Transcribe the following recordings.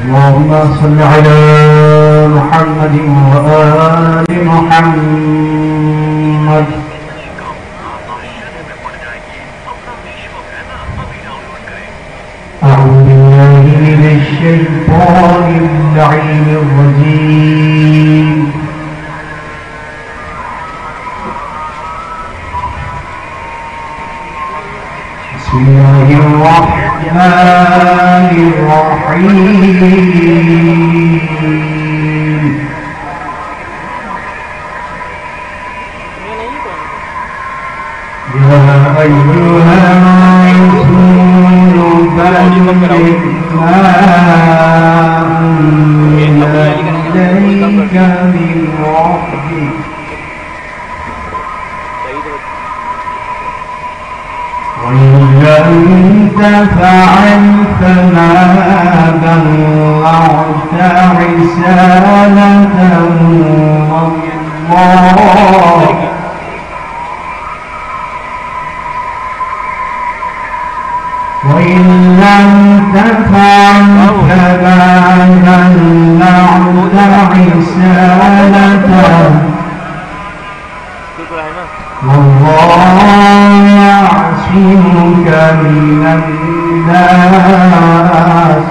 اللهم صل على محمد وآل محمد. أعوذ بالله من الشيطان اللعين الرجيم. بسم الله الرحمن الرحيم. يا أيها الرسول بلغ ما أنزل إليك من ربك وإن لم تفعل فما بلغت رسالته والله وإن لم تفعل فما بلغت رسالته والله يعصمك من الناس.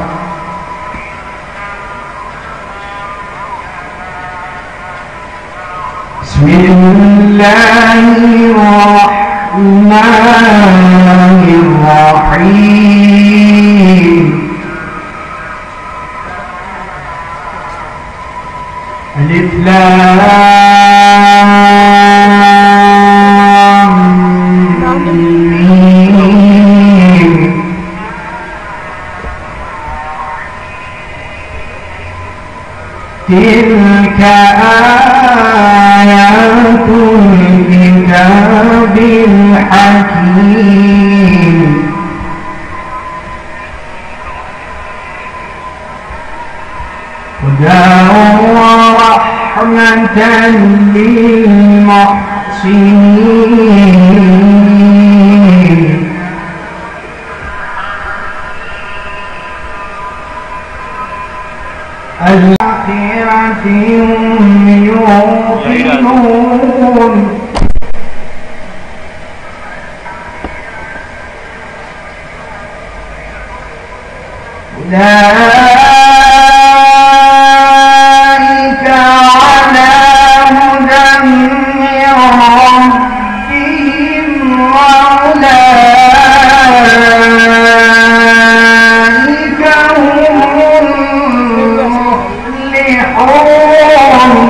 بسم الله الرحمن الرحيم. ألف لام ميم. تلك آيات الكتاب الحكيم. هدى ورحمة للمحسنين. الآخرة هم يوقنون. أولئك على هدى من ربهم وأولئك هم المفلحون.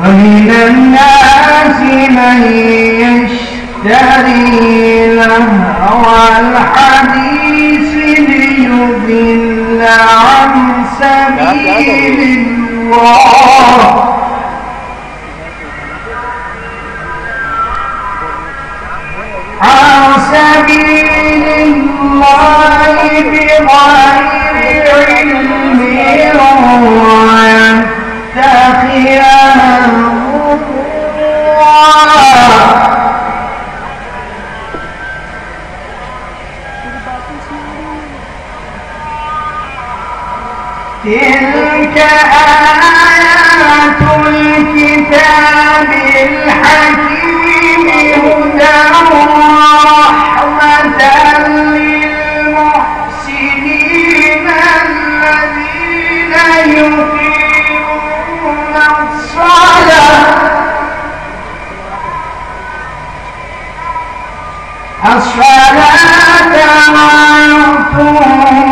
ومن الناس من يشتري لهو الحديث ليضل عن سبيل الله. عن سبيل الله بغير علم ويتخذها تلك آيات الكتاب الحكيم هدى ورحمة للمحسنين الذين يقيمون الصلاة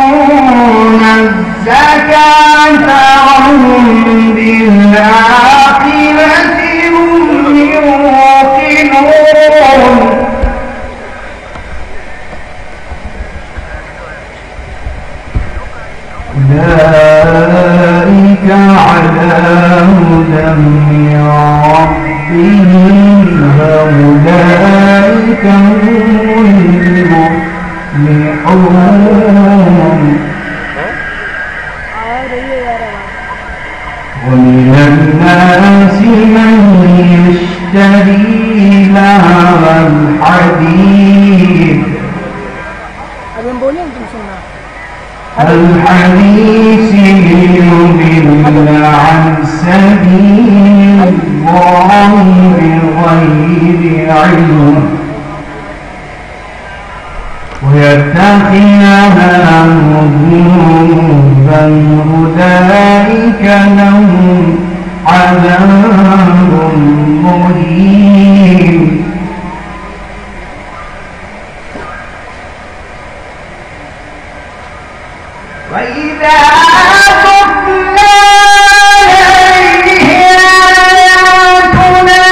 ويؤتون الزكاة وهم بالآخرة هم يوقنون. هدى من ربه فأولئك هم المفلحون. ومن الناس من يشتري لهو الحديث ليضل عن سبيل الله بغير علم ويتخذها هزوا أولئك لهم عذاب مهين. وإذا تتلى عليه آياتنا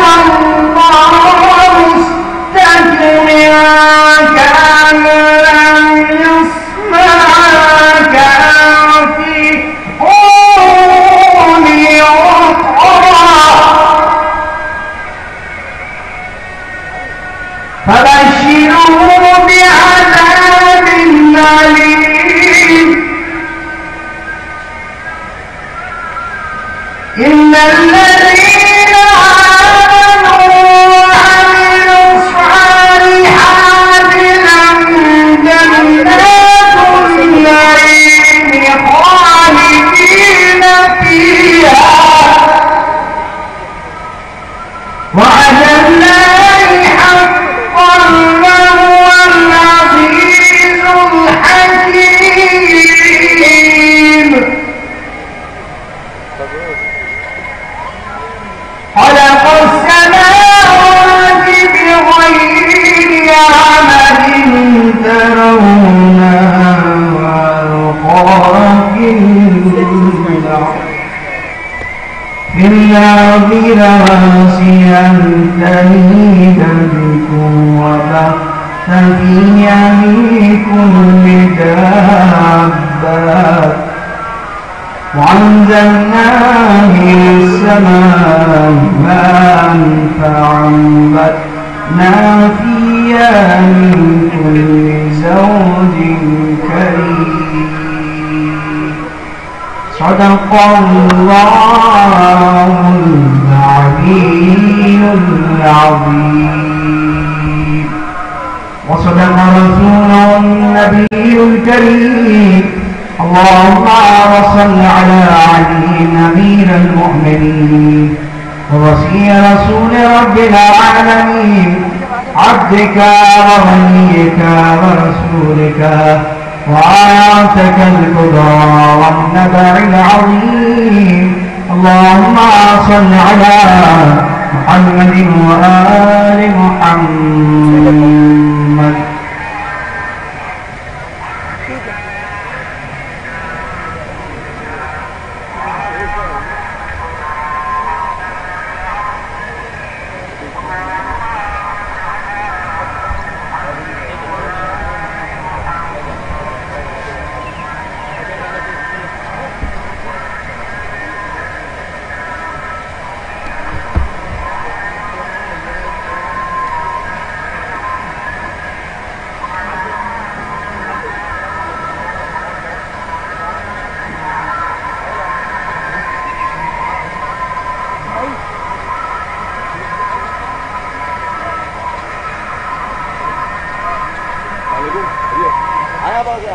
والله مستكبرا كأن لم يسمعها كأن في أذنه وقرا فبشره بعذاب أليم. إن الذين آمنوا وعملوا الصالحات لهم جنات النعيم خالدين فيها وعد الله حقا وهو العزيز الحكيم. خلق السماوات بغير عمد ترونها وألقى في الأرض رواسي أن تميد بكم وبث فيها من كل دابة وأنزلنا من السماء ماء فأنبتنا فيها من كل زوج كريم. صدق الله العلي العظيم وصدق رسوله النبي الكريم. اللهم صل على علي أمير المؤمنين ووصي رسول رب العالمين عبدك ووليك ورسولك وآياتك الكبرى والنبع العظيم. اللهم صل على محمد وآل محمد.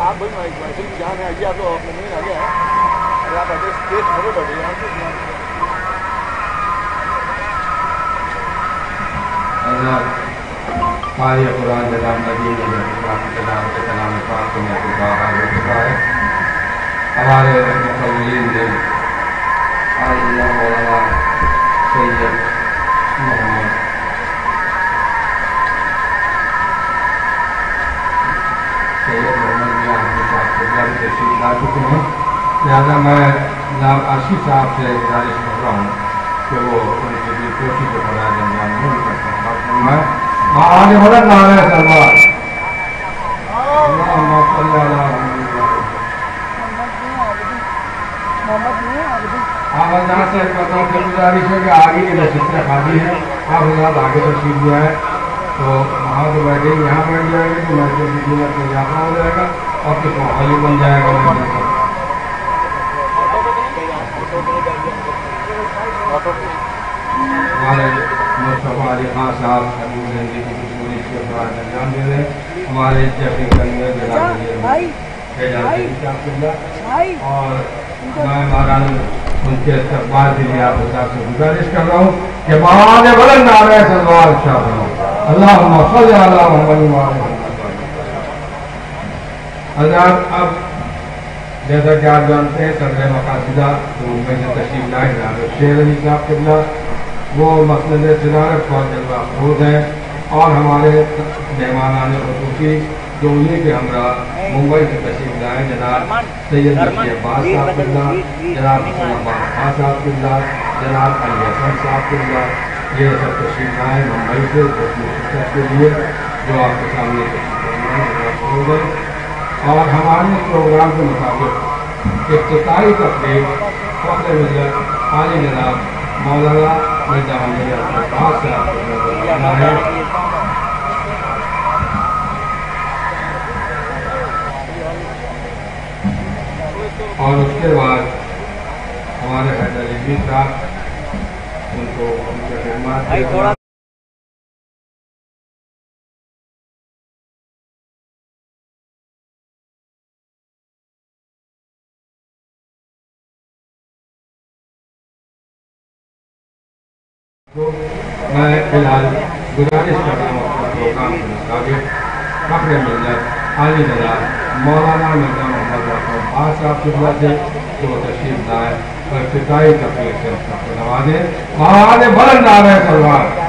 آپ بھائی محفل کی جہاں میں آئیے آپ لوگ اپنے نہیں آگے ہیں اور آپ ایڈریس اسٹیج کھڑے بیٹھے یہاں سے قاری قرآن کلام مجید کلام پاک کو میں حاضر ہو چکا ہے. ہمارے مقبولین نے اللہ مولانا سید محمد تشریف لا چکے ہیں. لہٰذا میں جناب عرشی صاحب سے گزارش کر رہا ہوں کہ وہ ان کے لیے کوشش کو بڑھایا انجام نہیں کر سکتا. میں آگے بڑھا نعرہ سربار اور جہاں سے بتاؤں کہ گزارش ہے کہ آگے کی نشستیں خالی ہیں، آپ حضرات آگے تشریف لے آئے تو وہاں تو بیٹھے یہاں بیٹھ جائے گا تو محفل کی قیمت میں اضافہ ہو جائے گا اور پھر ماحول ہی بن جائے گا محفل کا۔ ہمارے مصطفیٰ علی خان صاحب حبیب زندگی کی پوری اس کے بعد انجام دے رہے ہیں، ہمارے جیسے کرنے اور میں مہاراج ان کے استقبال کے لیے آپ حضرات سے گزارش کر رہا ہوں کہ بہانے بلند نعرہ سلوات شاہ بنو اللہم صلی علی محمد حضرات۔ اب جیسا کہ آپ جانتے ہیں صدر مقاصدہ جو ممبئی سے تشریف لائے جناب شیر علی صاحب قبلہ وہ مسند صدارت فوج جلوہ افروز ہیں، اور ہمارے مہمانان خصوصی جو انہیں کے ہمراہ ممبئی سے تشریف لائے جناب سید رفیع عباس صاحب قبلہ، جناب حسن عباس خان صاحب قبلہ، جناب علی حسن صاحب قبلہ، یہ سب تشریف لائے ممبئی سے شرکت کے لیے جو آپ کے سامنے تشریف ہیں۔ اور ہمارے پروگرام کے مطابق افتتاحی تقریب فخر ملت عالی جناب مولانا مرزا حمید عباس صاحب کو کرنا ہے، اور اس کے بعد ہمارے حیدر علی صاحب ان کو ان کے خدمات میں فی الحال گزارش کر رہا ہوں اپنے پروگرام کے مطابق فخر ملت عالی جناب مولانا مرزا محمد عباس صاحب قبلہ سے جو تشریف لائے اور افتتاحی تقریر سے سب کو نوازے۔ مہاراج بلند نعرہ سلوات۔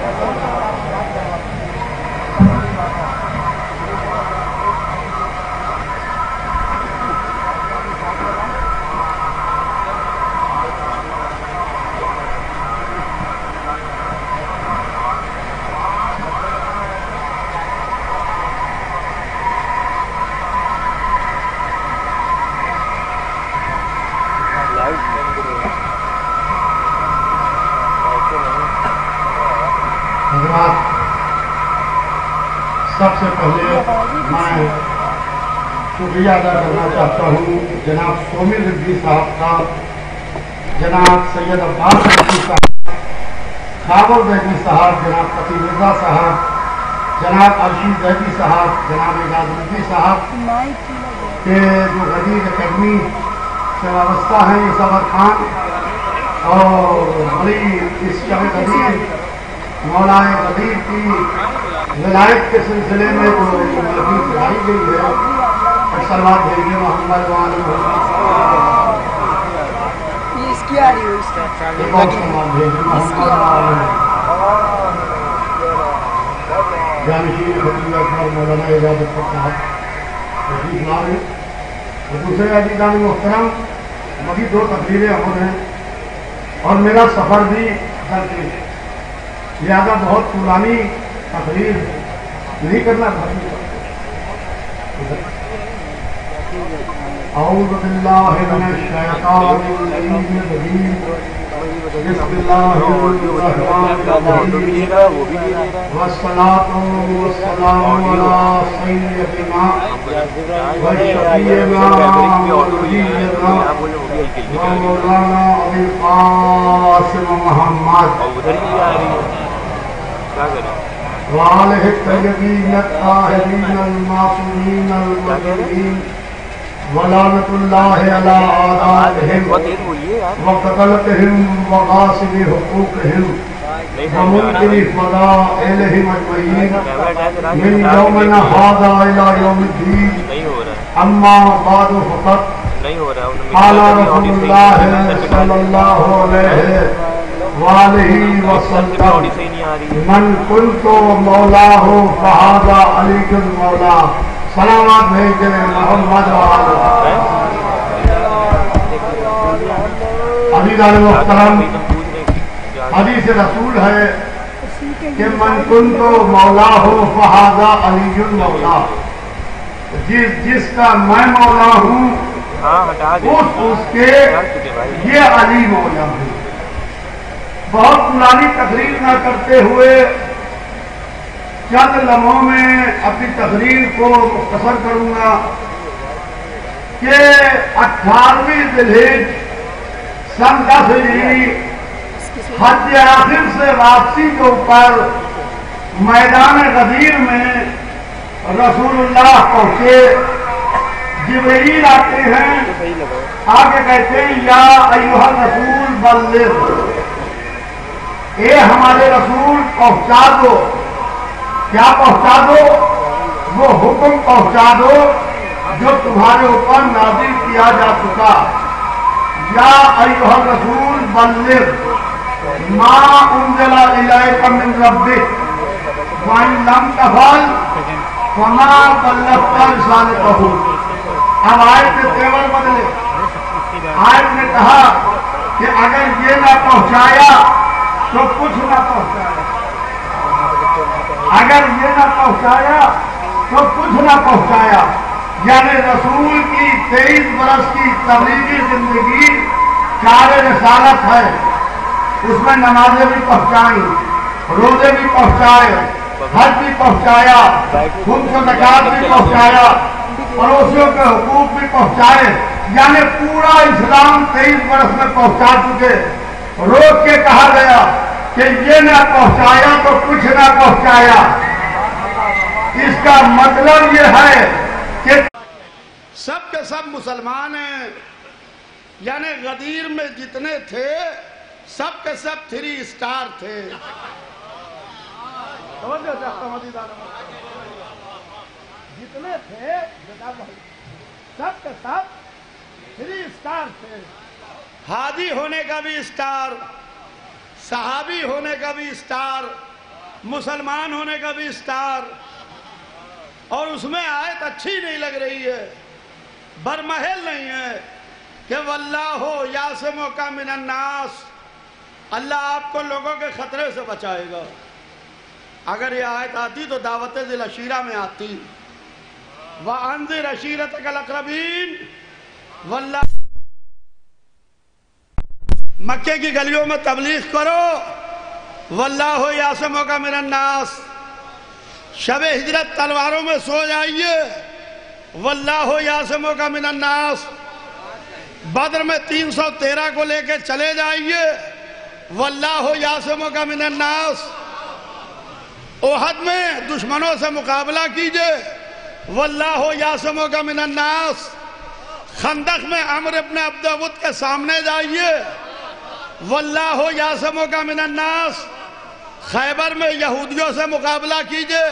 حضرات، سب سے پہلے میں شکریہ ادا کرنا چاہتا ہوں جناب سومل رضوی صاحب کا، جناب سید عباس رضوی صاحب، خاور بیگی صاحب، جناب قطی مرزا صاحب، جناب عرشی زیدی صاحب، جناب اعجاز رضوی صاحب کے جو غدیر اکیڈمی سے وابستہ ہیں، یہ صبر خان اور بڑی اس شب قدیر مولانا قدیر کی ولایت کے سلسلے میں جو محفل سجائی گئی ہے، سلوات بھیجیے محمد وعلی محمد، سلوات بھیجیے محمد وعلی جانشین خطیب اکبر مولانا اعجاز اکبر صاحب تشریف لائے، اور دوسرے عزیزان محترم مزید 2 تقریریں ہو رہے ہیں اور میرا سفر بھی درپیش ہے، لہذا بہت پرانی تقریر نہیں کرنا چاہیے۔ اعوذ باللہ من الشیطان الرجیم، بسم اللہ الرحمن الرحیم، والصلاة والسلام علی سیدنا وشفیعنا ونبینا ومولانا ابی القاسم محمد وآلہ الطیبین الطاہرین المعصومین المطہرین ولعنۃ اللہ علی اعدائہم وقتلتہم وغاصب حقوقہم ومنکر فضائلہم اجمعین من یومنا ھذا الی یوم الدین، اما بعد فقط قال رسول اللہ صلی اللہ علیہ وآلہ وسلم من کنت مولاہ فہذا علی المولا۔ سلامات بھیجے محمد وآلہ۔ عزیزان محترم، حدیث رسول ہے کہ من کنت مولاہ فہذا علی المولا، جس کا میں مولا ہوں ہاں ہٹا دے اس کے یہ علی مولا ہے. بہت پرانی تقریر نہ کرتے ہوئے چند لمحوں میں اپنی تقریر کو مختصر کروں گا کہ 18ویں ذی الحجہ سن 10 ہجری حج آخر سے واپسی کے اوپر میدان غدیر میں رسول اللہ پہنچے. جبرائیل آتے ہیں, آگے کہتے ہیں یا ایھا الرسول بلغ, اے ہمارے رسول پہنچا دو. کیا پہنچا دو؟ وہ حکم پہنچا دو جو تمہارے اوپر نازل کیا جا چکا. یا ایھا الرسول بلغ ما انزل الیک من ربک وَإِن لَمْ تَفْعَلْ فَمَا بَلَّغْتَ رِسَالَتَهُ. اب آیت نے تیور بدلے. آیت نے کہا کہ اگر یہ نہ پہنچایا تو کچھ نہ پہنچایا, اگر یہ نہ پہنچایا تو کچھ نہ پہنچایا. یعنی رسول کی 23 برس کی تبلیغی زندگی کار رسالت ہے. اس میں نمازیں بھی پہنچائیں, روزے بھی پہنچائے, حج بھی پہنچایا, خود کو زکات بھی پہنچایا, پڑوسیوں کے حقوق بھی پہنچائے. یعنی پورا اسلام 23 برس میں پہنچا چکے. روک کے کہا گیا کہ یہ نہ پہنچایا تو کچھ نہ پہنچایا. اس کا مطلب یہ ہے کہ سب کے سب مسلمان ہیں. یعنی غدیر میں جتنے تھے سب کے سب 3 اسٹار تھے. جتنے تھے سب کے سب 3 اسٹار تھے. حاجی ہونے کا بھی اسٹار, صحابی ہونے کا بھی اسٹار, مسلمان ہونے کا بھی اسٹار. اور اس میں آیت اچھی نہیں لگ رہی ہے, برمحل نہیں ہے کہ واللہ یعصمک من الناس, اللہ آپ کو لوگوں کے خطرے سے بچائے گا. اگر یہ آیت آتی تو دعوت ذی العشیرہ میں آتی. وَأَنذِرْ عَشِيرَتَكَ الْأَقْرَبِينَ. واللہ مکے کی گلیوں میں تبلیغ کرو, واللہ یعصمک من الناس. شب ہجرت تلواروں میں سو جائیے, واللہ یعصمک من الناس. بدر میں 313 کو لے کے چلے جائیے, واللہ یعصمک من الناس. احد میں دشمنوں سے مقابلہ کیجئے, واللہ یعصمک من الناس. خندق میں عمرو بن عبد ود کے سامنے جائیے, واللہ یعصمک من الناس. خیبر میں یہودیوں سے مقابلہ کیجئے,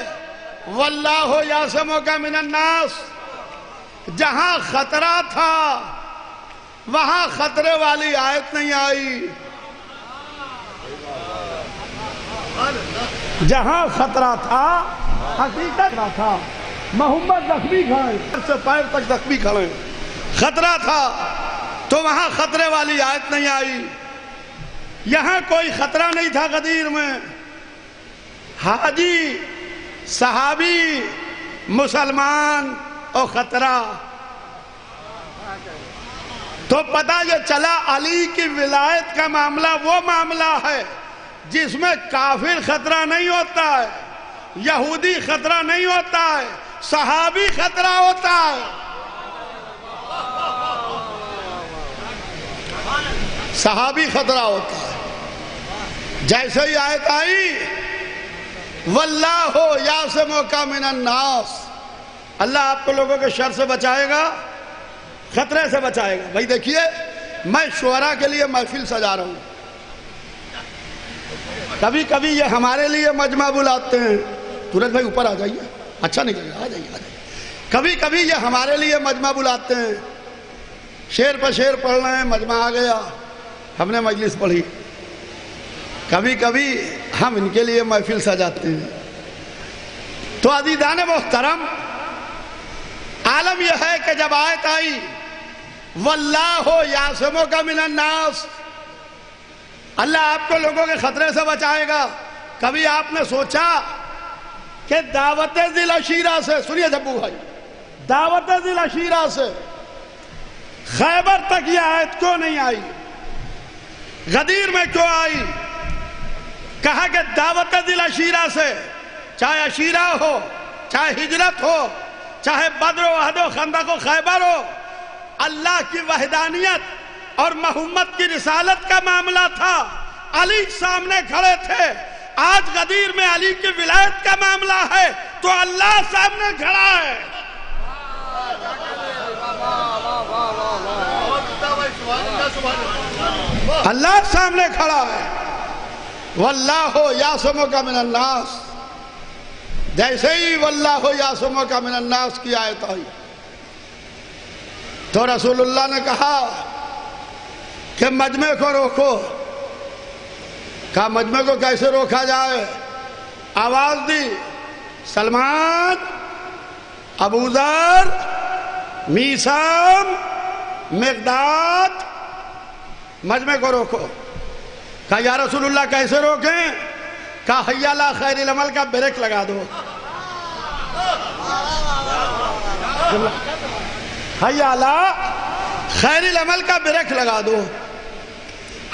واللہ یعصمک من الناس. جہاں خطرہ تھا وہاں خطرے والی آیت نہیں آئی. جہاں خطرہ تھا حقیقت تھا. محمد زخمی کھڑے, سر سے پیر تک زخمی کھڑے, خطرہ تھا تو وہاں خطرے والی آیت نہیں آئی. یہاں کوئی خطرہ نہیں تھا غدیر میں. حاجی, صحابی, مسلمان اور خطرہ. تو پتہ یہ چلا علی کی ولایت کا معاملہ وہ معاملہ ہے جس میں کافر خطرہ نہیں ہوتا ہے, یہودی خطرہ نہیں ہوتا ہے, صحابی خطرہ ہوتا ہے. صحابی خطرہ ہوتا ہے. جیسے ہی آیت آئی واللہ یعصمک من الناس, اللہ آپ کو لوگوں کے شر سے بچائے گا, خطرے سے بچائے گا. بھائی دیکھیے, میں شعراء کے لیے محفل سجا رہا ہوں. کبھی کبھی یہ ہمارے لیے مجمع بلاتے ہیں. تورج بھائی اوپر آ جائیے, اچھا نہیں لگا, آ جائیے آ جائیے. کبھی کبھی یہ ہمارے لیے مجمع بلاتے ہیں, شعر پر شعر پڑھ رہے ہیں, مجمع آ گیا, ہم نے مجلس پڑھی. کبھی کبھی ہم ان کے لیے محفل سجاتے ہیں. تو عزیزان محترم, عالم یہ ہے کہ جب آیت آئی واللہ یعصمک من الناس, اللہ آپ کو لوگوں کے خطرے سے بچائے گا. کبھی آپ نے سوچا کہ دعوت ذی العشیرہ سے, سنیے جبو بھائی, دعوت ذی العشیرہ سے خیبر تک یہ آیت کیوں نہیں آئی؟ غدیر میں کیوں آئی؟ کہا کہ دعوت ذی العشیرہ سے، چاہے عشیرہ ہو، چاہے ہجرت ہو، چاہے بدر و احد و خندق و خیبر ہو، اللہ کی وحدانیت اور محمد کی رسالت کا معاملہ تھا۔ علی سامنے کھڑے تھے۔ آج غدیر میں علی کی ولایت کا معاملہ ہے تو اللہ سامنے کھڑا ہے۔ اللہ سامنے کھڑا ہے۔ واللہ یعصمک من الناس، جیسے ہی واللہ یعصمک من الناس کی آیت آئی تو رسول اللہ نے کہا کہ مجمع کو روکو۔ کہا مجمع کو کیسے روکا جائے؟ آواز دی، سلمان، ابو ذر، میثم، مقداد، مجمع کو روکو۔ کہا یا رسول اللہ کیسے روکیں؟ کہا حی علی خیر العمل کا بریک لگا دو۔ حی علی خیر العمل کا بریک لگا دو۔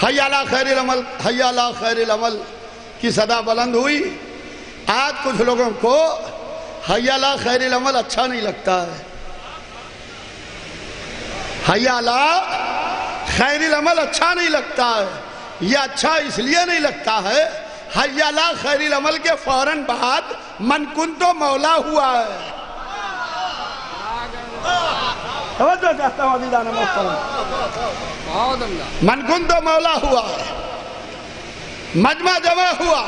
حی علی خیر العمل، حی علی خیر العمل کی صدا بلند ہوئی۔ آج کچھ لوگوں کو حی علی خیر العمل اچھا نہیں لگتا ہے۔ حی علی خیر العمل اچھا نہیں لگتا ہے۔ یہ اچھا اس لیے نہیں لگتا ہے، حی علی خیر العمل کے فوراً بعد من کنت مولا ہوا ہے۔ توجہ چاہتا ہوں عزیزان محترم، من کنت مولا ہوا ہے، مجمع جمع ہوا۔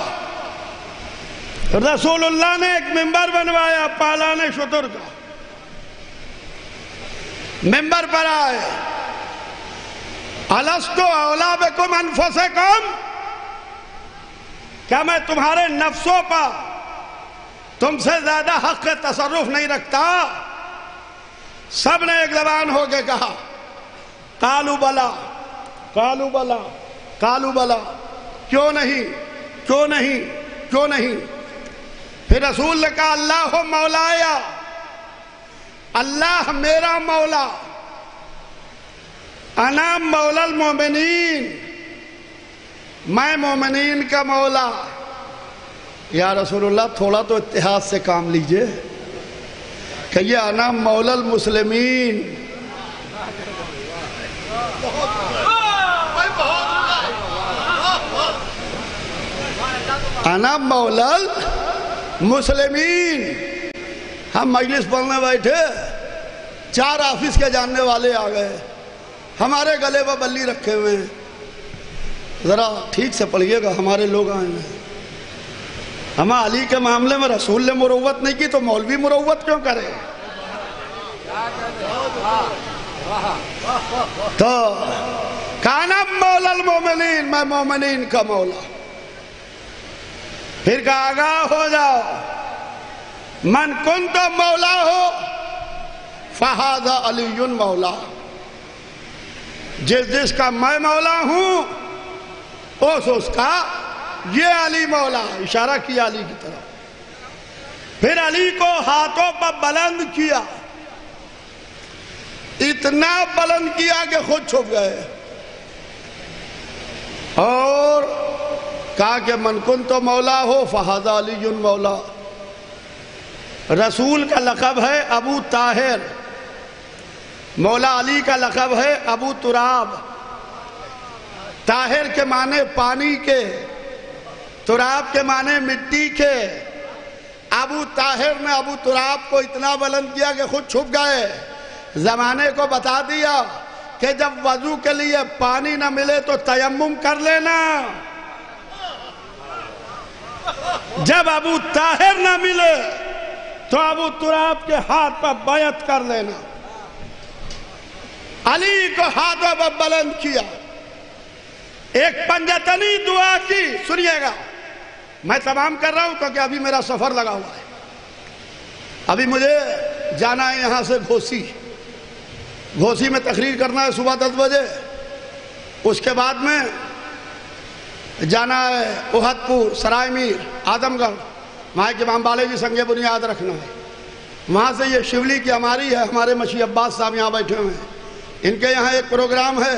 رسول اللہ نے ایک منبر بنوایا پالان شتر کا، منبر پر آئے، الست اولیٰ بکم انفسکم، کیا میں تمہارے نفسوں پر تم سے زیادہ حق تصرف نہیں رکھتا؟ سب نے ایک زبان ہو کے کہا قالوا بلا، قالوا بلا، قالوا بلا، کیوں نہیں، کیوں نہیں، کیوں نہیں؟ پھر رسول نے کہا اللہ مولایا، اللہ میرا مولا، انا مولا المومنین، میں مومنین کا مولا۔ یا رسول اللہ تھوڑا تو اتحاد سے کام لیجئے کہ یہ انا مولا المسلمین۔ انا مولا المسلمین۔ ہم مجلس پڑھنے بیٹھے، 4 آفس کے جاننے والے آ گئے، ہمارے گلے پر بلی رکھے ہوئے ہیں۔ ذرا ٹھیک سے پڑھیے گا، ہمارے لوگ آئے ہیں۔ ہم علی کے معاملے میں رسول نے مروت نہیں کی تو مولوی مروت کیوں کرے؟ تو کانا مولا المومنین، میں مومنین کا مولا۔ پھر کہا آگاہ ہو جاؤ، من کنت مولا ہو فہذا علی مولا، جس جس کا میں مولا ہوں اس کا یہ علی مولا۔ اشارہ کیا علی کی طرف۔ پھر علی کو ہاتھوں پر بلند کیا، اتنا بلند کیا کہ خود چھپ گئے، اور کہا کہ من کنت مولا ہو فہذا علی مولا۔ رسول کا لقب ہے ابو طاہر، مولا علی کا لقب ہے ابو تراب۔ طاہر کے معنی پانی کے، تراب کے معنی مٹی کے۔ ابو طاہر نے ابو تراب کو اتنا بلند کیا کہ خود چھپ گئے۔ زمانے کو بتا دیا کہ جب وضو کے لیے پانی نہ ملے تو تیمم کر لینا، جب ابو طاہر نہ ملے تو ابو تراب کے ہاتھ پر بیعت کر لینا۔ علی کو ہاتھوں پر بلند کیا، ایک پنجتنی دعا کی۔ سنیے گا، میں تمام کر رہا ہوں کیونکہ ابھی میرا سفر لگا ہوا ہے، ابھی مجھے جانا ہے یہاں سے گھوسی، گھوسی میں تقریر کرنا ہے صبح 10 بجے، اس کے بعد میں جانا ہے احد پور، سرائے میر، آدم گڑھ، وہاں کے امام بالاجی سنگ بنیاد رکھنا ہے۔ وہاں سے یہ شیولی کی ہماری ہے، ہمارے مشی عباس صاحب یہاں بیٹھے ہوئے ہیں، ان کے یہاں ایک پروگرام ہے،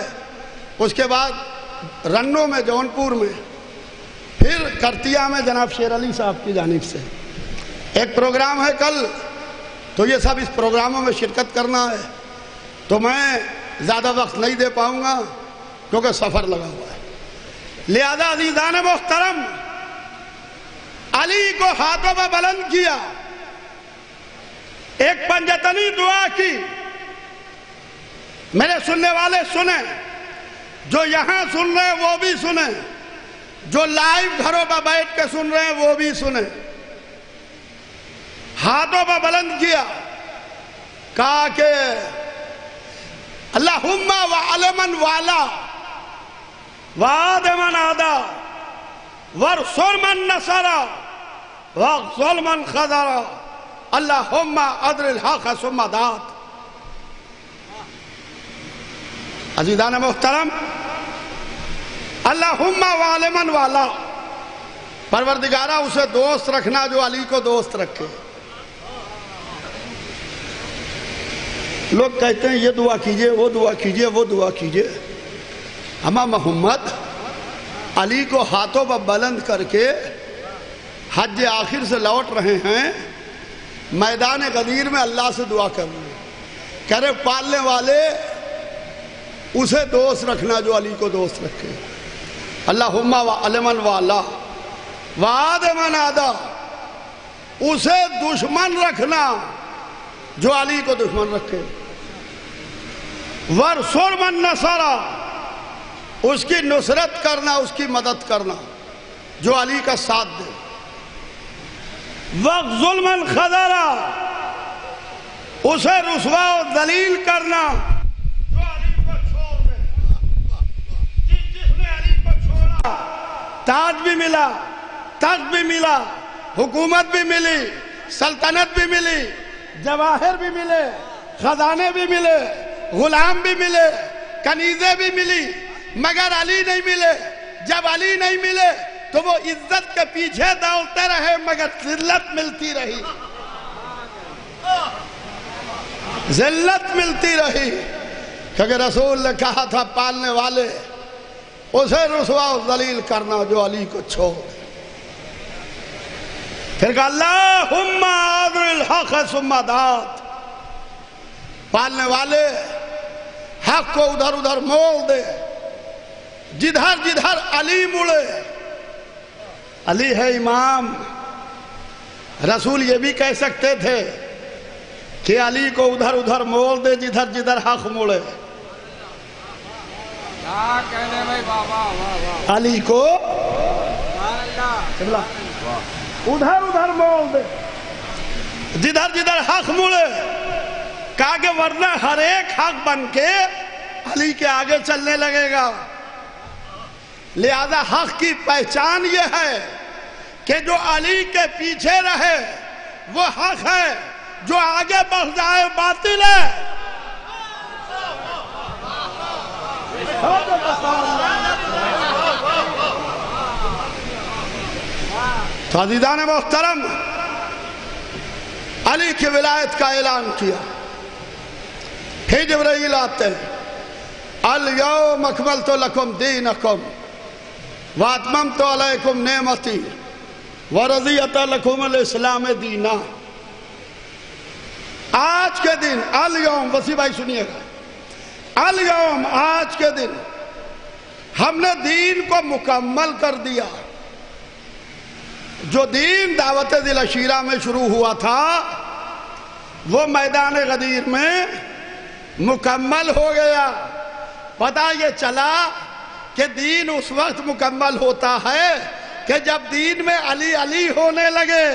اس کے بعد رنو میں جونپور میں، پھر کرتیا میں جناب شیر علی صاحب کی جانب سے ایک پروگرام ہے کل. تو یہ سب اس پروگراموں میں شرکت کرنا ہے، تو میں زیادہ وقت نہیں دے پاؤں گا کیونکہ سفر لگا ہوا ہے. لہذا عزیزان محترم، علی کو ہاتھوں میں بلند کیا، ایک پنجتنی دعا کی. میرے سننے والے سنیں، جو یہاں سن رہے ہیں وہ بھی سنیں، جو لائیو گھروں پر بیٹھ کے سن رہے ہیں وہ بھی سنیں. ہاتھوں پر بلند کیا، کہا کہ اللہم وعلمن والا وعادمن آدا ورسول من نصرا واغزل من خذرا اللہم ادر الحق ثم دات. عزیزان محترم، اللہم وعلمن والا، پروردگارہ اسے دوست رکھنا جو علی کو دوست رکھے. لوگ کہتے ہیں یہ دعا کیجئے، وہ دعا کیجئے، وہ دعا کیجئے. اما محمد علی کو ہاتھوں پر بلند کر کے حج آخر سے لوٹ رہے ہیں، میدان غدیر میں اللہ سے دعا کر رہے ہیں، کہہ رہے پالنے والے اسے دوست رکھنا جو علی کو دوست رکھے. اللہم وعلمن والا وعادمن آدا، اسے دشمن رکھنا جو علی کو دشمن رکھے. ورسول من نصرا، اس کی نصرت کرنا، اس کی مدد کرنا جو علی کا ساتھ دے. واغزل من خذرا، اسے رسوا و ذلیل کرنا جو علی کو چھوڑ دے. جس نے علی کو چھوڑا تاج بھی ملا، تخت بھی ملا، حکومت بھی ملی، سلطنت بھی ملی، جواہر بھی ملے، خزانے بھی ملے، غلام بھی ملے، کنیزیں بھی ملی، مگر علی نہیں ملے. جب علی نہیں ملے تو وہ عزت کے پیچھے دوڑتے رہے مگر ذلت ملتی رہی، ذلت ملتی رہی. کیونکہ رسول نے کہا تھا پالنے والے اسے رسوا و ذلیل کرنا جو علی کو چھوڑ. پھر کہا اللہم ادر الحق ثم دات، پالنے والے حق کو ادھر ادھر مول دے، جدھر جدھر علی مڑے. علی ہے امام. رسول یہ بھی کہہ سکتے تھے کہ علی کو ادھر ادھر مول دے جدھر جدھر حق مڑے. علی کو ادھر ادھر مول دے جدھر جدھر حق مڑے. کہا کہ ورنہ ہر ایک حق بن کے علی کے آگے چلنے لگے گا. لہذا حق کی پہچان یہ ہے کہ جو علی کے پیچھے رہے وہ حق ہے، جو آگے بڑھ جائے باطل ہے. تو عزیزان محترم، علی کی ولایت کا اعلان کیا. پھر جبرائیل آتے ہیں، الیوم اکملت لکم دینکم واتممت علیکم نعمتی ورضیت لکم الاسلام دینا. آج کے دن، الیوم، وسیع بھائی سنیے گا، الیوم، آج کے دن ہم نے دین کو مکمل کر دیا. جو دین دعوت ذی العشیرہ میں شروع ہوا تھا وہ میدان غدیر میں مکمل ہو گیا. پتہ یہ چلا کہ دین اس وقت مکمل ہوتا ہے کہ جب دین میں علی علی ہونے لگے.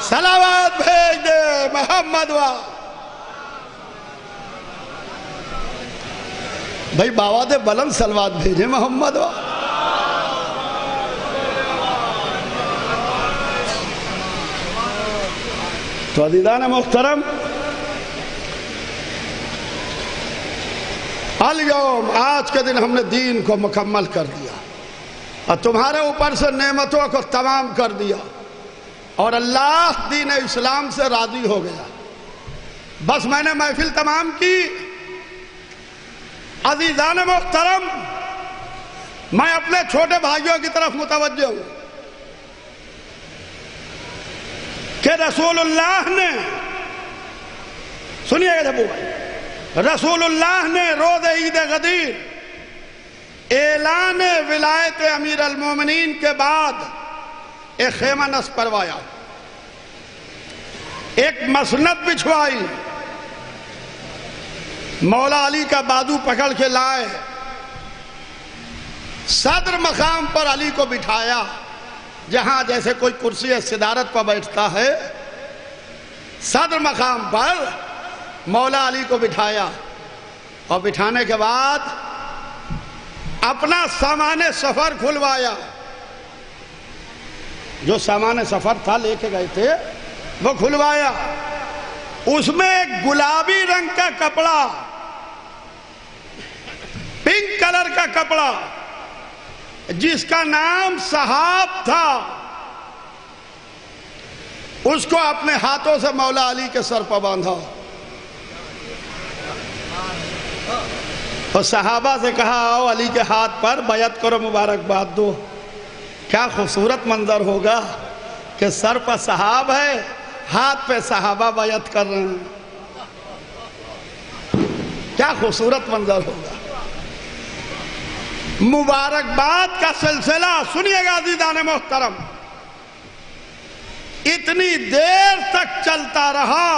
صلوات بھیج دے محمد وا. بھائی باواد بلند صلوات بھیجے محمد وا. تو عزیزان محترم، الیوم، آج کے دن ہم نے دین کو مکمل کر دیا اور تمہارے اوپر سے نعمتوں کو تمام کر دیا اور اللہ دین اسلام سے راضی ہو گیا. بس میں نے محفل تمام کی. عزیزان محترم، میں اپنے چھوٹے بھائیوں کی طرف متوجہ ہوں کہ رسول اللہ نے، سنیے گا جب رسول اللہ نے روز عید غدیر اعلان ولایت امیر المومنین کے بعد ایک خیمہ نصب کروایا، ایک مسند بچھوائی، مولا علی کا بازو پکڑ کے لائے، صدر مقام پر علی کو بٹھایا، جہاں جیسے کوئی کرسی صدارت پر بیٹھتا ہے، صدر مقام پر مولا علی کو بٹھایا، اور بٹھانے کے بعد اپنا سامان سفر کھلوایا. جو سامان سفر تھا لے کے گئے تھے وہ کھلوایا. اس میں ایک گلابی رنگ کا کپڑا، پنک کلر کا کپڑا، جس کا نام صحاب تھا، اس کو اپنے ہاتھوں سے مولا علی کے سر پر باندھا اور صحابہ سے کہا آؤ علی کے ہاتھ پر بیعت کرو، مبارکباد دو. کیا خوبصورت منظر ہوگا کہ سر پر صحاب ہے، ہاتھ پہ صحابہ بیعت کر رہے ہیں. کیا خوبصورت منظر ہوگا. مبارکباد کا سلسلہ سنیے گا عزیزان محترم، اتنی دیر تک چلتا رہا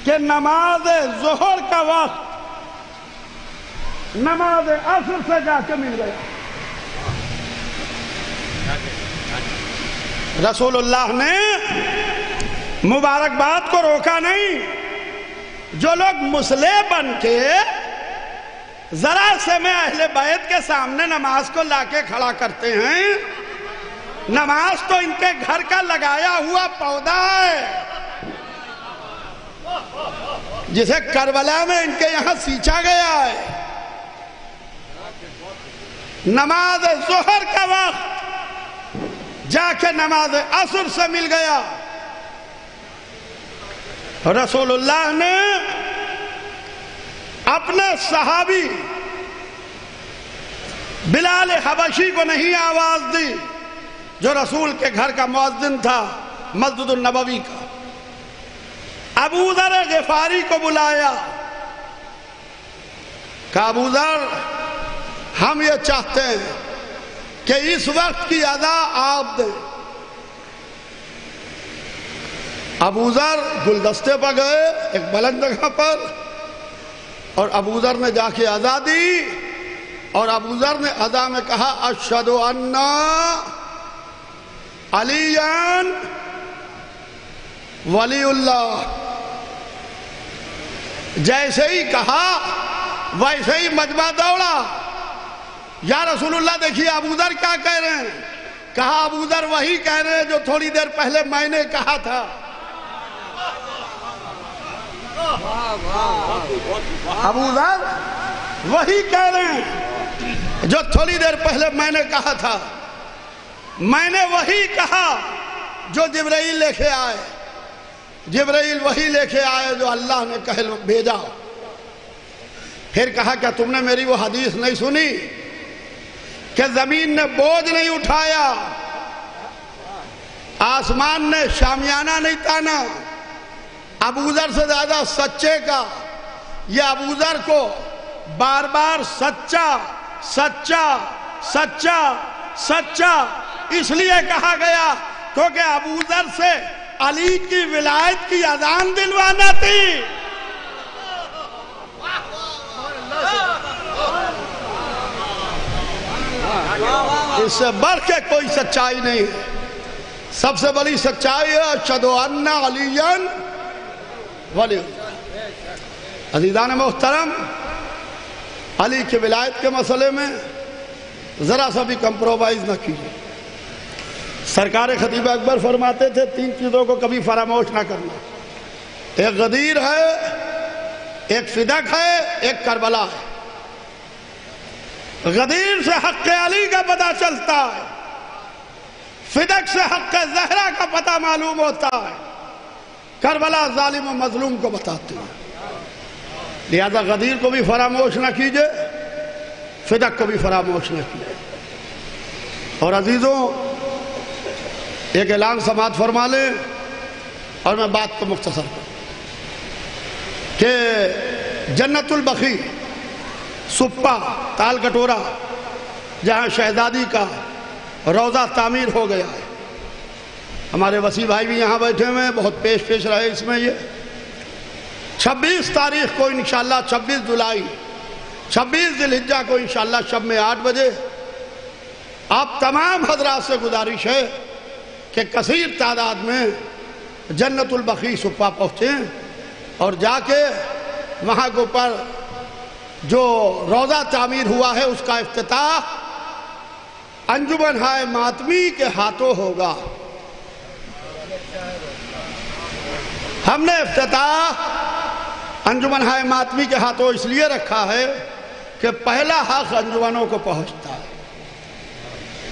کہ نماز ظہر کا وقت نماز عصر سے جا کے مل گیا. رسول اللہ نے مبارکباد کو روکا نہیں. جو لوگ مسلح بن کے ذرا سے میں اہل بیت کے سامنے نماز کو لا کے کھڑا کرتے ہیں، نماز تو ان کے گھر کا لگایا ہوا پودا ہے جسے کربلا میں ان کے یہاں سینچا گیا ہے. نماز ظہر کا وقت جا کے نماز عصر سے مل گیا. رسول اللہ نے اپنے صحابی بلال حبشی کو نہیں آواز دی، جو رسول کے گھر کا مؤذن تھا مسجد النبوی کا. ابو ذر غفاری کو بلایا، کہا ابو ذر ہم یہ چاہتے ہیں کہ اس وقت کی ادا آپ دیں. ابو ذر گلدستے پر گئے ایک بلند جگہ پر، اور ابو ذر نے جا کے ادا دی، اور ابو ذر نے ادا میں کہا اشہد ان علی ولی اللہ. جیسے ہی کہا ویسے ہی مجمع دوڑا. یا رسول اللہ دیکھیے ابو ذر کیا کہہ رہے ہیں. کہا ابو ذر وہی کہہ رہے ہیں جو تھوڑی دیر پہلے میں نے کہا تھا. ابو ذر وہی کہہ رہے ہیں جو تھوڑی دیر پہلے میں نے کہا تھا. میں نے وہی کہا جو جبرائیل لے کے آئے. جبرائیل وہی لے کے آئے جو اللہ نے بھیجا. پھر کہا کیا تم نے میری وہ حدیث نہیں سنی کہ زمین نے بوجھ نہیں اٹھایا، آسمان نے شامیانہ نہیں تانا. ابو ذر سے زیادہ سچے کا، یہ ابو ذر کو بار بار سچا سچا سچا سچا اس لیے کہا گیا کیونکہ ابو ذر سے علی کی ولایت کی اذان دلوانا تھی. اس سے بڑھ کے کوئی سچائی نہیں ہے. سب سے بڑی سچائی ہے اشہد ان علی ولی اللہ. عزیزان محترم، علی کی ولایت کے مسئلے میں ذرا سا بھی کمپرومائز نہ کیجیے. سرکار خطیب اکبر فرماتے تھے 3 چیزوں کو کبھی فراموش نہ کرنا. ایک غدیر ہے، ایک فدق ہے، ایک کربلا ہے. غدیر سے حق علی کا پتہ چلتا ہے، فدق سے حق زہرا کا پتہ معلوم ہوتا ہے. کربلا ظالم و مظلوم کو بتاتے ہیں۔ لہذا غدیر کو بھی فراموش نہ کیجئے، فدق کو بھی فراموش نہ کیجئے۔ اور عزیزوں، ایک اعلان سماعت فرما لیں اور میں بات کو مختصر کروں کہ جنت البقیع سپا تال کٹورا جہاں شہزادی کا روضہ تعمیر ہو گیا ہے، ہمارے وسیع بھائی بھی یہاں بیٹھے ہوئے ہیں، بہت پیش رہے اس میں۔ یہ 26 تاریخ کو انشاءاللہ 26 جولائی 26 ذی الحجہ کو انشاءاللہ شب میں 8 بجے آپ تمام حضرات سے گزارش ہے کہ کثیر تعداد میں جنت البقیع سپا پہنچیں اور جا کے وہاں کے اوپر جو روضہ تعمیر ہوا ہے اس کا افتتاح انجمن ہائے ماتمی کے ہاتھوں ہوگا۔ ہم نے افتتاح انجمن ہائے ماتمی کے ہاتھوں اس لیے رکھا ہے کہ پہلا حق انجمنوں کو پہنچتا ہے۔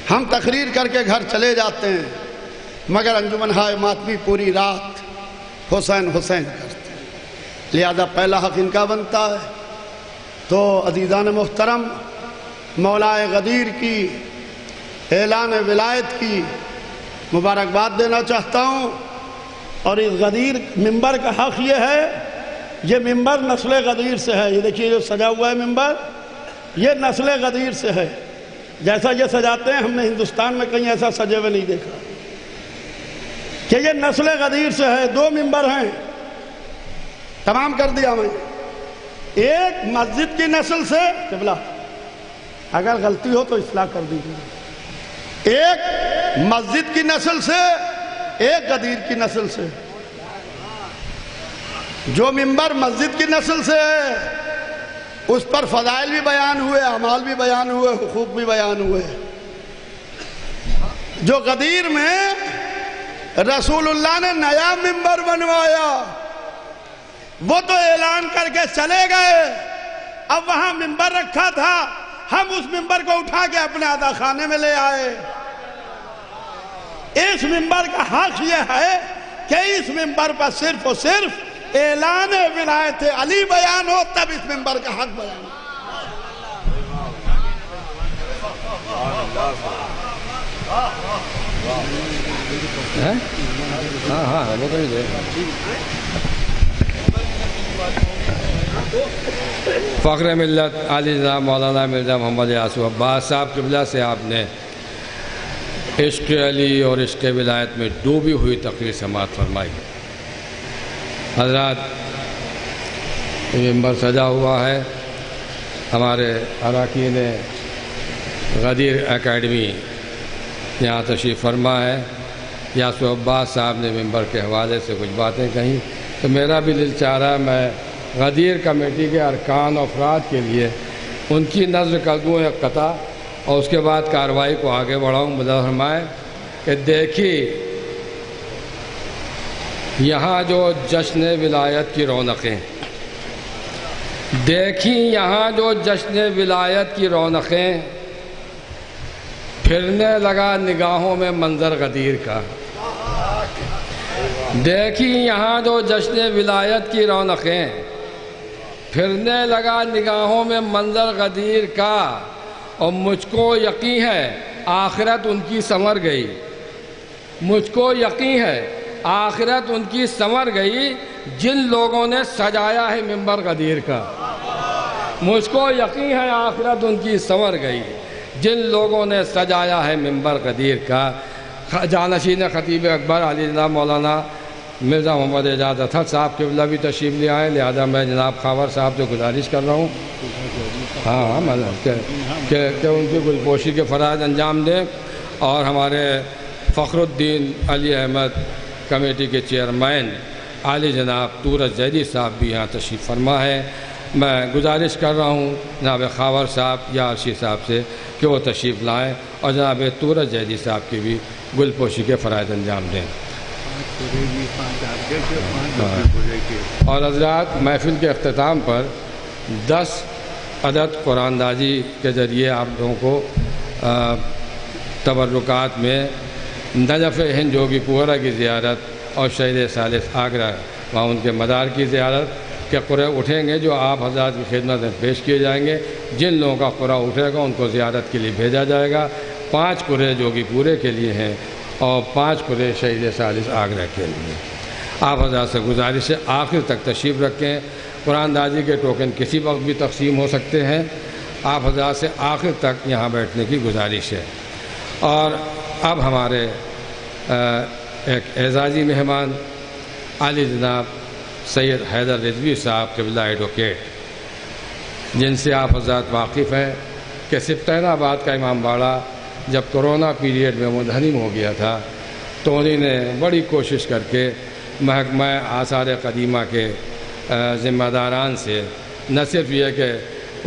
ہم تقریر کر کے گھر چلے جاتے ہیں مگر انجمن ہائے ماتمی پوری رات حسین حسین کرتے ہیں، لہذا پہلا حق ان کا بنتا ہے۔ تو عزیزان محترم، مولائے غدیر کی اعلان ولایت کی مبارکباد دینا چاہتا ہوں، اور اس غدیر ممبر کا حق یہ ہے، یہ ممبر نسل غدیر سے ہے۔ یہ دیکھیے جو سجا ہوا ہے ممبر، یہ نسل غدیر سے ہے۔ جیسا یہ سجاتے ہیں ہم نے ہندوستان میں کہیں ایسا سجے ہوئے نہیں دیکھا کہ یہ نسل غدیر سے ہے۔ 2 ممبر ہیں، تمام کر دیا میں۔ ایک مسجد کی نسل سے، قبلہ اگر غلطی ہو تو اصلاح کر دیجیے، ایک مسجد کی نسل سے، ایک غدیر کی نسل سے۔ جو ممبر مسجد کی نسل سے ہے اس پر فضائل بھی بیان ہوئے، اعمال بھی بیان ہوئے، حقوق بھی بیان ہوئے۔ جو غدیر میں رسول اللہ نے نیا ممبر بنوایا وہ تو اعلان کر کے چلے گئے، اب وہاں ممبر رکھا تھا، ہم اس ممبر کو اٹھا کے اپنے عزا خانے میں لے آئے۔ اس ممبر کا حق یہ ہے کہ اس ممبر پر صرف اور صرف اعلان ولایت علی بیان ہو، تب اس ممبر کا حق بیان ہو۔ فخر ملت عالی جناب مولانا مرزا محمد یاسو عباس صاحب قبلہ سے آپ نے عشق علی اور عشق ولایت میں ڈوبی ہوئی تقریر سماعت فرمائی۔ حضرات، ممبر سجا ہوا ہے، ہمارے اراکین غدیر اکیڈمی یہاں تشریف فرما ہے۔ یاسو عباس صاحب نے ممبر کے حوالے سے کچھ باتیں کہیں، تو میرا بھی دل چاہ رہا ہے میں غدیر کمیٹی کے ارکان و افراد کے لیے ان کی نظر کر دوں ایک قطع، اور اس کے بعد کارروائی کو آگے بڑھاؤں۔ مدد فرمائے کہ دیکھیے یہاں جو جشن ولایت کی رونقیں، دیکھیں یہاں جو جشن ولایت کی رونقیں، پھرنے لگا نگاہوں میں منظر غدیر کا۔ دیکھیں یہاں جو جشن ولایت کی رونقیں، پھرنے لگا نگاہوں میں منظر غدیر کا، اور مجھ کو یقین ہے آخرت ان کی سنور گئی۔ مجھ کو یقین ہے آخرت ان کی سنور گئی جن لوگوں نے سجایا ہے ممبر غدیر کا۔ مجھ کو یقین ہے آخرت ان کی سنور گئی جن لوگوں نے سجایا ہے ممبر غدیر کا۔ جانشین خطیب اکبر علی جناب مولانا مرزا محمد اعجاز اطہر صاحب قبلہ بھی تشریف لے آئے، لہذا میں جناب خاور صاحب سے گزارش کر رہا ہوں کہ ان کی گلپوشی کے فرائض انجام دیں، اور ہمارے فخر الدین علی احمد کمیٹی کے چیئرمین عالی جناب تورج زیدی صاحب بھی یہاں تشریف فرما ہے۔ میں گزارش کر رہا ہوں جناب خاور صاحب یا عرشی صاحب سے کہ وہ تشریف لائیں اور جناب تورج زیدی صاحب کی بھی گلپوشی کے فرائض انجام دیں۔ اور حضرات، محفل کے اختتام پر 10 عدد قرآن اندازی کے ذریعے آپ لوگوں کو تبرکات میں نجف ہند جوگی پورہ کی زیارت اور شہید ثالث آگرہ وہاں ان کے مدار کی زیارت کے قرعے اٹھیں گے جو آپ حضرات کی خدمت میں پیش کیے جائیں گے. جن لوگوں کا قرعہ اٹھے گا ان کو زیارت کے لیے بھیجا جائے گا. 5 قرعے جو کہ پورے کے لیے ہیں اور 5 قرعے شہید ثالث آگرہ کے لیے. آپ حضرات سے گزارش ہے آخر تک تشریف رکھیں. قرآن دازی کے ٹوکن کسی وقت بھی تقسیم ہو سکتے ہیں. آپ حضرات سے آخر تک یہاں بیٹھنے کی گزارش ہے. اور اب ہمارے ایک اعزازی مہمان عالی جناب سید حیدر رضوی صاحب قبلہ ایڈوکیٹ، جن سے آپ حضرات واقف ہیں کہ سبطین آباد کا امام باڑہ جب کرونا پیریڈ میں منہدم ہو گیا تھا تو انہوں نے بڑی کوشش کر کے محکمہ آثار قدیمہ کے ذمہ داران سے نہ صرف یہ کہ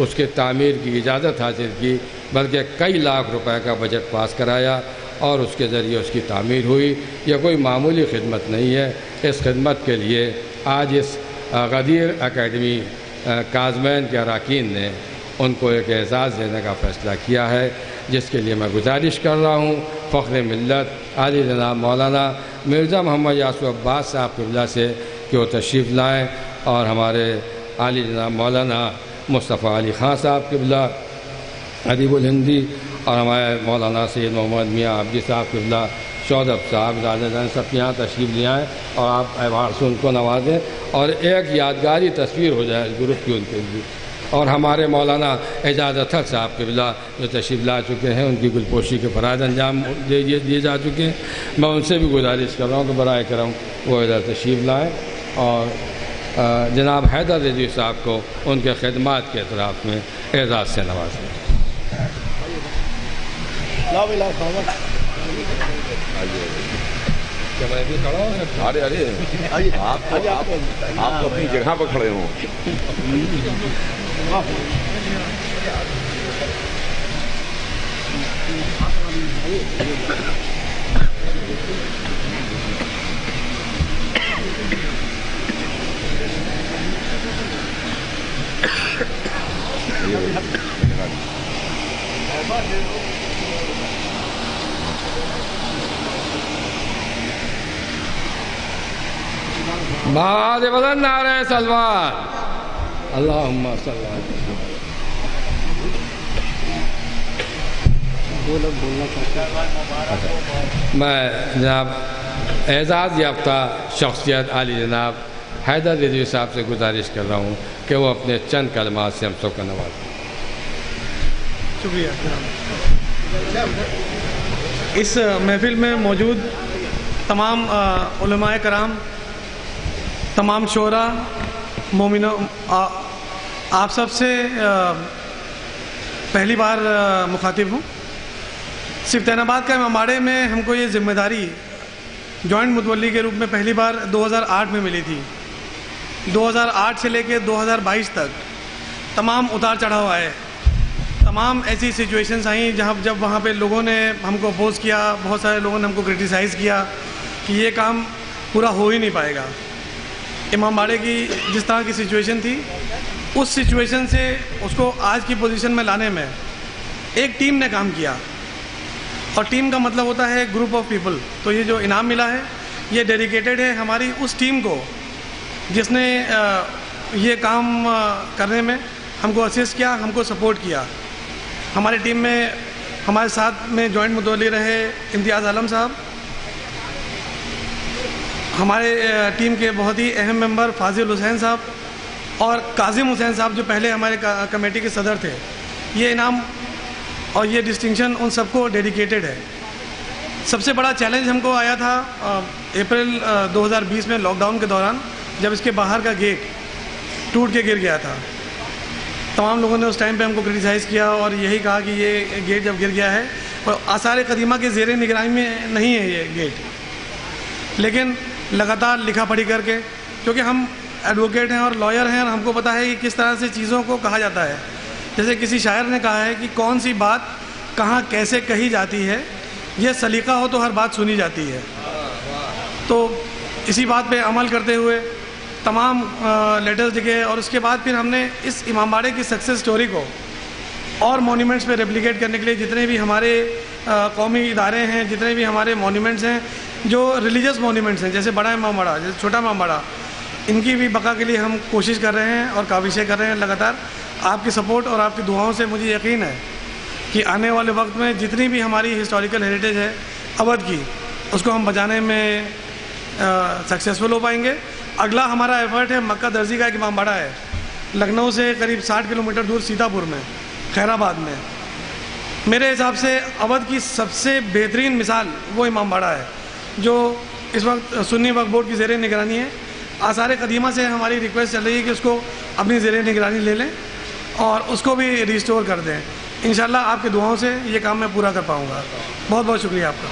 اس کے تعمیر کی اجازت حاصل کی بلکہ کئی لاکھ روپے کا بجٹ پاس کرایا اور اس کے ذریعے اس کی تعمیر ہوئی. یہ کوئی معمولی خدمت نہیں ہے. اس خدمت کے لیے آج اس غدیر اکیڈمی کاظمین کے اراکین نے ان کو ایک اعزاز دینے کا فیصلہ کیا ہے، جس کے لیے میں گزارش کر رہا ہوں فخر ملت عالی جناب مولانا مرزا محمد یاسر عباس صاحب قبلہ سے کہ وہ تشریف لائیں اور ہمارے عالی جناب مولانا مصطفیٰ علی خان صاحب قبلہ ادیب الہندی اور ہمارے مولانا سید محمد میاں عبدی صاحب قبلہ چودھب صاحب زادہ سب یہاں تشریف لے آئیں اور آپ ایوارڈ سے ان کو نوازیں اور ایک یادگاری تصویر ہو جائے گروپ کی ان کے لیے. اور ہمارے مولانا اعجاز اطہر صاحب قبلہ جو تشریف لا چکے ہیں، ان کی گلپوشی کے فرائض انجام دیے جا چکے ہیں. میں ان سے بھی گزارش کر رہا ہوں کہ برائے کرم وہ ادھر تشریف لائیں اور جناب حیدر رضوی صاحب کو ان کے خدمات کے اعتراف میں اعزاز سے نوازیں. ارے آپ تو اپنی جگہ پر کھڑے ہوں. بعد بلند نعرہ سلوات اللہم صلی اللہ علیہ وسلم. میں جناب اعزاز یافتہ شخصیت عالی جناب حیدر رضوی صاحب سے گزارش کر رہا ہوں کہ وہ اپنے چند کلمات سے ہم سب کا نوازیں. شکریہ. اس محفل میں موجود تمام علماء کرام، تمام شعراء، مومنوں، آپ سب سے پہلی بار مخاطب ہوں. سبطین آباد کا امام باڑے میں ہم کو یہ ذمہ داری جوائنٹ متولی کے روپ میں پہلی بار 2008 میں ملی تھی. 2008 سے لے کے 2022 تک تمام اتار چڑھاؤ آئے، تمام ایسی سچویشنز آئیں جب وہاں پہ لوگوں نے ہم کو اپوز کیا، بہت سارے لوگوں نے ہم کو کرٹیسائز کیا کہ یہ کام پورا ہو ہی نہیں پائے گا. امام باڑے کی جس طرح کی سچویشن تھی، اس سچویشن سے اس کو آج کی پوزیشن میں لانے میں ایک ٹیم نے کام کیا، اور ٹیم کا مطلب ہوتا ہے گروپ آف پیپل. تو یہ جو انعام ملا ہے یہ ڈیڈیکیٹڈ ہے ہماری اس ٹیم کو جس نے یہ کام کرنے میں ہم کو اسسٹ کیا، ہم کو سپورٹ کیا. ہماری ٹیم میں ہمارے ساتھ میں جوائنٹ متولی رہے امتیاز عالم صاحب، ہمارے ٹیم کے بہت ہی اہم ممبر فاضل حسین صاحب اور کاظم حسین صاحب جو پہلے ہمارے کمیٹی کے صدر تھے. یہ انعام اور یہ ڈسٹنکشن ان سب کو ڈیڈیکیٹڈ ہے. سب سے بڑا چیلنج ہم کو آیا تھا اپریل 2020 میں لاک ڈاؤن کے دوران، جب اس کے باہر کا گیٹ ٹوٹ کے گر گیا تھا. تمام لوگوں نے اس ٹائم پہ ہم کو کرٹیسائز کیا اور یہی کہا کہ یہ گیٹ جب گر گیا ہے اور آثار قدیمہ کے زیر نگرانی میں نہیں ہے یہ گیٹ، لیکن لگاتار لکھا پڑھی کر کے، کیونکہ ہم ایڈوکیٹ ہیں اور لائر ہیں اور ہم کو پتہ ہے کہ کس طرح سے چیزوں کو کہا جاتا ہے. جیسے کسی شاعر نے کہا ہے کہ کون سی بات کہاں کیسے کہی جاتی ہے، یہ سلیقہ ہو تو ہر بات سنی جاتی ہے. تو اسی بات پہ عمل کرتے ہوئے تمام لیٹرز لکھے اور اس کے بعد پھر ہم نے اس امام باڑے کی سکسیس سٹوری کو اور مونیومنٹس پہ ریپلیکیٹ کرنے کے لیے جتنے بھی ہمارے قومی ادارے ہیں، جتنے بھی ہمارے مونیومنٹس ہیں، جو ریلیجس مونیومنٹس ہیں جیسے بڑا امام باڑہ، جیسے چھوٹا امام باڑہ، ان کی بھی بقا کے لیے ہم کوشش کر رہے ہیں اور کاوشیں کر رہے ہیں لگاتار. آپ کی سپورٹ اور آپ کی دعاؤں سے مجھے یقین ہے کہ آنے والے وقت میں جتنی بھی ہماری ہسٹوریکل ہیریٹیج ہے اودھ کی، اس کو ہم بچانے میں سکسیزفل ہو پائیں گے. اگلا ہمارا ایفرٹ ہے مکہ درزی کا ایک امام باڑہ ہے لکھنؤ سے قریب 60 کلومیٹر دور سیتا پور میں، خیر آباد میں. میرے حساب سے اودھ کی سب سے بہترین مثال وہ امام باڑہ ہے جو اس وقت سنی وقف بورڈ کی زیر نگرانی ہے. آثار قدیمہ سے ہماری ریکویسٹ چل رہی ہے کہ اس کو اپنی زیر نگرانی لے لیں اور اس کو بھی ریسٹور کر دیں. انشاءاللہ آپ کی دعاؤں سے یہ کام میں پورا کر پاؤں گا. بہت بہت شکریہ آپ کا.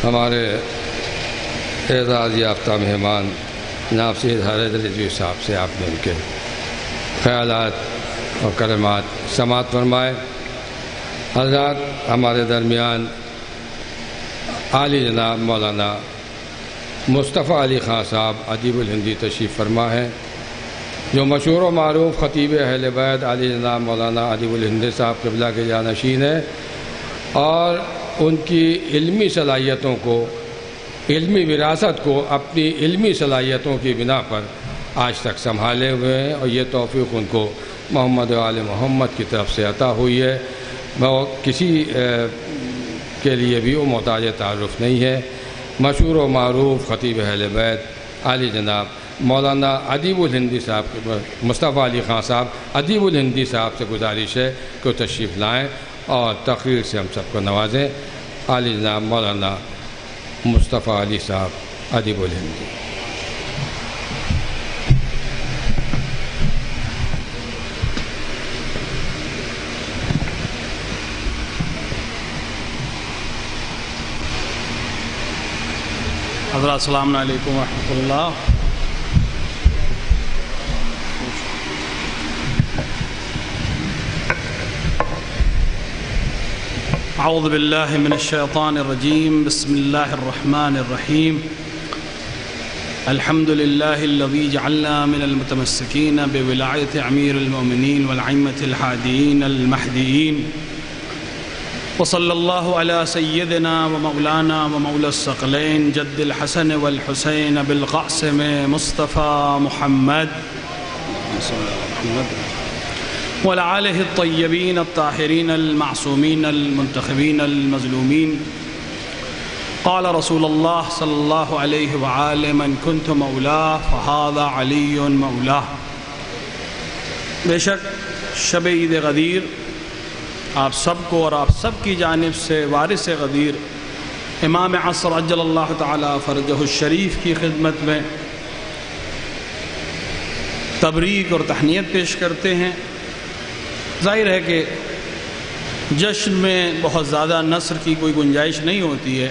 ہمارے اعزاز یافتہ مہمان جناب سید حارث رضوی صاحب سے آپ نے ان کے خیالات اور کلمات سماعت فرمائے. حضرات ہمارے درمیان عالی جناب مولانا مصطفیٰ علی خان صاحب ادیب الہندی تشریف فرما ہیں، جو مشہور و معروف خطیب اہل بیت عالی جناب مولانا ادیب الہندی صاحب قبلہ کے جانشین ہیں اور ان کی علمی صلاحیتوں کو، علمی وراثت کو اپنی علمی صلاحیتوں کی بنا پر آج تک سنبھالے ہوئے ہیں اور یہ توفیق ان کو محمد و آل محمد کی طرف سے عطا ہوئی ہے. وہ کسی کے لیے بھی وہ محتاج تعارف نہیں ہے. مشہور و معروف خطیب اہل بیت عالی جناب مولانا ادیب الہندی صاحب، مصطفیٰ علی خان صاحب ادیب الہندی صاحب سے گزارش ہے کہ وہ تشریف لائیں اور تقریر سے ہم سب کو نوازیں. عالی جناب مولانا مصطفیٰ علی صاحب ادیب الہندی. حضرات السلام علیکم ورحمۃ اللہ. اعوذ باللہ من الشیطان الرجیم. بسم اللہ الرحمن الرحیم. الحمد للہ الذی جعلنا من المتمسکین بولایت امیر المؤمنین والائمۃ الہادیین المہدیین. وصلی اللہ علی سیدنا و مولانا و مولا الثقلین جد الحسن والحسین بالقاسم مصطفیٰ محمد وعلی آلہ الطیبین الطاہرین المعصومین المنتخبین المظلومین. قال رسول اللہ صلی اللہ علیہ وآلہ من کنت مولاہ فہذا علی مولاہ. بے شک شب عید غدیر آپ سب کو اور آپ سب کی جانب سے وارث غدیر امام عصر عجل اللہ تعالی فرجہ الشریف کی خدمت میں تبریک اور تہنیت پیش کرتے ہیں. ظاہر ہے کہ جشن میں بہت زیادہ نثر کی کوئی گنجائش نہیں ہوتی ہے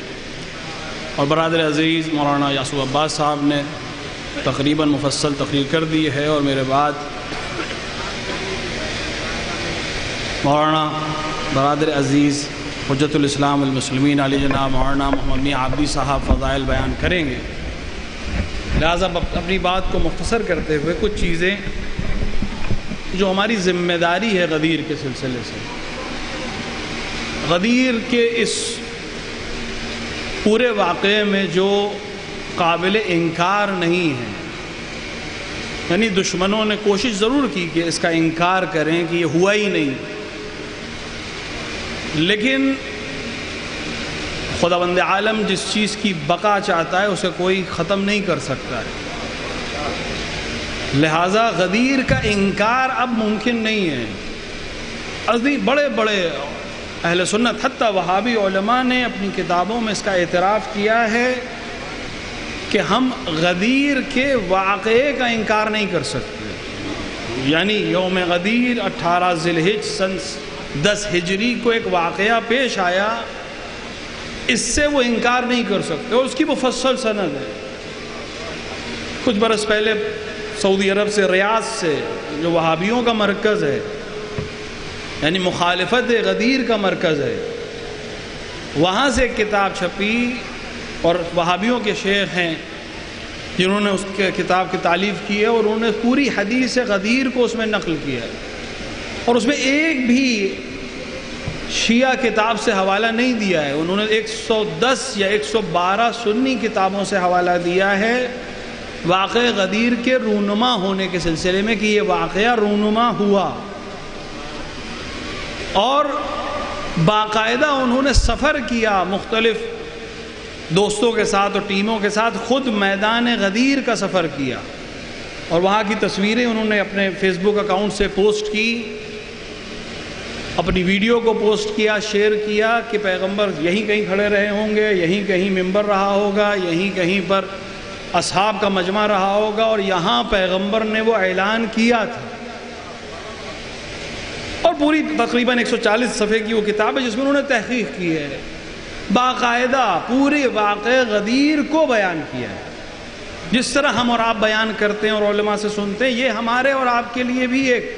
اور برادر عزیز مولانا یاسو عباس صاحب نے تقریباً مفصل تقریر کر دی ہے اور میرے بعد مولانا برادر عزیز حجت الاسلام والمسلمین علی جناب مولانا محمد میاں عابدی صاحب فضائل بیان کریں گے. لہٰذا اپنی بات کو مختصر کرتے ہوئے کچھ چیزیں جو ہماری ذمہ داری ہے غدیر کے سلسلے سے، غدیر کے اس پورے واقعے میں جو قابل انکار نہیں ہے، یعنی دشمنوں نے کوشش ضرور کی کہ اس کا انکار کریں کہ یہ ہوا ہی نہیں، لیکن خداوند عالم جس چیز کی بقا چاہتا ہے اسے کوئی ختم نہیں کر سکتا ہے. لہٰذا غدیر کا انکار اب ممکن نہیں ہے. بڑے بڑے اہل سنت حتیٰ وہابی علماء نے اپنی کتابوں میں اس کا اعتراف کیا ہے کہ ہم غدیر کے واقعے کا انکار نہیں کر سکتے. یعنی یوم غدیر 18 ذی الحجہ سن 10 ہجری کو ایک واقعہ پیش آیا، اس سے وہ انکار نہیں کر سکتے اور اس کی مفصل سند ہے. کچھ برس پہلے سعودی عرب سے ریاض سے جو وہابیوں کا مرکز ہے، یعنی مخالفت غدیر کا مرکز ہے، وہاں سے ایک کتاب چھپی اور وہابیوں کے شیخ ہیں جنہوں نے اس کے کتاب کی تالیف کی ہے، اور انہوں نے پوری حدیث غدیر کو اس میں نقل کیا ہے، اور اس میں ایک بھی شیعہ کتاب سے حوالہ نہیں دیا ہے. انہوں نے 110 یا 112 سنی کتابوں سے حوالہ دیا ہے واقعہ غدیر کے رونما ہونے کے سلسلے میں، کہ یہ واقعہ رونما ہوا. اور باقاعدہ انہوں نے سفر کیا مختلف دوستوں کے ساتھ اور ٹیموں کے ساتھ، خود میدان غدیر کا سفر کیا، اور وہاں کی تصویریں انہوں نے اپنے فیس بک اکاؤنٹ سے پوسٹ کی، اپنی ویڈیو کو پوسٹ کیا، شیئر کیا کہ پیغمبر یہیں کہیں کھڑے رہے ہوں گے، یہیں کہیں ممبر رہا ہوگا، یہیں کہیں پر اصحاب کا مجمع رہا ہوگا، اور یہاں پیغمبر نے وہ اعلان کیا تھا. اور پوری تقریباً 140 صفحے کی وہ کتاب ہے جس میں انہوں نے تحقیق کی ہے، باقاعدہ پورے واقعہ غدیر کو بیان کیا ہے، جس طرح ہم اور آپ بیان کرتے ہیں اور علماء سے سنتے ہیں. یہ ہمارے اور آپ کے لیے بھی ایک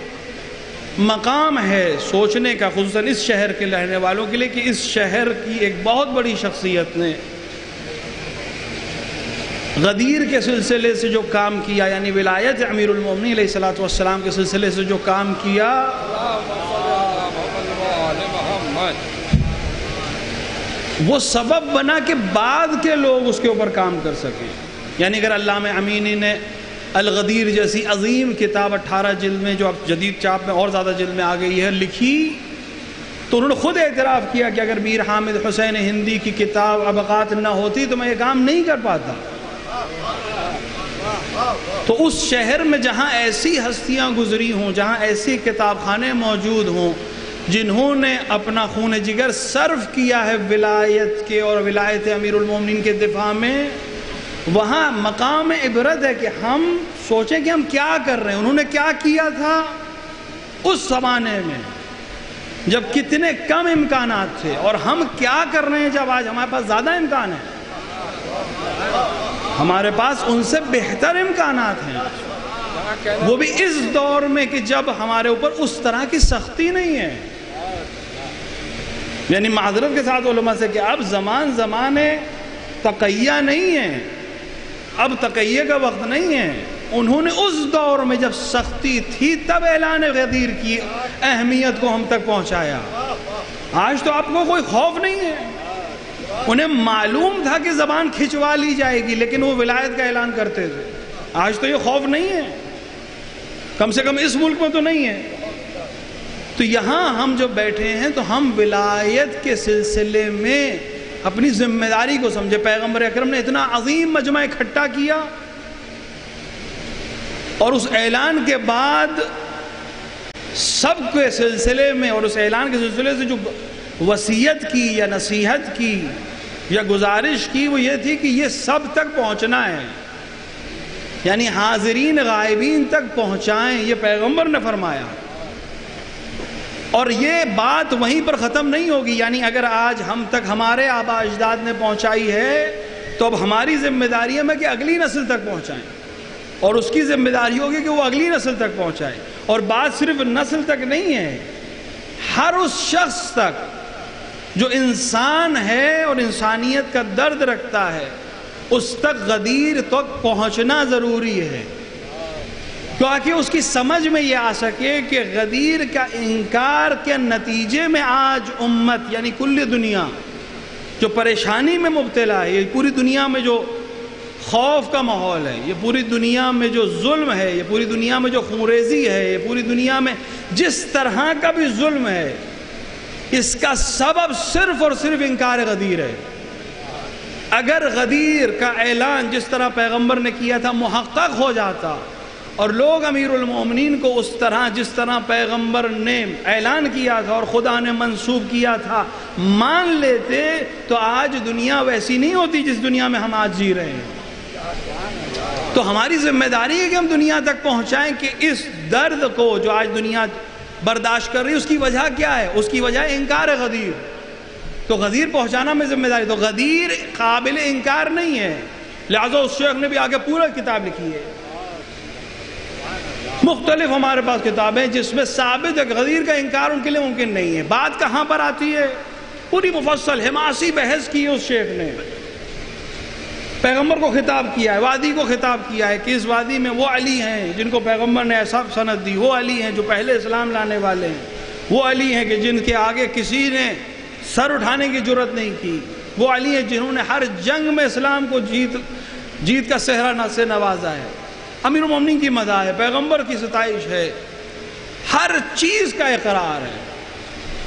مقام ہے سوچنے کا، خصوصاً اس شہر کے رہنے والوں کے لیے، کہ اس شہر کی ایک بہت بڑی شخصیت نے غدیر کے سلسلے سے جو کام کیا، یعنی ولایت امیر المومنین علیہ الصلوۃ والسلام کے سلسلے سے جو کام کیا، وہ سبب بنا کہ بعد کے لوگ اس کے اوپر کام کر سکیں. یعنی اگر علامہ امینی نے الغدیر جیسی عظیم کتاب 18 جلد میں، جو اب جدید چاپ میں اور زیادہ جلد میں آ گئی ہے، لکھی، تو انہوں نے خود اعتراف کیا کہ اگر میر حامد حسین ہندی کی کتاب ابقات نہ ہوتی تو میں یہ کام نہیں کر پاتا. تو اس شہر میں جہاں ایسی ہستیاں گزری ہوں، جہاں ایسی کتاب خانے موجود ہوں جنہوں نے اپنا خون جگر صرف کیا ہے ولایت کے اور ولایت امیر المومنین کے دفاع میں، وہاں مقام عبرت ہے کہ ہم سوچیں کہ ہم کیا کر رہے ہیں. انہوں نے کیا کیا تھا اس زمانے میں جب کتنے کم امکانات تھے، اور ہم کیا کر رہے ہیں جب آج ہمارے پاس زیادہ امکان ہے. ہمارے پاس ان سے بہتر امکانات ہیں، وہ بھی اس دور میں کہ جب ہمارے اوپر اس طرح کی سختی نہیں ہے. یعنی معذرت کے ساتھ علماء سے کہ اب زمانے تقیہ نہیں ہے، اب تقیہ کا وقت نہیں ہے. انہوں نے اس دور میں جب سختی تھی تب اعلان غدیر کی اہمیت کو ہم تک پہنچایا. آج تو آپ کو کوئی خوف نہیں ہے. انہیں معلوم تھا کہ زبان کھچوا لی جائے گی، لیکن وہ ولایت کا اعلان کرتے تھے. آج تو یہ خوف نہیں ہے، کم سے کم اس ملک میں تو نہیں ہے. تو یہاں ہم جو بیٹھے ہیں تو ہم ولایت کے سلسلے میں اپنی ذمہ داری کو سمجھے. پیغمبر اکرم نے اتنا عظیم مجمع اکٹھا کیا، اور اس اعلان کے بعد سب کے سلسلے میں، اور اس اعلان کے سلسلے سے جو وصیت کی یا نصیحت کی یا گزارش کی، وہ یہ تھی کہ یہ سب تک پہنچنا ہے، یعنی حاضرین غائبین تک پہنچائیں، یہ پیغمبر نے فرمایا. اور یہ بات وہیں پر ختم نہیں ہوگی. یعنی اگر آج ہم تک ہمارے آبا اجداد نے پہنچائی ہے تو اب ہماری ذمہ داری ہے کہ اگلی نسل تک پہنچائیں، اور اس کی ذمہ داری ہوگی کہ وہ اگلی نسل تک پہنچائے. اور بات صرف نسل تک نہیں ہے، ہر اس شخص تک جو انسان ہے اور انسانیت کا درد رکھتا ہے، اس تک غدیر تک پہنچنا ضروری ہے، کیونکہ اس کی سمجھ میں یہ آ سکے کہ غدیر کا انکار کے نتیجے میں آج امت یعنی کل دنیا جو پریشانی میں مبتلا ہے، یہ پوری دنیا میں جو خوف کا ماحول ہے، یہ پوری دنیا میں جو ظلم ہے، یہ پوری دنیا میں جو خونریزی ہے، یہ پوری دنیا میں جس طرح کا بھی ظلم ہے، اس کا سبب صرف اور صرف انکار غدیر ہے. اگر غدیر کا اعلان جس طرح پیغمبر نے کیا تھا محقق ہو جاتا، اور لوگ امیر المومنین کو اس طرح جس طرح پیغمبر نے اعلان کیا تھا اور خدا نے منسوب کیا تھا مان لیتے، تو آج دنیا ویسی نہیں ہوتی جس دنیا میں ہم آج جی رہے ہیں. تو ہماری ذمہ داری ہے کہ ہم دنیا تک پہنچائیں کہ اس درد کو جو آج دنیا برداشت کر رہی ہے اس کی وجہ کیا ہے. اس کی وجہ انکار غدیر. تو غدیر پہنچانا میں ذمہ داری. تو غدیر قابل انکار نہیں ہے، لہذا اس شیخ نے بھی آگے پورا کتاب لکھی ہے. مختلف ہمارے پاس کتابیں جس میں ثابت ہے کہ غدیر کا انکار ان کے لیے ممکن نہیں ہے. بات کہاں پر آتی ہے؟ پوری مفصل حماسی بحث کی ہے اس شیخ نے. پیغمبر کو خطاب کیا ہے، وادی کو خطاب کیا ہے کہ اس وادی میں وہ علی ہیں جن کو پیغمبر نے ایسا سند دی، وہ علی ہیں جو پہلے اسلام لانے والے ہیں، وہ علی ہیں کہ جن کے آگے کسی نے سر اٹھانے کی جرت نہیں کی، وہ علی ہیں جنہوں نے ہر جنگ میں اسلام کو جیت کا صحرا سے نوازا ہے۔ امیر المومنین کی مدح ہے، پیغمبر کی ستائش ہے، ہر چیز کا اقرار ہے،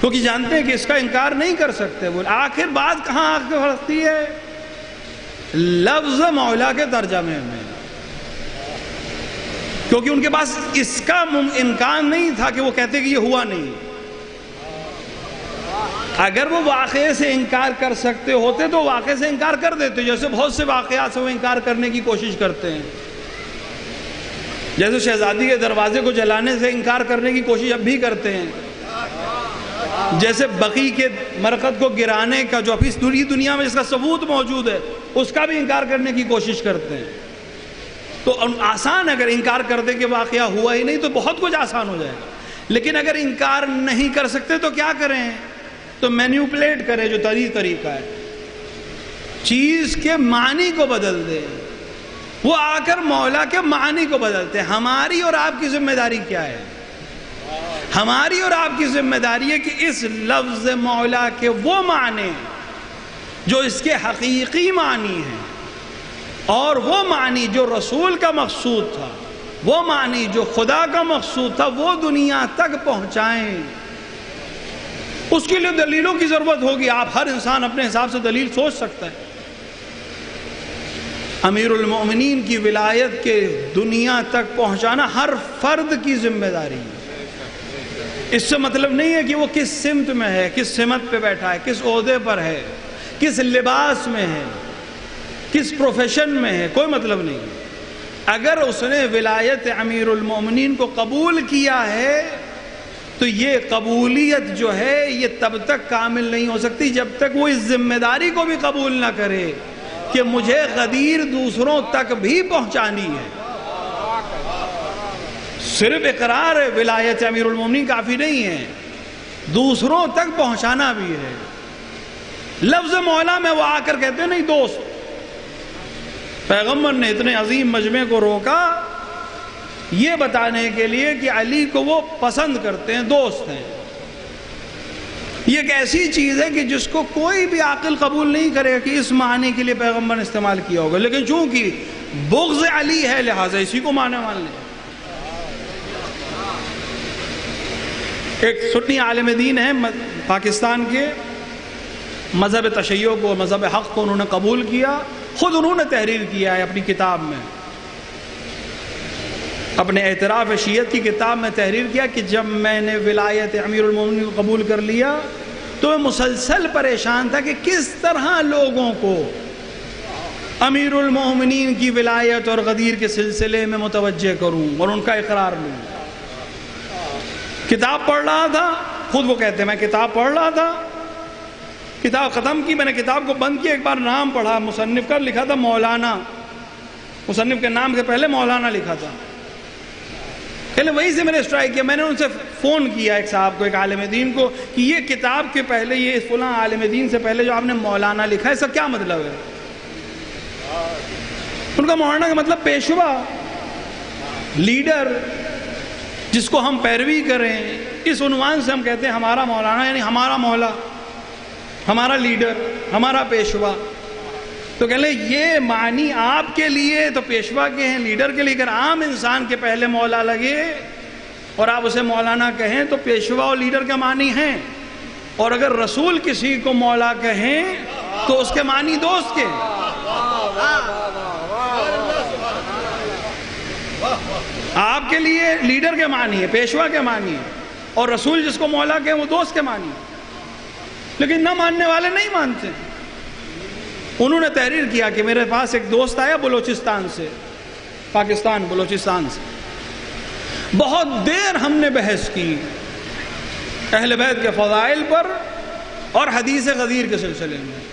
کیونکہ جانتے ہیں کہ اس کا انکار نہیں کر سکتے۔ وہ آخر بات کہاں آ کے پھنستی ہے؟ لفظ مولا کے ترجمے میں، کیونکہ ان کے پاس اس کا امکان نہیں تھا کہ وہ کہتے کہ یہ ہوا نہیں۔ اگر وہ واقعے سے انکار کر سکتے ہوتے تو واقعے سے انکار کر دیتے، جیسے بہت سے واقعات سے وہ انکار کرنے کی کوشش کرتے ہیں، جیسے شہزادی کے دروازے کو جلانے سے انکار کرنے کی کوشش اب بھی کرتے ہیں، جیسے بقی کے مرقد کو گرانے کا جو ابھی پوری دنیا میں اس کا ثبوت موجود ہے اس کا بھی انکار کرنے کی کوشش کرتے ہیں۔ تو آسان اگر انکار کر دے کہ واقعہ ہوا ہی نہیں تو بہت کچھ آسان ہو جائے گا، لیکن اگر انکار نہیں کر سکتے تو کیا کریں؟ تو مینیپولیٹ کریں، جو طریقہ ہے، چیز کے معنی کو بدل دیں۔ وہ آ کر مولا کے معنی کو بدلتے ہیں۔ ہماری اور آپ کی ذمہ داری کیا ہے؟ ہماری اور آپ کی ذمہ داری ہے کہ اس لفظ مولا کے وہ معنی جو اس کے حقیقی معنی ہیں، اور وہ معنی جو رسول کا مقصود تھا، وہ معنی جو خدا کا مقصود تھا، وہ دنیا تک پہنچائیں۔ اس کے لیے دلیلوں کی ضرورت ہوگی، آپ ہر انسان اپنے حساب سے دلیل سوچ سکتا ہے۔ امیر المومنین کی ولایت کے دنیا تک پہنچانا ہر فرد کی ذمہ داری ہے۔ اس سے مطلب نہیں ہے کہ وہ کس سمت میں ہے، کس سمت پہ بیٹھا ہے، کس عہدے پر ہے، کس لباس میں ہے، کس پروفیشن میں ہے، کوئی مطلب نہیں۔ اگر اس نے ولایت امیر المومنین کو قبول کیا ہے تو یہ قبولیت جو ہے یہ تب تک کامل نہیں ہو سکتی جب تک وہ اس ذمہ داری کو بھی قبول نہ کرے کہ مجھے غدیر دوسروں تک بھی پہنچانی ہے۔ صرف اقرار ولایت امیر المومنین کافی نہیں ہے، دوسروں تک پہنچانا بھی ہے۔ لفظ مولا میں وہ آ کر کہتے ہیں نہیں دوست۔ پیغمبر نے اتنے عظیم مجمع کو روکا یہ بتانے کے لیے کہ علی کو وہ پسند کرتے ہیں، دوست ہیں۔ یہ ایک ایسی چیز ہے کہ جس کو کوئی بھی عاقل قبول نہیں کرے گا کہ اس معنی کے لیے پیغمبر نے استعمال کیا ہوگا، لیکن چونکہ بغض علی ہے لہٰذا اسی کو معنی مان لیں۔ ایک سنی عالم دین ہے پاکستان کے، مذہب تشیع کو، مذہب حق کو انہوں نے قبول کیا، خود انہوں نے تحریر کیا ہے اپنی کتاب میں، اپنے اعتراف شیعت کی کتاب میں تحریر کیا کہ جب میں نے ولایت امیر المومنین کو قبول کر لیا تو میں مسلسل پریشان تھا کہ کس طرح لوگوں کو امیر المومنین کی ولایت اور غدیر کے سلسلے میں متوجہ کروں اور ان کا اقرار لوں۔ کتاب پڑھ رہا تھا، خود وہ کہتے ہیں میں کتاب پڑھ رہا تھا، کتاب ختم کی، میں نے کتاب کو بند کیا، ایک بار نام پڑھا مصنف کا، لکھا تھا مولانا، مصنف کے نام سے پہلے مولانا لکھا تھا۔ پہلے وہیں سے میں نے اسٹرائک کیا، میں نے ان سے فون کیا ایک صاحب کو، ایک عالم دین کو، کہ یہ کتاب کے پہلے یہ فلاں عالم دین سے پہلے جو آپ نے مولانا لکھا ہے اس کا کیا مطلب ہے؟ ان کا مولانا کا مطلب پیشوا، لیڈر، جس کو ہم پیروی کریں، اس عنوان سے ہم کہتے ہیں ہمارا مولانا، یعنی ہمارا مولا، ہمارا لیڈر، ہمارا پیشوا۔ تو کہہ لیں یہ معنی آپ کے لیے تو پیشوا کے ہیں، لیڈر کے لیے، اگر عام انسان کے پہلے مولا لگے اور آپ اسے مولانا کہیں تو پیشوا اور لیڈر کے معنی ہیں، اور اگر رسول کسی کو مولا کہیں تو اس کے معنی دوست کے۔ آپ کے لیے لیڈر کے معنی ہے، پیشوا کے معنی ہے، اور رسول جس کو مولا کہیں وہ دوست کے معنی ہے، لیکن نہ ماننے والے نہیں مانتے۔ انہوں نے تحریر کیا کہ میرے پاس ایک دوست آیا بلوچستان سے، پاکستان بلوچستان سے، بہت دیر ہم نے بحث کی اہل بیت کے فضائل پر اور حدیث غدیر کے سلسلے میں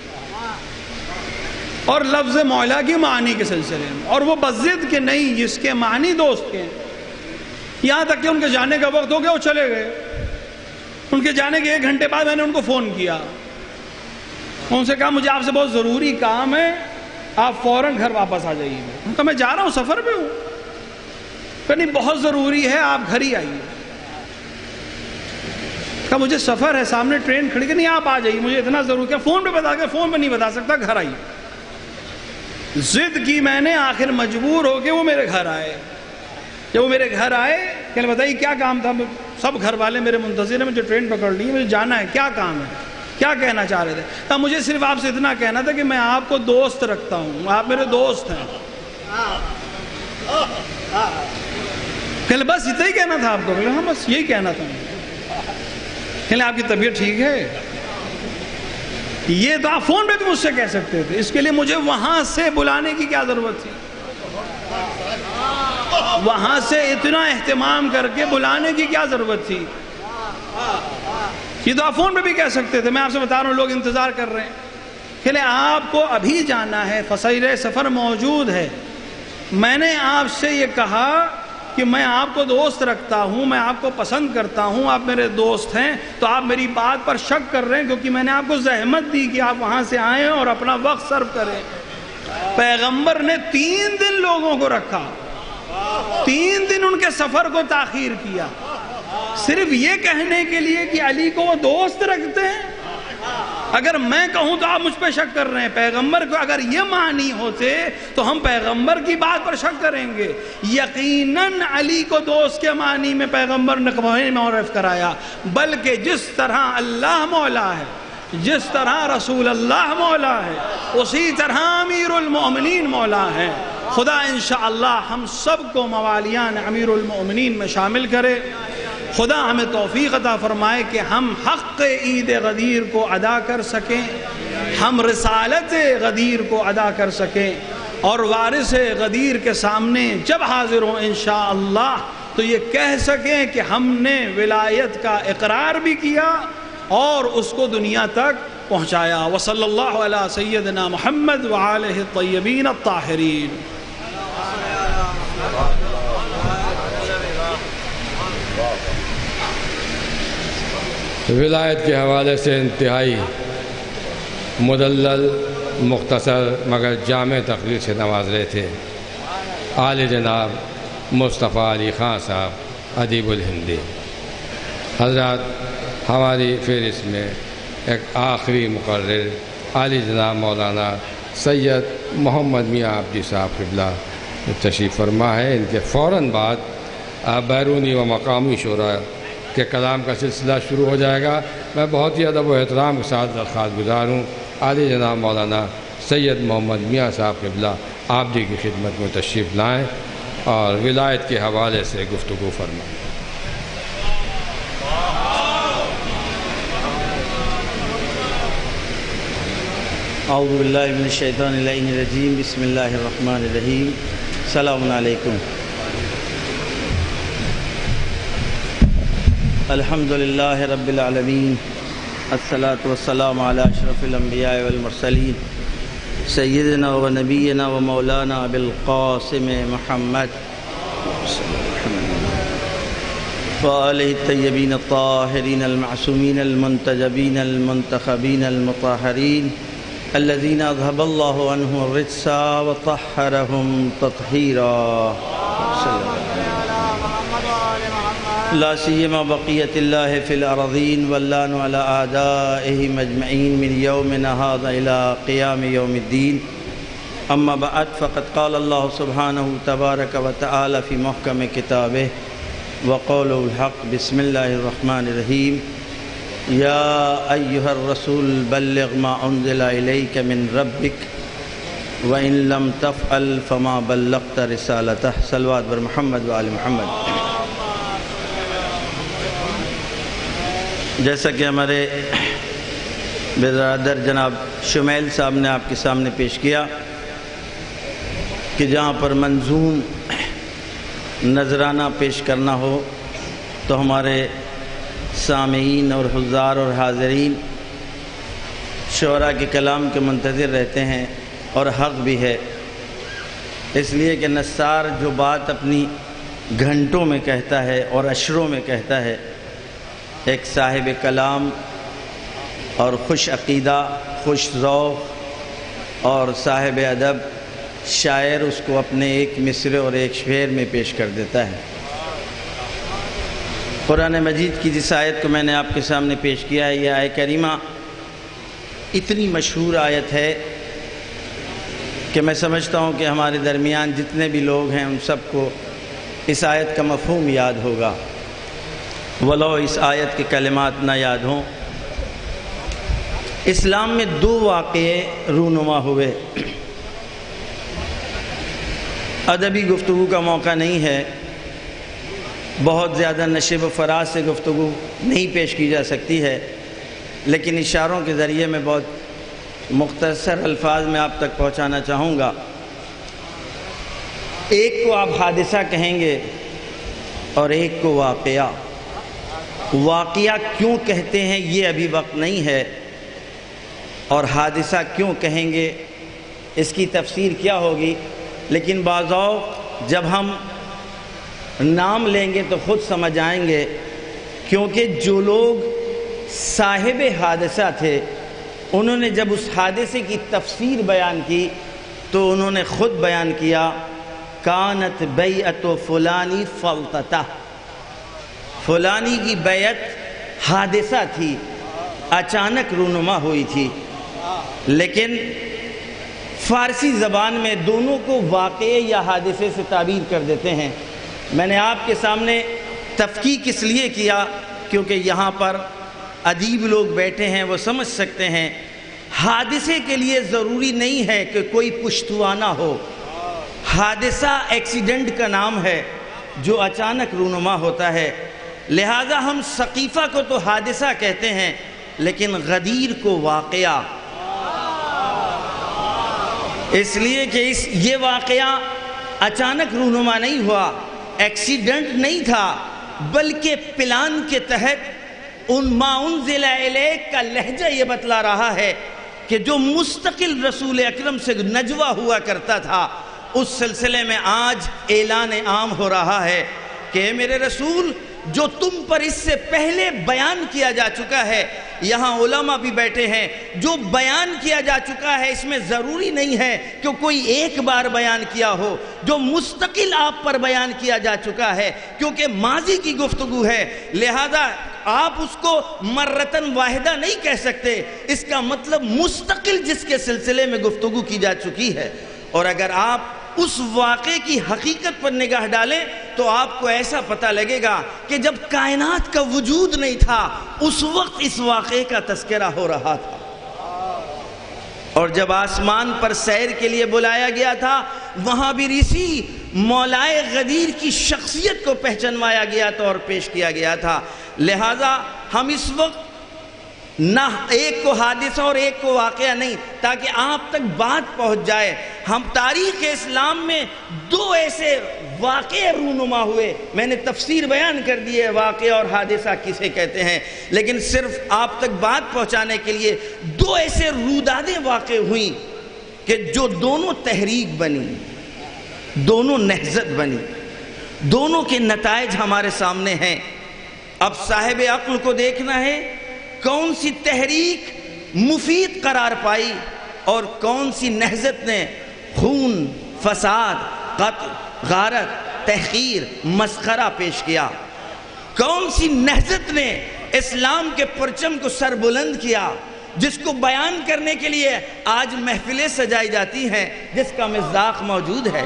اور لفظ مولا کی معنی کے سلسلے میں، اور وہ بضد کہ نہیں جس کے معنی دوست کے، یہاں تک کہ ان کے جانے کا وقت ہو گیا وہ چلے گئے۔ ان کے جانے کے 1 گھنٹے بعد میں نے ان کو فون کیا، ان سے کہا مجھے آپ سے بہت ضروری کام ہے، آپ فوراً گھر واپس آ جائیے. ان کا میں جا رہا ہوں، سفر پہ ہوں. کہ نہیں بہت ضروری ہے، آپ گھر ہی آئیے. کہ مجھے سفر ہے، سامنے ٹرین کھڑی، کہ نہیں آپ آ جائیے، مجھے اتنا ضرور. کہ فون پہ بتا کے، فون پہ نہیں بتا سکتا، گھر آئیے. ضد کی میں نے، آخر مجبور ہو کے وہ میرے گھر آئے. جب وہ میرے گھر آئے کہ بتائیے کیا کام تھا. سب گھر والے میرے منتظر ہیں، مجھے ٹرین پکڑ لی، مجھے جانا ہے، کیا کام ہے، کیا کہنا چاہ رہے تھے. تو مجھے صرف آپ سے اتنا کہنا تھا کہ میں آپ کو دوست رکھتا ہوں، آپ میرے دوست ہیں. کہ بس اتنا ہی کہنا تھا آپ کو. ہاں بس یہی کہنا تھا. کہ آپ کی طبیعت ٹھیک ہے؟ یہ تو آپ فون پہ بھی مجھ سے کہہ سکتے تھے. اس کے لیے مجھے وہاں سے بلانے کی کیا ضرورت تھی؟ وہاں سے اتنا اہتمام کر کے بلانے کی کیا ضرورت تھی؟ یہ تو آپ فون پہ بھی کہہ سکتے تھے. میں آپ سے بتا رہا ہوں، لوگ انتظار کر رہے ہیں. کہ آپ کو ابھی جانا ہے، فصیل سفر موجود ہے. میں نے آپ سے یہ کہا کہ میں آپ کو دوست رکھتا ہوں، میں آپ کو پسند کرتا ہوں، آپ میرے دوست ہیں. تو آپ میری بات پر شک کر رہے ہیں کیونکہ میں نے آپ کو زحمت دی کہ آپ وہاں سے آئیں اور اپنا وقت صرف کریں. پیغمبر نے 3 دن لوگوں کو رکھا، 3 دن ان کے سفر کو تاخیر کیا، صرف یہ کہنے کے لیے کہ علی کو وہ دوست رکھتے ہیں. اگر میں کہوں تو آپ مجھ پہ شک کر رہے ہیں. پیغمبر کو اگر یہ معنی ہوتے تو ہم پیغمبر کی بات پر شک کریں گے. یقیناً علی کو دوست کے معنی میں پیغمبر نے کبھی معرف کرایا، بلکہ جس طرح اللہ مولا ہے، جس طرح رسول اللہ مولا ہے، اسی طرح امیر المؤمنین مولا ہے. خدا انشاءاللہ ہم سب کو موالیان امیر المؤمنین میں شامل کرے. خدا ہمیں توفیق عطا فرمائے کہ ہم حق عید غدیر کو ادا کر سکیں، ہم رسالت غدیر کو ادا کر سکیں، اور وارث غدیر کے سامنے جب حاضر ہوں انشاءاللہ تو یہ کہہ سکیں کہ ہم نے ولایت کا اقرار بھی کیا اور اس کو دنیا تک پہنچایا. وصلی اللہ علی سیدنا محمد وآلہ الطیبین الطاہرین. ولایت کے حوالے سے انتہائی مدلل، مختصر مگر جامع تقریر سے نواز رہے تھے اعلی جناب مصطفیٰ علی خان صاحب ادیب الہندی. حضرات، ہماری فہرست میں ایک آخری مقرر اعلی جناب مولانا سید محمد میاں عبدی صاحب قبلہ تشریف فرما ہے. ان کے فوراً بعد بیرونی و مقامی شعراء کے کلام کا سلسلہ شروع ہو جائے گا. میں بہت ہی ادب و احترام کے ساتھ درخواست گزار ہوں عالی جناب مولانا سید محمد میاں صاحب قبلہ عابدی کی خدمت میں تشریف لائیں اور ولایت کے حوالے سے گفتگو فرمائیں. اعوذ باللہ من الشیطان اللعین الرجیم. بسم اللہ الرحمن الرحیم. السلام علیکم. الحمدللہ رب العالمین، الصلاۃ والسلام علی اشرف الانبیاء والمرسلین، سیدنا و نبینا و مولانا ابی القاسم محمد وآلہ الطیبین الطاہرین المعصومین المنتجبین المنتخبین المطہرین الذین اذهب اللہ عنہم الرجس وطہرہم تطہیرا. لا سیما بقیت اللہ فی الارضین واللان علی اعدائہم اجمعین من یومنا ھذا الی قیام یوم الدین. اما بعد فقد قال اللہ سبحانہ تبارک و تعالی فی محکم کتابہ وقوله الحق. بسم اللہ الرحمن الرحیم. یا ایہا الرسول بلغ ما انزل الیک من ربک وإن لم تفعل فما بلغت رسالتہ. صلوات بر محمد وآل محمد. جیسا کہ ہمارے برادر جناب شمیل صاحب نے آپ کے سامنے پیش کیا کہ جہاں پر منظوم نذرانہ پیش کرنا ہو تو ہمارے سامعین اور حضار اور حاضرین شعراء کے کلام کے منتظر رہتے ہیں، اور حق بھی ہے. اس لیے کہ نثار جو بات اپنی گھنٹوں میں کہتا ہے اور اشروں میں کہتا ہے، ایک صاحب کلام اور خوش عقیدہ، خوش ذوق اور صاحب ادب شاعر اس کو اپنے ایک مصرع اور ایک شعر میں پیش کر دیتا ہے۔ قرآن مجید کی جس آیت کو میں نے آپ کے سامنے پیش کیا ہے، یہ آیت کریمہ اتنی مشہور آیت ہے کہ میں سمجھتا ہوں کہ ہمارے درمیان جتنے بھی لوگ ہیں ان سب کو اس آیت کا مفہوم یاد ہوگا، ولو اس آیت کے کلمات نہ یاد ہوں۔ اسلام میں 2 واقعے رونما ہوئے۔ ادبی گفتگو کا موقع نہیں ہے، بہت زیادہ نشیب و فراز سے گفتگو نہیں پیش کی جا سکتی ہے، لیکن اشاروں کے ذریعے میں بہت مختصر الفاظ میں آپ تک پہنچانا چاہوں گا۔ ایک کو آپ حادثہ کہیں گے اور ایک کو واقعہ۔ واقعہ کیوں کہتے ہیں یہ ابھی وقت نہیں ہے، اور حادثہ کیوں کہیں گے اس کی تفسیر کیا ہوگی، لیکن بعض اوقات جب ہم نام لیں گے تو خود سمجھ آئیں گے، کیونکہ جو لوگ صاحب حادثہ تھے انہوں نے جب اس حادثے کی تفسیر بیان کی تو انہوں نے خود بیان کیا، کانت بیعت فلانی فلتتہ، فلانی کی بیعت حادثہ تھی، اچانک رونما ہوئی تھی۔ لیکن فارسی زبان میں دونوں کو واقعے یا حادثے سے تعبیر کر دیتے ہیں۔ میں نے آپ کے سامنے تفکیک اس لیے کیا کیونکہ یہاں پر ادیب لوگ بیٹھے ہیں، وہ سمجھ سکتے ہیں۔ حادثے کے لیے ضروری نہیں ہے کہ کوئی پشتوانہ ہو، حادثہ ایکسیڈنٹ کا نام ہے جو اچانک رونما ہوتا ہے۔ لہٰذا ہم سقیفہ کو تو حادثہ کہتے ہیں لیکن غدیر کو واقعہ، اس لیے کہ یہ واقعہ اچانک رونما نہیں ہوا، ایکسیڈنٹ نہیں تھا، بلکہ پلان کے تحت ان ما انزل الیک کا لہجہ یہ بتلا رہا ہے کہ جو مستقل رسول اکرم سے نجوہ ہوا کرتا تھا، اس سلسلے میں آج اعلان عام ہو رہا ہے کہ میرے رسول جو تم پر اس سے پہلے بیان کیا جا چکا ہے، یہاں علماء بھی بیٹھے ہیں، جو بیان کیا جا چکا ہے اس میں ضروری نہیں ہے کہ کوئی ایک بار بیان کیا ہو، جو مستقل آپ پر بیان کیا جا چکا ہے، کیونکہ ماضی کی گفتگو ہے، لہذا آپ اس کو مرتن واحدہ نہیں کہہ سکتے، اس کا مطلب مستقل جس کے سلسلے میں گفتگو کی جا چکی ہے۔ اور اگر آپ اس واقعے کی حقیقت پر نگاہ ڈالیں تو آپ کو ایسا پتہ لگے گا کہ جب کائنات کا وجود نہیں تھا اس وقت اس واقعے کا تذکرہ ہو رہا تھا، اور جب آسمان پر سیر کے لیے بلایا گیا تھا وہاں بھی اسی مولائے غدیر کی شخصیت کو پہچنوایا گیا تھا اور پیش کیا گیا تھا۔ لہٰذا ہم اس وقت نہ ایک کو حادثہ اور ایک کو واقعہ نہیں، تاکہ آپ تک بات پہنچ جائے۔ ہم تاریخ اسلام میں 2 ایسے واقعے رونما ہوئے، میں نے تفسیر بیان کر دی ہے واقعہ اور حادثہ کسے کہتے ہیں، لیکن صرف آپ تک بات پہنچانے کے لیے 2 ایسے رودادیں واقع ہوئیں کہ جو دونوں تحریک بنی، دونوں نہضت بنی، دونوں کے نتائج ہمارے سامنے ہیں۔ اب صاحب عقل کو دیکھنا ہے کون سی تحریک مفید قرار پائی اور کون سی نہضت نے خون، فساد، قتل، غارت، تحقیر، مسخرہ پیش کیا، کون سی نہضت نے اسلام کے پرچم کو سر بلند کیا، جس کو بیان کرنے کے لیے آج محفلیں سجائی جاتی ہیں، جس کا مصداق موجود ہے۔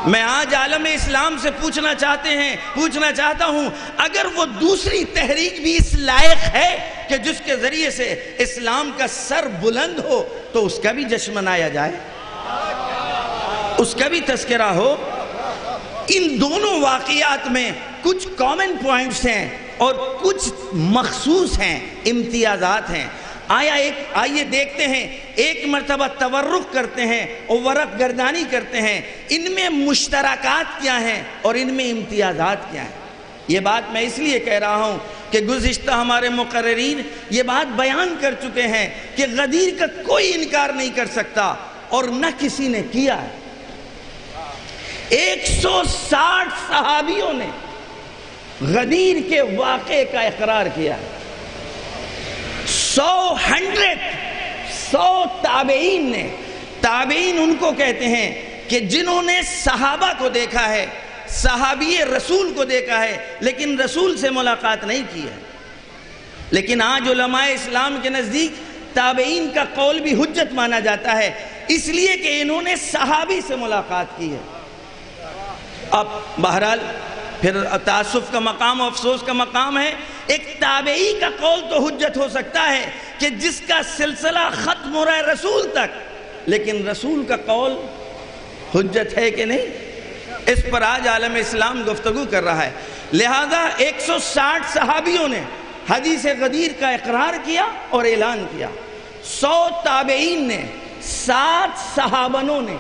میں آج عالم اسلام سے پوچھنا چاہتا ہوں، اگر وہ دوسری تحریک بھی اس لائق ہے کہ جس کے ذریعے سے اسلام کا سر بلند ہو تو اس کا بھی جشن منایا جائے، اس کا بھی تذکرہ ہو۔ ان دونوں واقعات میں کچھ کامن پوائنٹس ہیں اور کچھ مخصوص ہیں، امتیازات ہیں۔ آئیے دیکھتے ہیں، ایک مرتبہ تورق کرتے ہیں اور ورق گردانی کرتے ہیں، ان میں مشترکات کیا ہیں اور ان میں امتیازات کیا ہیں۔ یہ بات میں اس لیے کہہ رہا ہوں کہ گزشتہ ہمارے مقررین یہ بات بیان کر چکے ہیں کہ غدیر کا کوئی انکار نہیں کر سکتا اور نہ کسی نے کیا ہے۔ 160 صحابیوں نے غدیر کے واقعے کا اقرار کیا ہے، 100 تابعین نے تابعین ان کو کہتے ہیں کہ جنہوں نے صحابہ کو دیکھا ہے، صحابی رسول کو دیکھا ہے، لیکن رسول سے ملاقات نہیں کی ہے۔ لیکن آج علماء اسلام کے نزدیک تابعین کا قول بھی حجت مانا جاتا ہے، اس لیے کہ انہوں نے صحابی سے ملاقات کی ہے۔ اب بہرحال پھر تعصف کا مقام و افسوس کا مقام ہے، ایک تابعی کا قول تو حجت ہو سکتا ہے کہ جس کا سلسلہ ختم ہو رہا ہے رسول تک، لیکن رسول کا قول حجت ہے کہ نہیں؟ اس پر آج عالم اسلام گفتگو کر رہا ہے۔ لہذا 160 صحابیوں نے حدیث غدیر کا اقرار کیا اور اعلان کیا، 100 تابعین نے، 7 صحابنوں نے۔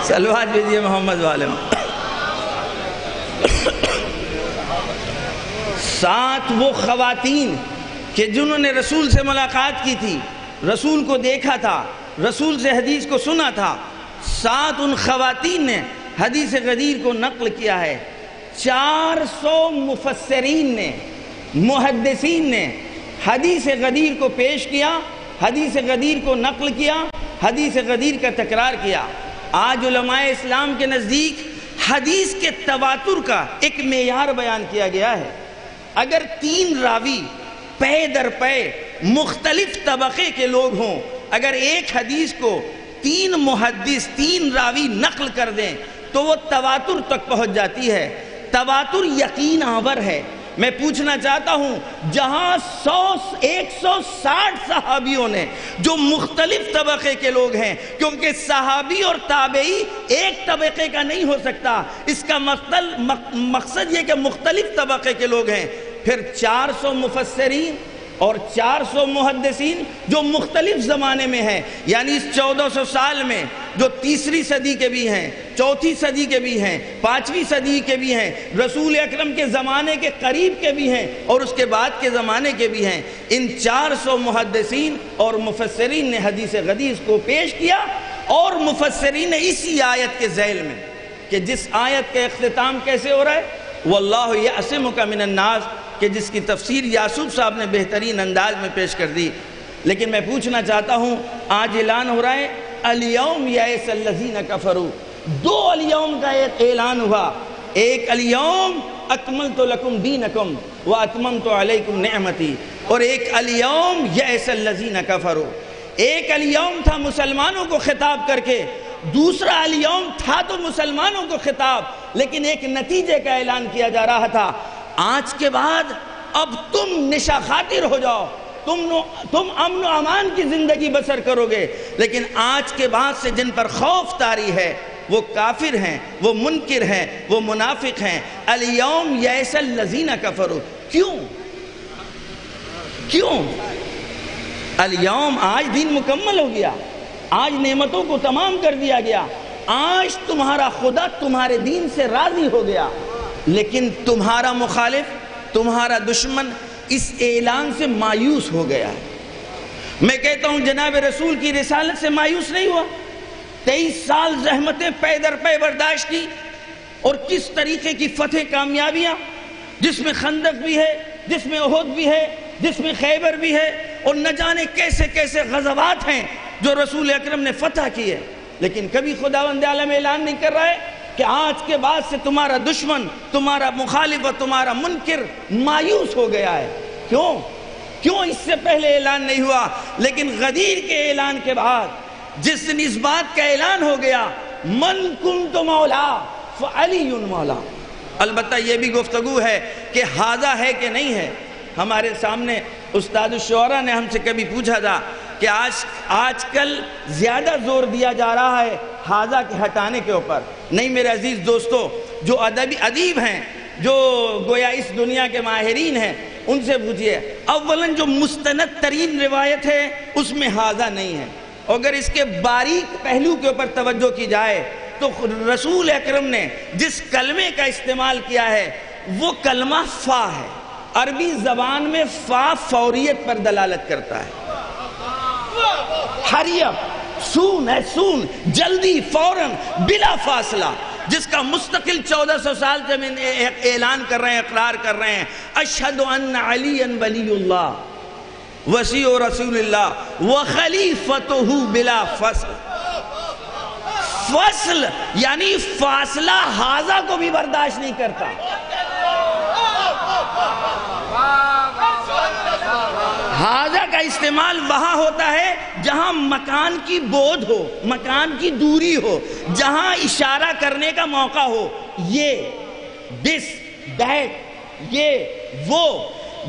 سلوات بھیجئے محمد والم۔ 7 وہ خواتین کہ جنہوں نے رسول سے ملاقات کی تھی، رسول کو دیکھا تھا، رسول سے حدیث کو سنا تھا، 7 ان خواتین نے حدیث غدیر کو نقل کیا ہے۔ 400 مفسرین نے، محدثین نے حدیث غدیر کو پیش کیا، حدیث غدیر کو نقل کیا، حدیث غدیر کا تکرار کیا۔ آج علماء اسلام کے نزدیک حدیث کے تواتر کا ایک معیار بیان کیا گیا ہے۔ اگر 3 راوی پے در پے مختلف طبقے کے لوگ ہوں، اگر ایک حدیث کو 3 محدث 3 راوی نقل کر دیں تو وہ تواتر تک پہنچ جاتی ہے۔ تواتر یقین آور ہے۔ میں پوچھنا چاہتا ہوں، جہاں 160 صحابیوں نے جو مختلف طبقے کے لوگ ہیں، کیونکہ صحابی اور تابعی ایک طبقے کا نہیں ہو سکتا، اس کا مقصد یہ کہ مختلف طبقے کے لوگ ہیں، پھر 400 مفسرین اور 400 محدثین جو مختلف زمانے میں ہیں، یعنی اس 1400 سال میں جو 3ری صدی کے بھی ہیں، 4تھی صدی کے بھی ہیں، 5ویں صدی کے بھی ہیں، رسول اکرم کے زمانے کے قریب کے بھی ہیں اور اس کے بعد کے زمانے کے بھی ہیں، ان 400 محدثین اور مفسرین نے حدیث غدیر کو پیش کیا، اور مفسرین نے اسی آیت کے ذیل میں کہ جس آیت کا اختتام کیسے ہو رہا ہے، واللہ یعصمک من الناس، کہ جس کی تفسیر یعصوب صاحب نے بہترین انداز میں پیش کر دی۔ لیکن میں پوچھنا چاہتا ہوں، آج اعلان ہو رہا ہے الیوم یئس الذین کفروا، 2 الیوم کا ایک اعلان ہوا، ایک الیوم اکملت لکم دینکم واتممت علیکم نعمتی، اور ایک الیوم یئس الذین کفروا۔ ایک الیوم تھا مسلمانوں کو خطاب کر کے، دوسرا الیوم تھا تو مسلمانوں کو خطاب، لیکن ایک نتیجے کا اعلان کیا جا رہا تھا، آج کے بعد اب تم نشا خاطر ہو جاؤ، تم امن و امان کی زندگی بسر کرو گے، لیکن آج کے بعد سے جن پر خوف طاری ہے وہ کافر ہیں، وہ منکر ہیں، وہ منافق ہیں۔ الیوم یئس الذین کفروا، کیوں الیوم؟ آج دین مکمل ہو گیا، آج نعمتوں کو تمام کر دیا گیا، آج تمہارا خدا تمہارے دین سے راضی ہو گیا، لیکن تمہارا مخالف، تمہارا دشمن اس اعلان سے مایوس ہو گیا ہے۔ میں کہتا ہوں جناب رسول کی رسالت سے مایوس نہیں ہوا، 23 سال زحمتیں پے در پے برداشت کی، اور کس طریقے کی فتح کامیابیاں، جس میں خندق بھی ہے، جس میں احد بھی ہے، جس میں خیبر بھی ہے، اور نہ جانے کیسے کیسے غزوات ہیں جو رسول اکرم نے فتح کی ہے، لیکن کبھی خداوند عالم اعلان نہیں کر رہا ہے کہ آج کے بعد سے تمہارا دشمن، تمہارا مخالف اور تمہارا منکر مایوس ہو گیا ہے۔ کیوں اس سے پہلے اعلان نہیں ہوا؟ لیکن غدیر کے اعلان کے بعد جس دن اس بات کا اعلان ہو گیا، من کنت مولا فعلی مولا، البتہ یہ بھی گفتگو ہے کہ ہاذا ہے کہ نہیں ہے۔ ہمارے سامنے استاد الشعراء نے ہم سے کبھی پوچھا تھا کہ آج کل زیادہ زور دیا جا رہا ہے ہاذا کے ہٹانے کے اوپر۔ نہیں میرے عزیز دوستو، جو ادیب ہیں، جو گویا اس دنیا کے ماہرین ہیں، ان سے پوچھئے، اولاً جو مستند ترین روایت ہے اس میں ہاذا نہیں ہے، اگر اس کے باریک پہلو کے اوپر توجہ کی جائے تو رسول اکرم نے جس کلمے کا استعمال کیا ہے وہ کلمہ فا ہے۔ عربی زبان میں فا فوریت پر دلالت کرتا ہے، حریب، سون ہے، سون، جلدی، فوراً، بلا فاصلہ۔ جس کا مستقل 1400 سال سے ہم اعلان کر رہے ہیں، اقرار کر رہے ہیں، اشہد ان علی ولی اللہ وصی رسول اللہ وخلیفتہ بلا فصل. فصل یعنی فاصلہ حاضہ کو بھی برداشت نہیں کرتا. حاضہ کا استعمال وہاں ہوتا ہے جہاں مکان کی بعد ہو، مکان کی دوری ہو، جہاں اشارہ کرنے کا موقع ہو. یہ دس دیٹ یہ وہ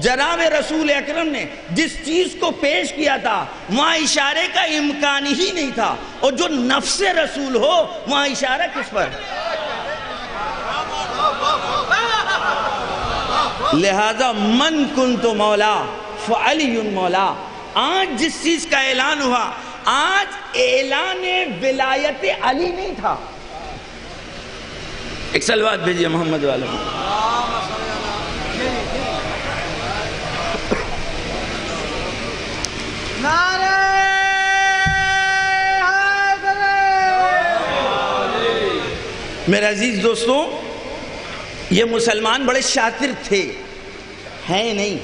جناب رسول اکرم نے جس چیز کو پیش کیا تھا وہاں اشارے کا امکان ہی نہیں تھا. اور جو نفس رسول ہو وہاں اشارہ کس پر؟ لہذا من کنت مولا فعلی مولا. آج جس چیز کا اعلان ہوا، آج اعلان ولایت علی نہیں تھا. ایک سلوات بھیجئے محمد والوں. میرے عزیز دوستوں، یہ مسلمان بڑے شاطر تھے، ہیں نہیں.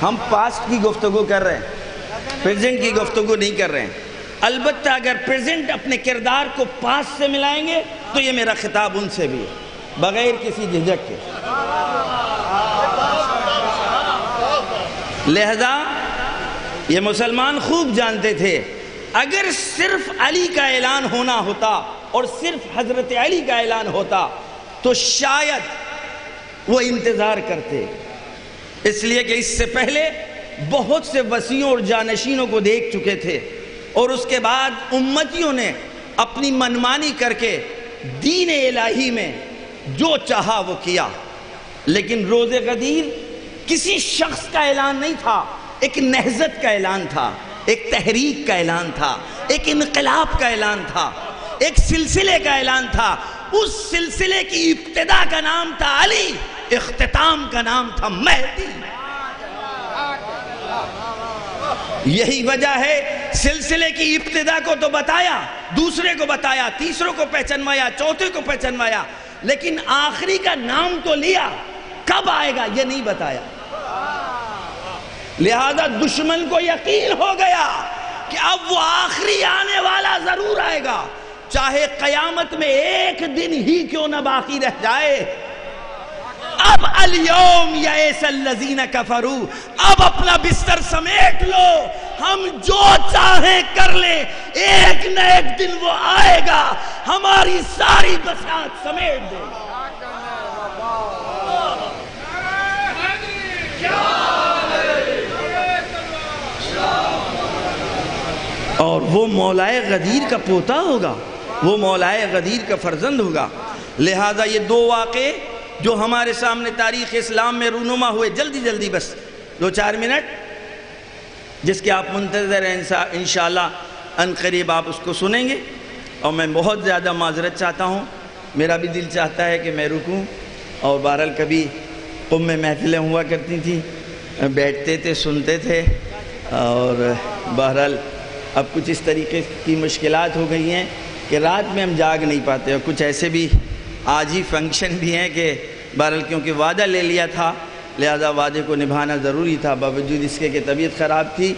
ہم پاسٹ کی گفتگو کر رہے ہیں، پریزنٹ کی گفتگو نہیں کر رہے ہیں. البتہ اگر پریزنٹ اپنے کردار کو پاسٹ سے ملائیں گے تو یہ میرا خطاب ان سے بھی ہے، بغیر کسی جھجک کے. لہذا یہ مسلمان خوب جانتے تھے اگر صرف علی کا اعلان ہونا ہوتا اور صرف حضرت علی کا اعلان ہوتا تو شاید وہ انتظار کرتے. اس لیے کہ اس سے پہلے بہت سے وصیوں اور جانشینوں کو دیکھ چکے تھے، اور اس کے بعد امتیوں نے اپنی منمانی کر کے دین الہی میں جو چاہا وہ کیا. لیکن روز غدیر کسی شخص کا اعلان نہیں تھا، ایک نہضت کا اعلان تھا، ایک تحریک کا اعلان تھا، ایک انقلاب کا اعلان تھا، ایک سلسلے کا اعلان تھا. اس سلسلے کی ابتدا کا نام تھا علی، اختتام کا نام تھا مہدی. یہی وجہ ہے سلسلے کی ابتدا کو تو بتایا، دوسرے کو بتایا، تیسروں کو پہچنوایا، چوتھے کو پہچنوایا، لیکن آخری کا نام تو لیا، کب آئے گا یہ نہیں بتایا. لہذا دشمن کو یقین ہو گیا کہ اب وہ آخری آنے والا ضرور آئے گا، چاہے قیامت میں ایک دن ہی کیوں نہ باقی رہ جائے. اب الیوم یئس الذین کفروا، اب اپنا بستر سمیٹ لو، ہم جو چاہیں کر لیں، ایک نہ ایک دن وہ آئے گا ہماری ساری بساط سمیٹ دے. اور وہ مولائے غدیر کا پوتا ہوگا، وہ مولائے غدیر کا فرزند ہوگا. لہذا یہ دو واقعے جو ہمارے سامنے تاریخ اسلام میں رونما ہوئے، جلدی جلدی بس 2-4 منٹ، جس کے آپ منتظر ہیں انشاءاللہ ان قریب آپ اس کو سنیں گے. اور میں بہت زیادہ معذرت چاہتا ہوں، میرا بھی دل چاہتا ہے کہ میں رکوں، اور بہرحال کبھی قم میں محفلیں ہوا کرتی تھیں، بیٹھتے تھے، سنتے تھے، اور بہرحال اب کچھ اس طریقے کی مشکلات ہو گئی ہیں کہ رات میں ہم جاگ نہیں پاتے. اور کچھ ایسے بھی آج ہی فنکشن بھی ہیں کہ بہرحال کیونکہ وعدہ لے لیا تھا لہذا وعدے کو نبھانا ضروری تھا، باوجود اس کے کہ طبیعت خراب تھی.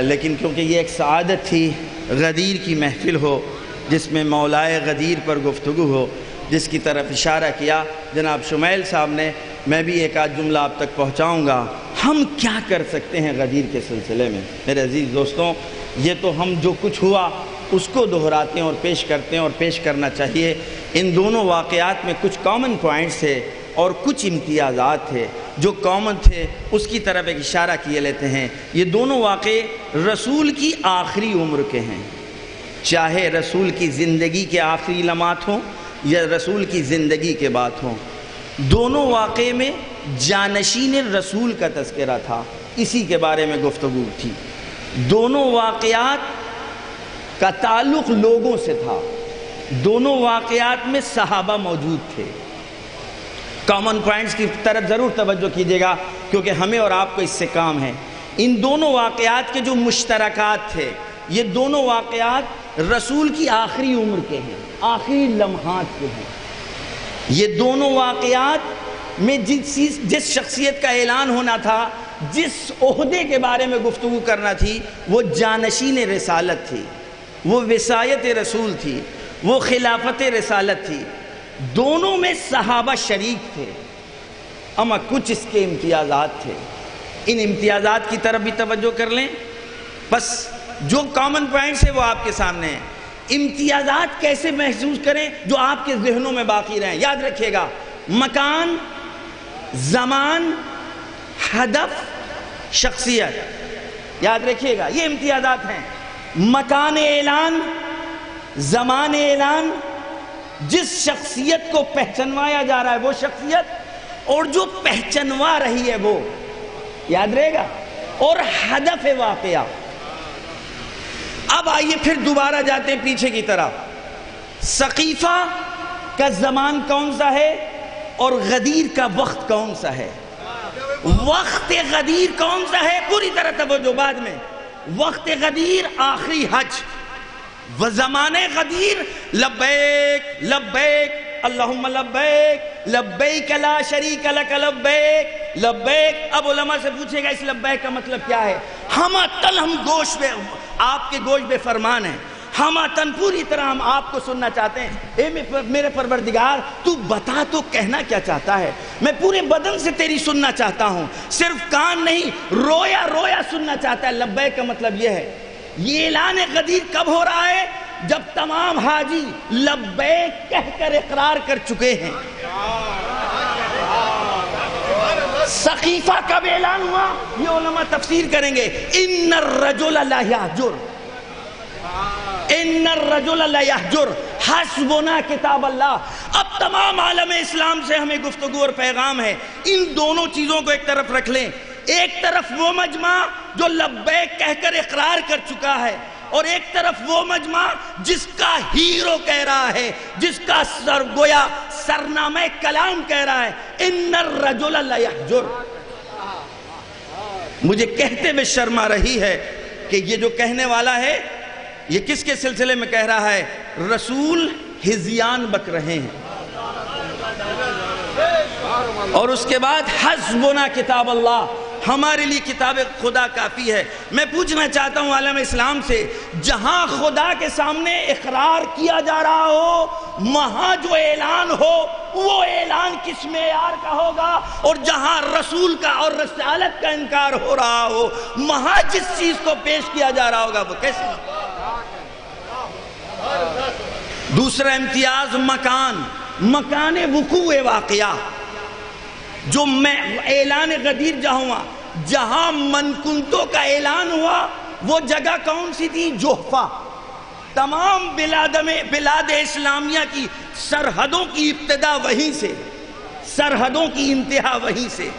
لیکن کیونکہ یہ ایک سعادت تھی غدیر کی محفل ہو جس میں مولائے غدیر پر گفتگو ہو، جس کی طرف اشارہ کیا جناب شمیل صاحب نے. میں بھی ایک آدھ جملہ آپ تک پہنچاؤں گا. ہم کیا کر سکتے ہیں غدیر کے سلسلے میں؟ میرے عزیز دوستوں، یہ تو ہم جو کچھ ہوا اس کو دہراتے ہیں اور پیش کرتے ہیں، اور پیش کرنا چاہیے. ان دونوں واقعات میں کچھ کامن پوائنٹس تھے اور کچھ امتیازات تھے. جو کامن تھے اس کی طرف ایک اشارہ کیے لیتے ہیں. یہ دونوں واقعے رسول کی آخری عمر کے ہیں، چاہے رسول کی زندگی کے آخری لمحات ہوں یا رسول کی زندگی کے بعد ہوں. دونوں واقعے میں جانشین رسول کا تذکرہ تھا، اسی کے بارے میں گفتگو تھی. دونوں واقعات کا تعلق لوگوں سے تھا، دونوں واقعات میں صحابہ موجود تھے. کامن پوائنٹس کی طرف ضرور توجہ کیجیے گا کیونکہ ہمیں اور آپ کو اس سے کام ہے. ان دونوں واقعات کے جو مشترکات تھے، یہ دونوں واقعات رسول کی آخری عمر کے ہیں، آخری لمحات کے ہیں۔ یہ دونوں واقعات میں جس شخصیت کا اعلان ہونا تھا، جس عہدے کے بارے میں گفتگو کرنا تھی، وہ جانشین رسالت تھی، وہ وصایت رسول تھی، وہ خلافت رسالت تھی۔ دونوں میں صحابہ شریک تھے، اما کچھ اس کے امتیازات تھے۔ ان امتیازات کی طرف بھی توجہ کر لیں۔ بس جو کامن پوائنٹس ہیں وہ آپ کے سامنے ہیں۔ امتیازات کیسے محسوس کریں جو آپ کے ذہنوں میں باقی رہیں؟ یاد رکھیے گا، مکان، زمان، ہدف، شخصیت، یاد رکھیے گا یہ امتیازات ہیں۔ مکان اعلان، زمان اعلان، جس شخصیت کو پہچنوایا جا رہا ہے وہ شخصیت، اور جو پہچنوا رہی ہے وہ، یاد رہے گا، اور ہدف واقعہ۔ اب آئیے پھر دوبارہ جاتے ہیں پیچھے کی طرف۔ سقیفہ کا زمان کون سا ہے اور غدیر کا وقت کون سا ہے؟ وقت غدیر کون سا ہے؟ پوری طرح توجہ بعد میں۔ وقت غدیر آخری حج، و زمان غدیر لبیک لبیک اللہم لبیک لبیک لا شریک لک لبیک لبیک۔ اب علماء سے پوچھے گا اس لبیک کا مطلب کیا ہے؟ ہمہ تن ہم گوش پہ، آپ کے گوش پہ فرمان ہے، ہمہ تن پوری طرح ہم آپ کو سننا چاہتے ہیں۔ اے میرے پروردگار، تو بتا تو کہنا کیا چاہتا ہے؟ میں پورے بدن سے تیری سننا چاہتا ہوں، صرف کان نہیں، رویا رویا سننا چاہتا ہے۔ لبیک کا مطلب یہ ہے۔ یہ اعلان غدیر کب ہو رہا ہے؟ جب تمام حاجی لبیک کہہ کر اقرار کر چکے ہیں۔ سقیفہ کب اعلان ہوا؟ یہ علماء تفسیر کریں گے۔ ان الرجل لا یحجر، ان الرجل لا یحجر حسبنا کتاب اللہ۔ اب تمام عالم اسلام سے ہمیں گفتگو اور پیغام ہے، ان دونوں چیزوں کو ایک طرف رکھ لیں۔ ایک طرف وہ مجمع جو لبیک کہہ کر اقرار کر چکا ہے، اور ایک طرف وہ مجمع جس کا ہیرو کہہ رہا ہے، جس کا سرگویا سرنامہ کلام کہہ رہا ہے ان الرجل لا یحجر۔ مجھے کہتے میں شرم آ رہی ہے کہ یہ جو کہنے والا ہے یہ کس کے سلسلے میں کہہ رہا ہے؟ رسول ہذیان بک رہے ہیں، اور اس کے بعد حسبنا کتاب اللہ، ہمارے لیے کتاب خدا کافی ہے۔ میں پوچھنا چاہتا ہوں عالم اسلام سے، جہاں خدا کے سامنے اقرار کیا جا رہا ہو، وہاں جو اعلان ہو وہ اعلان کس معیار کا ہوگا؟ اور جہاں رسول کا اور رسالت کا انکار ہو رہا ہو، وہاں جس چیز کو پیش کیا جا رہا ہوگا وہ کیسے؟ دوسرا امتیاز مکان، مکان وقوع واقعہ۔ جو اعلان غدیر جہاں منکنتوں کا اعلان ہوا وہ جگہ کون سی تھی؟ جوحفہ۔ تمام بلاد اسلامیہ کی سرحدوں کی ابتدا وہیں سے، سرحدوں کی انتہا وہیں سے۔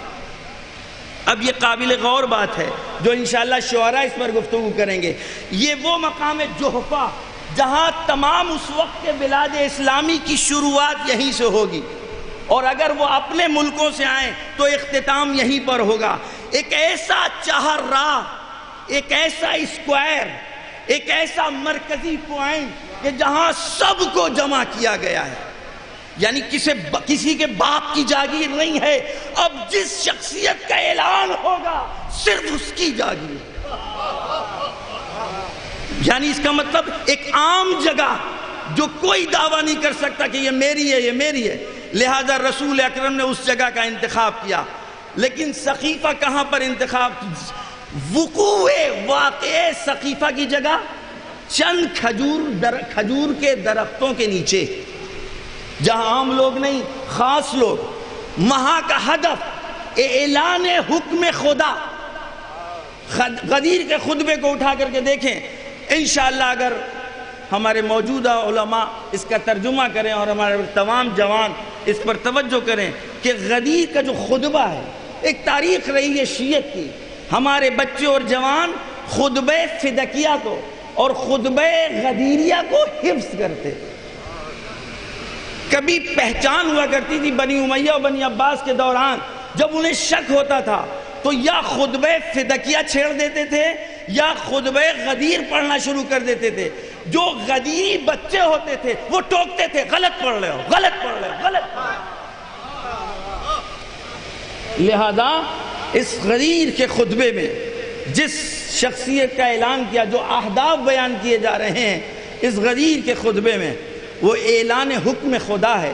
اب یہ قابل غور بات ہے جو انشاءاللہ شعراء اس پر گفتگو کریں گے۔ یہ وہ مقام جوحفہ جہاں تمام اس وقت کے بلاد اسلامی کی شروعات یہیں سے ہوگی، اور اگر وہ اپنے ملکوں سے آئیں تو اختتام یہیں پر ہوگا۔ ایک ایسا چہار راہ، ایک ایسا اسکوائر، ایک ایسا مرکزی پوائنٹ کہ جہاں سب کو جمع کیا گیا ہے، یعنی کسی کے باپ کی جاگیر نہیں ہے، اب جس شخصیت کا اعلان ہوگا صرف اس کی جاگیر، یعنی اس کا مطلب ایک عام جگہ جو کوئی دعویٰ نہیں کر سکتا کہ یہ میری ہے، یہ میری ہے، لہذا رسول اکرم نے اس جگہ کا انتخاب کیا۔ لیکن سقیفہ کہاں پر انتخاب؟ وقوع واقع سقیفہ کی جگہ چند کھجور کے درختوں کے نیچے، جہاں عام لوگ نہیں، خاص لوگ۔ وہاں کا ہدف اعلان حکم خدا۔ غدیر کے خطبے کو اٹھا کر کے دیکھیں، انشاءاللہ اگر ہمارے موجودہ علماء اس کا ترجمہ کریں اور ہمارے تمام جوان اس پر توجہ کریں کہ غدیر کا جو خطبہ ہے، ایک تاریخ رہی ہے شیعت کی، ہمارے بچے اور جوان خطبہ فدکیہ کو اور خطبہ غدیریہ کو حفظ کرتے۔ کبھی پہچان ہوا کرتی تھی بنی امیہ اور بنی عباس کے دوران، جب انہیں شک ہوتا تھا تو یا خطبہ فدکیہ چھیڑ دیتے تھے یا خطبہ غدیر پڑھنا شروع کر دیتے تھے۔ جو غدیری بچے ہوتے تھے وہ ٹوکتے تھے، غلط پڑھ رہے ہو، غلط پڑھ رہے ہو، غلط پڑھ رہے ہو۔ لہذا اس غدیر کے خطبے میں جس شخصیت کا اعلان کیا، جو اہداف بیان کیے جا رہے ہیں اس غدیر کے خطبے میں، وہ اعلان حکم خدا ہے۔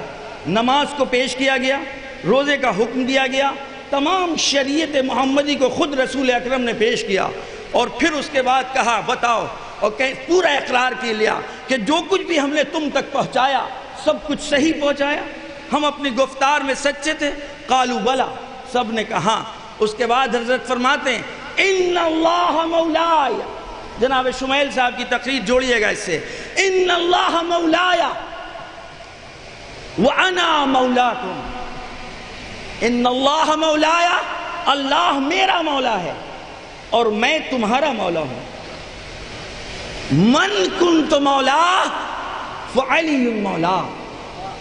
نماز کو پیش کیا گیا، روزے کا حکم دیا گیا، تمام شریعت محمدی کو خود رسول اکرم نے پیش کیا، اور پھر اس کے بعد کہا بتاؤ، اور پورا اقرار کیا لیا کہ جو کچھ بھی ہم نے تم تک پہنچایا سب کچھ صحیح پہنچایا، ہم اپنی گفتار میں سچے تھے۔ قالوا بلا، سب نے کہا۔ اس کے بعد حضرت فرماتے ہیں ان اللہ مولایا، جناب شمیل صاحب کی تقریر جوڑیے گا اس سے، ان اللہ مولایا وانا مولاکم، ان اللہ مولایا، اللہ میرا مولا ہے اور میں تمہارا مولا ہوں۔ من کنت مولا فعلی مولا،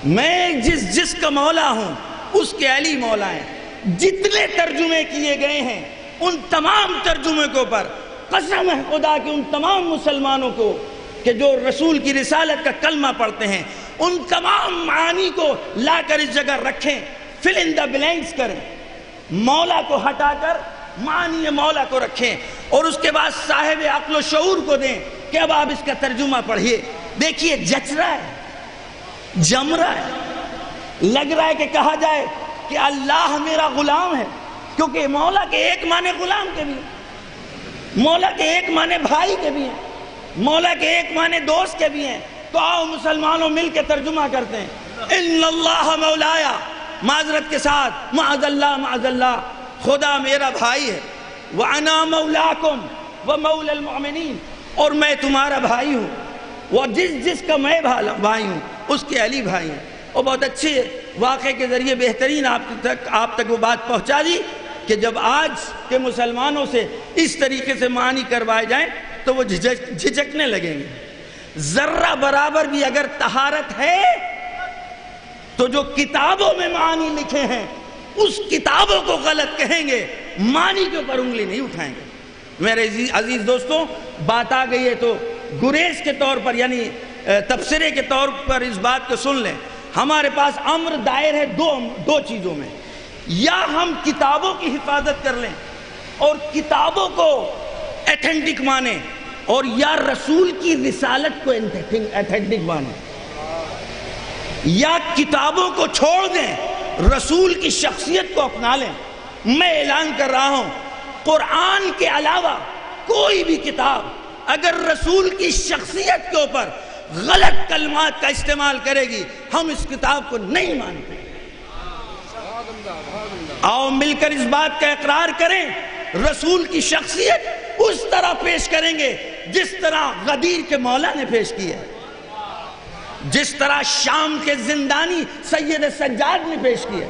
میں جس کا مولا ہوں اس کے علی مولا ہیں۔ جتنے ترجمے کیے گئے ہیں ان تمام ترجمے کے اوپر قسم ہے خدا کہ ان تمام مسلمانوں کو کہ جو رسول کی رسالت کا کلمہ پڑھتے ہیں، ان تمام معانی کو لا کر اس جگہ رکھیں، فل ان دا بلینکس کریں، مولا کو ہٹا کر معنی مولا کو رکھیں، اور اس کے بعد صاحب عقل و شعور کو دیں کہ اب آپ اس کا ترجمہ پڑھیے۔ دیکھیے جچ رہا ہے، جم رہا ہے، لگ رہا ہے کہ کہا جائے کہ اللہ میرا غلام ہے، کیونکہ مولا کے ایک معنی غلام کے بھی ہیں، مولا کے ایک معنی بھائی کے بھی ہیں، مولا کے ایک معنی دوست کے بھی ہیں۔ تو آؤ مسلمانوں مل کے ترجمہ کرتے ہیں، ان اللہ مولایا، معذرت کے ساتھ معاذ اللہ خدا میرا بھائی ہے، وانا مولاکم ومولا المؤمنین، اور میں تمہارا بھائی ہوں، اور جس کا میں بھائی ہوں اس کے علی بھائی ہیں۔ اور بہت اچھے واقعے کے ذریعے بہترین آپ تک وہ بات پہنچا دی کہ جب آج کے مسلمانوں سے اس طریقے سے معنی کروائے جائیں تو وہ جھجکنے لگیں گے۔ ذرہ برابر بھی اگر طہارت ہے تو جو کتابوں میں معنی لکھے ہیں اس کتابوں کو غلط کہیں گے، معنی کے اوپر انگلی نہیں اٹھائیں گے۔ میرے عزیز دوستوں، بات آ گئی ہے تو گریز کے طور پر یعنی تبصرے کے طور پر اس بات کو سن لیں۔ ہمارے پاس امر دائر ہے دو چیزوں میں، یا ہم کتابوں کی حفاظت کر لیں اور کتابوں کو ایتھنٹک مانیں، اور یا رسول کی رسالت کو ایتھنٹک مانیں، یا کتابوں کو چھوڑ دیں، رسول کی شخصیت کو اپنا لیں۔ میں اعلان کر رہا ہوں، قرآن کے علاوہ کوئی بھی کتاب اگر رسول کی شخصیت کے اوپر غلط کلمات کا استعمال کرے گی، ہم اس کتاب کو نہیں مانتے۔ آؤ مل کر اس بات کا اقرار کریں، رسول کی شخصیت اس طرح پیش کریں گے جس طرح غدیر کے مولا نے پیش کی ہے، جس طرح شام کے زندانی سید سجاد نے پیش کی ہے،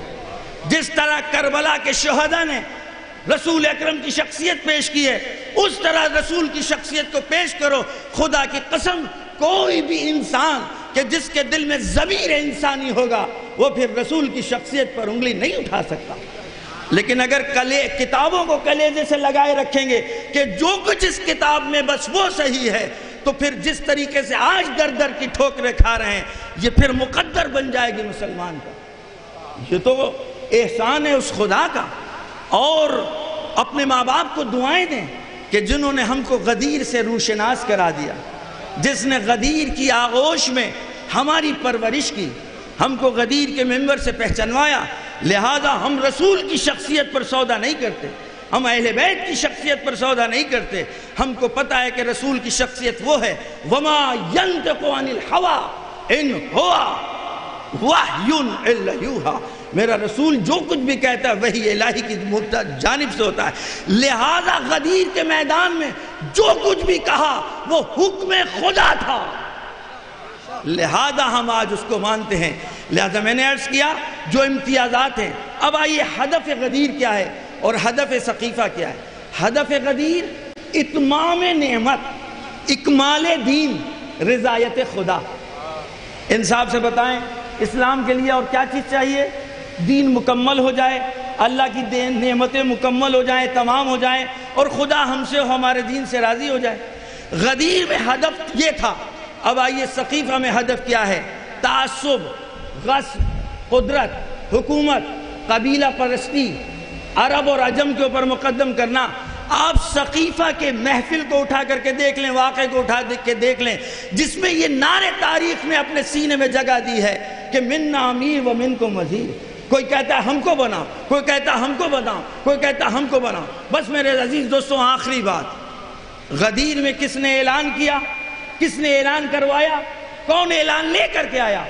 جس طرح کربلا کے شہداء نے رسول اکرم کی شخصیت پیش کی ہے، اس طرح رسول کی شخصیت کو پیش کرو۔ خدا کی قسم، کوئی بھی انسان کہ جس کے دل میں ضمیر انسانی ہوگا وہ پھر رسول کی شخصیت پر انگلی نہیں اٹھا سکتا۔ لیکن اگر کتابوں کو کلیجے سے لگائے رکھیں گے کہ جو کچھ اس کتاب میں بس وہ صحیح ہے، تو پھر جس طریقے سے آج در در کی ٹھوکریں کھا رہے ہیں یہ پھر مقدر بن جائے گی مسلمان کا۔ یہ تو احسان ہے اس خدا کا۔ اور اپنے ماں باپ کو دعائیں دیں کہ جنہوں نے ہم کو غدیر سے روشناس کرا دیا، جس نے غدیر کی آغوش میں ہماری پرورش کی، ہم کو غدیر کے ممبر سے پہچنوایا۔ لہذا ہم رسول کی شخصیت پر سودا نہیں کرتے، ہم اہل بیت کی شخصیت پر سودا نہیں کرتے۔ ہم کو پتہ ہے کہ رسول کی شخصیت وہ ہے، وما ينطق عن الهوى ان هو وحی الا یوحی، میرا رسول جو کچھ بھی کہتا ہے وحی الہی کی جانب سے ہوتا ہے۔ لہذا غدیر کے میدان میں جو کچھ بھی کہا وہ حکم خدا تھا، لہذا ہم آج اس کو مانتے ہیں۔ لہذا میں نے عرض کیا جو امتیازات ہیں۔ اب آئیے ہدف غدیر کیا ہے اور ہدف ثقیفہ کیا ہے۔ ہدف غدیر اتمام نعمت، اکمال دین، رضایت خدا۔ انصاف سے بتائیں اسلام کے لیے اور کیا چیز چاہیے؟ دین مکمل ہو جائے، اللہ کی نعمتیں مکمل ہو جائیں، تمام ہو جائیں، اور خدا ہم سے ہمارے دین سے راضی ہو جائے۔ غدیر میں ہدف یہ تھا اب آئیے سقیفہ میں ہدف کیا ہے؟ تعصب، غصب، قدرت، حکومت، قبیلہ پرستی، عرب اور عجم کے اوپر مقدم کرنا۔ آپ سقیفہ کے محفل کو اٹھا کر کے دیکھ لیں، واقعے کو اٹھا کے دیکھ لیں، جس میں یہ نعرے تاریخ میں اپنے سینے میں جگہ دی ہے کہ مننا امیر و منکم وزیر۔ کوئی کہتا ہے ہم کو بناؤ، کوئی کہتا ہے ہم کو بناؤ، کوئی کہتا ہے ہم کو بناؤ۔ بس میرے عزیز دوستوں، آخری بات، غدیر میں کس نے اعلان کیا؟ کس نے اعلان کروایا؟ کون اعلان لے کر کے آیا؟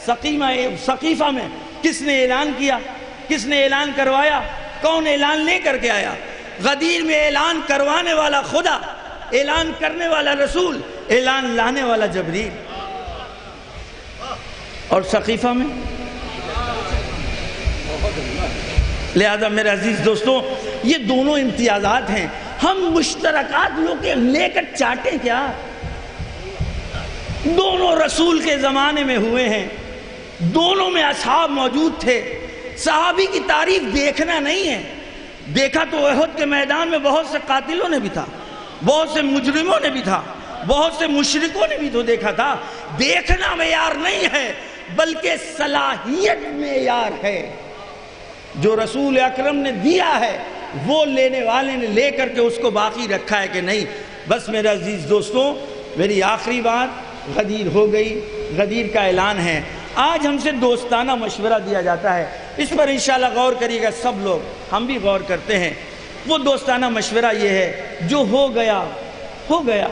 سقیفہ میں کس نے اعلان کیا؟ کس نے اعلان کروایا؟ کون اعلان لے کر کے آیا؟ غدیر میں اعلان کروانے والا خدا، اعلان کرنے والا رسول، اعلان لانے والا جبریل۔ اور سقیفہ میں لہذا میرے عزیز دوستوں، یہ دونوں امتیازات ہیں، ہم مشترکات لوگ کے لے کر چاٹیں کیا؟ دونوں رسول کے زمانے میں ہوئے ہیں، دونوں میں اصحاب موجود تھے۔ صحابی کی تعریف دیکھنا نہیں ہے، دیکھا تو احد کے میدان میں بہت سے قاتلوں نے بھی تھا، بہت سے مجرموں نے بھی تھا، بہت سے مشرکوں نے بھی تو دیکھا تھا۔ دیکھنا معیار نہیں ہے بلکہ صلاحیت معیار ہے۔ جو رسول اکرم نے دیا ہے وہ لینے والے نے لے کر کے اس کو باقی رکھا ہے کہ نہیں۔ بس میرے عزیز دوستوں، میری آخری بات، غدیر ہو گئی، غدیر کا اعلان ہے۔ آج ہم سے دوستانہ مشورہ دیا جاتا ہے، اس پر انشاءاللہ غور کریے گا سب لوگ، ہم بھی غور کرتے ہیں۔ وہ دوستانہ مشورہ یہ ہے، جو ہو گیا ہو گیا،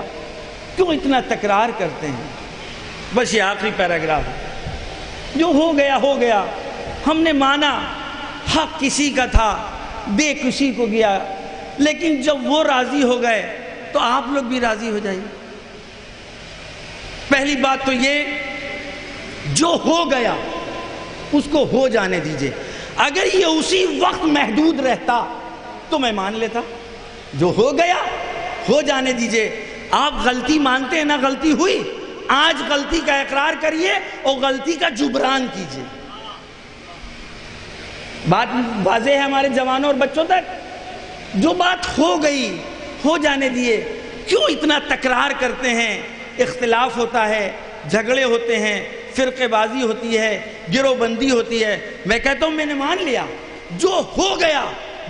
کیوں اتنا تکرار کرتے ہیں؟ بس یہ آخری پیراگراف ہے، جو ہو گیا ہو گیا، ہم نے مانا حق کسی کا تھا، دے کسی کو گیا، لیکن جب وہ راضی ہو گئے تو آپ لوگ بھی راضی ہو جائیے۔ پہلی بات تو یہ، جو ہو گیا اس کو ہو جانے دیجئے۔ اگر یہ اسی وقت محدود رہتا تو میں مان لیتا، جو ہو گیا ہو جانے دیجئے۔ آپ غلطی مانتے ہیں نا، غلطی ہوئی، آج غلطی کا اقرار کریے اور غلطی کا جبران کیجئے۔ بات واضح ہے ہمارے جوانوں اور بچوں تک؟ جو بات ہو گئی ہو جانے دیے، کیوں اتنا تکرار کرتے ہیں؟ اختلاف ہوتا ہے، جھگڑے ہوتے ہیں، فرقے بازی ہوتی ہے، گروہ بندی ہوتی ہے۔ میں کہتا ہوں میں نے مان لیا، جو ہو گیا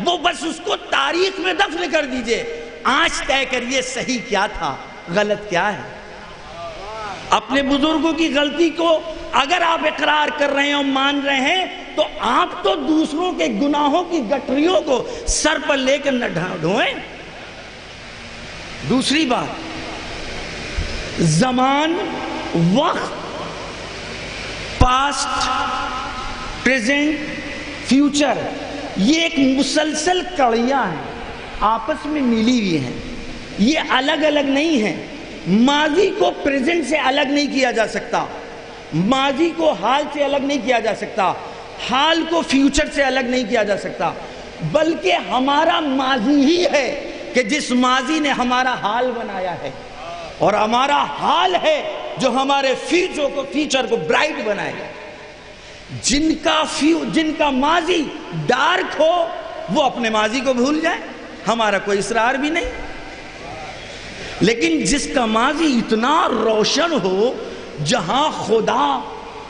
وہ بس اس کو تاریخ میں دفن کر دیجئے۔ آج طے کریے صحیح کیا تھا، غلط کیا ہے۔ اپنے بزرگوں کی غلطی کو اگر آپ اقرار کر رہے ہیں اور مان رہے ہیں تو آپ تو دوسروں کے گناہوں کی گٹریوں کو سر پر لے کر نہ ڈھوئیں۔ دوسری بات، زمان، وقت، پاسٹ، پریزنٹ، فیوچر، یہ ایک مسلسل کڑیاں ہیں، آپس میں ملی ہوئی ہیں، یہ الگ الگ نہیں ہیں۔ ماضی کو پریزنٹ سے الگ نہیں کیا جا سکتا، ماضی کو حال سے الگ نہیں کیا جا سکتا، حال کو فیوچر سے الگ نہیں کیا جا سکتا، بلکہ ہمارا ماضی ہی ہے کہ جس ماضی نے ہمارا حال بنایا ہے، اور ہمارا حال ہے جو ہمارے فیوچر کو برائٹ بنائے گا۔ جن کا ماضی ڈارک ہو وہ اپنے ماضی کو بھول جائے، ہمارا کوئی اصرار بھی نہیں۔ لیکن جس کا ماضی اتنا روشن ہو، جہاں خدا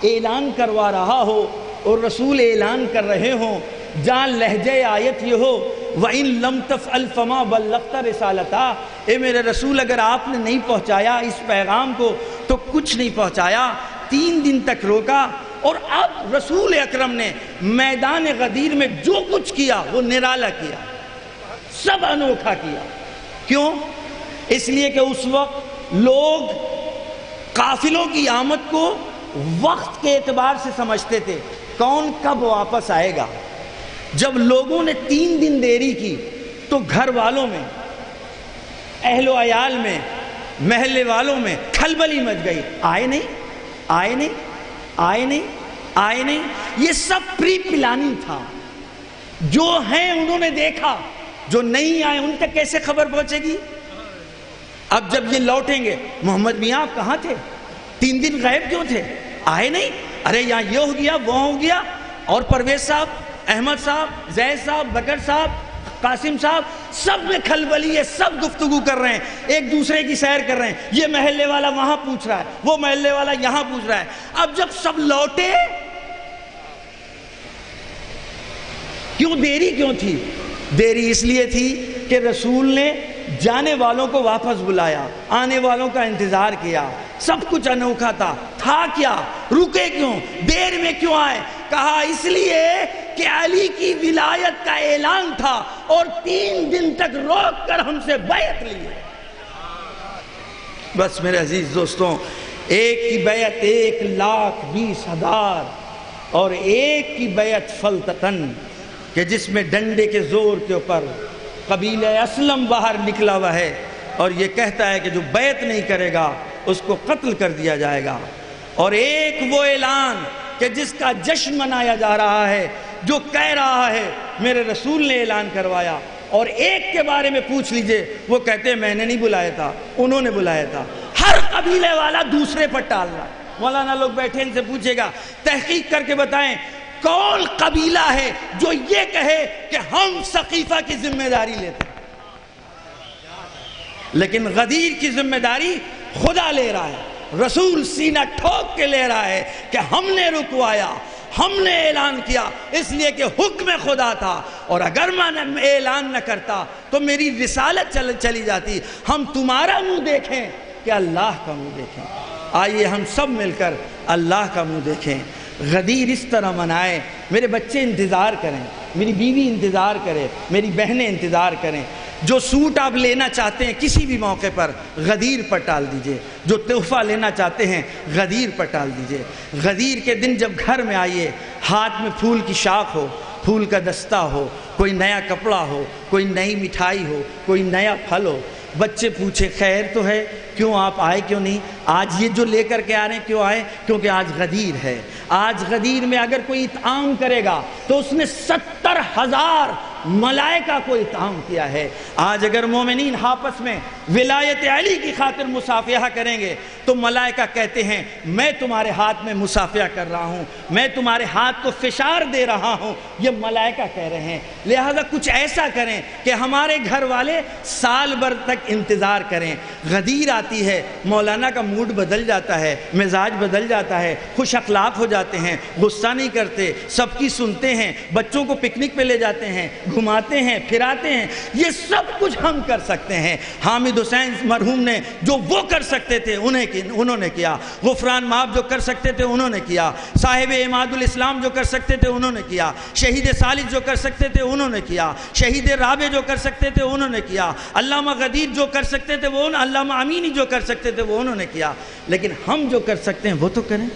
اعلان کروا رہا ہو اور رسول اعلان کر رہے ہوں، جہاں لہجہ آیت یہ ہو وَإِن لَمْ تَفْعَلْ فَمَا بَلَّغْتَ رِسَالَتَهُ، اے میرے رسول اگر آپ نے نہیں پہنچایا اس پیغام کو تو کچھ نہیں پہنچایا۔ 3 دن تک روکا، اور اب رسول اکرم نے میدان غدیر میں جو کچھ کیا وہ نرالا کیا، سب انوکھا کیا۔ کیوں؟ اس لیے کہ اس وقت لوگ قافلوں کی آمد کو وقت کے اعتبار سے سمجھتے تھے، کون کب واپس آئے گا۔ جب لوگوں نے 3 دن دیری کی تو گھر والوں میں، اہل و عیال میں، محلے والوں میں کھلبلی مچ گئی، آئے نہیں، آئے نہیں، آئے نہیں، آئے نہیں۔ یہ سب پری پلاننگ تھا۔ جو ہیں انہوں نے دیکھا، جو نہیں آئے ان تک کیسے خبر پہنچے گی؟ اب جب یہ لوٹیں گے، محمد میاں آپ کہاں تھے؟ 3 دن غائب کیوں تھے؟ آئے نہیں؟ ارے یہاں یہ ہو گیا، وہ ہو گیا، اور پرویز صاحب، احمد صاحب، زید صاحب، بکر صاحب، قاسم صاحب، سب میں کھلبلی ہے، سب گفتگو کر رہے ہیں، ایک دوسرے کی سیر کر رہے ہیں، یہ محلے والا وہاں پوچھ رہا ہے، وہ محلے والا یہاں پوچھ رہا ہے۔ اب جب سب لوٹے، کیوں دیری کیوں تھی؟ دیری اس لیے تھی کہ رسول نے جانے والوں کو واپس بلایا، آنے والوں کا انتظار کیا، سب کچھ انوکھا تھا کیا؟ رکے کیوں؟ دیر میں کیوں آئے؟ کہا اس لیے کہ علی کی ولایت کا اعلان تھا اور 3 دن تک روک کر ہم سے بیعت لی۔ بس میرے عزیز دوستوں، ایک کی بیعت 1,20,000 اور ایک کی بیعت فلتتن، کہ جس میں ڈنڈے کے زور کے اوپر قبیلہ اسلم باہر نکلا ہوا ہے اور یہ کہتا ہے کہ جو بیعت نہیں کرے گا اس کو قتل کر دیا جائے گا، اور ایک وہ اعلان کہ جس کا جشن منایا جا رہا ہے، جو کہہ رہا ہے میرے رسول نے اعلان کروایا، اور ایک کے بارے میں پوچھ لیجئے، وہ کہتے ہیں میں نے نہیں بلایا تھا، انہوں نے بلایا تھا۔ ہر قبیلے والا دوسرے پر ٹال رہا ہے۔ مولانا لوگ بیٹھے ان سے پوچھے گا تحقیق کر کے بتائیں کون قبیلہ ہے جو یہ کہے کہ ہم سقیفہ کی ذمہ داری لیتے ہیں؟ لیکن غدیر کی ذمہ داری خدا لے رہا ہے، رسول سینہ ٹھوک کے لے رہا ہے کہ ہم نے رکوایا، ہم نے اعلان کیا، اس لیے کہ حکم خدا تھا، اور اگر میں اعلان نہ کرتا تو میری رسالت چلی جاتی۔ ہم تمہارا منہ دیکھیں کہ اللہ کا منہ دیکھیں۔ آئیے ہم سب مل کر اللہ کا منہ دیکھیں، غدیر اس طرح منائے۔ میرے بچے انتظار کریں، میری بیوی انتظار کرے، میری بہنیں انتظار کریں۔ جو سوٹ آپ لینا چاہتے ہیں کسی بھی موقع پر غدیر پر ٹال دیجئے، جو تحفہ لینا چاہتے ہیں غدیر پر ٹال دیجئے۔ غدیر کے دن جب گھر میں آئیے، ہاتھ میں پھول کی شاخ ہو، پھول کا دستہ ہو، کوئی نیا کپڑا ہو، کوئی نئی مٹھائی ہو، کوئی نیا پھل ہو، بچے پوچھیں خیر تو ہے، کیوں آپ آئے کیوں نہیں؟ آج یہ جو لے کر کے آ رہے ہیں کیوں آئے؟ کیونکہ آج غدیر ہے۔ آج غدیر میں اگر کوئی اطعام کرے گا تو اس نے 70,000 ملائکہ کو اطعام کیا ہے۔ آج اگر مومنین آپس میں ولایت علی کی خاطر مصافحہ کریں گے تو ملائکہ کہتے ہیں میں تمہارے ہاتھ میں مصافحہ کر رہا ہوں، میں تمہارے ہاتھ کو فشار دے رہا ہوں، یہ ملائکہ کہہ رہے ہیں۔ لہذا کچھ ایسا کریں کہ ہمارے گھر والے سال بھر تک انتظار کریں۔ غدیر آتی ہے، مولانا کا موڈ بدل جاتا ہے، مزاج بدل جاتا ہے، خوش اخلاق ہو جاتے ہیں، غصہ نہیں کرتے، سب کی سنتے ہیں، بچوں کو پکنک پہ لے جاتے ہیں، گھماتے ہیں، پھراتے ہیں۔ یہ سب کچھ ہم کر سکتے ہیں۔ حامد حسین مرحوم نے جو وہ کر سکتے تھے انہوں نے کیا، غفران معاف جو کر سکتے تھے انہوں نے کیا، صاحب اماد الاسلام جو کر سکتے تھے انہوں نے کیا، شہید صالح جو کر سکتے تھے انہوں نے کیا، شہید رابع جو کر سکتے تھے انہوں نے کیا، علامہ غدیر جو کر سکتے تھے وہ، علامہ امینی جو کر سکتے تھے وہ انہوں نے کیا۔ لیکن ہم جو کر سکتے ہیں وہ تو کریں۔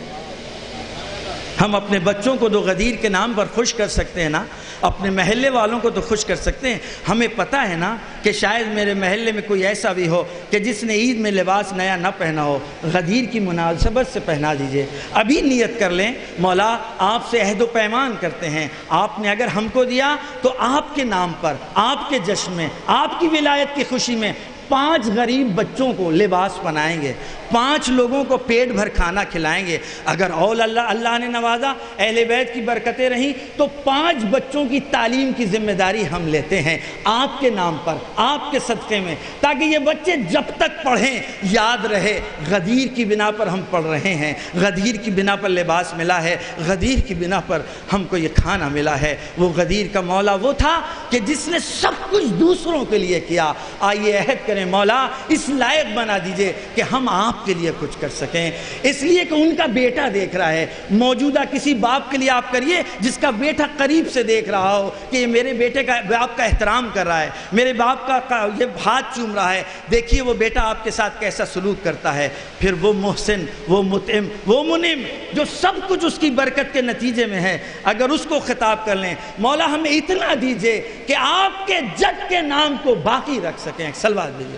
ہم اپنے بچوں کو تو غدیر کے نام پر خوش کر سکتے ہیں نا، اپنے محلے والوں کو تو خوش کر سکتے ہیں۔ ہمیں پتہ ہے نا کہ شاید میرے محلے میں کوئی ایسا بھی ہو کہ جس نے عید میں لباس نیا نہ پہنا ہو، غدیر کی مناسبت سے پہنا دیجئے۔ ابھی نیت کر لیں، مولا آپ سے عہد و پیمان کرتے ہیں، آپ نے اگر ہم کو دیا تو آپ کے نام پر، آپ کے جشن میں، آپ کی ولایت کی خوشی میں 5 غریب بچوں کو لباس بنائیں گے، 5 لوگوں کو پیٹ بھر کھانا کھلائیں گے۔ اگر اللہ نے نوازا، اہل بیت کی برکتیں رہیں تو 5 بچوں کی تعلیم کی ذمہ داری ہم لیتے ہیں آپ کے نام پر، آپ کے صدقے میں، تاکہ یہ بچے جب تک پڑھیں یاد رہے غدیر کی بنا پر ہم پڑھ رہے ہیں، غدیر کی بنا پر لباس ملا ہے، غدیر کی بنا پر ہم کو یہ کھانا ملا ہے۔ وہ غدیر کا مولا وہ تھا کہ جس نے سب کچھ دوسروں کے لیے کیا۔ آئیے عہد کریں، مولا اس لائق بنا دیجئے کہ ہم آپ کے لیے کچھ کر سکیں، اس لیے کہ ان کا بیٹا دیکھ رہا ہے۔ موجودہ کسی باپ کے لیے آپ کریے جس کا بیٹا قریب سے دیکھ رہا ہو کہ یہ میرے بیٹے کا باپ کا احترام کر رہا ہے، میرے باپ کا یہ ہاتھ چوم رہا ہے، دیکھیے وہ بیٹا آپ کے ساتھ کیسا سلوک کرتا ہے۔ پھر وہ محسن، وہ مطعم، وہ منعم، جو سب کچھ اس کی برکت کے نتیجے میں ہے، اگر اس کو خطاب کر لیں، مولا ہمیں اتنا دیجئے کہ آپ کے جد کے نام کو باقی رکھ سکیں۔ صلوات دیجئے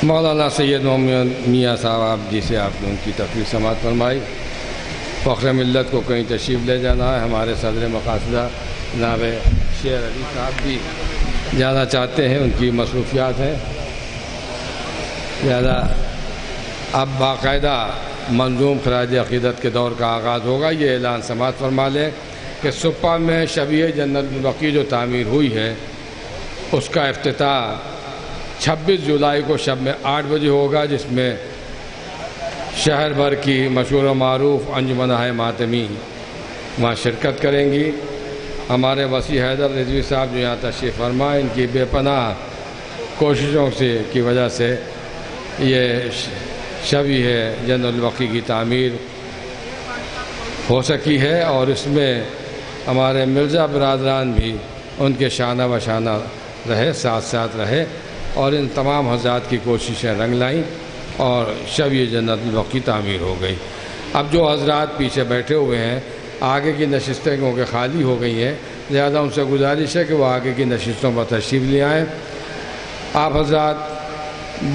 مولانا سید محمد میاں صاحب آپ جسے آپ نے ان کی تقریر سماعت فرمائی، فخر ملت کو کہیں تشریف لے جانا ہے۔ ہمارے صدر مقاصدہ جناب شیر علی صاحب بھی جانا چاہتے ہیں، ان کی مصروفیات ہیں، لہذا اب باقاعدہ منظوم خراج عقیدت کے دور کا آغاز ہوگا۔ یہ اعلان سماعت فرما لیں کہ سپا میں شبیہ جنت البقیع جو تعمیر ہوئی ہے اس کا افتتاح 26 جولائی کو شب میں 8 بجے ہوگا، جس میں شہر بھر کی مشہور و معروف انجمنیں ماتمی وہاں شرکت کریں گی۔ ہمارے وسیع حیدر رضوی صاحب جو یہاں تشریف فرما، ان کی بے پناہ کوششوں کی وجہ سے یہ شبیہ جنت البقیع کی تعمیر ہو سکی ہے، اور اس میں ہمارے مرزا برادران بھی ان کے شانہ و شانہ رہے، ساتھ ساتھ رہے، اور ان تمام حضرات کی کوششیں رنگ لائیں اور شبیہ جنت البقیع تعمیر ہو گئی۔ اب جو حضرات پیچھے بیٹھے ہوئے ہیں، آگے کی نشستیں کیونکہ خالی ہو گئی ہیں، لہذا ان سے گزارش ہے کہ وہ آگے کی نشستوں پر تشریف لے آئیں۔ آپ حضرات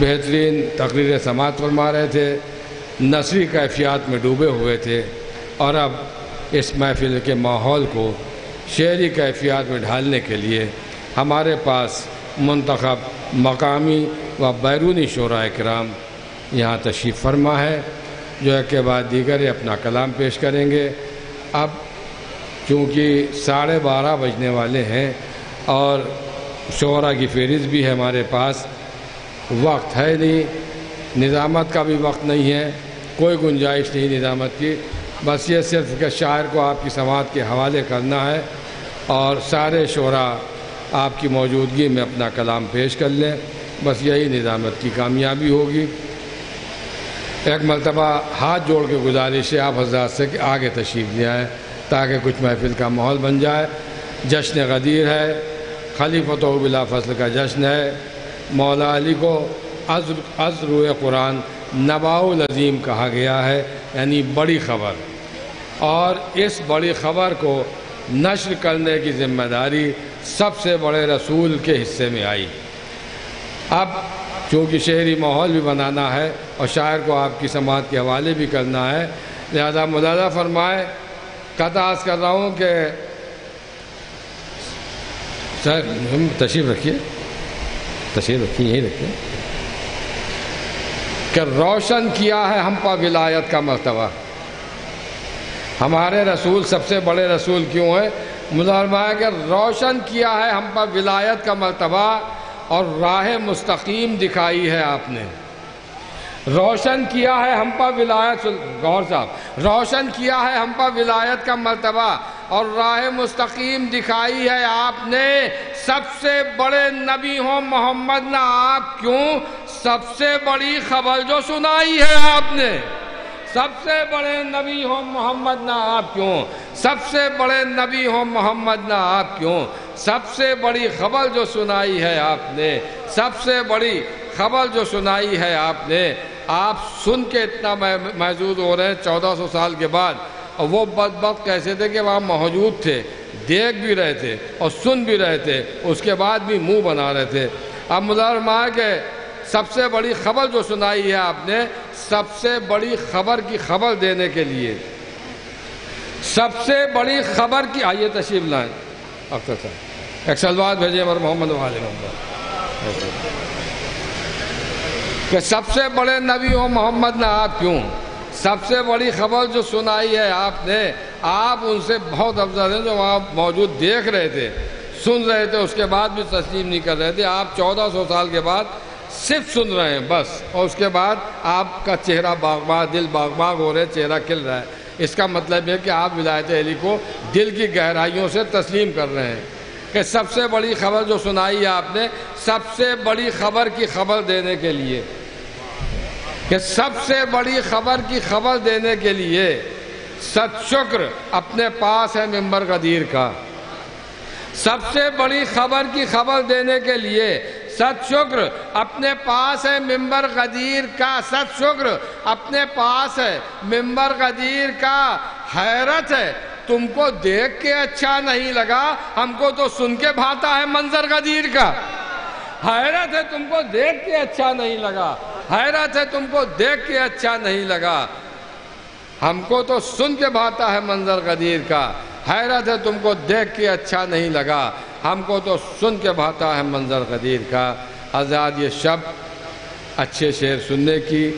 بہترین تقریر سماعت فرما رہے تھے، نثری کیفیات میں ڈوبے ہوئے تھے، اور اب اس محفل کے ماحول کو شعری کیفیات میں ڈھالنے کے لیے ہمارے پاس منتخب مقامی و بیرونی شعراء کرام یہاں تشریف فرما ہے، جو ایک کے بعد دیگر اپنا کلام پیش کریں گے۔ اب چونکہ 12:30 بجنے والے ہیں اور شعراء کی فہرست بھی ہے ہمارے پاس، وقت ہے نہیں، نظامت کا بھی وقت نہیں ہے، کوئی گنجائش نہیں نظامت کی، بس یہ صرف کہ شاعر کو آپ کی سماعت کے حوالے کرنا ہے اور سارے شعراء آپ کی موجودگی میں اپنا کلام پیش کر لیں، بس یہی نظامت کی کامیابی ہوگی۔ ایک مرتبہ ہاتھ جوڑ کے گزارش ہے آپ حضرات سے کہ آگے تشریف لے آئیں تاکہ کچھ محفل کا ماحول بن جائے۔ جشن غدیر ہے، خلیفۃ بلا فصل کا جشن ہے، مولا علی کو از روئے قرآن نباء العظیم کہا گیا ہے، یعنی بڑی خبر، اور اس بڑی خبر کو نشر کرنے کی ذمہ داری سب سے بڑے رسول کے حصے میں آئی۔ اب چونکہ شعری ماحول بھی بنانا ہے اور شاعر کو آپ کی سماعت کے حوالے بھی کرنا ہے، لہذا ملاحظہ فرمائے، قطع عرض کر رہا ہوں کہ سر تشریف رکھیے یہیں رکھیے کہ روشن کیا ہے ہم پر ولایت کا مرتبہ۔ ہمارے رسول سب سے بڑے رسول کیوں ہیں؟ مظاہرہ ہے کہ روشن کیا ہے ہم پر ولایت کا مرتبہ اور راہ مستقیم دکھائی ہے آپ نے۔ روشن کیا ہے ہم پر ولایت، غور صاحب، روشن کیا ہے ہم پر ولایت کا مرتبہ اور راہ مستقیم دکھائی ہے آپ نے۔ سب سے بڑے نبی ہوں محمد نہ آپ کیوں، سب سے بڑی خبر جو سنائی ہے آپ نے۔ سب سے بڑے نبی ہوں محمد نہ آپ کیوں، سب سے بڑے نبی ہوں محمد نہ آپ کیوں، سب سے بڑی خبر جو سنائی ہے آپ نے، سب سے بڑی خبر جو سنائی ہے آپ نے۔ آپ سن کے اتنا محظوظ ہو رہے ہیں 1400 سال کے بعد، اور وہ بدبخت کیسے تھے کہ وہاں موجود تھے، دیکھ بھی رہے تھے اور سن بھی رہے تھے، اس کے بعد بھی منہ بنا رہے تھے۔ اب مظاہرہ ہے کہ سب سے بڑی خبر جو سنائی ہے آپ نے، سب سے بڑی خبر کی خبر دینے کے لیے، سب سے بڑی خبر کی، آئیے تشریف لائیں اختر صاحب، ایک سلوات بھیجیں ہمارے محمد والے محمد، کہ سب سے بڑے نبی ہو محمد نہ آپ کیوں، سب سے بڑی خبر جو سنائی ہے آپ نے۔ آپ ان سے بہت افضل ہیں جو وہاں موجود دیکھ رہے تھے، سن رہے تھے، اس کے بعد بھی تسلیم نہیں کر رہے تھے۔ آپ 1400 سال کے بعد صرف سن رہے ہیں بس، اور اس کے بعد آپ کا چہرہ باغ باغ، دل باغ باغ ہو رہے، چہرہ کھل رہا ہے۔ اس کا مطلب ہے کہ آپ ولایت علی کو دل کی گہرائیوں سے تسلیم کر رہے ہیں کہ سب سے بڑی خبر جو سنائی ہے آپ نے، سب سے بڑی خبر کی خبر دینے کے لیے، کہ سب سے بڑی خبر کی خبر دینے کے لیے ست شکر اپنے پاس ہے ممبر غدیر کا۔ سب سے بڑی خبر کی خبر دینے کے لیے ست شکر اپنے پاس ہے ممبر غدیر کا، ست شکر اپنے پاس ہے ممبر غدیر کا۔ حیرت ہے تم کو دیکھ کے اچھا نہیں لگا، ہم کو تو سن کے بھاتا ہے منظر غدیر کا۔ حیرت ہے تم کو دیکھ کے اچھا نہیں لگا، حیرت ہے تم کو دیکھ کے اچھا نہیں لگا، ہم کو تو سن کے بھاتا ہے منظر غدیر کا۔ حیرت ہے تم کو دیکھ کے اچھا نہیں لگا، ہم کو تو سن کے بھاتا ہے منظر غدیر کا۔ آزاد یہ شب اچھے شعر سننے کی،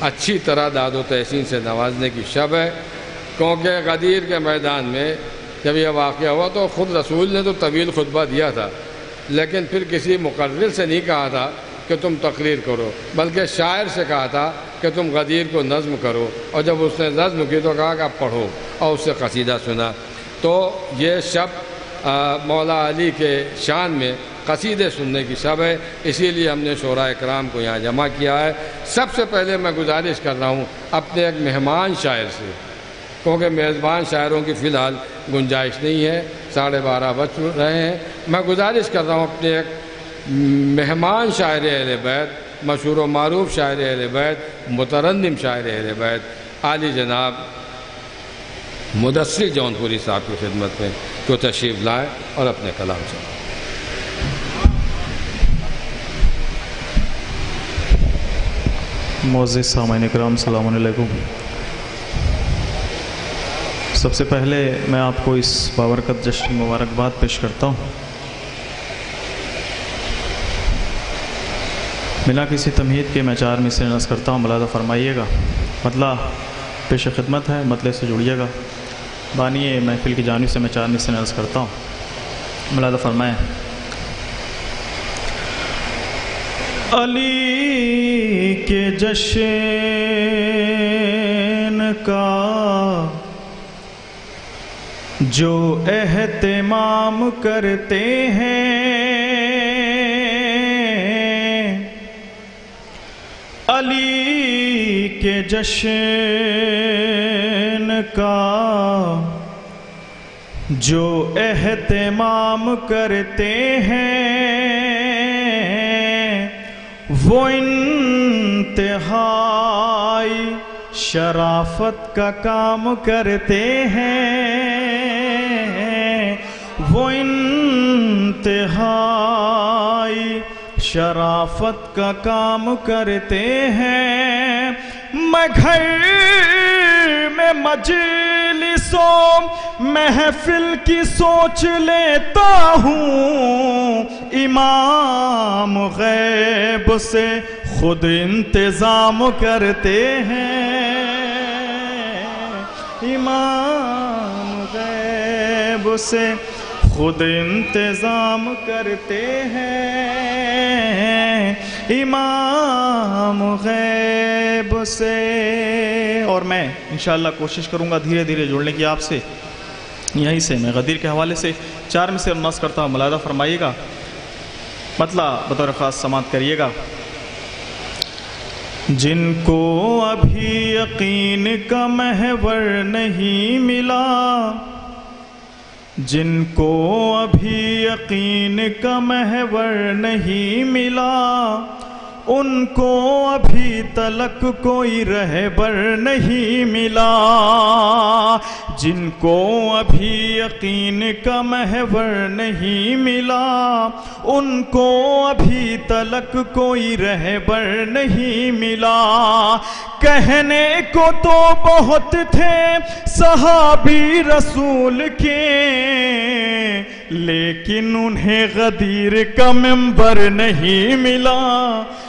اچھی طرح داد و تحسین سے نوازنے کی شب ہے، کیونکہ غدیر کے میدان میں جب یہ واقعہ ہوا تو خود رسول نے تو طویل خطبہ دیا تھا، لیکن پھر کسی مقرر سے نہیں کہا تھا کہ تم تقریر کرو، بلکہ شاعر سے کہا تھا کہ تم غدیر کو نظم کرو، اور جب اس نے نظم کی تو کہا کہ آپ پڑھو، اور اس سے قصیدہ سنا۔ تو یہ شب مولا علی کے شان میں قصیدے سننے کی شب ہے، اسی لیے ہم نے شعراء اکرام کو یہاں جمع کیا ہے۔ سب سے پہلے میں گزارش کر رہا ہوں اپنے ایک مہمان شاعر سے، کیونکہ میزبان شاعروں کی فی الحال گنجائش نہیں ہے، 12:30 بج رہے ہیں۔ میں گزارش کر رہا ہوں اپنے ایک مہمان شاعر اہل بیت، مشہور و معروف شاعر اہل بیت، مترنم شاعر اہل بیت، عالی جناب مدثر جون پوری صاحب کی خدمت میں جو تشریف لائیں اور اپنے کلام سنائیں۔ معزز سامعین کرام، السلام علیکم۔ سب سے پہلے میں آپ کو اس بابرکت جشن کی مبارکباد پیش کرتا ہوں۔ بنا کسی تمہید کے میں 4 مصرع نظم کرتا ہوں، ملاحظہ فرمائیے گا۔ مطلع پیش خدمت ہے، مطلع سے جڑیے گا۔ بانی محفل کی جانب سے میں 4 مصرع نظم کرتا ہوں، ملاحظہ فرمائیں۔ علی کے جشن کا جو اہتمام کرتے ہیں، علی کے جشن کا جو اہتمام کرتے ہیں، وہ انتہائی شرافت کا کام کرتے ہیں، وہ انتہائی شرافت کا کام کرتے ہیں۔ میں گھر میں مجلسوں محفل کی سوچ لیتا ہوں، امام غیب سے خود انتظام کرتے ہیں، امام غیب سے خود انتظام کرتے ہیں، امام غیب سے۔ اور میں انشاءاللہ کوشش کروں گا دھیرے دھیرے جڑنے کی آپ سے۔ یہیں سے میں غدیر کے حوالے سے 4 مصرع نظم کرتا ہوں، ملاحظہ فرمائیے گا، مطلع بطور خاص سماعت کریے گا۔ جن کو ابھی یقین کا محور نہیں ملا، جن کو ابھی یقین کا محور نہیں ملا، ان کو ابھی تلک کوئی رہبر نہیں ملا، جن کو ابھی یقین کا محور نہیں ملا، ان کو ابھی تلک کوئی رہبر نہیں ملا۔ کہنے کو تو بہت تھے صحابی رسول کے، لیکن انہیں غدیر کا منبر نہیں ملا،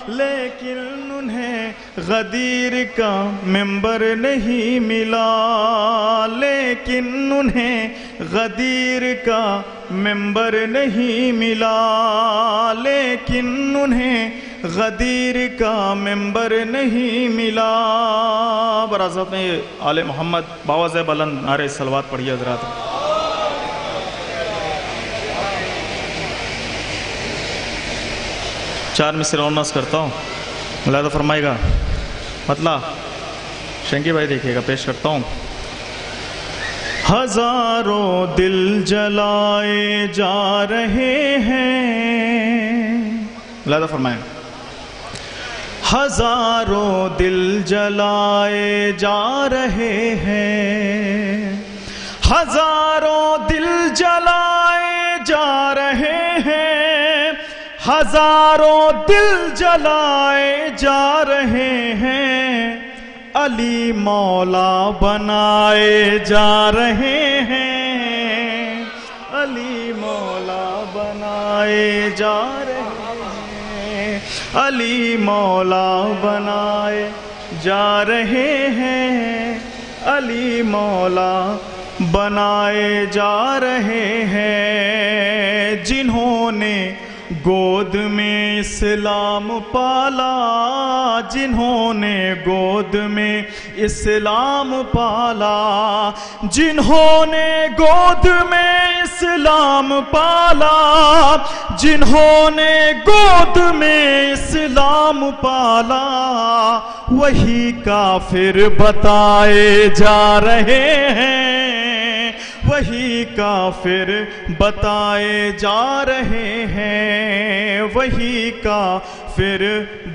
لیکن انہیں غدیر کا منبر نہیں ملا، لیکن انہیں غدیر کا منبر نہیں ملا، لیکن انہیں غدیر کا منبر نہیں ملا۔ برازت میں آل محمد باوازِ بلند نعرہ صلوات پڑھیے حضرات۔ چار مصرع نظم کرتا ہوں، ملاحظہ فرمائے گا، مطلع شنکی بھائی دیکھیے گا، پیش کرتا ہوں۔ ہزاروں دل جلائے جا رہے ہیں، ملاحظہ فرمائیں، ہزاروں دل جلائے جا رہے ہیں، ہزاروں دل جلائے جا رہے ہیں، ہزاروں دل جلائے جا رہے ہیں، علی مولا بنائے جا رہے ہیں، علی مولا بنائے جا رہے ہیں، علی مولا بنائے جا رہے ہیں، علی مولا بنائے جا رہے ہیں، جنہوں نے گود میں اسلام پالا، جنہوں نے گود میں اسلام پالا، جنہوں نے گود میں اسلام پالا، جنہوں نے گود میں اسلام پالا، وہی کافر بتائے جا رہے ہیں، وہی کافر بتائے جا رہے ہیں، وہی کافر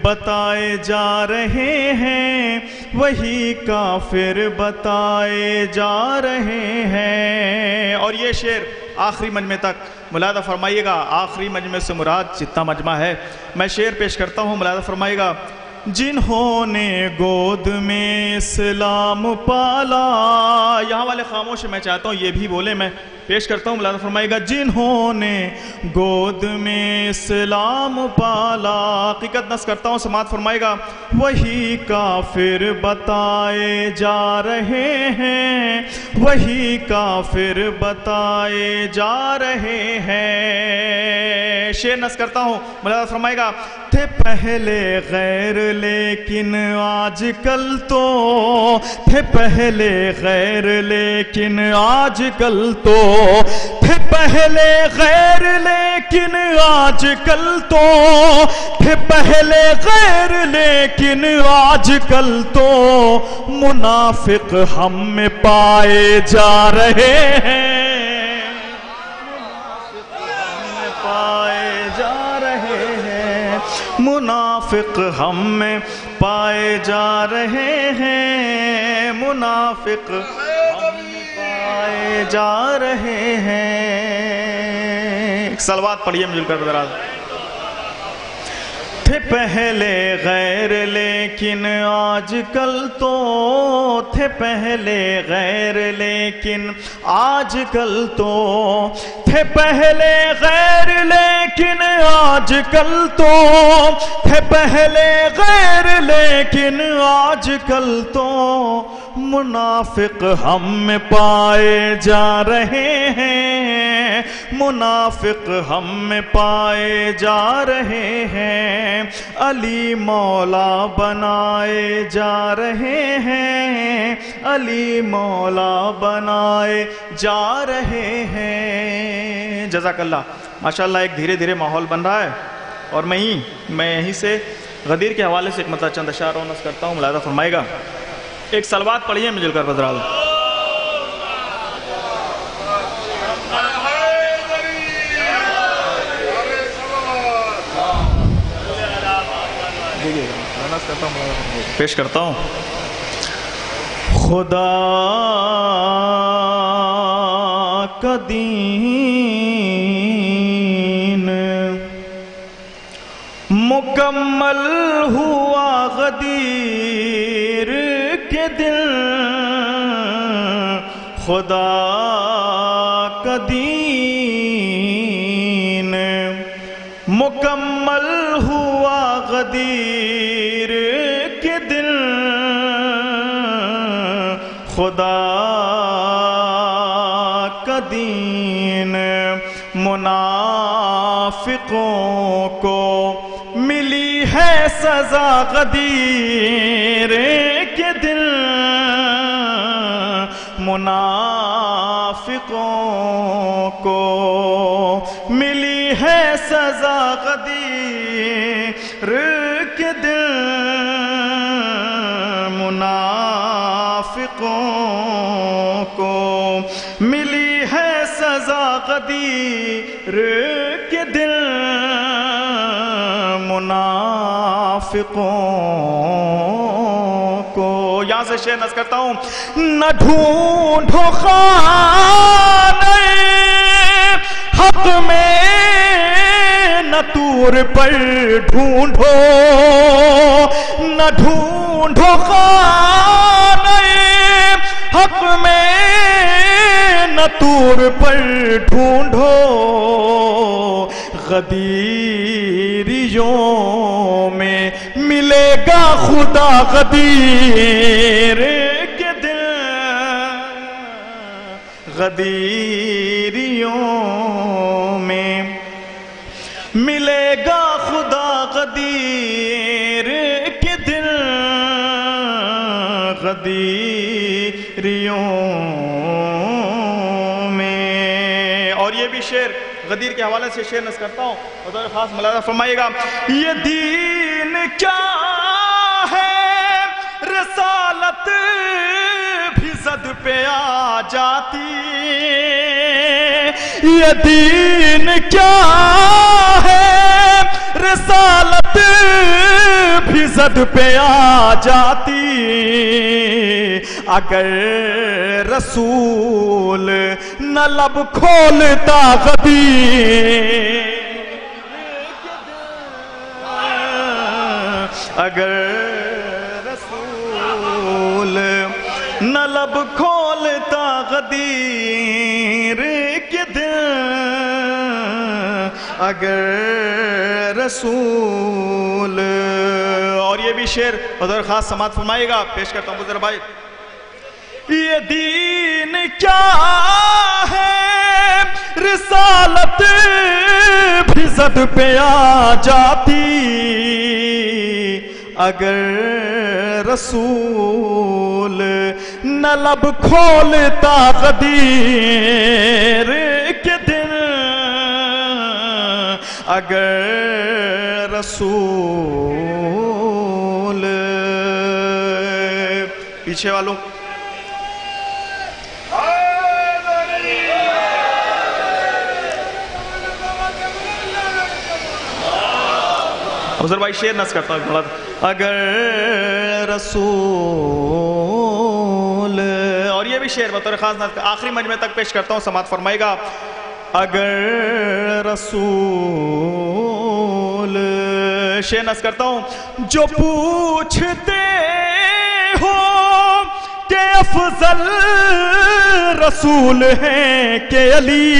بتائے جا رہے ہیں، وہی کافر بتائے جا رہے ہیں۔ اور یہ شعر آخری مجمع تک ملاحظہ فرمائیے گا، آخری مجمع سے مراد جتنا مجمع ہے، میں شعر پیش کرتا ہوں، ملاحظہ فرمائیے گا۔ جنہوں نے گود میں اسلام پالا، یہاں والے خاموش میں چاہتا ہوں یہ بھی بولے، میں پیش کرتا ہوں، ملاحظہ فرمائیے گا۔ جنہوں نے گود میں اسلام پالا، حقیقت نص کرتا ہوں، سماعت فرمائیے گا، وہی کافر بتائے جا رہے ہیں، وہی کافر بتائے جا رہے ہیں۔ شعر نص کرتا ہوں، ملاحظہ فرمائیے گا۔ تھے پہلے غیر لیکن آج کل تو، تھے پہلے غیر لیکن آج کل تو، تھے پہلے غیر لیکن آج کل تو، تھے پہلے غیر لیکن آج کل تو، منافق ہم میں پائے جا رہے ہیں، منافق ہم میں پائے جا رہے ہیں، منافق ہم میں پائے جا رہے ہیں۔ ایک صلوات پڑھیے مل کر ذرا۔ تھے پہلے غیر لیکن آج کل تو، تھے پہلے غیر لیکن آج کل تو، تھے پہلے غیر لیکن آج کل تو، تھے پہلے غیر لیکن آج کل تو، منافق ہم میں پائے جا رہے ہیں، منافق ہم میں پائے جا رہے ہیں، علی مولا بنائے جا رہے ہیں، علی مولا بنائے جا رہے ہیں۔ جزاک اللہ۔ ماشاءاللہ ایک دھیرے دھیرے ماحول بن رہا ہے، اور میں یہیں سے غدیر کے حوالے سے ایک مطلب چند اشعار نص کرتا ہوں، ملاحظہ فرمائے گا۔ ایک صلوات پڑھیے مل کر بذرا۔ پیش کرتا ہوں۔ خدا کا دین مکمل ہوا غدیر کے دن، خدا کا دین مکمل ہوا غدیر کے دن، خدا کا دین منافقوں کو ملی ہے سزا غدیر کے دن، منافقوں کو ملی ہے سزا غدیر کے دن، منافقوں کو ملی ہے سزا غدیر کے دن، منافقوں کو۔ یہاں سے شعر نص کرتا ہوں۔ نہ ڈھونڈو خانہ حق میں، نہ طور پر ڈھونڈو، نہ ڈھونڈو خانہ حق میں، نہ طور پر ڈھونڈو، غدیریوں میں ملے گا خدا غدیر کے دل غدیریوں میں، ملے گا خدا غدیر کے دل غدیریوں میں۔ اور یہ بھی شعر غدیر کے حوالے سے شعر نظم کرتا ہوں، بطور خاص ملاحظہ فرمائیے گا۔ یہ دین کیا ہے رسالت بھی زد پہ آ جاتی، یہ دین کیا ہے رسالت بھی زد پہ آ جاتی، اگر رسول نہ لب کھولتا غدیر، اگر رسول نہ لب کھولتا غدیر کے دل، اگر رسول۔ اور یہ بھی شعر بطور خاص سماعت فرمائے گا، پیش کرتا ہوں بزرگ بھائی۔ یہ دین کیا ہے رسالت بھی زد پہ آ جاتی، اگر رسول نہ لب کھولتا غدیر کے دل، اگر رسول۔ پیچھے والوں حضر بھائی شعر نظم کرتا ہوں، اگر رسول۔ اور یہ بھی شعر بطور خاص آخری مجمع تک پیش کرتا ہوں، سماعت فرمائے گا۔ اگر رسول، شعر نظم کرتا ہوں۔ جو پوچھتے ہو کہ افضل رسول ہیں کہ علی،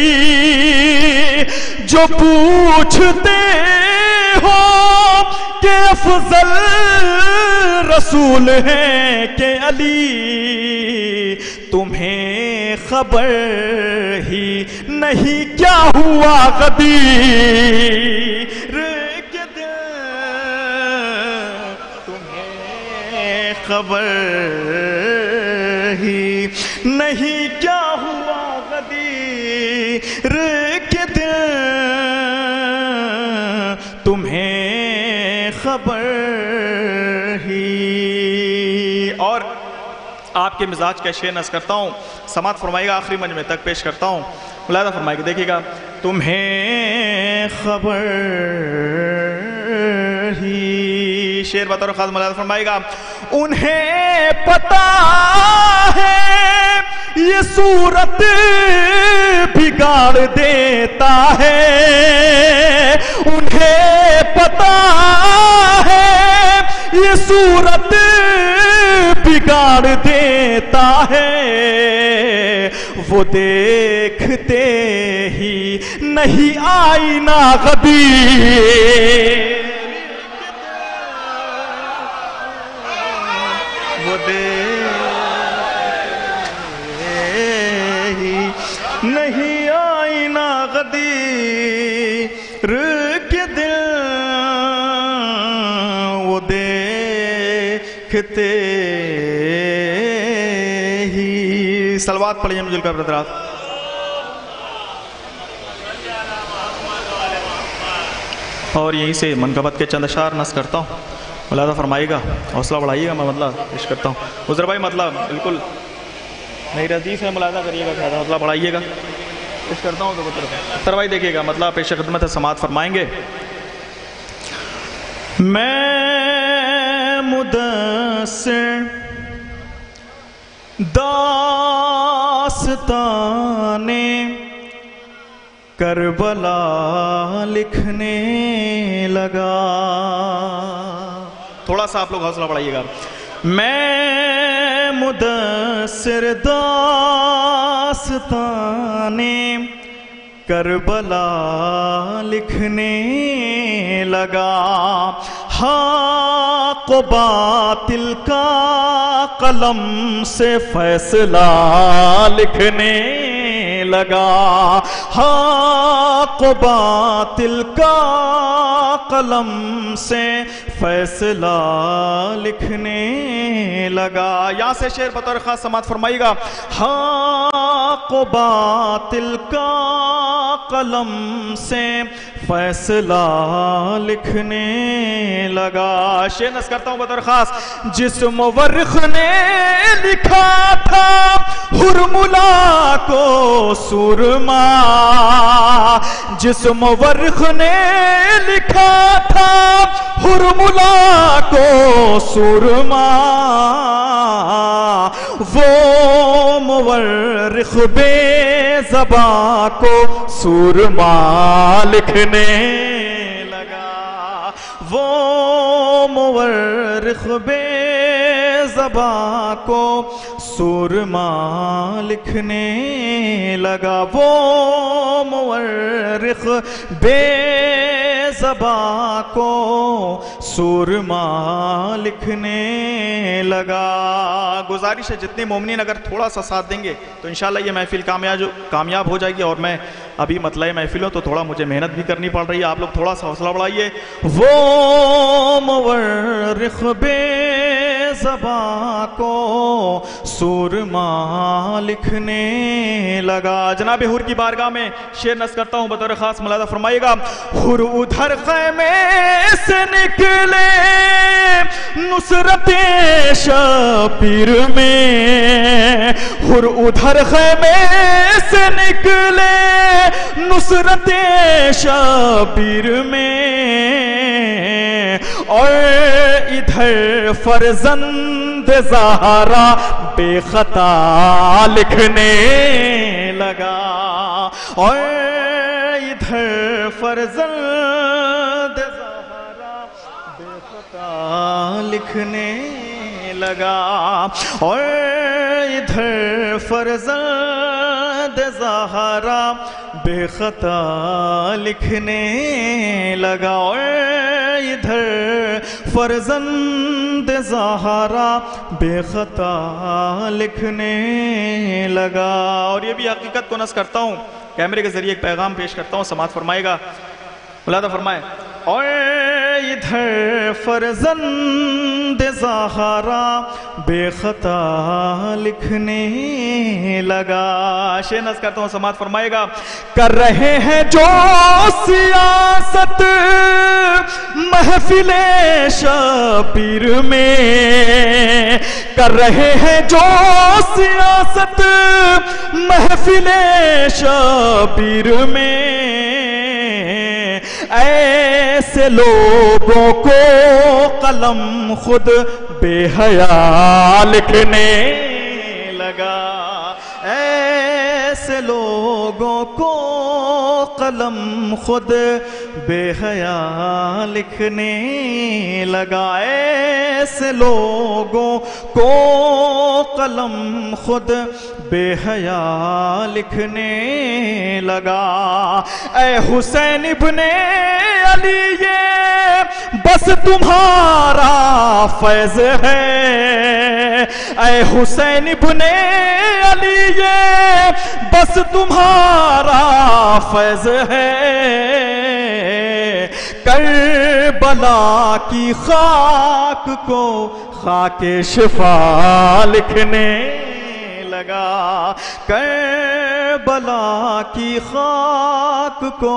جو پوچھتے ہو کہ افضل رسول ہیں کہ علی، تمہیں خبر ہی نہیں کیا ہوا غدیر کے دل، تمہیں خبر ہی نہیں کیا ہوا غدیر کے دل، تمہیں خبر ہی۔ اور آپ کے مزاج کا شعر نظم کرتا ہوں، سماعت فرمائے گا، آخری مجمع تک پیش کرتا ہوں، ملاحظہ فرمائے گا، دیکھیے گا۔ تمہیں خبر ہی، شعر بطور خاص ملاحظہ فرمائے گا۔ انہیں پتا ہے یہ صورت بگاڑ دیتا ہے، انہیں پتا ہے یہ صورت بگاڑ دیتا ہے، وہ دیکھتے ہی نہیں آئینہ غدیر، وہ نہیں آئینہ غدیر کے دل، وہ دیکھتے ہی۔ صلوات پڑھیے مجھے کا برادرات۔ اور یہیں سے منقبت کے چند اشعار نظم کرتا ہوں، ملاحظہ فرمائیے گا، حوصلہ بڑھائیے گا، میں مطلب پیش کرتا ہوں۔ حضر بھائی مطلب بالکل نئی ردیف ہے، ملاحظہ کریے گا، حوصلہ بڑھائیے گا، پیش کرتا ہوں۔ تو اتر بھائی دیکھیے گا، مطلب پیش خدمت ہے، سماعت فرمائیں گے۔ میں مدثر داستان کربلا لکھنے لگا، تھوڑا سا آپ لوگ حوصلہ بڑھائیے گا۔ میں مدثر داستان کربلا لکھنے لگا، حق و باطل کا قلم سے فیصلہ لکھنے لگا، حق و باطل کا قلم سے فیصلہ لکھنے لگا۔ یہاں سے شعر بطور خاص سماعت فرمائیے گا۔ حق و باطل کا قلم سے فیصلہ لکھنے لگا۔ شعر نص کرتا ہوں بطور خاص۔ جس مورخ نے لکھا تھا ہرملا کو سورما، جس مورخ نے لکھا تھا ہرملا کو سورما، وہ مورخ بے زباں کو سورما لکھنے لگا، وہ مورخ بے زباں کو سورما لکھنے لگا، وہ مورخ بے زباں کو سورما لکھنے لگا۔ گزارش ہے جتنے مومنین اگر تھوڑا سا ساتھ دیں گے تو انشاءاللہ یہ محفل کامیاب ہو جائے گی، اور میں ابھی مطلع محفل ہوں تو تھوڑا مجھے محنت بھی کرنی پڑ رہی ہے، آپ لوگ تھوڑا سا حوصلہ بڑھائیے۔ وہ مورخ بے زباں کو سورما لکھنے لگا۔ جناب حر کی بارگاہ میں شعر نص کرتا ہوں بطور خاص، ملاحظہ فرمائیے گا۔ حر ادھر خیمے سے نکلے نصرت شبیر میں، حر ادھر خیمے سے نکلے نصرت شبیر میں، اور ادھر فرزند زہرا بے خطا لکھنے لگا، اور ادھر فرزند زہرا بے خطا لکھنے لگا، اور ادھر فرزند زہرا بے خطا لکھنے لگا، اور ادھر فرزند زہرا بے خطا لکھنے لگا۔ اور یہ بھی حقیقت کو نص کرتا ہوں، کیمرے کے ذریعے ایک پیغام پیش کرتا ہوں، سماعت فرمائے گا، ملاحظہ فرمائے۔ اور ادھر فرزند زہرا بے خطا لکھنے لگا۔ شعر نص کرتا ہوں، سماعت فرمائے گا۔ کر رہے ہیں جو سیاست محفل شبیر میں، کر رہے ہیں جو سیاست محفل شبیر میں، ایسے لوگوں کو قلم خود بے حیا لکھنے لگا، ایسے لوگوں کو قلم خود بے حیا لکھنے لگا، ایسے لوگوں کو قلم خود بے حیا لکھنے لگا۔ اے حسین ابن علی یہ بس تمہارا فیض ہے، اے حسین ابن علی یہ بس تمہارا فیض ہے، کربلا کی خاک کو خاک شفا لکھنے لگا، کربلا کی خاک کو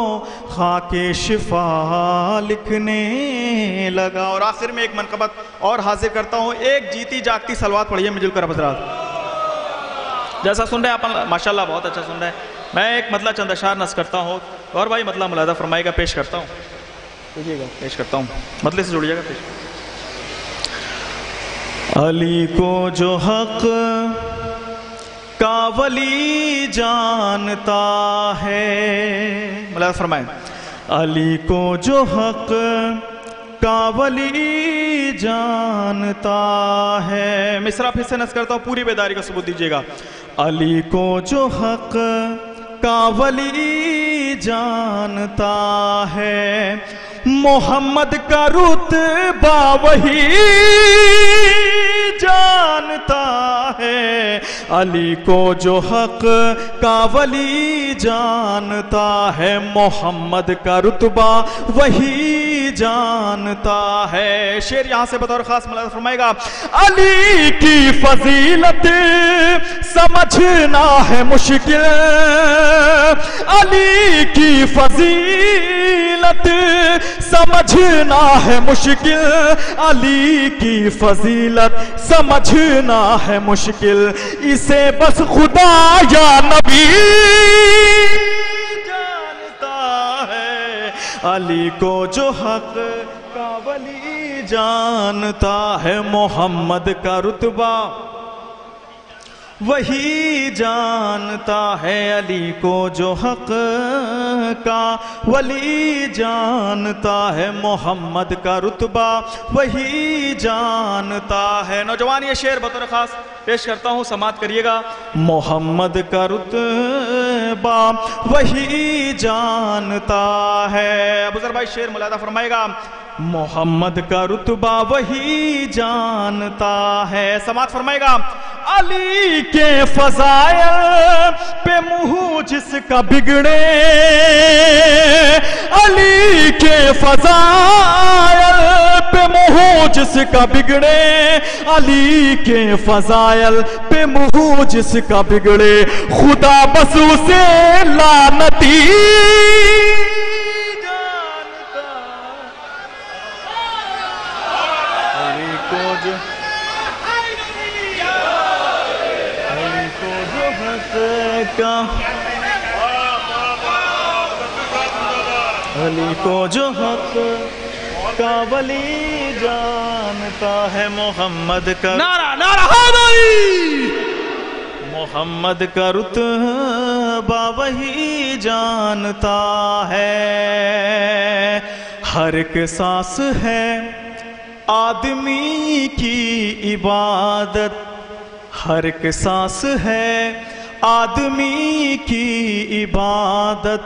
خاک شفا لکھنے لگا۔ اور آخر میں ایک منقبت اور حاضر کرتا ہوں، ایک جیتی جاگتی صلوات پڑھیے مل جل کر حضرات۔ جیسا سن رہے ہیں آپ ماشاءاللہ بہت اچھا سن رہے ہیں، میں ایک مطلع چند اشعار نص کرتا ہوں، اور بھائی مطلع ملاحظہ فرمائے گا، پیش کرتا ہوں، پیش کرتا ہوں، مطلع سے جڑیے گا، پیش۔ علی کو جو حق کا ولی جانتا ہے، ملاحظہ فرمائیں، علی کو جو حق کا ولی جانتا ہے۔ مصرع پھر سے نص کرتا ہوں، پوری بیداری کا ثبوت دیجیے گا۔ علی کو جو حق کا ولی جانتا ہے، محمد کا رتبہ وہی جانتا ہے، علی کو جو حق کا ولی جانتا ہے، محمد کا رتبہ وہی جانتا ہے۔ شعر یہاں سے بطور خاص ملاحظہ فرمائے گا، علی کی فضیلت سمجھنا ہے مشکل، علی کی فضیلت سمجھنا ہے مشکل، علی کی فضیلت سمجھنا ہے مشکل، اسے بس خدا یا نبی جانتا ہے، علی کو جو حق کا ولی جانتا ہے، محمد کا رتبہ وہی جانتا ہے، علی کو جو حق کا ولی جانتا ہے، محمد کا رتبہ وہی جانتا ہے۔ نوجوان یہ شعر بطور خاص پیش کرتا ہوں، سماعت کریے گا۔ محمد کا رتبہ وہی جانتا ہے، ابو ذر بھائی شعر ملاحظہ فرمائے گا، محمد کا رتبہ وہی جانتا ہے، سماعت فرمائے گا، علی کے فضائل پہ منہ جس کا بگڑے، علی کے فضائل پہ منہ جس کا بگڑے، علی کے فضائل پہ منہ جس کا بگڑے، خدا بس اسے لعنتی جانتا، علی کو جو علی کو جو حق کا ولی جانتا ہے، محمد کا نعرہ نعرہ حیدری، محمد کا رتبہ وہی جانتا ہے، ہر ایک سانس ہے آدمی کی عبادت، ہر ایک سانس ہے آدمی کی عبادت،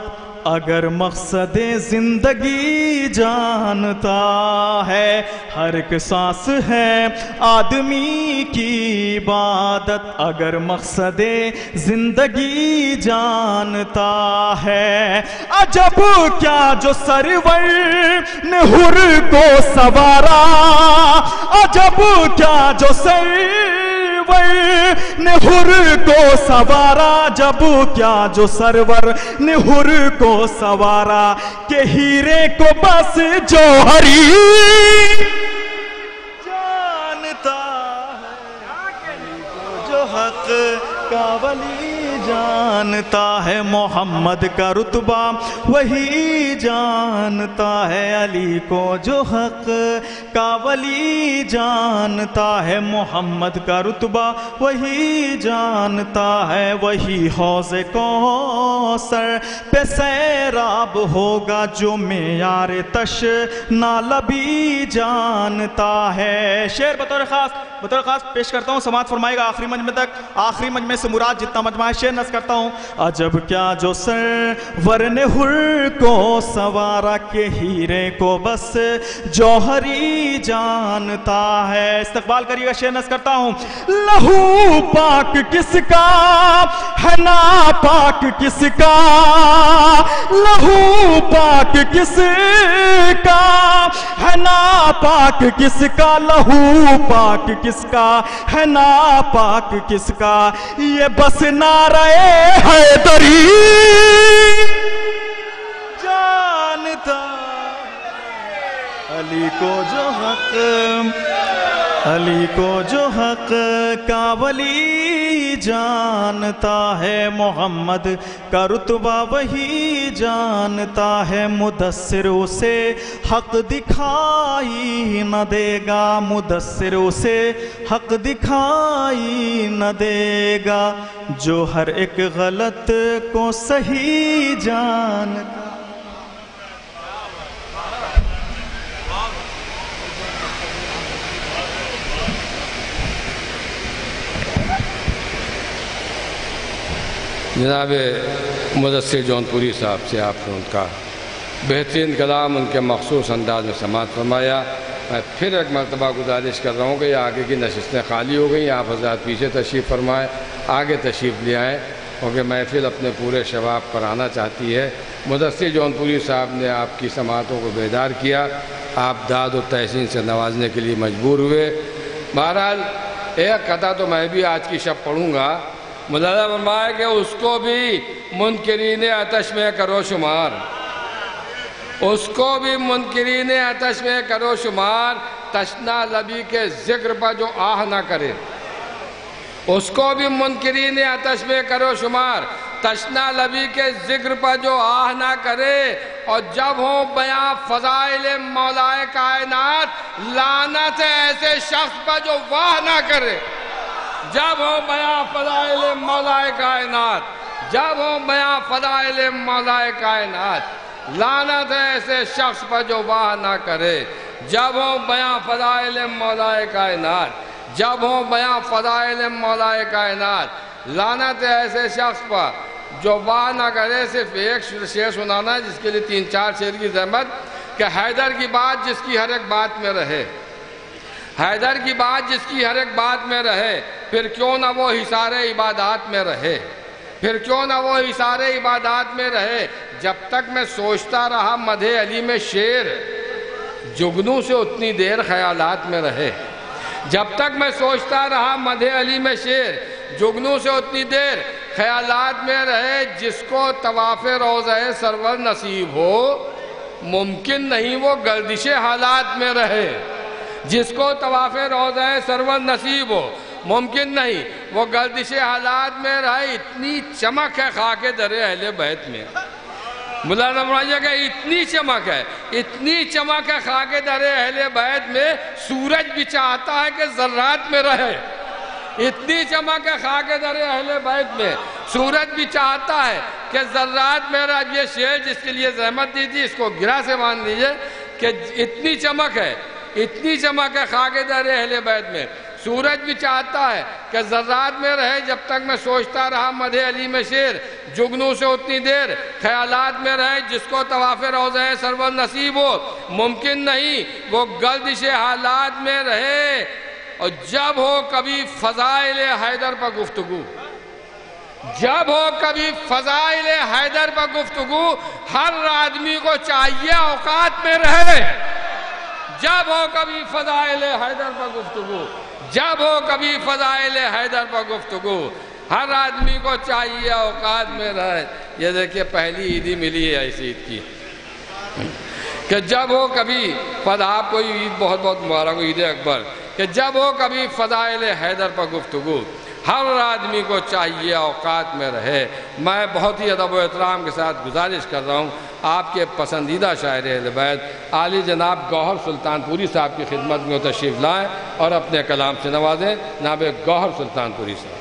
اگر مقصد زندگی جانتا ہے، ہر ایک سانس ہے آدمی کی عبادت، اگر مقصد زندگی جانتا ہے، عجب کیا جو سرور نے حر کو سوارا، عجب کیا جو سرور نے حر کو سوارا، جب کیا جو سرور نے حر کو سوارا، کہ ہیرے کو بس جوہری جانتا ہے، جو حق کا ولی جانتا ہے، محمد کا رتبہ وہی جانتا ہے، علی کو جو حق کا ولی جانتا ہے، محمد کا رتبہ وہی جانتا ہے، وہی حوض کوثر پہ سیراب ہوگا جو معیار تشنا لبی جانتا ہے۔ شعر بطور خاص پیش کرتا ہوں، سماعت فرمائے گا آخری مجمع تک، آخری مجمع سے مراد جتنا مجمع ہے، شعر نظر کرتا ہوں، عجب کیا جو سرور نے حر کو سوارا، کہ ہیرے کو بس جوہری جانتا ہے۔ استقبال کریے گا، شعر نظر کرتا ہوں، لہو پاک کس کا ہے نا پاک کس کا، لہو پاک کس کا ہے نا پاک کس کا، لہو پاک کس کا ہے نا پاک کس کا، یہ بس نعرہ حیدری جانتا، علی کو جو حق، علی کو جو حق کا ولی جانتا ہے، محمد کا رتبہ وہی جانتا ہے، مدثر اسے حق دکھائی نہ دے گا، مدثر اسے حق دکھائی نہ دے گا، جو ہر ایک غلط کو صحیح جانتا۔ جناب مدثر جونپوری صاحب سے آپ نے ان کا بہترین کلام ان کے مخصوص انداز میں سماعت فرمایا۔ میں پھر ایک مرتبہ گزارش کر رہا ہوں کہ یہ آگے کی نشستیں خالی ہو گئیں، آپ حضرات پیچھے تشریف فرمائیں، آگے تشریف لے آئیں، کیونکہ محفل اپنے پورے شباب پر آنا چاہتی ہے۔ مدثر جونپوری صاحب نے آپ کی سماعتوں کو بیدار کیا، آپ داد و تحسین سے نوازنے کے لیے مجبور ہوئے۔ بہرحال ایک قطعہ تو میں بھی آج کی شب پڑھوں گا۔ ملاحظہ فرمایا کہ اس کو بھی منکرین آتش میں کرو شمار، اس کو بھی منکرین آتش میں کرو شمار، تشنا لبی کے ذکر پر جو آہ نہ کرے۔ اس کو بھی منکرین آتش میں کرو شمار، تشنا لبی کے ذکر پر جو آہ نہ کرے، اور جب ہو بیاں فضائل مولائے کائنات، لعنت ہے ایسے شخص پر جو واہ نہ کرے۔ جب ہو بیاں فضائل مولائے کائنات، جب ہو بیاں فضائل مولائے کائنات، لعنت ہے ایسے شخص پر جو واہ نہ کرے۔ جب ہو بیاں فضائل مولائے کائنات، جب ہو بیاں فضائل مولائے کائنات، لعنت ہے ایسے شخص پر جو واہ نہ کرے۔ صرف ایک شعر سنانا ہے جس کے لیے 3-4 شعر کی زحمت، کہ حیدر کی بات جس کی ہر ایک بات میں رہے، حیدر کی بات جس کی ہر ایک بات میں رہے، پھر کیوں نہ وہ حصار عبادات میں رہے، پھر کیوں نہ وہ حصار عبادات میں رہے۔ جب تک میں سوچتا رہا مدح علی میں شعر، جگنوں سے اتنی دیر خیالات میں رہے۔ جب تک میں سوچتا رہا مدح علی میں شعر، جگنوں سے اتنی دیر خیالات میں رہے۔ جس کو طواف روضہ سرور نصیب ہو، ممکن نہیں وہ گردش حالات میں رہے۔ جس کو طواف روضہ سرور نصیب ہو، ممکن نہیں وہ گردش حالات میں رہے۔ اتنی چمک ہے خاک در اہل بیت میں، مولانا فرمایا کہ اتنی چمک ہے، اتنی چمک ہے خاک در اہل بیت میں، سورج بھی چاہتا ہے کہ ذرات میں رہے۔ اتنی چمک ہے خاک در اہل بیت میں، سورج بھی چاہتا ہے کہ ذرات میں رہے۔ یہ شعر جس کے لیے زحمت دی تھی، اس کو گرہ سے مان لیجئے کہ اتنی چمک ہے، اتنی چمک ہے خاک در اہل بیت میں، سورج بھی چاہتا ہے کہ ذرات میں رہے۔ جب تک میں سوچتا رہا مدح علی میں شعر، جگنوں سے اتنی دیر خیالات میں رہے۔ جس کو طواف روضہ سرور نصیب ہو، ممکن نہیں وہ گردش حالات میں رہے۔ اور جب ہو کبھی فضائل حیدر پر گفتگو، جب ہو کبھی فضائل حیدر پر گفتگو، ہر آدمی کو چاہیے اوقات میں رہے۔ جب ہو کبھی فضائل حیدر پر گفتگو، جب ہو کبھی فضائل حیدر پر گفتگو، ہر آدمی کو چاہیے اوقات میں رہے۔ یہ دیکھیں پہلی عیدی ملی ہے اس عید کی، کہ جب ہو کبھی آپ کو عید بہت بہت مبارک ہو، عید اکبر، کہ جب ہو کبھی فضائل حیدر پر گفتگو، ہر آدمی کو چاہیے اوقات میں رہے۔ میں بہت ہی ادب و احترام کے ساتھ گزارش کر رہا ہوں آپ کے پسندیدہ شاعر اہل بیت عالی جناب گوہر سلطان پوری صاحب کی خدمت میں تشریف لائیں اور اپنے کلام سے نوازیں۔ جناب گوہر سلطان پوری صاحب۔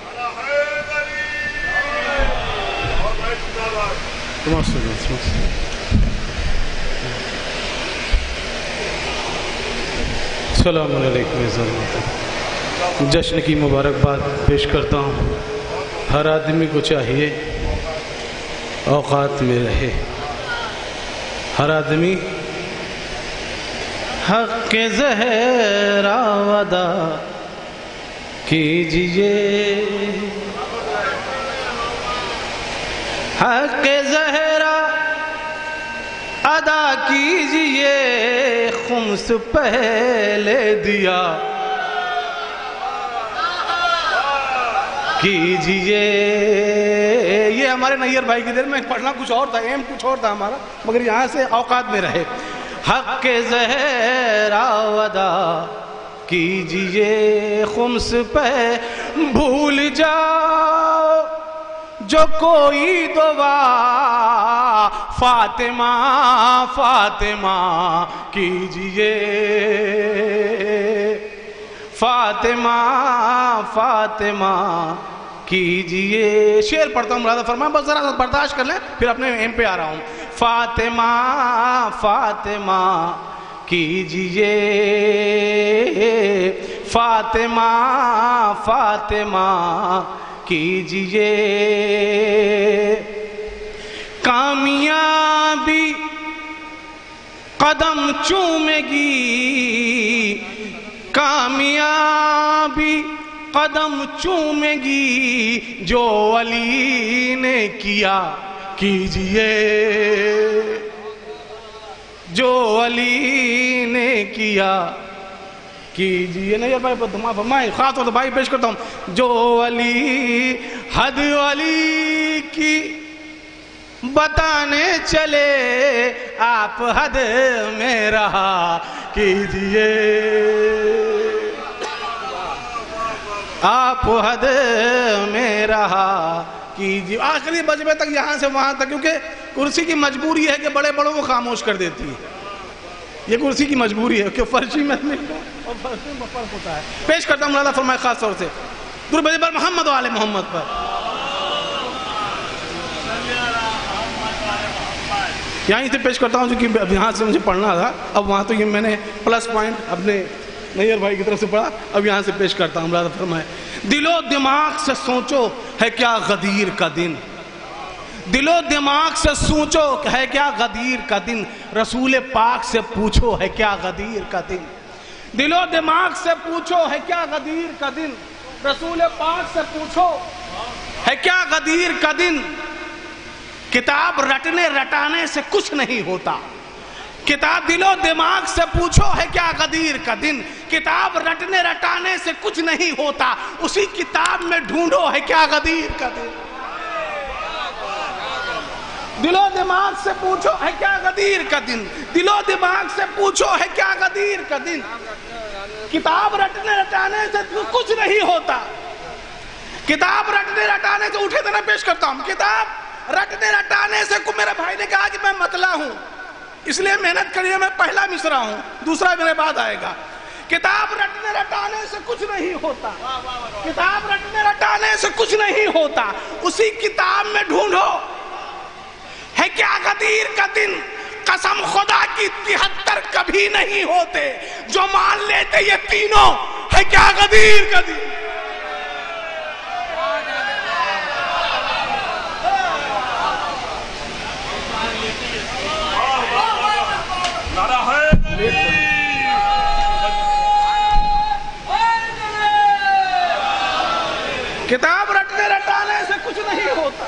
السلام علیکم۔ جشن کی مبارکباد پیش کرتا ہوں۔ ہر آدمی کو چاہیے اوقات میں رہے، ہر آدمی حق زہرا ادا کیجئے، حق زہرا ادا کیجئے، خمس پہلے دیا کیجئے۔ یہ ہمارے نیر بھائی کی دل میں پڑھنا کچھ اور تھا، ایم کچھ اور تھا ہمارا، مگر یہاں سے اوقات میں رہے۔ حق زہرا ادا کیجئے، خمس پہ بھول جاؤ جو کوئی دعا فاطمہ فاطمہ کیجئے، فاطمہ فاطمہ کیجئے۔ شعر پڑھتا ہوں، مرادہ فرمائیں، بس ذرا برداشت کر لیں، پھر اپنے ایم پہ آ رہا ہوں۔ فاطمہ فاطمہ کیجئے، فاطمہ فاطمہ کیجئے، کامیابی قدم چومے گی، کامیابی قدم چومے گی، جو علی نے کیا کیجئے، جو علی نے کیا کیجئے۔ نہیں بھائی دھما فرمائے، خاص طور سے بھائی پیش کرتا ہوں، جو علی حد علی کی بتانے چلے، آپ حد میں رہا کیجئے، آپ حد میں رہا کیجئے۔ آخری بجبے تک یہاں سے وہاں تک، کیونکہ کرسی کی مجبوری ہے کہ بڑے بڑوں کو خاموش کر دیتی ہے، یہ کرسی کی مجبوری ہے کہ فرشی میں اور فرشی میں فرق ہوتا ہے۔ پیش کرتا ہوں مولانا فرمائے خاص طور سے درود بر محمد و آل محمد پر۔ یہیں سے پیش کرتا ہوں چونکہ یہاں سے مجھے پڑھنا تھا، اب وہاں تو یہ میں نے پلس پوائنٹ اپنے نیئر بھائی کی طرف سے پڑھا، اب یہاں سے پیش کرتا ہوں مولانا فرمائے، دل و دماغ سے سوچو ہے کیا غدیر کا دن، دل و دماغ سے سوچو ہے کیا غدیر کا دن، رسول پاک سے پوچھو ہے کیا غدیر کا دن، دل و دماغ سے پوچھو ہے کیا غدیر کا دن، رسول پاک سے پوچھو ہے کیا غدیر کا دن، کتاب رٹنے رٹانے سے کچھ نہیں ہوتا، کتاب دل و دماغ سے پوچھو ہے کیا غدیر کا دن، کتاب رٹنے رٹانے سے کچھ نہیں ہوتا، اسی کتاب میں ڈھونڈو ہے کیا غدیر کا دن، دل و دماغ سے پوچھو ہے کیا غدیر کا دن، دل و دماغ سے پوچھو ہے کیا غدیر کا دن، کتاب رٹنے رٹانے سے کچھ نہیں ہوتا، کتاب رٹنے رٹانے سے، اٹھے دینا پیش کرتا ہوں، کتاب رٹنے رٹانے سے، میرے بھائی نے کہا کہ میں مطلع ہوں اس لیے محنت کریے، میں پہلا مصرع ہوں، دوسرا میرے بعد آئے گا، کتاب رٹنے رٹانے سے کچھ نہیں ہوتا، کتاب رٹنے رٹانے سے کچھ نہیں ہوتا، اسی کتاب میں ڈھونڈو ہے کیا غدیر کا دن، قسم خدا کی 73 کبھی نہیں ہوتے، جو مان لیتے یہ تینوں ہے کیا غدیر کا دن۔ کتاب رٹنے رٹانے سے کچھ نہیں ہوتا،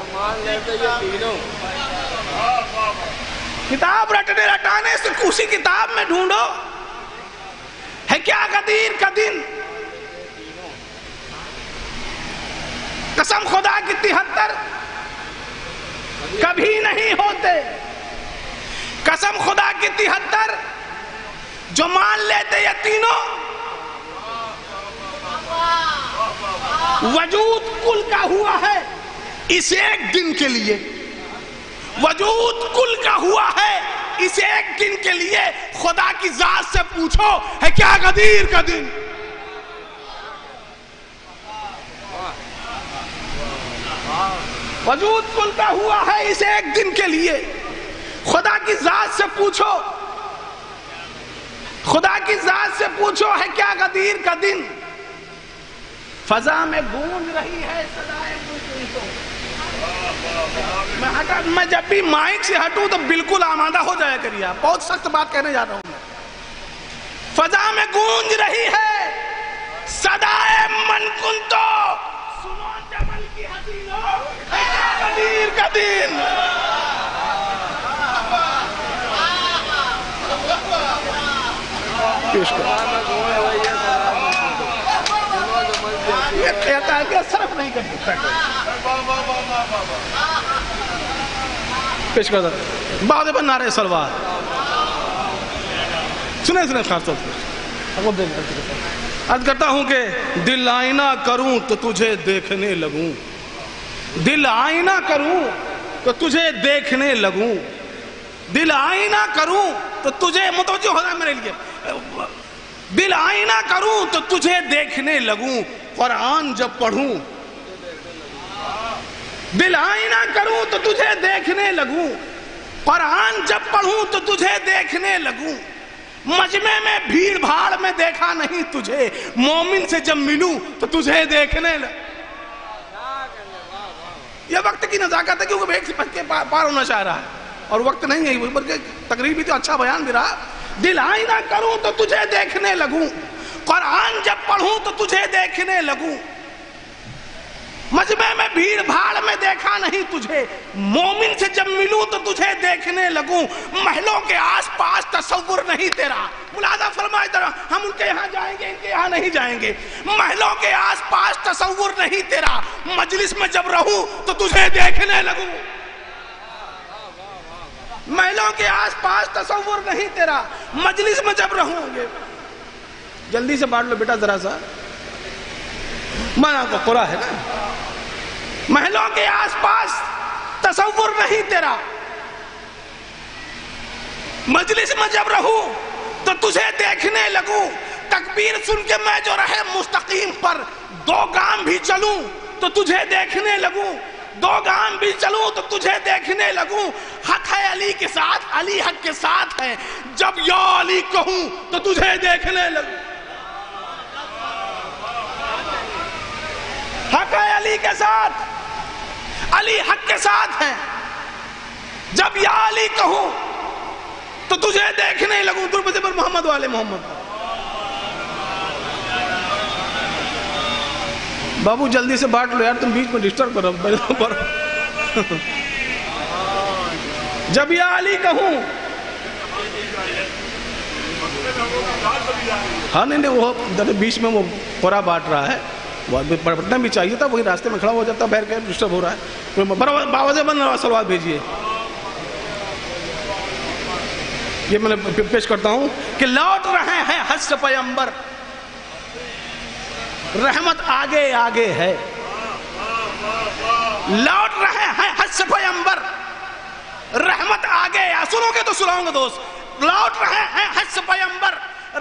کتاب رٹنے رٹانے سے اسی کتاب میں ڈھونڈو ہے کیا غدیر کا دن، قسم خدا کی 73 کبھی نہیں ہوتے، قسم خدا کی 73 جو مان لیتے یہ تینوں، وجود کل کا ہوا ہے اس ایک دن کے لیے، وجود کل کا ہوا ہے اس ایک دن کے لیے، خدا کی ذات سے پوچھو ہے کیا غدیر کا دن، وجود کل کا ہوا ہے اس ایک دن کے لیے، خدا کی ذات سے پوچھو، خدا کی ذات سے پوچھو ہے کیا غدیر کا دن، فضا میں گونج رہی ہے صدائے ملکوں، میں جب بھی مائک سے ہٹوں تو بالکل آمادہ ہو جایا کریے، آپ بہت سخت بات کہنے جا رہا ہوں میں، فضا میں گونج رہی ہے صدائے من کنتو، سنو جبل کی حسینوں ہے کیا غدیر کا دن، پیش کرو یہ کہتا ہے کہ صرف نہیں کر سکتا، پیش کرتا بعد بن نعرہ صلوات، سنیں خاص طور پر عرض کرتا ہوں کہ دل آئینہ کروں تو تجھے دیکھنے لگوں، دل آئینہ کروں تو تجھے دیکھنے لگوں، دل آئینہ کروں تو تجھے متوجہ ہونا میرے لیے، دل آئینہ کروں تو تجھے دیکھنے لگوں، قرآن جب پڑھوں، دل آئینہ کروں تو تجھے دیکھنے لگوں، قرآن جب پڑھوں تو تجھے دیکھنے لگوں، مجمع میں بھیڑ بھاڑ میں دیکھا نہیں تجھے، مومن سے جب ملوں تو تجھے دیکھنے لگوں، یہ وقت کی نزاکت ہے کیونکہ ایک سے پچھ کے پار ہونا چاہ رہا ہے، اور وقت نہیں ہے بلکہ تقریر بھی تو اچھا بیان بھی رہا. دل آئینہ کروں تو تجھے دیکھنے لگوں, قرآن جب پڑھوں تو تجھے دیکھنے لگوں, مجمع میں بھیڑ بھاڑ میں دیکھا نہیں تجھے, مومن سے جب ملوں تو تجھے دیکھنے لگوں, محلوں کے آس پاس تصور نہیں تیرا. ملاحظہ فرمائے ذرا, ہم ان کے یہاں جائیں گے ان کے یہاں نہیں جائیں گے, محلوں کے آس پاس تصور نہیں تیرا, مجلس میں جب رہوں تو تجھے دیکھنے لگوں. محلوں کے آس پاس تصور نہیں تیرا, مجلس میں جب رہوں گے. جلدی سے بانٹ لو بیٹا ذرا سا, مانا کو قرآن ہے نا. محلوں کے آس پاس تصور نہیں تیرا, مجلس میں جب رہوں تو تجھے دیکھنے لگوں. تکبیر سن کے میں جو رہے مستقیم پر, 2 گام بھی چلوں تو تجھے دیکھنے لگوں, 2 گام بھی چلوں تو تجھے دیکھنے لگوں. حق ہے علی کے ساتھ, علی حق کے ساتھ ہے, جب یا علی کہوں تو تجھے دیکھنے لگوں. حق ہے علی کے ساتھ, علی حق کے ساتھ ہے, جب یا علی کہوں تو تجھے دیکھنے لگوں. درود پر محمد والے محمد. بابو جلدی سے بانٹ لو یار, تم بیچ میں ڈسٹرب کرو. جب یا علی کہوں, ہاں نہیں وہ بیچ میں وہ قرآن بانٹ رہا ہے, پڑھنا بھی چاہیے تھا, وہی راستے میں کھڑا ہو جاتا, بہر کے ڈسٹرب ہو رہا ہے. باوجہ بند سلوات بھیجیے. یہ میں نے پیش کرتا ہوں کہ لوٹ رہے ہیں حج سے پیغمبر, رحمت آگے آگے ہے. لوٹ رہے ہیں حج سے پیغمبر, رحمت آگے. سنو گے تو سناؤں گا دوست. لوٹ رہے ہیں حج سے پیغمبر,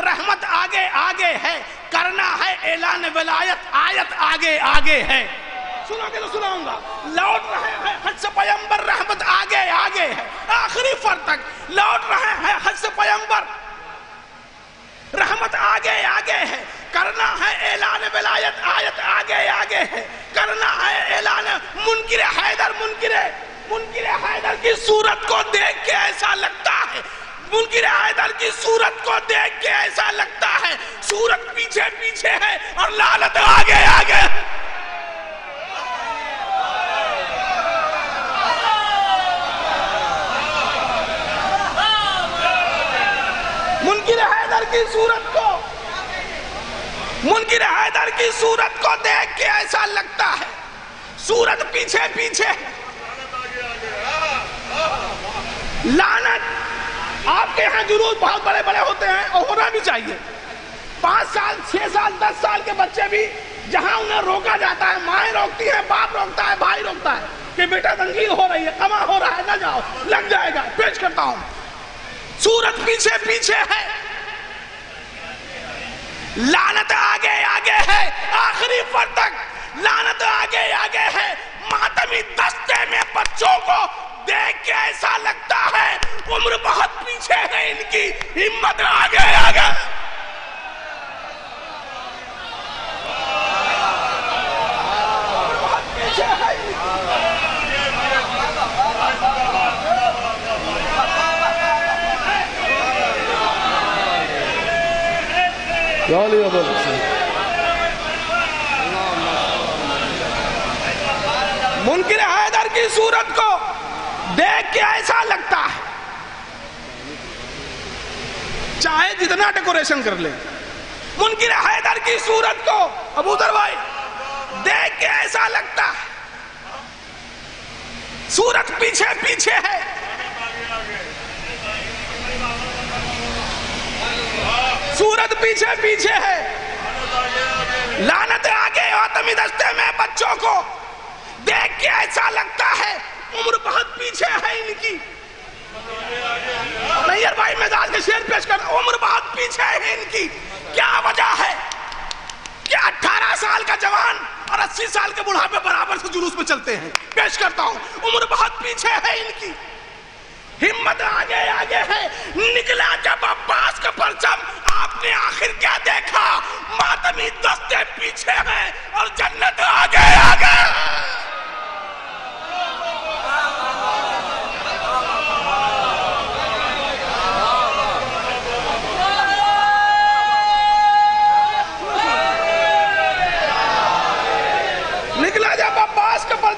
رحمت آگے آگے ہے, کرنا ہے اعلان ولایت, آیت آگے آگے ہے. سنو گے تو سناؤں گا. لوٹ رہے ہیں حج سے پیغمبر, رحمت آگے آگے ہے. آخری فر تک لوٹ رہے ہیں حج سے پیغمبر, رحمت آگے آگے ہے, کرنا ہے اعلان ولایت, آیت آگے آگے ہے, کرنا ہے اعلان. منکر حیدر کی صورت کو دیکھ کے ایسا لگتا ہے, منکر حیدر کی صورت کو دیکھ کے ایسا لگتا ہے, صورت پیچھے پیچھے ہے اور لعنت آگے آگے. منکر حیدر کی صورت کو دیکھ کے ایسا لگتا ہے, صورت پیچھے پیچھے ہے, لعنت. آپ کے ہاں جلوس بہت بڑے بڑے ہوتے ہیں اور ہونا بھی چاہیے. 5 سال 6 سال 10 سال کے بچے بھی جہاں انہیں روکا جاتا ہے, مائیں روکتی ہیں, باپ روکتا ہے, بھائی روکتا ہے کہ بیٹا تنقید ہو رہی ہے, کما ہو رہا ہے, نہ جاؤ, لگ جائے گا. پیش کرتا ہوں, صورت پیچھے پیچھے ہے, لعنت آگے آگے ہے, آخری فر تک لعنت آگے آگے ہے. ماتمی دستے میں بچوں کو دیکھ کے ایسا لگتا ہے عمر بہت پیچھے ہے ان کی, ہمت آگے آگے. بہت پیچھے ہے منکر حیدر کی صورت کو دیکھ کے ایسا لگتا ہے, چاہے جتنا ڈیکوریشن کر لے, منکر حیدر کی صورت کو ابو ذر بھائی دیکھ کے ایسا لگتا ہے صورت پیچھے پیچھے ہے. صورت پیچھے پیچھے ہے, لعنت آگے آتمی دستے میں بچوں کو دیکھ کے ایسا لگتا ہے عمر بہت پیچھے ہے ان کی. نیئر بھائی مزاج کے شعر پیش کرتا, عمر بہت پیچھے ہے ان کی. کیا وجہ ہے کہ 18 سال کا جوان اور 80 سال کے بڑھاپے برابر سے جلوس میں چلتے ہیں. پیش کرتا ہوں, عمر بہت پیچھے ہے ان کی, ہمت آگے آگے ہے. نکلا جب عباس کا پرچم آپ نے آخر کیا دیکھا, ماتمی دستے پیچھے ہیں اور جنت آگے آگے.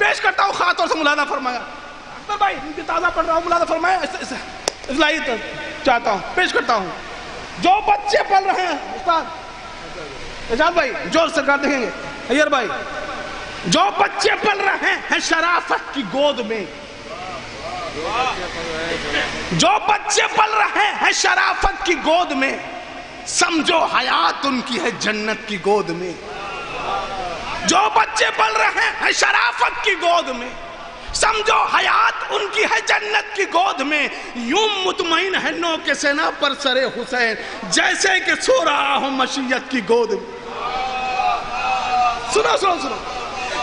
پیش کرتا ہوں خاص طور سے ملاحظہ فرمایا اختر بھائی ان کی تازہ پڑھ رہا ہوں ملاحظہ فرمایا اصلاحی چاہتا ہوں پیش کرتا ہوں جو بچے پل رہے ہیں استاد اجاد بھائی جو سرکار دیکھیں گے ایئر بھائی جو بچے پل رہے ہیں شرافت کی گود میں جو بچے پل رہے ہیں شرافت کی گود میں سمجھو حیات ان کی ہے جنت کی گود میں جو بچے پل رہے ہیں شرافت کی گود میں سمجھو حیات ان کی ہے جنت کی گود میں یوں مطمئن ہے نو کے سینہ پر سر حسین جیسے کہ سو رہا ہوں مشیت کی گود میں سنو سنو سنو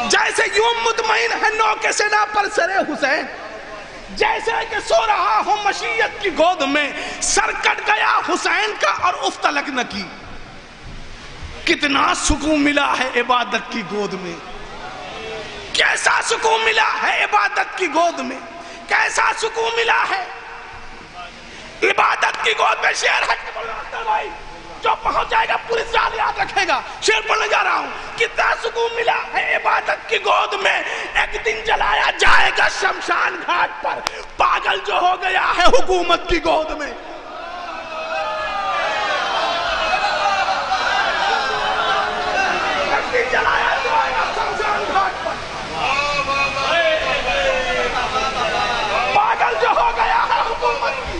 جیسے یوں مطمئن ہے نو کے سینہ پر سر حسین جیسے کہ سو رہا ہوں مشیت کی گود میں سر کٹ گیا حسین کا اور اف تلک نہ کی کتنا سکون ملا ہے عبادت کی گود میں کیسا سکون ملا ہے عبادت کی گود میں کیسا سکون ملا ہے عبادت کی گود میں شعر ہے بھائی جو پہنچ جائے گا پوری سال یاد رکھے گا شعر پڑھنے جا رہا ہوں کتنا سکون ملا ہے عبادت کی گود میں ایک دن جلایا جائے گا شمشان گھاٹ پر پاگل جو ہو گیا ہے حکومت کی گود میں ایک دن جلایا جائے گا شمشان گھاٹ پر پاگل جو ہو گیا ہے حکومت کی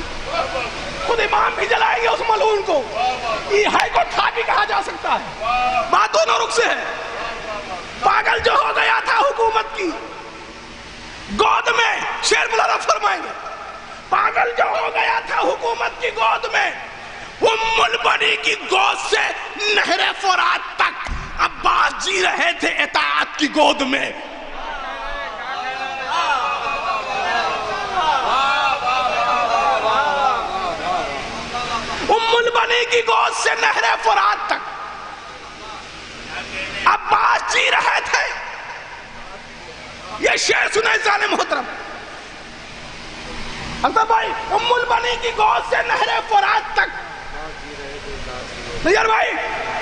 خود امام بھی جلائیں گے اس ملعون کو یہ ہے کو تھا بھی کہا جا سکتا ہے بات دونوں رخ سے ہے پاگل جو ہو گیا تھا حکومت کی گود میں شعر ملاحظہ فرمائیں گے پاگل جو ہو گیا تھا حکومت کی گود میں ام البنی کی گود سے نہر فرات تک عباس جی رہے تھے اطاعت کی گود میں ام البنی کی گود سے نہر فرات تک عباس جی رہے تھے یہ شعر سنیں ظالم محترم اکبر بھائی ام البنی کی گود سے نہر فرات تک نیر بھائی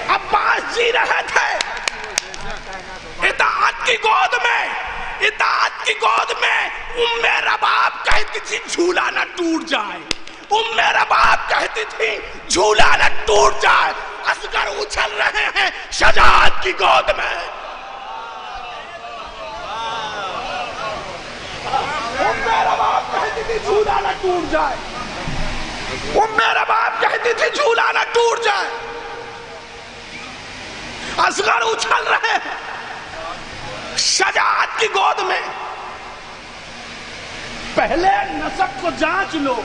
عباس جی رہے تھے اطاعت کی گود میں ام رباب کہتی تھی جھولا نہ ٹوٹ جائے ام رباب کہتی تھی جھولا نہ ٹوٹ جائے اصغر اچھل رہے ہیں شجاعت کی گود میں ام رباب کہتی تھی جھولا نہ ٹوٹ جائے ام رباب کہتی تھی جھولا نہ ٹوٹ جائے اصغر اچھل رہے ہیں شجاعت کی گود میں پہلے نسب کو جانچ لو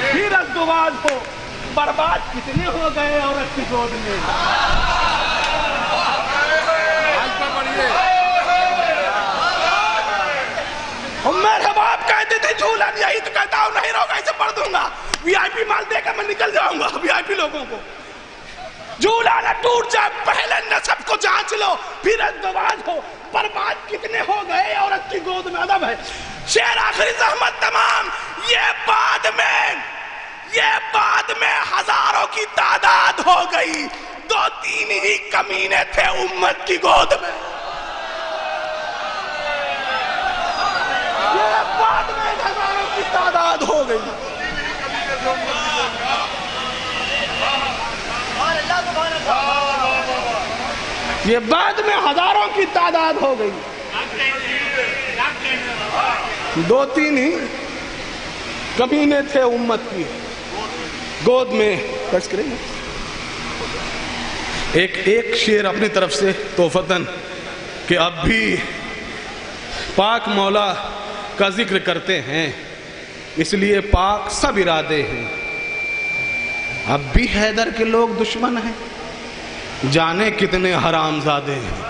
پھر ازدواج ہو برباد کتنے ہو گئے عورت کی گود میں میرے باپ کہتے تھے جھولن یہی تو کہتا ہوں نہیں روگا اسے پڑھ دوں گا وی آئی پی مال دے کر میں نکل جاؤں گا وی آئی پی لوگوں کو جھولا نہ ٹوٹ جائے پہلے نسب کو جانچ لو پھر ازدواج ہو برباد کتنے ہو گئے عورت کی گود میں ادب ہے شعر آخری زحمت تمام یہ بعد میں ہزاروں کی تعداد ہو گئی 2-3 ہی کمینے تھے امت کی گود میں یہ بعد میں ہزاروں کی تعداد ہو گئی یہ بعد میں ہزاروں کی تعداد ہو گئی 2-3 ہی کمینے تھے امت کی گود میں بس کریں گے ایک شعر اپنی طرف سے توفتاً کہ اب بھی پاک مولا کا ذکر کرتے ہیں اس لیے پاک سب ارادے ہیں اب بھی حیدر کے لوگ دشمن ہیں جانے کتنے حرام زادے ہیں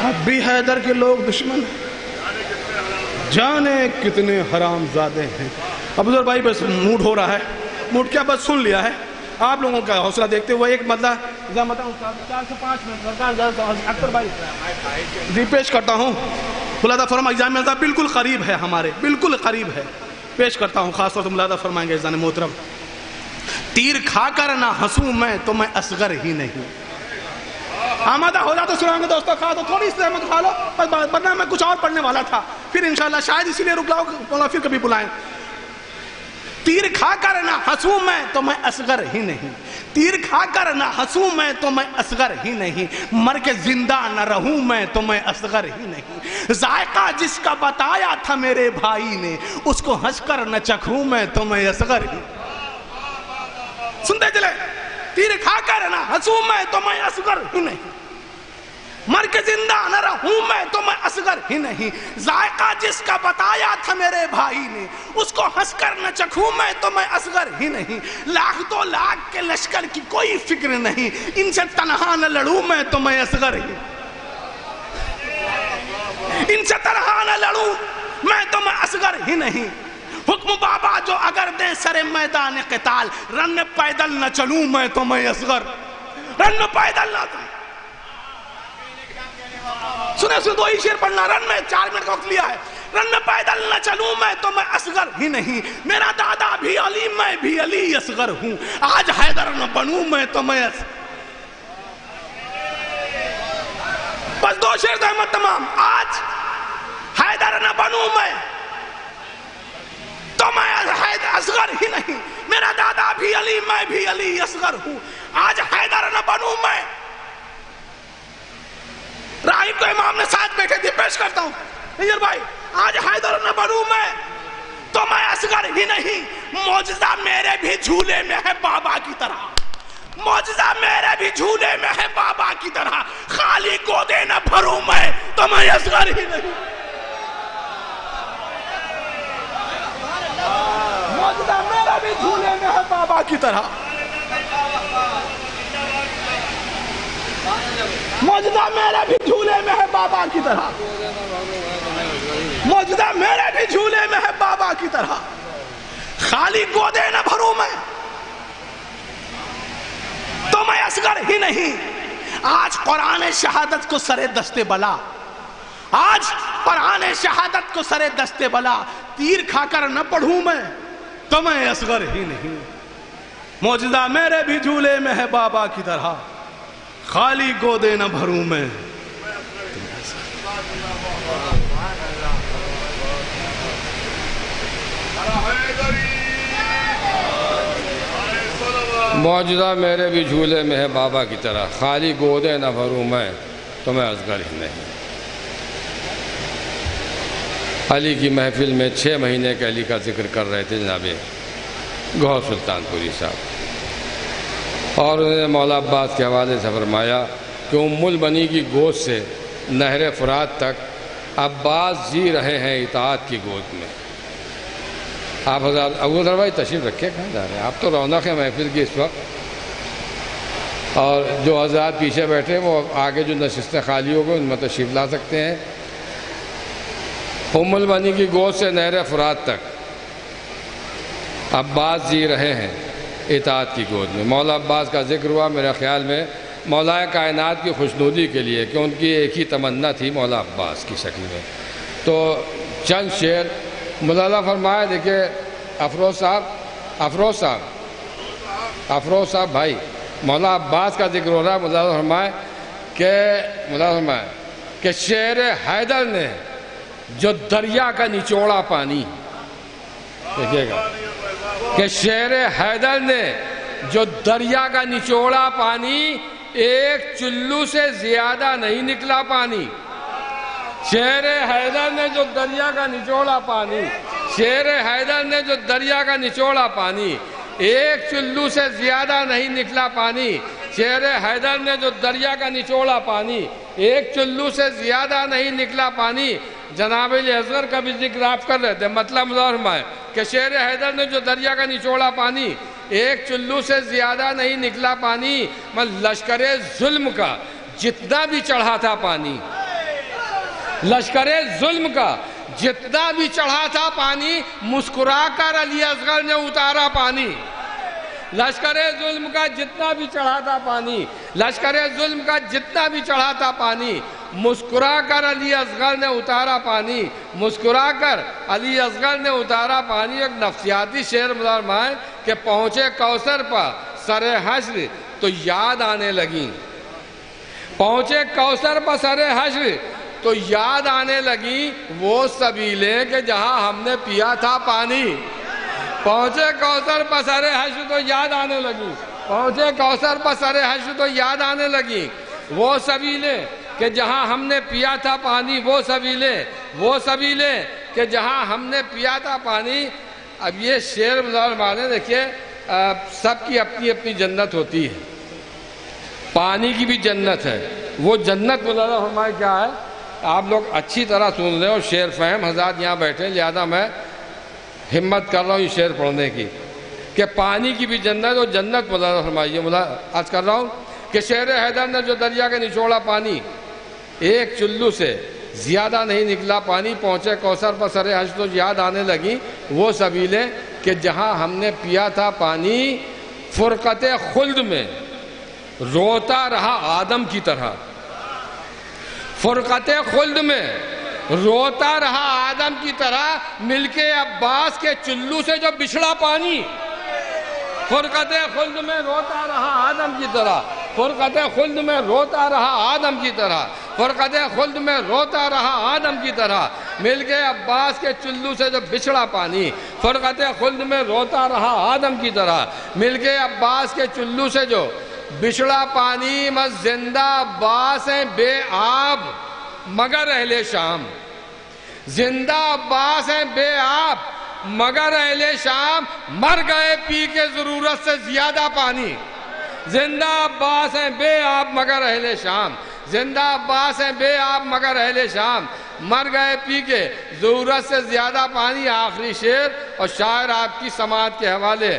اب بھی حیدر کے لوگ دشمن ہیں جانے کتنے حرام زادے ہیں اب ادھر بھائی بس موڈ ہو رہا ہے موڈ کیا بس سن لیا ہے آپ لوگوں کا حوصلہ دیکھتے ہوئے ایک مطلب 4 سے 5 منٹ اکبر بھائی جی پیش کرتا ہوں ملاحظہ فرمائیں ایزان مرزا بالکل قریب ہے ہمارے بالکل قریب ہے پیش کرتا ہوں خاص طور سے ملاحظہ فرمائیں گے ایزان محترم تیر کھا کر نہ ہنسوں میں تو میں اصغر ہی نہیں آمادہ ہو جاؤ تو سنائیں گے دوستوں، کھا تو تھوڑی سی زحمت کھا لو، ورنہ میں کچھ اور پڑھنے والا تھا، پھر انشاءاللہ شاید اسی لیے رک لاؤ، مولا پھر کبھی بلائیں۔ تیر کھا کر نہ ہنسوں میں تو میں اصغر ہی نہیں، تیر کھا کر نہ ہنسوں میں تو میں اصغر ہی نہیں، مر کے زندہ نہ رہوں میں تو میں اصغر ہی نہیں، ذائقہ جس کا بتایا تھا میرے بھائی نے اس کو ہنس کر نہ چکھوں میں تو میں اصغر ہی۔ سنتے چلے، تیر کھا کر نہ ہنسوں میں تو میں اصغر ہی نہیں، مر کے زندہ نہ رہوں میں تو میں اصغر ہی نہیں، ذائقہ جس کا بتایا تھا میرے بھائی نے اس کو ہنس کر نہ چکھوں میں تو میں اصغر ہی نہیں، لاکھ دو لاکھ کے لشکر کی کوئی فکر نہیں، ان سے تنہا نہ لڑوں میں تو میں اصغر ہی، ان سے تنہا نہ لڑوں میں تو میں اصغر ہی نہیں، حکم بابا جو اگر دیں سر میدان قتال، رن میں پیدل نہ چلوں میں تو میں اصغر، رن میں پیدل نہ چلوں۔ سنے دو ہی شعر پڑھنا، رن میں 4 منٹ کا وقت لیا ہے، رن میں پیدل نہ چلوں میں تو میں اصغر ہی نہیں، میرا دادا بھی علی میں بھی علی اصغر ہوں، آج حیدر نہ بنوں میں تو میں اصغر۔ بس 2 شعر زحمت تمام، آج حیدر نہ بنوں میں تو میں اصغر ہی نہیں، میرا دادا بھی علی میں بھی علی اصغر ہوں، آج حیدر نہ بنوں میں۔ راہب کو امام نے ساتھ بیٹھے تھے، پیش کرتا ہوں نیجر بھائی، آج حیدر نہ بنوں میں تو میں اصغر ہی نہیں، معجزہ میرے بھی جھولے میں ہے بابا کی طرح، معجزہ میرے بھی جھولے میں ہے بابا کی طرح، خالی گودے نہ بھروں میں تو میں اصغر ہی نہیں، معجزہ میرے بھی جھولے میں ہے بابا کی طرح، معجزہ میرے بھی جھولے میں ہے بابا کی طرح، معجزہ میرے بھی جھولے میں ہے بابا کی طرح، خالی گودے نہ بھروں میں تو میں اصغر ہی نہیں، آج قرآن شہادت کو سرے دستے بلا، آج قرآن شہادت کو سرے دستے بلا، تیر کھا کر نہ پڑھوں میں تو میں اصغر ہی نہیں، معجزہ میرے بھی جھولے میں ہے بابا کی طرح، خالی گودے نہ بھروں میں۔ معجزہ میرے بھی جھولے میں ہے بابا کی طرح، خالی گودے نہ بھروں میں تو میں اصغر ہی نہیں۔ علی کی محفل میں 6 مہینے کے علی کا ذکر کر رہے تھے جناب گوھر سلطان پوری صاحب، اور انہوں نے مولا عباس کے حوالے سے فرمایا کہ ام البنی کی گود سے نہر فرات تک عباس جی رہے ہیں اطاعت کی گود میں۔ آپ حضرات ابو ذر بھائی تشریف رکھے، کہاں جا رہے ہیں آپ؟ تو رونق ہے محفل کی اس وقت، اور جو حضرات پیچھے بیٹھے وہ آگے جو نشستیں خالی ہو گئے ان میں تشریف لا سکتے ہیں۔ ام البنی کی گود سے نہر فرات تک عباس جی رہے ہیں اطاعت کی گود میں۔ مولا عباس کا ذکر ہوا میرے خیال میں مولا کائنات کی خوشنودی کے لیے کہ ان کی ایک ہی تمنا تھی مولا عباس کی شکل میں۔ تو چند شعر ملاحظہ فرمایا، دیکھیں افروز صاحب بھائی، مولا عباس کا ذکر ہو رہا ہے، ملاحظہ فرمایا کہ شعر حیدر نے جو دریا کا نچوڑا پانی، دیکھیے گا کہ شعر حیدر نے جو دریا کا نچوڑا پانی، ایک چلو سے زیادہ نہیں نکلا پانی، شعر حیدر نے جو دریا کا نچوڑا پانی، شعر حیدر نے جو دریا کا نچوڑا پانی، ایک چلو سے زیادہ نہیں نکلا پانی، شعر حیدر نے جو دریا کا نچوڑا پانی، ایک چلو سے زیادہ نہیں نکلا پانی۔ جناب علی اصغر کا بھی ذکر آپ کر رہے تھے، مطلب مظاہر ہے کہ شعر حیدر نے جو دریا کا نچوڑا پانی، ایک چلو سے زیادہ نہیں نکلا پانی، لشکر ظلم کا جتنا بھی چڑھا تھا پانی، لشکر ظلم کا جتنا بھی چڑھا تھا پانی، مسکرا کر علی اصغر نے اتارا پانی، لشکر ظلم کا جتنا بھی چڑھا تھا پانی، لشکر ظلم کا جتنا بھی چڑھا تھا پانی، مسکرا کر علی اصغر نے اتارا پانی، مسکرا کر علی اصغر نے اتارا پانی۔ ایک نفسیاتی شعر مظاہر کہ پہنچے کوثر پر سر حشر تو یاد آنے لگیں، پہنچے کوثر بسر حشر تو یاد آنے لگی وہ سبیلیں کہ جہاں ہم نے پیا تھا پانی. پہنچے کوثر بسر حشر تو یاد آنے لگی. پہنچے کوثر بسر حشر تو یاد آنے لگی وہ سبیلیں کہ جہاں ہم نے پیا تھا پانی. وہ سبیلیں کہ جہاں ہم نے پیا تھا پانی. اب یہ شعر مانے دیکھیے سب کی اپنی اپنی جنت ہوتی ہے. پانی کی بھی جنت ہے. وہ جنت مولانا فرمائے کیا ہے آپ لوگ اچھی طرح سن لیں اور شعر فہم حضرات یہاں بیٹھے لہذا میں ہمت کر رہا ہوں یہ شعر پڑھنے کی کہ پانی کی بھی جنت اور جنت مولانا فرمائیے. عرض کر رہا ہوں کہ شعر حیدر نے جو دریا کے نچوڑا پانی ایک چلو سے زیادہ نہیں نکلا پانی. پہنچے کوثر پر سر حشر تو یاد آنے لگی وہ سبیلیں کہ جہاں ہم نے پیا تھا پانی. فرقت خلد میں روتا رہا آدم کی طرح. فرقت خلد میں روتا رہا آدم کی طرح مل کے عباس کے چلو سے جو بچھڑا پانی. فرقت خلد میں روتا رہا آدم کی طرح. فرقت خلد میں روتا رہا آدم کی طرح. فرقت خلد میں روتا رہا آدم کی طرح مل کے عباس کے چلو سے جو بچھڑا پانی. فرقت خلد میں روتا رہا آدم کی طرح مل کے عباس کے چلو سے جو بچھڑا پانی. مز زندہ عباس ہیں بے آب مگر اہل شام. زندہ عباس ہیں بے آب مگر اہل شام مر گئے پی کے ضرورت سے زیادہ پانی. زندہ عباس ہیں بے آب مگر اہل شام. زندہ عباس ہیں بے آب مگر اہل شام مر گئے پی کے ضرورت سے زیادہ پانی. آخری شعر اور شاعر آپ کی سماعت کے حوالے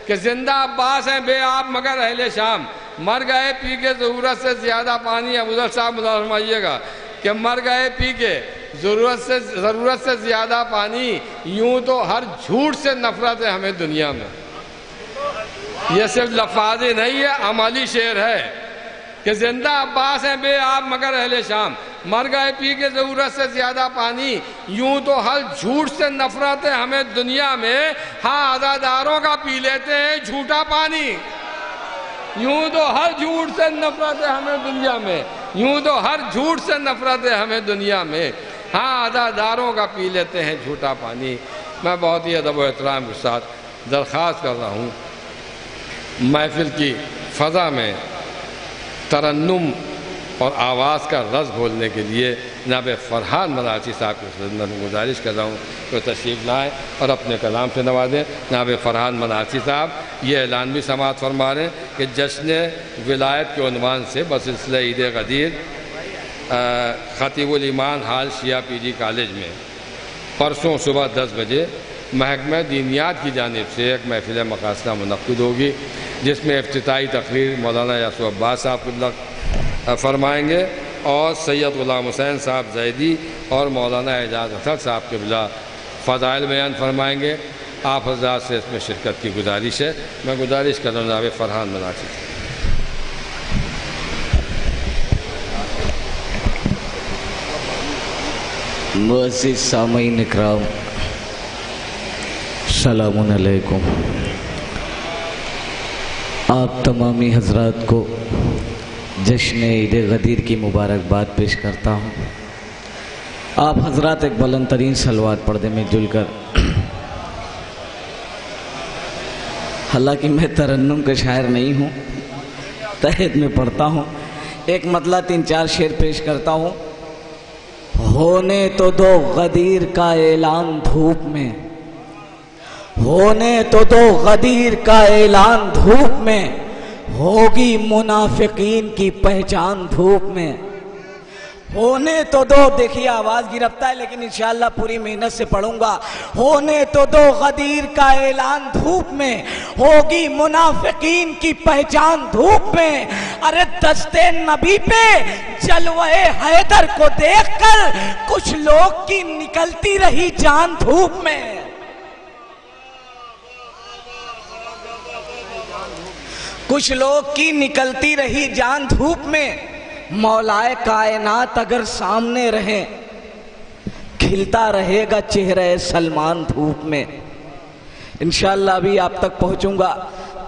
کہ زندہ عباس ہیں بے آب مگر اہل شام مر گئے پی کے ضرورت سے زیادہ پانی. ابوذر صاحب ملاحظہ فرمائیے گا کہ مر گئے پی کے ضرورت سے زیادہ پانی. یوں تو ہر جھوٹ سے نفرت ہے ہمیں دنیا میں. یہ صرف لفاظی نہیں ہے عملی شعر ہے کہ زندہ عباس ہیں بے آب مگر اہل شام مر گئے پی کے ضرورت سے زیادہ پانی. یوں تو ہر جھوٹ سے نفرت ہے ہمیں دنیا میں. ہاں عزاداروں کا پی لیتے ہیں جھوٹا پانی. یوں تو ہر جھوٹ سے نفرت ہے ہمیں دنیا میں. یوں تو ہر جھوٹ سے نفرت ہے ہمیں دنیا میں. ہاں عزاداروں کا پی لیتے ہیں جھوٹا پانی. میں بہت ہی ادب و احترام کے ساتھ درخواست کر رہا ہوں محفل کی فضا میں ترنم اور آواز کا رس گھولنے کے لیے جناب فرحان مناچی صاحب کی خدمت میں گزارش کر رہا ہوں کہ وہ تشریف لائیں اور اپنے کلام سے نوازیں. جناب فرحان مناچی صاحب یہ اعلان بھی سماعت فرما رہے ہیں کہ جشن ولایت کے عنوان سے بسلسلہ عید غدیر خطیب الایمان ہال شیعہ پی جی کالج میں پرسوں صبح 10 بجے محکمہ دینیات کی جانب سے ایک محفل مقاصدہ منعقد ہوگی جس میں افتتاحی تقریر مولانا یاسر عباس صاحب قبلہ فرمائیں گے اور سید غلام حسین صاحب زیدی اور مولانا اعجاز اسد صاحب قبلہ فضائل بیان فرمائیں گے. آپ حضرات سے اس میں شرکت کی گزارش ہے. میں گزارش کر رہا ہوں جناب فرحان مناچی. معزز سامعین اکرام السلام علیکم. آپ تمامی حضرات کو جشن عید غدیر کی مبارکباد پیش کرتا ہوں. آپ حضرات ایک بلند ترین صلوات پردے میں جل کر حالانکہ میں ترنم کا شاعر نہیں ہوں تحت میں پڑھتا ہوں ایک مطلع 3-4 شعر پیش کرتا ہوں. ہونے تو دو غدیر کا اعلان دھوپ میں. ہونے تو دو غدیر کا اعلان دھوپ میں. ہوگی منافقین کی پہچان دھوپ میں. ہونے تو دو دیکھیے آواز گرفتا ہے لیکن انشاءاللہ پوری محنت سے پڑھوں گا. ہونے تو دو غدیر کا اعلان دھوپ میں. ہوگی منافقین کی پہچان دھوپ میں. ارے دستے نبی پہ جلوہ حیدر کو دیکھ کر کچھ لوگ کی نکلتی رہی جان دھوپ میں. کچھ لوگ کی نکلتی رہی جان دھوپ میں. مولائے کائنات اگر سامنے رہے کھلتا رہے گا چہرہ سلمان دھوپ میں. انشاءاللہ ابھی آپ تک پہنچوں گا.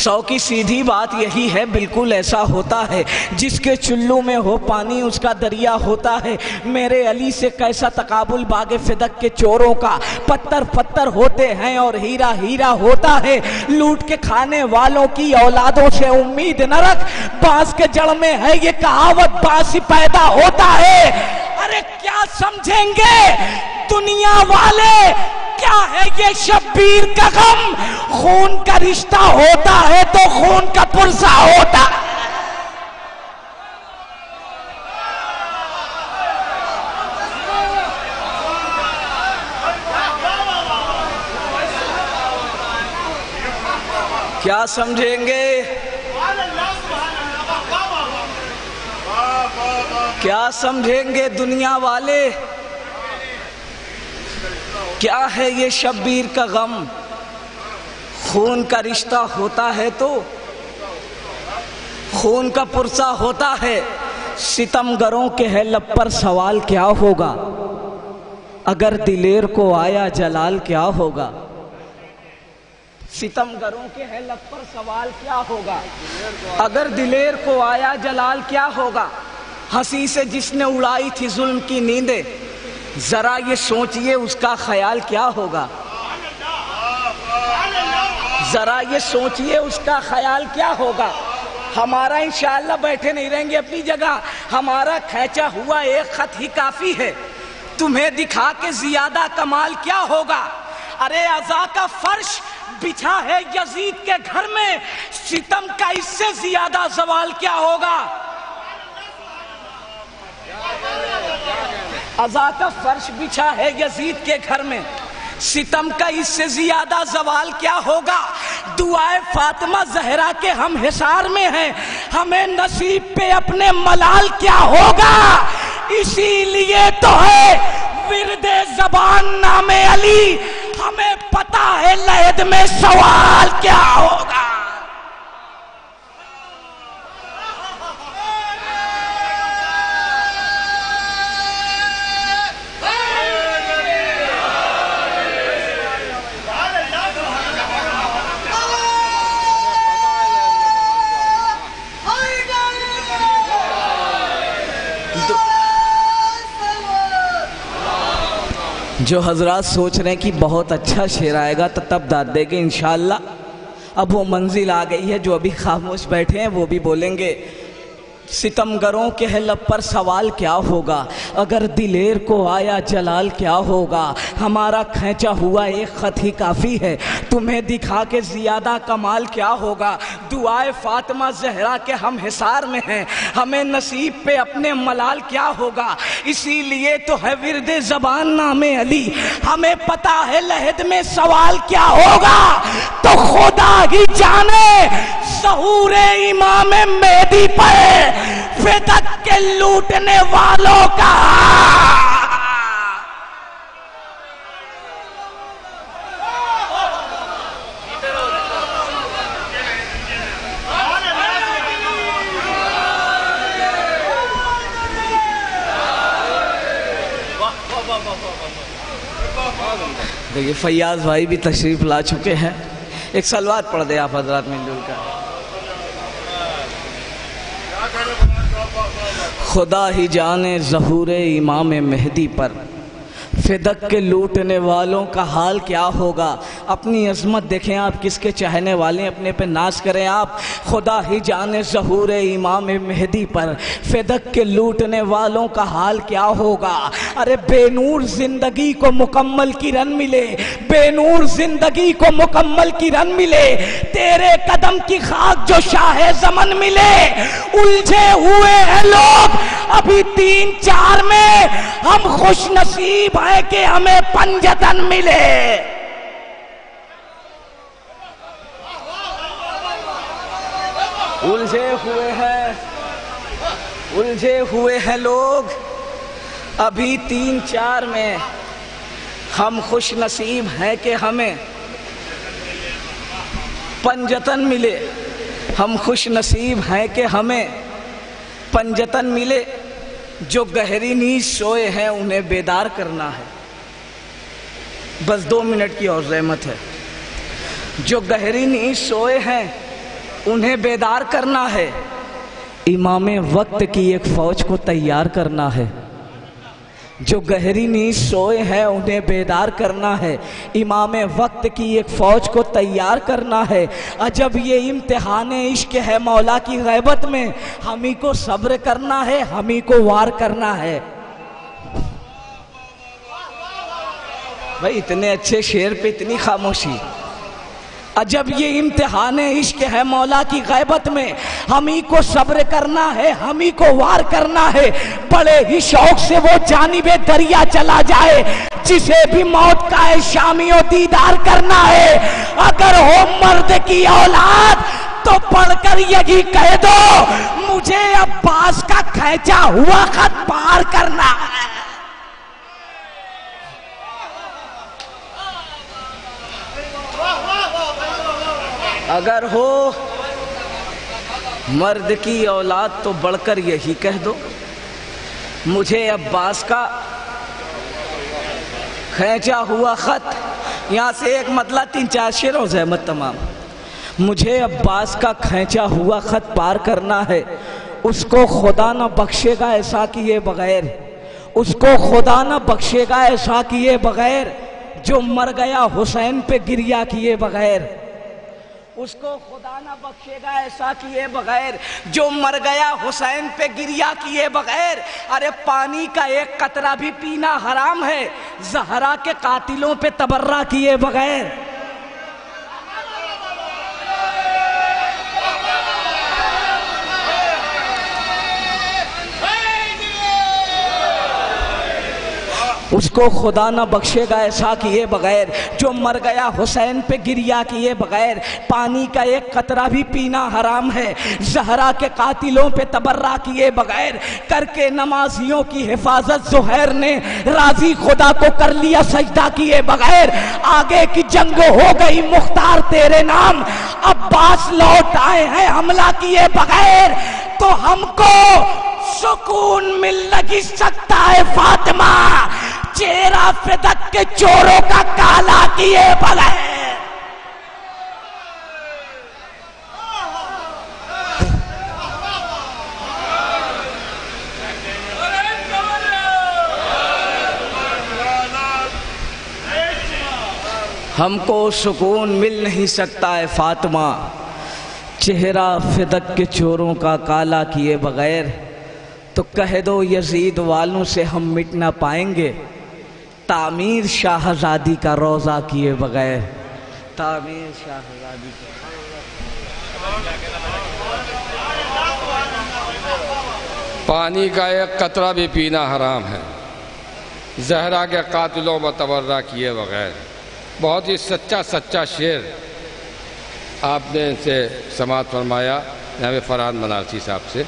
سو کی سیدھی بات یہی ہے، بالکل ایسا ہوتا ہے، جس کے چلو میں ہو پانی اس کا دریا ہوتا ہے۔ میرے علی سے کیسا تقابل باغ فدق کے چوروں کا، پتھر پتھر ہوتے ہیں اور ہیرا ہیرا ہوتا ہے۔ لوٹ کے کھانے والوں کی اولادوں سے امید نہ رکھ، بانس کے جڑ میں ہے یہ کہاوت، بانس ہی پیدا ہوتا ہے۔ ارے کیا سمجھیں گے دنیا والے، کیا ہے یہ شبیر کا غم؟ خون کا رشتہ ہوتا ہے تو خون کا پرسہ ہوتا ہے۔ کیا سمجھیں گے؟ کیا سمجھیں گے دنیا والے؟ کیا ہے یہ شبیر کا غم؟ خون کا رشتہ ہوتا ہے تو خون کا پرسہ ہوتا ہے۔ ستم گروں کے ہے لب پر سوال کیا ہوگا؟ اگر دلیر کو آیا جلال کیا ہوگا؟ ستم گروں کے ہے لب پر سوال کیا ہوگا؟ اگر دلیر کو آیا جلال کیا ہوگا؟ ہنسی سے جس نے اڑائی تھی ظلم کی نیندیں، ذرا یہ سوچئے اس کا خیال کیا ہوگا؟ ذرا یہ سوچئے اس کا خیال کیا ہوگا؟ ہمارا انشاءاللہ بیٹھے نہیں رہیں گے اپنی جگہ، ہمارا کھینچا ہوا ایک خط ہی کافی ہے، تمہیں دکھا کے زیادہ کمال کیا ہوگا؟ ارے عزا کا فرش بچھا ہے یزید کے گھر میں، ستم کا اس سے زیادہ زوال کیا ہوگا؟ عزا کا فرش بچھا ہے یزید کے گھر میں، ستم کا اس سے زیادہ زوال کیا ہوگا؟ دعائے فاطمہ زہرا کے ہم حصار میں ہیں، ہمیں نصیب پہ اپنے ملال کیا ہوگا؟ اسی لیے تو ہے ورد زبان نام علی، ہمیں پتا ہے لحد میں سوال کیا ہوگا۔ جو حضرات سوچ رہے ہیں کہ بہت اچھا شعر آئے گا تو تب داد دے گے انشاءاللہ، اب وہ منزل آ گئی ہے، جو ابھی خاموش بیٹھے ہیں وہ بھی بولیں گے۔ ستم گروں کے ہے لب پر سوال کیا ہوگا؟ اگر دلیر کو آیا جلال کیا ہوگا؟ ہمارا کھینچا ہوا ایک خط ہی کافی ہے، تمہیں دکھا کے زیادہ کمال کیا ہوگا؟ دعائے فاطمہ زہرا کے ہم حصار میں ہیں، ہمیں نصیب پہ اپنے ملال کیا ہوگا؟ اسی لیے تو ہے ورد زبان نام علی، ہمیں پتا ہے لحد میں سوال کیا ہوگا۔ تو خدا ہی جانے ظہور امام مہدی پر فدق کے لوٹنے والوں کا۔ دیکھیے فیاض بھائی بھی تشریف لا چکے ہیں، ایک صلوات پڑھ دے آپ حضرات مل جل کر۔ خدا ہی جانے ظہور امام مہدی پر فدق کے لوٹنے والوں کا حال کیا ہوگا۔ اپنی عظمت دیکھیں آپ، کس کے چاہنے والے اپنے پہ ناز کریں آپ۔ خدا ہی جانے ظہور امام مہدی پر فدق کے لوٹنے والوں کا حال کیا ہوگا۔ ارے بے نور زندگی کو مکمل کرن ملے، بے نور زندگی کو مکمل کرن ملے، تیرے قدم کی خاک جو شاہ زمن ملے۔ الجھے ہوئے ہیں لوگ ابھی 3-4 میں، ہم خوش نصیب ہیں کہ ہمیں پنجتن ملے۔ الجھے ہوئے ہیں لوگ ابھی 3-4 میں، ہم خوش نصیب ہیں کہ ہمیں پنجتن ملے۔ ہم خوش نصیب ہیں کہ ہمیں پنجتن ملے۔ جو گہری نیند سوئے ہیں انہیں بیدار کرنا ہے، بس 2 منٹ کی اور زحمت ہے۔ جو گہری نیند سوئے ہیں انہیں بیدار کرنا ہے، امام وقت کی ایک فوج کو تیار کرنا ہے، جو گہری نیند سوئے ہیں انہیں بیدار کرنا ہے، امام وقت کی ایک فوج کو تیار کرنا ہے۔ عجب یہ امتحان عشق ہے مولا کی غیبت میں، ہم ہی کو صبر کرنا ہے، ہم ہی کو وار کرنا ہے۔ بھائی اتنے اچھے شعر پہ اتنی خاموشی۔ عجب یہ امتحان عشق ہے مولا کی غیبت میں، ہم ہی کو صبر کرنا ہے، ہم ہی کو وار کرنا ہے۔ بڑے ہی شوق سے وہ جانب دریا چلا جائے جسے بھی موت کا ہے شامی و دیدار کرنا ہے۔ اگر ہو مرد کی اولاد تو پڑھ کر یہی کہہ دو مجھے عباس کا کھینچا ہوا خط پار کرنا ہے۔ اگر ہو مرد کی اولاد تو بڑھ کر یہی کہہ دو مجھے عباس کا کھینچا ہوا خط، یہاں سے ایک مطلع 3-4 شعر ہو زحمت تمام۔ مجھے عباس کا کھینچا ہوا خط پار کرنا ہے، اس کو خدا نہ بخشے گا ایسا کیے بغیر، اس کو خدا نہ بخشے گا ایسا کیے بغیر جو مر گیا حسین پہ گریہ کیے بغیر، اس کو خدا نہ بخشے گا ایسا کیے بغیر جو مر گیا حسین پہ گریہ کیے بغیر۔ ارے پانی کا ایک قطرہ بھی پینا حرام ہے زہرا کے قاتلوں پہ تبرہ کیے بغیر۔ اس کو خدا نہ بخشے گا ایسا کیے بغیر جو مر گیا حسین پہ گریہ کیے بغیر۔ پانی کا ایک قطرہ بھی پینا حرام ہے زہرا کے قاتلوں پہ تبرہ کیے بغیر۔ کر کے نمازیوں کی حفاظت زہیر نے راضی خدا کو کر لیا سجدہ کیے بغیر۔ آگے کی جنگ ہو گئی مختار تیرے نام، عباس لوٹ آئے ہیں حملہ کیے بغیر۔ تو ہم کو سکون مل لگی سکتا ہے فاطمہ چہرہ فدق کے چوروں کا کالا کیے بغیر۔ ہم کو سکون مل نہیں سکتا ہے فاطمہ چہرہ فدق کے چوروں کا کالا کیے بغیر۔ تو کہہ دو یزید والوں سے ہم مٹ نہ پائیں گے تعمیر شاہزادی کا روضہ کیے بغیر، تعمیر شاہزادی کا۔ پانی کا ایک قطرہ بھی پینا حرام ہے زہرا کے قاتلوں پر تبرہ کیے بغیر۔ بہت ہی سچا شعر آپ نے ان سے سماعت فرمایا جناب فرحان منارچی صاحب سے۔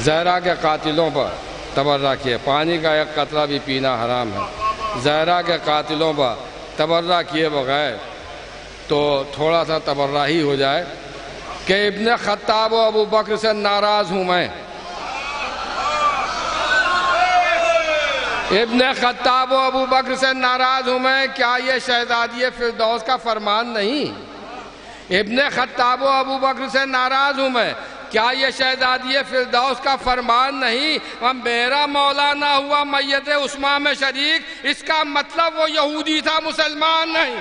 زہرا کے قاتلوں پر تبرہ کیے، پانی کا ایک قطرہ بھی پینا حرام ہے زہرا کے قاتلوں پر تبرہ کیے بغیر۔ تو تھوڑا سا تبرہ ہی ہو جائے کہ ابن خطاب و ابو بکر سے ناراض ہوں میں، ابن خطاب و ابو بکر سے ناراض ہوں میں، کیا یہ شہزادی فردوس کا فرمان نہیں؟ ابن خطاب و ابو بکر سے ناراض ہوں میں، کیا یہ شہزادی فردوس کا فرمان نہیں؟ میرا مولانا ہوا میت عثمان میں شریک، اس کا مطلب وہ یہودی تھا مسلمان نہیں۔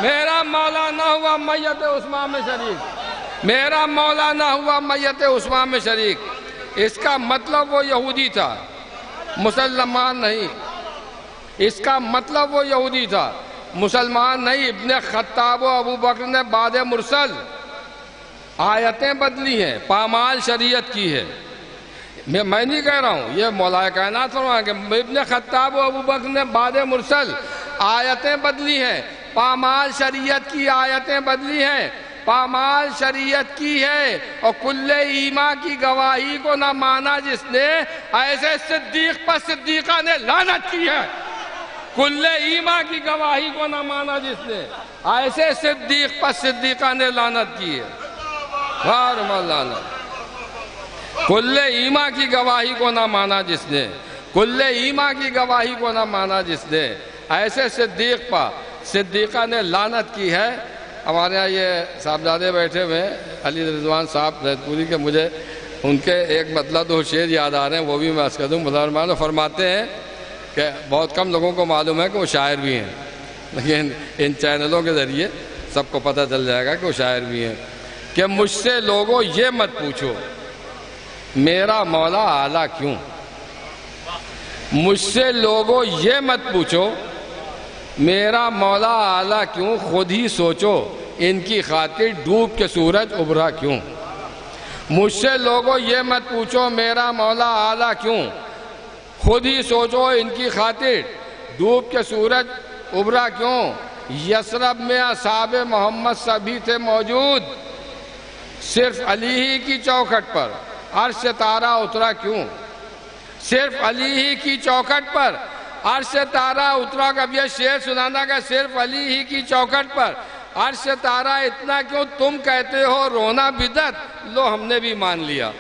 میرا مولانا ہوا میت عثمان میں شریک، میرا مولانا ہوا میت عثمان میں شریک، اس کا مطلب وہ یہودی تھا مسلمان نہیں، اس کا مطلب وہ یہودی تھا مسلمان نہیں۔ ابن خطاب و ابو بکر نے بعد مرسل آیتیں بدلی ہیں، پامال شریعت کی ہے۔ میں نہیں کہہ رہا ہوں، یہ مولا کائنات فرمایا کہ ابن خطاب و ابو بکر نے بعد مرسل آیتیں بدلی ہیں، پامال شریعت کی آیتیں بدلی ہیں، پامال شریعت کی ہے۔ اور کل ایما کی گواہی کو نہ مانا جس نے، ایسے صدیق پر صدیقہ نے لعنت کی ہے۔ کل ایما کی گواہی کو نہ مانا جس نے، ایسے صدیق پر صدیقہ نے لعنت کی ہے۔ کل ایما کی گواہی کو نہ مانا جس نے، کل ایما کی گواہی کو نہ مانا جس نے، ایسے صدیق پر صدیقہ نے لعنت کی ہے۔ ہمارے یہاں یہ صاحبزادے بیٹھے ہوئے ہیں علی رضوان صاحب زیدپوری کے، مجھے ان کے ایک مطلب دو شعر یاد آ رہے ہیں، وہ بھی میں عرض کر دوں۔ مسلمان فرماتے ہیں کہ بہت کم لوگوں کو معلوم ہے کہ وہ شاعر بھی ہیں، لیکن ان چینلوں کے ذریعے سب کو پتہ چل جائے گا کہ وہ شاعر بھی ہیں، کہ مجھ سے لوگوں یہ مت پوچھو میرا مولا اعلیٰ کیوں، مجھ سے لوگوں یہ مت پوچھو میرا مولا اعلیٰ کیوں، خود ہی سوچو ان کی خاطر ڈوب کے سورج ابھرا کیوں، مجھ سے لوگوں یہ مت پوچھو میرا مولا اعلیٰ کیوں، خود ہی سوچو ان کی خاطر ڈوب کے سورج ابھرا کیوں، یثرب میں اصحاب محمد سبھی تھے موجود، صرف علی ہی کی چوکھٹ پر عرش تارا اترا کیوں، صرف علی ہی کی چوکھٹ پر عرش تارا اترا۔ کب یہ شعر سنانا کہ صرف علی ہی کی چوکھٹ پر عرش تارا اتنا کیوں، تم کہتے ہو رونا بدعت، لو ہم نے بھی مان لیا،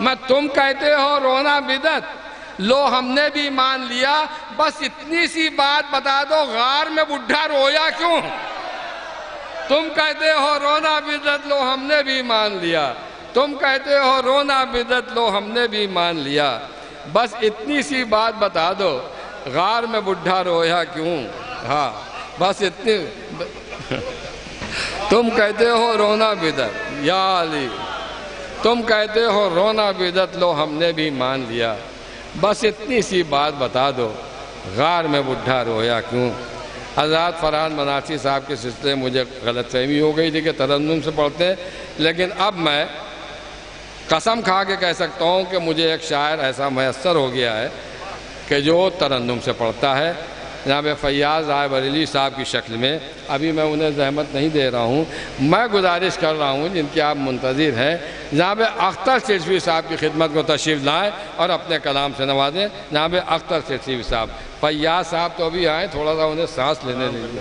میں تم کہتے ہو رونا بدعت، لو ہم نے بھی مان لیا، بس اتنی سی بات بتا دو غار میں بڈھا رویا کیوں، تم کہتے ہو رونا بدعت، لو ہم نے بھی مان لیا، تم کہتے ہو رونا بدعت، لو ہم نے بھی مان لیا، بس اتنی سی بات بتا دو غار میں بڈھا رویا کیوں، ہاں بس اتنی تم کہتے ہو رونا بدعت، یا علی تم کہتے ہو رونا بدعت، لو ہم نے بھی مان لیا، بس اتنی سی بات بتا دو غار میں بڈھا رویا کیوں۔ حضرات فرحان مناسی صاحب کے سلسلے مجھے غلط فہمی ہو گئی تھی کہ ترنم سے پڑھتے ہیں، لیکن اب میں قسم کھا کے کہہ سکتا ہوں کہ مجھے ایک شاعر ایسا میسر ہو گیا ہے کہ جو ترنم سے پڑھتا ہے، جناب فیاض رائے بریلوی صاحب کی شکل میں۔ ابھی میں انہیں زحمت نہیں دے رہا ہوں، میں گزارش کر رہا ہوں جن کی آپ منتظر ہیں، جناب اختر سرسوی صاحب کی خدمت کو تشریف لائیں اور اپنے کلام سے نوازیں۔ جناب اختر سرسوی صاحب، فیاض صاحب تو ابھی آئیں، تھوڑا سا انہیں سانس لینے دیجیے۔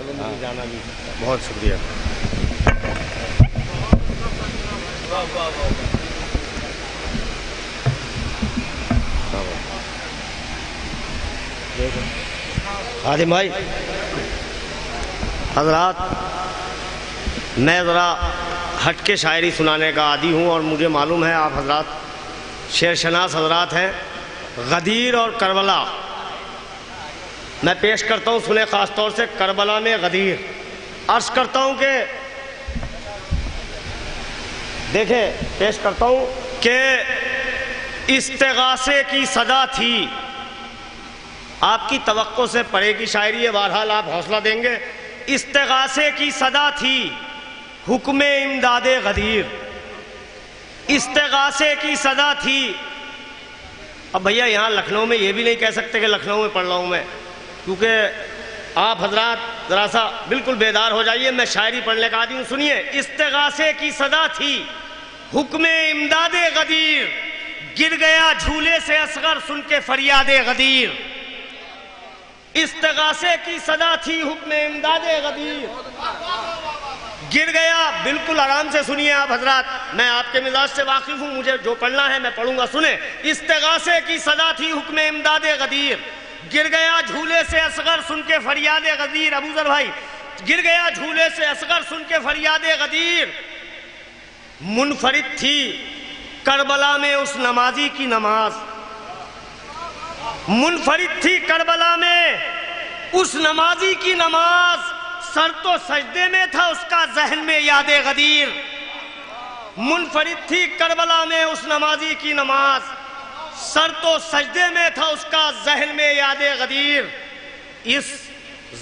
بہت شکریہ۔ خادم بھائی حضرات، میں ذرا ہٹ کے شاعری سنانے کا عادی ہوں، اور مجھے معلوم ہے آپ حضرات شعر شناس حضرات ہیں۔ غدیر اور کربلا میں پیش کرتا ہوں، سنیں خاص طور سے کربلا میں غدیر۔ عرض کرتا ہوں کہ دیکھیں، پیش کرتا ہوں کہ استغاثے کی صدا تھی، آپ کی توقع سے پرے کی شاعری ہے، بہرحال آپ حوصلہ دیں گے۔ استغاثے کی صدا تھی حکم امداد غدیر، استغاثے کی صدا تھی۔ اب بھیا یہاں لکھنؤ میں یہ بھی نہیں کہہ سکتے کہ لکھنؤ میں پڑھ رہا ہوں میں، کیونکہ آپ حضرات ذرا سا بالکل بیدار ہو جائیے، میں شاعری پڑھنے کا عادی ہوں۔ سنیے، استغاثے کی صدا تھی حکم امداد غدیر، گر گیا جھولے سے اصغر سن کے فریاد غدیر، استغاثے کی صدا تھی حکم امداد غدیر، گر گیا۔ بالکل آرام سے سنیے آپ حضرات، میں آپ کے مزاج سے واقف ہوں، مجھے جو پڑھنا ہے میں پڑھوں گا۔ سنیں، استغاثے کی صدا تھی حکم امداد غدیر، گر گیا جھولے سے اصغر سن کے فریاد غدیر۔ ابو ذر بھائی، گر گیا جھولے سے اصغر سن کے فریاد غدیر، منفرد تھی کربلا میں اس نمازی کی نماز، منفرد تھی کربلا میں اس نمازی کی نماز، سر تو سجدے میں تھا اس کا ذہن میں یاد غدیر، منفرد تھی کربلا میں اس نمازی کی نماز، سر تو سجدے میں تھا اس کا ذہن میں یاد غدیر، اس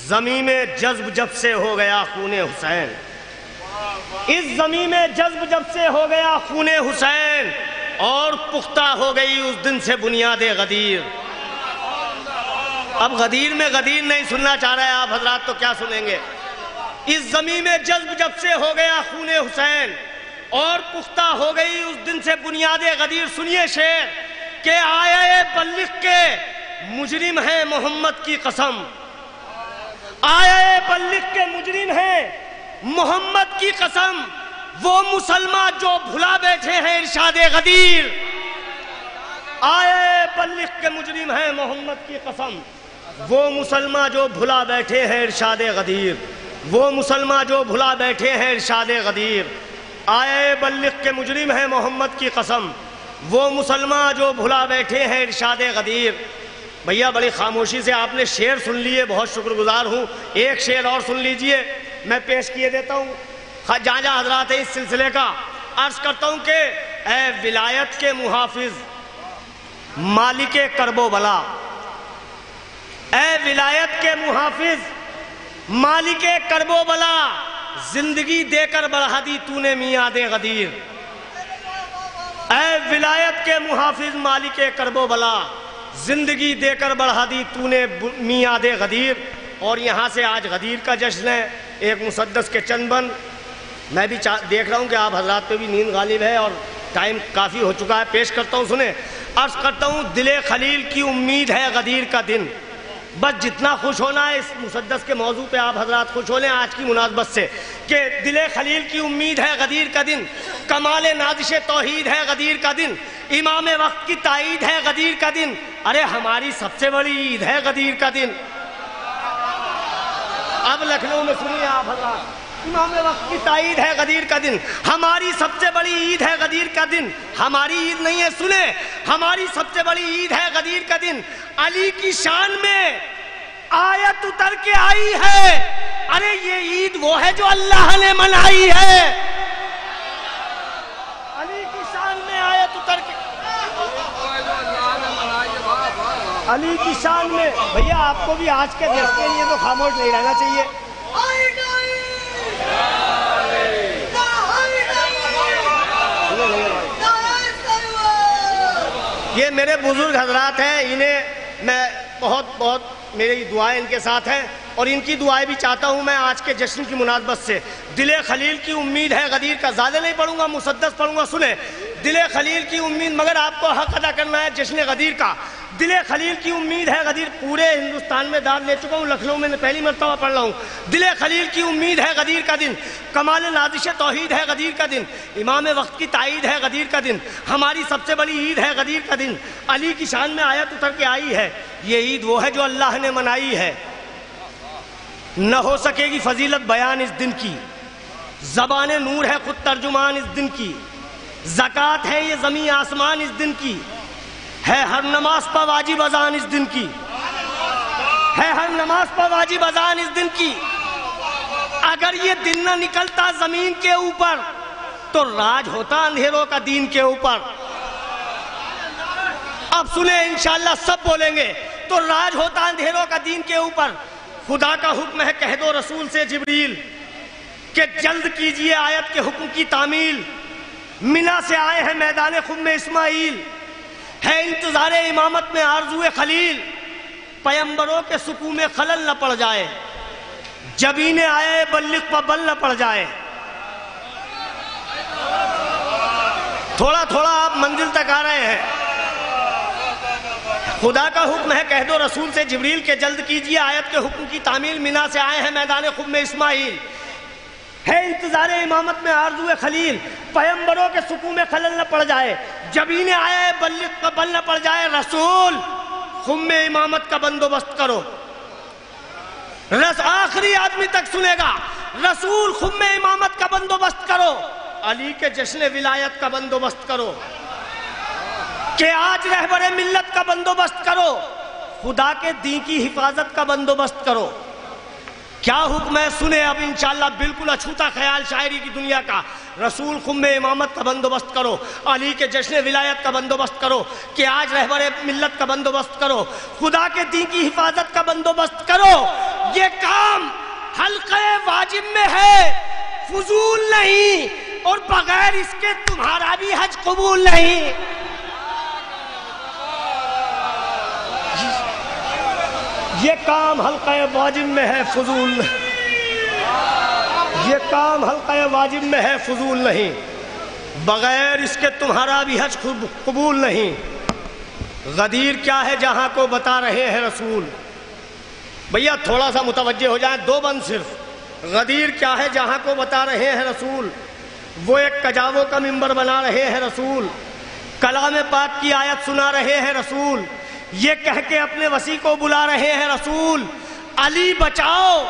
زمین میں جذب جب سے ہو گیا خون حسین، اس زمین میں جذب جب سے ہو گیا خون حسین، اور پختہ ہو گئی اس دن سے بنیاد غدیر۔ اب غدیر میں غدیر نہیں سننا چاہ رہے ہیں آپ حضرات تو کیا سنیں گے؟ اس زمین میں جذب جب سے ہو گیا خون حسین، اور پختہ ہو گئی اس دن سے بنیاد غدیر۔ سنیے شعر کہ آیا بلغ کے مجرم ہے محمد کی قسم، آیا بلغ کے مجرم ہے محمد کی قسم، وہ مسلمان جو بھلا بیٹھے ہیں ارشاد غدیر، آیا بلغ کے مجرم ہے محمد کی قسم، وہ مسلمان جو بھلا بیٹھے ہیں ارشاد غدیر۔ وہ مسلمان جو بھلا بیٹھے ہیں ارشاد غدیر، آئے بلغ کے مجرم ہیں محمد کی قسم، وہ مسلمان جو بھلا بیٹھے ہیں ارشاد غدیر۔ بھیا بڑی خاموشی سے آپ نے شعر سن لیے، بہت شکر گزار ہوں، ایک شعر اور سن لیجئے، میں پیش کیے دیتا ہوں جہاں جہاں حضرات ہیں اس سلسلے کا۔ عرض کرتا ہوں کہ اے ولایت کے محافظ مالک کرب و بلا، اے ولایت کے محافظ مالک کرب و بلا، زندگی دے کر بڑھا دی تو نے میعاد غدیر۔ اے ولایت کے محافظ مالک کرب و بلا، زندگی دے کر بڑھا دی تو نے میعاد غدیر۔ اور یہاں سے آج غدیر کا جشن ہے، ایک مسدس کے چند بند، میں بھی دیکھ رہا ہوں کہ آپ حضرات پہ بھی نیند غالب ہے اور ٹائم کافی ہو چکا ہے، پیش کرتا ہوں سنیں۔ عرض کرتا ہوں دل خلیل کی امید ہے غدیر کا دن، بس جتنا خوش ہونا ہے اس مسدس کے موضوع پہ آپ حضرات خوش ہو لیں آج کی مناسبت سے، کہ دل خلیل کی امید ہے غدیر کا دن، کمال نازش توحید ہے غدیر کا دن، امام وقت کی تائید ہے غدیر کا دن، ارے ہماری سب سے بڑی عید ہے غدیر کا دن۔ اب لکھنؤ میں سنیے آپ حضرات، امام وقت کی تائید ہے غدیر کا دن، ہماری سب سے بڑی عید ہے غدیر کا دن، ہماری عید نہیں ہے سنیں، ہماری سب سے بڑی عید ہے غدیر کا دن۔ علی کی شان میں آیت اتر کے آئی ہے، ارے یہ عید وہ ہے جو اللہ نے منائی ہے۔ علی کی شان میں آیت اتر کے، علی کی شان میں، بھیا آپ کو بھی آج کے درس کے لیے تو خاموش نہیں رہنا چاہیے۔ یہ میرے بزرگ حضرات ہیں، انہیں میں بہت میری دعائیں ان کے ساتھ ہیں اور ان کی دعائیں بھی چاہتا ہوں میں آج کے جشن کی مناسبت سے۔ دل خلیل کی امید ہے غدیر کا، زیادہ نہیں پڑھوں گا، مسدس پڑھوں گا، سنیں۔ دل خلیل کی امید، مگر آپ کو حق ادا کرنا ہے جشن غدیر کا۔ دل خلیل کی امید ہے غدیر، پورے ہندوستان میں داد لے چکا ہوں، لکھنؤ میں پہلی مرتبہ پڑھ رہا ہوں۔ دل خلیل کی امید ہے غدیر کا دن، کمال نازش توحید ہے غدیر کا دن، امام وقت کی تائید ہے غدیر کا دن، ہماری سب سے بڑی عید ہے غدیر کا دن۔ علی کی شان میں آیت اتر کے آئی ہے، یہ عید وہ ہے جو اللہ نے منائی ہے۔ نہ ہو سکے گی فضیلت بیان اس دن کی، زبان نور ہے خود ترجمان اس دن کی، زکوٰۃ ہے یہ زمین آسمان اس دن کی، ہے ہر نماز پہ واجب اذان اس دن کی، ہے ہر نماز پہ واجب اذان اس دن کی۔ اگر یہ دن نہ نکلتا زمین کے اوپر تو راج ہوتا اندھیروں کا دین کے اوپر۔ اب سنیں انشاءاللہ سب بولیں گے، تو راج ہوتا اندھیروں کا دین کے اوپر۔ خدا کا حکم ہے کہہ دو رسول سے جبریل کہ جلد کیجئے آیت کے حکم کی تعمیل، منا سے آئے ہیں میدان خم اسماعیل، ہے انتظار امامت میں آرزو خلیل، پیمبروں کے سکو میں خلل نہ پڑ جائے، جبین آئے بلغ پہ بل نہ پڑ جائے۔ تھوڑا تھوڑا آپ منزل تک آ رہے ہیں۔ خدا کا حکم ہے کہہ دو رسول سے جبریل کے جلد کیجئے آیت کے حکم کی تعمیل، منا سے آئے ہیں میدان خم اسماعیل، ہے انتظار امامت میں آرزو خلیل، پیمبروں کے سکو میں خلل نہ پڑ جائے، جبین آئے بلغ پہ بل نہ پڑ جائے، رسول خم امامت کا بندوبست کرو۔ آخری آدمی تک سنے گا، رسول خم امامت کا بندوبست کرو، علی کے جشن ولایت کا بندوبست کرو، کہ آج رہبر ملت کا بندوبست کرو، خدا کے دین کی حفاظت کا بندوبست کرو۔ کیا حکم ہے سنیں اب انشاءاللہ، بالکل اچھوتا خیال شاعری کی دنیا کا۔ رسول خم امامت کا بندوبست کرو، علی کے جشن ولایت کا بندوبست کرو، کہ آج رہبر ملت کا بندوبست کرو، خدا کے دین کی حفاظت کا بندوبست کرو۔ یہ کام حلقہ واجب میں ہے، فضول نہیں، اور بغیر اس کے تمہارا بھی حج قبول نہیں۔ یہ کام حلقہ واجب میں ہے، فضول نہیں، یہ کام حلقہ واجب میں ہے، فضول نہیں، بغیر اس کے تمہارا بھی حج قبول نہیں۔ غدیر کیا ہے جہاں کو بتا رہے ہیں رسول، بھیا تھوڑا سا متوجہ ہو جائیں، دو بند صرف۔ غدیر کیا ہے جہاں کو بتا رہے ہیں رسول، وہ ایک کجاووں کا ممبر بنا رہے ہیں رسول، کلام پاک کی آیت سنا رہے ہیں رسول، یہ کہہ کے اپنے وسیع کو بلا رہے ہیں رسول، علی بچاؤ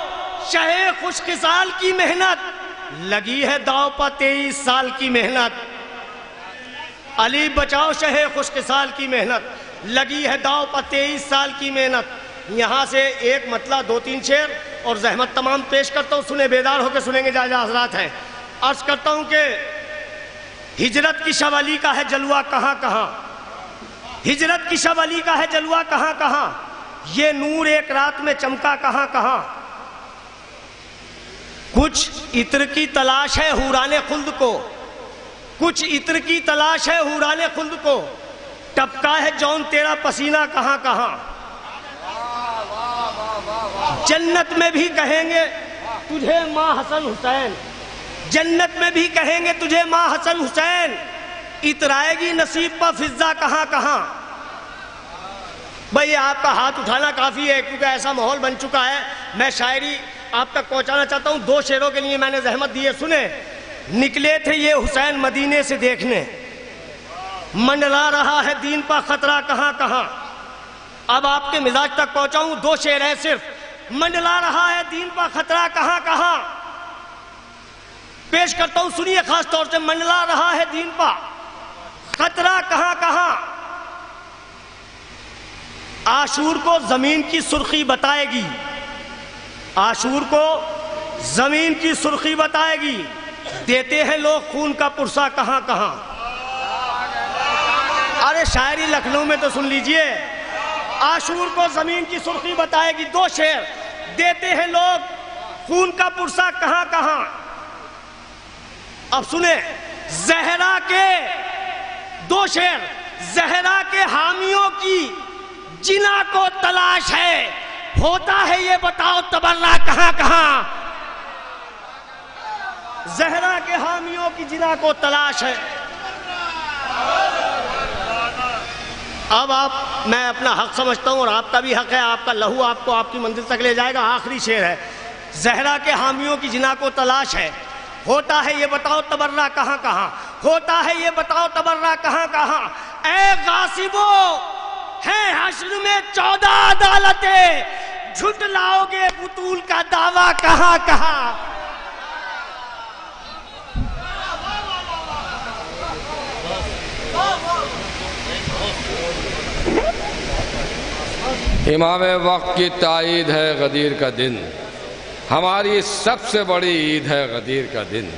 شہ خوش خصال کی محنت لگی ہے داؤ پر 23 سال کی محنت. علی بچاؤ شہ خوش خصال کی محنت لگی ہے داؤ پر 23 سال کی محنت. یہاں سے ایک مطلع 2-3 شعر اور زحمت تمام پیش کرتا ہوں. سنیں، بیدار ہو کے سنیں گے جہاں جہاں حضرات ہیں. عرض کرتا ہوں کہ ہجرت کی شب علی کا ہے جلوہ کہاں کہاں. ہجرت کی شب علی کا ہے جلوہ کہاں کہاں. یہ نور ایک رات میں چمکا کہاں کہاں. کچھ عطر کی تلاش ہے حوران خلد کو، کچھ عطر کی تلاش ہے حوران خلد کو، ٹپکا ہے جون تیرا پسینہ کہاں کہاں. جنت میں بھی کہیں گے تجھے ماں حسن حسین، جنت میں بھی کہیں گے تجھے ماں حسن حسین، اترائے گی نصیب پا فضا کہاں کہاں. بھئی آپ کا ہاتھ اٹھانا کافی ہے کیونکہ ایسا ماحول بن چکا ہے. میں شاعری آپ تک پہنچانا چاہتا ہوں. 2 شعروں کے لیے میں نے زحمت دی ہے. سنیں. نکلے تھے یہ حسین مدینے سے دیکھنے، منڈلا رہا ہے دین پا خطرہ کہاں کہاں. اب آپ کے مزاج تک پہنچاؤں. 2 شعر ہے صرف. منڈلا رہا ہے دین پا خطرہ کہاں کہاں. پیش کرتا ہوں، سنیے خاص طور سے. منڈلا رہا ہے دین پا خطرہ کہاں کہاں. عاشور کو زمین کی سرخی بتائے گی، عاشور کو زمین کی سرخی بتائے گی، دیتے ہیں لوگ خون کا پرسا کہاں کہاں. ارے شاعری لکھنؤ میں تو سن لیجئے. عاشور کو زمین کی سرخی بتائے گی. 2 شعر. دیتے ہیں لوگ خون کا پرسا کہاں کہاں. اب سنیں. زہرا کے 2 شعر. زہرا کے حامیوں کی جنا کو تلاش ہے، ہوتا ہے یہ بتاؤ تبرہ کہاں کہاں. زہرا کے حامیوں کی جنا کو تلاش ہے. اب میں اپنا حق سمجھتا ہوں اور آپ کا بھی حق ہے. آپ کا لہو آپ کو آپ کی منزل تک لے جائے گا. آخری شعر ہے. زہرا کے حامیوں کی جنا کو تلاش ہے، ہوتا ہے یہ بتاؤ تبرہ کہاں کہاں. ہوتا ہے یہ بتاؤ تبرہ کہاں کہاں. اے غاصبو ہے حشر میں 14 عدالتیں، جھٹلاؤ گے بطول کا دعویٰ کہاں کہاں. امام وقت کی تائید ہے غدیر کا دن، ہماری سب سے بڑی عید ہے غدیر کا دن.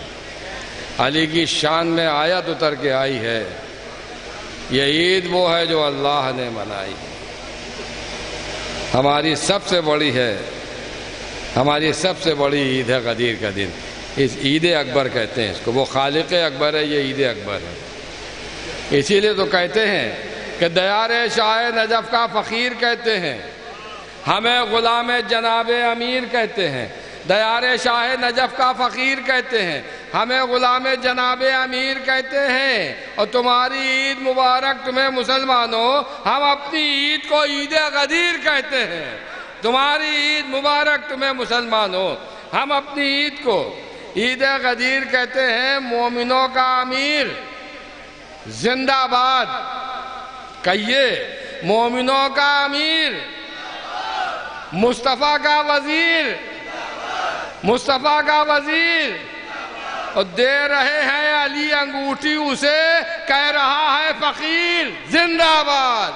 علی کی شان میں آیت اتر کے آئی ہے، یہ عید وہ ہے جو اللہ نے منائی. ہماری سب سے بڑی ہے، ہماری سب سے بڑی عید ہے غدیر کا دن. اس عید اکبر کہتے ہیں اس کو. وہ خالق اکبر ہے، یہ عید اکبر ہے. اسی لیے تو کہتے ہیں کہ دیار شاہ نجف کا فقیر کہتے ہیں، ہمیں غلام جناب امیر کہتے ہیں. دیار شاہ نجف کا فقیر کہتے ہیں، ہمیں غلام جناب امیر کہتے ہیں. اور تمہاری عید مبارک تمہیں مسلمانوں، ہم اپنی عید کو عید غدیر کہتے ہیں. تمہاری عید مبارک تمہیں مسلمانوں، ہم اپنی عید کو عید غدیر کہتے ہیں. مومنوں کا امیر زندہ باد کہیے. مومنوں کا امیر، مصطفیٰ کا وزیر، مصطفیٰ کا وزیر. اور دے رہے ہیں علی انگوٹھی اسے، کہہ رہا ہے فقیر زندہ باد.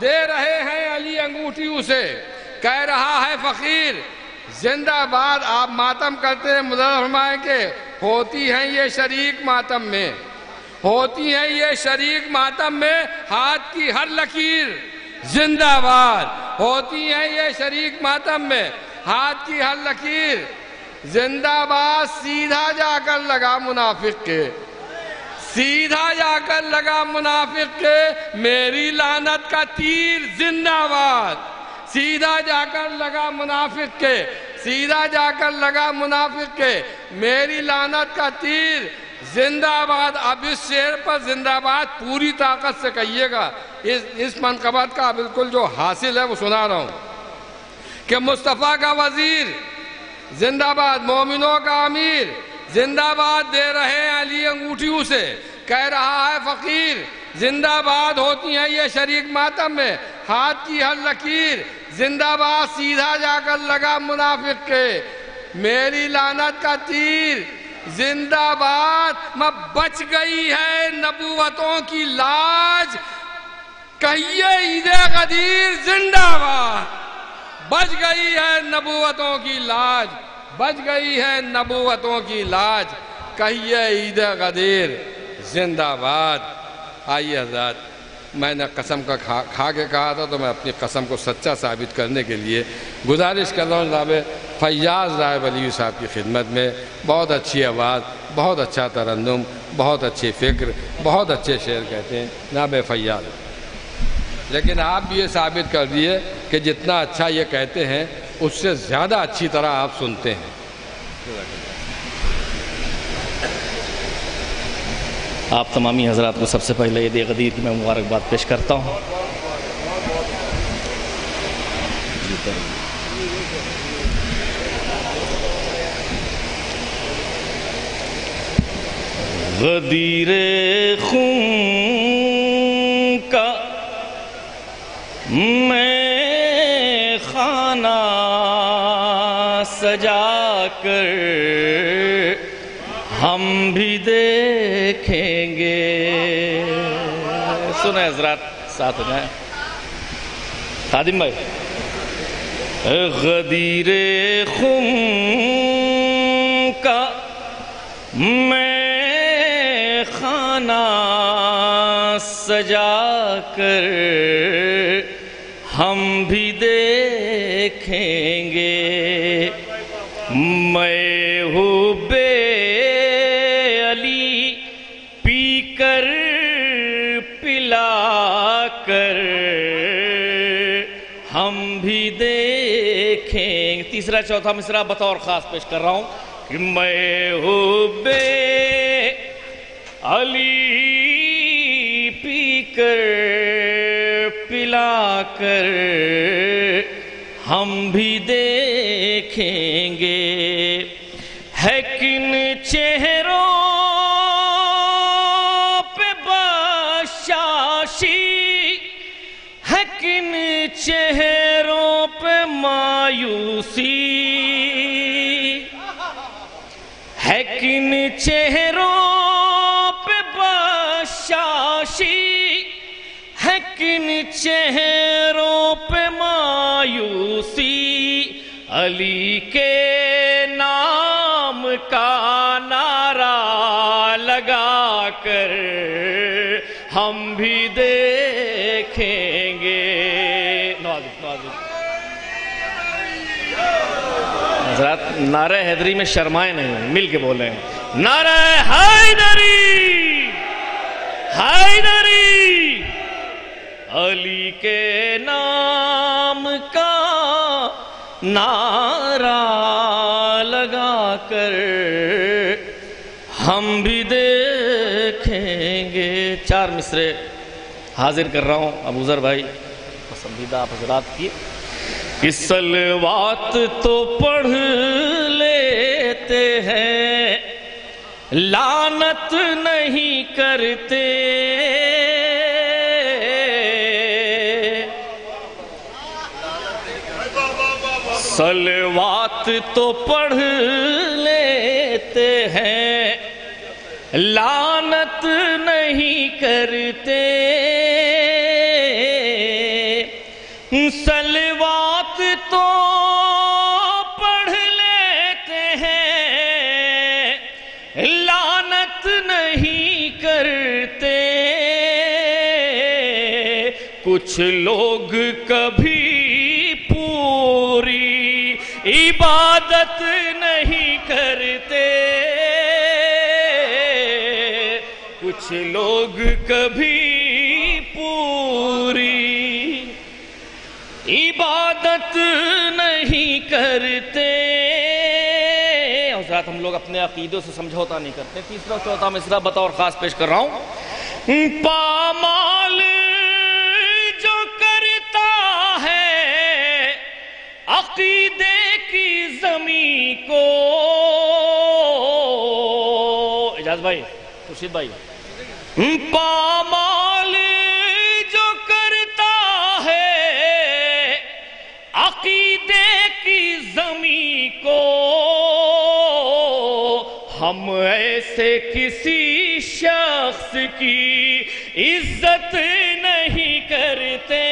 دے رہے ہیں علی انگوٹھی اسے، کہہ رہا ہے فقیر زندہ باد. آپ ماتم کرتے ہیں، مظہر فرمائیں کہ ہوتی ہیں یہ شریک ماتم میں، ہوتی ہیں یہ شریک ماتم میں، ہاتھ کی ہر لکیر زندہ باد. ہوتی ہیں یہ شریک ماتم میں، ہاتھ کی ہر لکیر زندہ باد. سیدھا جا کر لگا منافق کے، سیدھا جا کر لگا منافق کے، میری لعنت کا تیر زندہ باد. سیدھا جا کر لگا منافق کے، سیدھا جا کر لگا منافق کے، میری لعنت کا تیر زندہ باد. اب اس شعر پر زندہ باد پوری طاقت سے کہیے گا. اس منقبت کا بالکل جو حاصل ہے وہ سنا رہا ہوں کہ مصطفیٰ کا وزیر زندہ باد، مومنوں کا امیر زندہ باد. دے رہے ہیں علی انگوٹھی اسے، کہہ رہا ہے فقیر زندہ باد. ہوتی ہیں یہ شریک ماتم میں، ہاتھ کی ہر لکیر زندہ باد. سیدھا جا کر لگا منافق کے، میری لعنت کا تیر زندہ باد، میں بچ گئی ہے نبوتوں کی لاج، کہیے عید غدیر زندہ باد، بچ گئی ہے نبوتوں کی لاج، بچ گئی ہے نبوتوں کی لاج، کہیے عید غدیر زندہ باد۔ آئیے حضرات، میں نے قسم کا کھا کے کہا تھا تو میں اپنی قسم کو سچا ثابت کرنے کے لیے گزارش کر رہا ہوں جناب فیاض رائے ولی صاحب کی خدمت میں۔ بہت اچھی آواز، بہت اچھا ترنم، بہت اچھی فکر، بہت اچھے شعر کہتے ہیں جناب فیاض، لیکن آپ بھی یہ ثابت کر دیے کہ جتنا اچھا یہ کہتے ہیں اس سے زیادہ اچھی طرح آپ سنتے ہیں۔ آپ تمامی حضرات کو سب سے پہلے عید غدیر کی میں مبارکباد پیش کرتا ہوں۔ غدیر خون کا میں خانہ سجا کر ہم بھی دیکھیں گے۔ سنیں حضرات، ساتھ ہو جائیں خادم بھائی۔ غدیر خون کا میں خانہ سجا کر ہم بھی دیکھیں گے، میں حب علی پی کر پلا کر ہم بھی دیکھیں۔ تیسرا چوتھا مصرع بطور خاص پیش کر رہا ہوں کہ میں حب علی پی کر پلا کر ہم بھی دیکھیں گے، ہے کن چہروں پہ بشاشی، ہے کن چہروں پہ مایوسی، ہے کن چہروں پہ بشاشی، ہے کن چہروں پہ مایوسی، علی کے نام کا نعرہ لگا کر ہم بھی دیکھیں گے۔ حضرات نعرہ حیدری میں شرمائے نہیں، مل کے بولیں نعرہ حیدری، حیدری، علی کے نام کا نعرہ لگا کر ہم بھی دیکھیں گے۔ چار مصرے حاضر کر رہا ہوں ابو ذر بھائی پسندیدہ آپ حضرات کی۔ کہ صلوات تو پڑھ لیتے ہیں، لعنت نہیں کرتے، صلوات تو پڑھ لیتے ہیں، لعنت نہیں کرتے، صلوات تو پڑھ لیتے ہیں، لعنت نہیں کرتے، کچھ لوگ کبھی پوری عبادت نہیں کرتے، کچھ لوگ کبھی پوری عبادت نہیں کرتے۔ حضرات ہم لوگ اپنے عقیدوں سے سمجھوتا نہیں کرتے۔ تیسرا چوتھا مصرع بطور خاص پیش کر رہا ہوں۔ پامال جو کرتا ہے عقیدے کی زمین کو، اجاز بھائی، خورشید بھائی، پامال جو کرتا ہے عقیدے کی زمین کو، ہم ایسے کسی شخص کی عزت نہیں کرتے،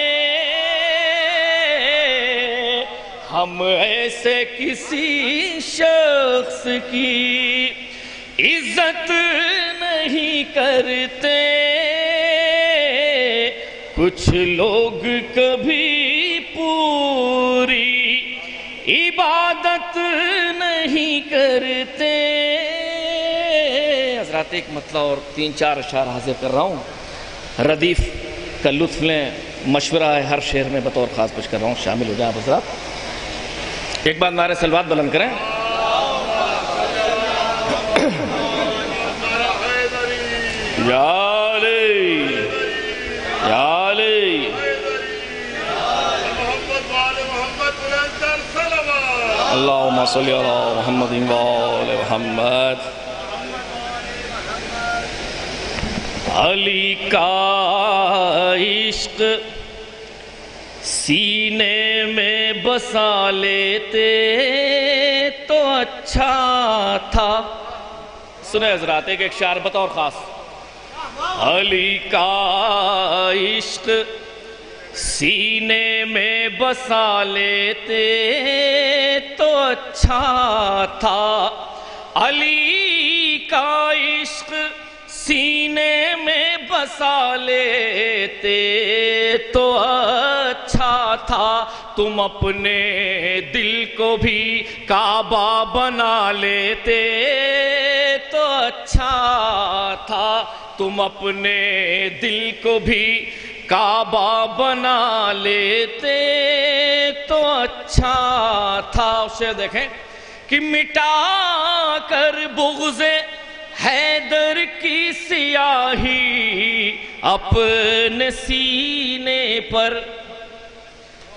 ہم ایسے کسی شخص کی عزت نہیں کرتے، کچھ لوگ کبھی پوری عبادت نہیں کرتے۔ حضرات ایک مطلع اور 3-4 اشعار حاضر کر رہا ہوں، ردیف کا لطف لیں، مشورہ ہے ہر شعر میں بطور خاص پیش کر رہا ہوں، شامل ہو جائیں حضرات۔ ایک بار نعرہ صلوات بلند کریں۔ یا علی یا علی اللہم صلی علی محمد و آل محمد۔ علی کا عشق سینے میں بسا لیتے تو اچھا تھا۔ سنیں حضرات ایک شعر بطور خاص، علی کا عشق سینے میں بسا لیتے تو اچھا تھا، علی کا عشق سینے میں بسا لیتے تو اچھا تھا، تم اپنے دل کو بھی کعبہ بنا لیتے تو اچھا تھا، تم اپنے دل کو بھی کعبہ بنا لیتے تو اچھا تھا۔ اسے دیکھیں کہ مٹا کر بغض حیدر کی سیاہی اپنے سینے پر،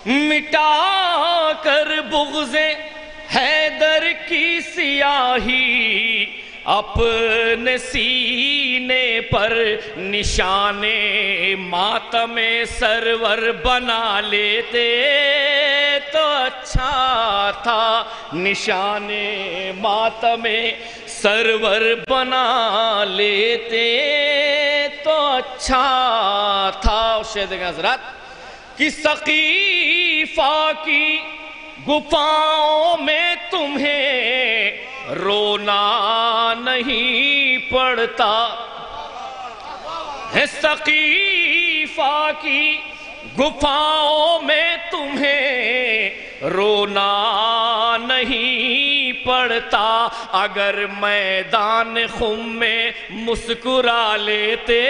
مٹا کر بغض حیدر کی سیاہی اپنے سینے پر، نشان ماتم سرور بنا لیتے تو اچھا تھا، نشان ماتم سرور بنا لیتے تو اچھا تھا۔ اسے دیکھیں حضرات کہ سقیفہ کی گفاؤں میں تمہیں رونا نہیں پڑتا، ہے سقیفہ کی گفاؤں میں تمہیں رونا نہیں پڑتا، اگر میدان خم میں مسکرا لیتے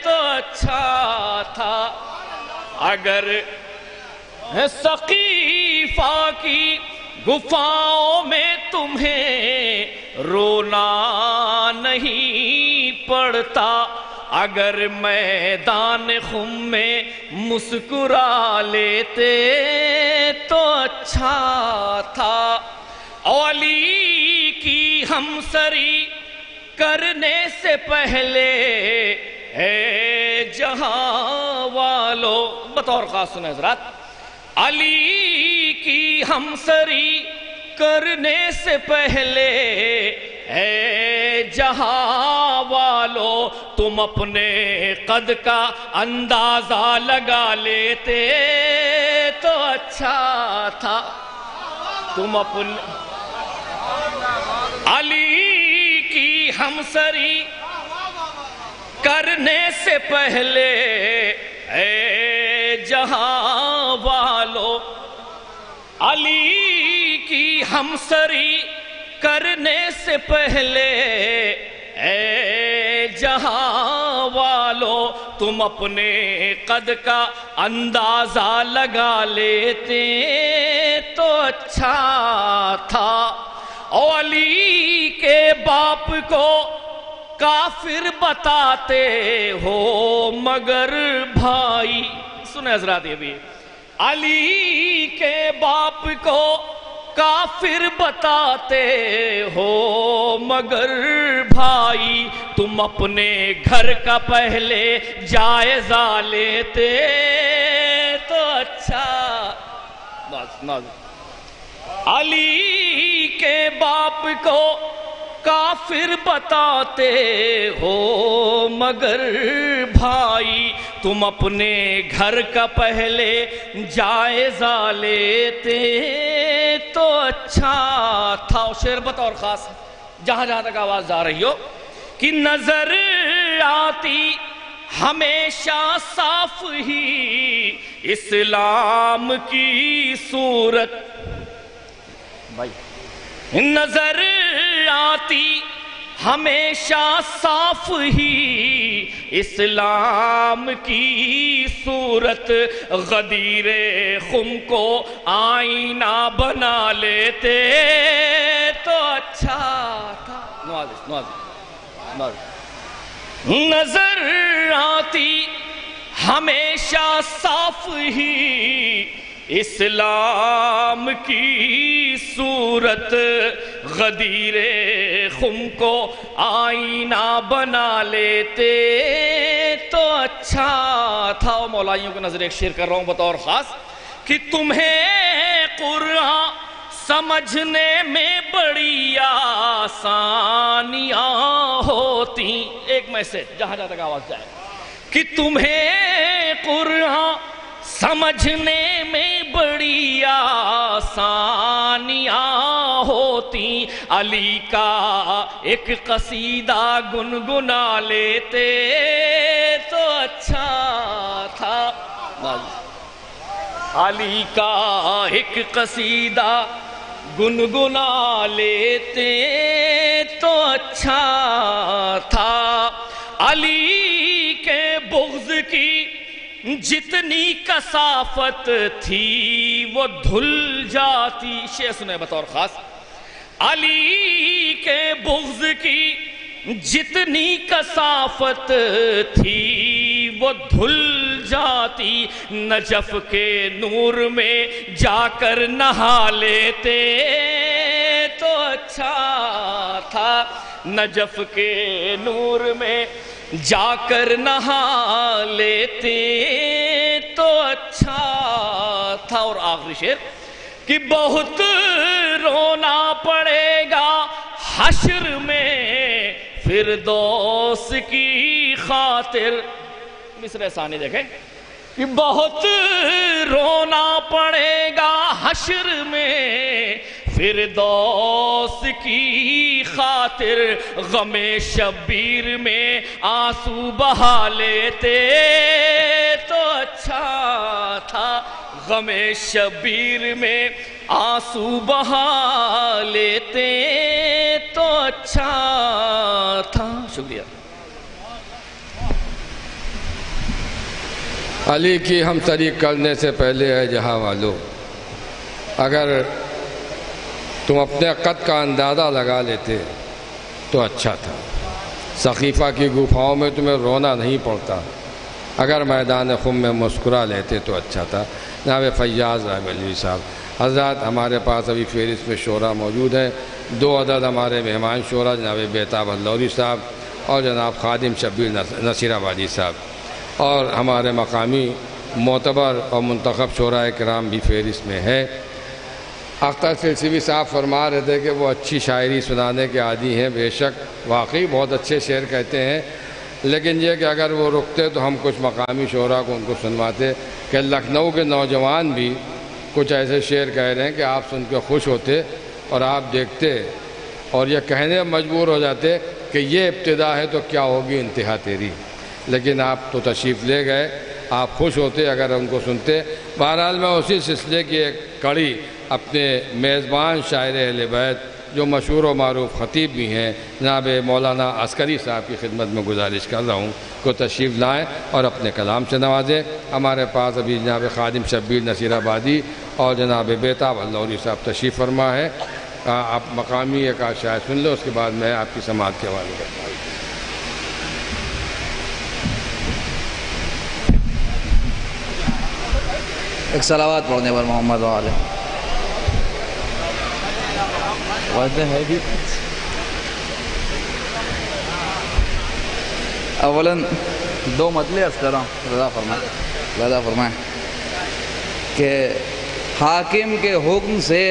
تو اچھا تھا، اگر سقیفہ کی گفاؤں میں تمہیں رونا نہیں پڑتا، اگر میدان خم میں مسکرا لیتے تو اچھا تھا، علی کی ہمسری کرنے سے پہلے اے جہاں والو، بطور خاص سنیں حضرات، علی کی ہمسری کرنے سے پہلے اے جہاں والو تم اپنے قد کا اندازہ لگا لیتے تو اچھا تھا، تم اپنے علی کی ہمسری کرنے سے پہلے اے جہاں والو، علی کی ہمسری کرنے سے پہلے اے جہاں والو تم اپنے قد کا اندازہ لگا لیتے تو اچھا تھا، اور علی کے باپ کو کافر بتاتے ہو مگر بھائی، سنیں حضرات یہ بھی، علی کے باپ کو کافر بتاتے ہو مگر بھائی، تم اپنے گھر کا پہلے جائزہ لیتے تو اچھا، علی کے باپ کو کافر بتاتے ہو، مگر بھائی تم اپنے گھر کا پہلے جائزہ لیتے تو اچھا تھا۔ اور شعر بطور خاص جہاں جہاں تک آواز جا رہی ہو کہ نظر آتی ہمیشہ صاف ہی اسلام کی صورت، نظر آتی ہمیشہ صاف ہی اسلام کی صورت، غدیر خم کو آئینہ بنا لیتے تو اچھا تھا۔ نظر آتی ہمیشہ صاف ہی اسلام کی صورت، غدیر خم کو آئینہ بنا لیتے تو اچھا تھا۔ اور مولائیوں کو نظر ایک شعر کر رہا ہوں بطور خاص کہ تمہیں قرآن سمجھنے میں بڑی آسانیاں ہوتی، ایک میسج جہاں جہاں تک آواز جائے کہ تمہیں قرآن سمجھنے میں بڑی آسانیاں ہوتی، علی کا ایک قصیدہ گنگنا لیتے تو اچھا تھا۔ علی کا ایک قصیدہ گنگنا لیتے تو اچھا تھا، علی کے بغض کی جتنی کثافت تھی وہ دھل جاتی۔ شعر سنیں بطور خاص، علی کے بغض کی جتنی کثافت تھی وہ دھل جاتی، نجف کے نور میں جا کر نہا لیتے تو اچھا تھا، نجف کے نور میں جا کر نہا لیتے تو اچھا تھا۔ اور آخری شعر کہ بہت رونا پڑے گا حشر میں فردوس کی خاطر، مصرع ثانی دیکھیں کہ بہت رونا پڑے گا حشر میں فردوس کی خاطر، غم شبیر میں آنسو بہا لیتے تو اچھا تھا، غم شبیر میں آنسو بہا لیتے تو اچھا تھا۔ شکریہ۔ علی کی ہم سری کرنے سے پہلے ہے جہاں والو، اگر تم اپنے قد کا اندازہ لگا لیتے تو اچھا تھا، سقیفہ کی گفاؤں میں تمہیں رونا نہیں پڑتا، اگر میدان خم میں مسکرا لیتے تو اچھا تھا۔ جناب فیاض رحم علی صاحب حضرات، ہمارے پاس ابھی فہرست میں شعراء موجود ہیں، 2 عدد ہمارے مہمان شعراء جناب بیتاب اللوری صاحب اور جناب خادم شبیر نصیر آبادی صاحب، اور ہمارے مقامی معتبر اور منتخب شعراء کرام بھی فہرست میں ہے۔ اختر سلسوی صاحب فرما رہے تھے کہ وہ اچھی شاعری سنانے کے عادی ہیں، بے شک واقعی بہت اچھے شعر کہتے ہیں، لیکن یہ کہ اگر وہ رکتے تو ہم کچھ مقامی شعراء کو ان کو سنواتے کہ لکھنؤ کے نوجوان بھی کچھ ایسے شعر کہہ رہے ہیں کہ آپ سن کے خوش ہوتے اور آپ دیکھتے اور یہ کہنے مجبور ہو جاتے کہ یہ ابتدا ہے تو کیا ہوگی انتہا تیری، لیکن آپ تو تشریف لے گئے، آپ خوش ہوتے اگر ان کو سنتے۔ بہرحال میں اسی سلسلے کی ایک کڑی اپنے میزبان شاعر اہل بیت جو مشہور و معروف خطیب بھی ہیں جناب مولانا عسکری صاحب کی خدمت میں گزارش کر رہا ہوں کو تشریف لائیں اور اپنے کلام سے نوازیں۔ ہمارے پاس ابھی جناب خادم شبیر نصیر آبادی اور جناب بیتاب اللوری صاحب تشریف فرما ہے، آپ مقامی ایک شاعر سن لو، اس کے بعد میں آپ کی سماعت کے حوالے کرتا ہوں۔ ایک صلوات پڑھنے پر محمد والے ہے بھی۔ اولاً 2 مطلب عرض کر رہا ہوں، رضا فرمائیں کہ حاکم کے حکم سے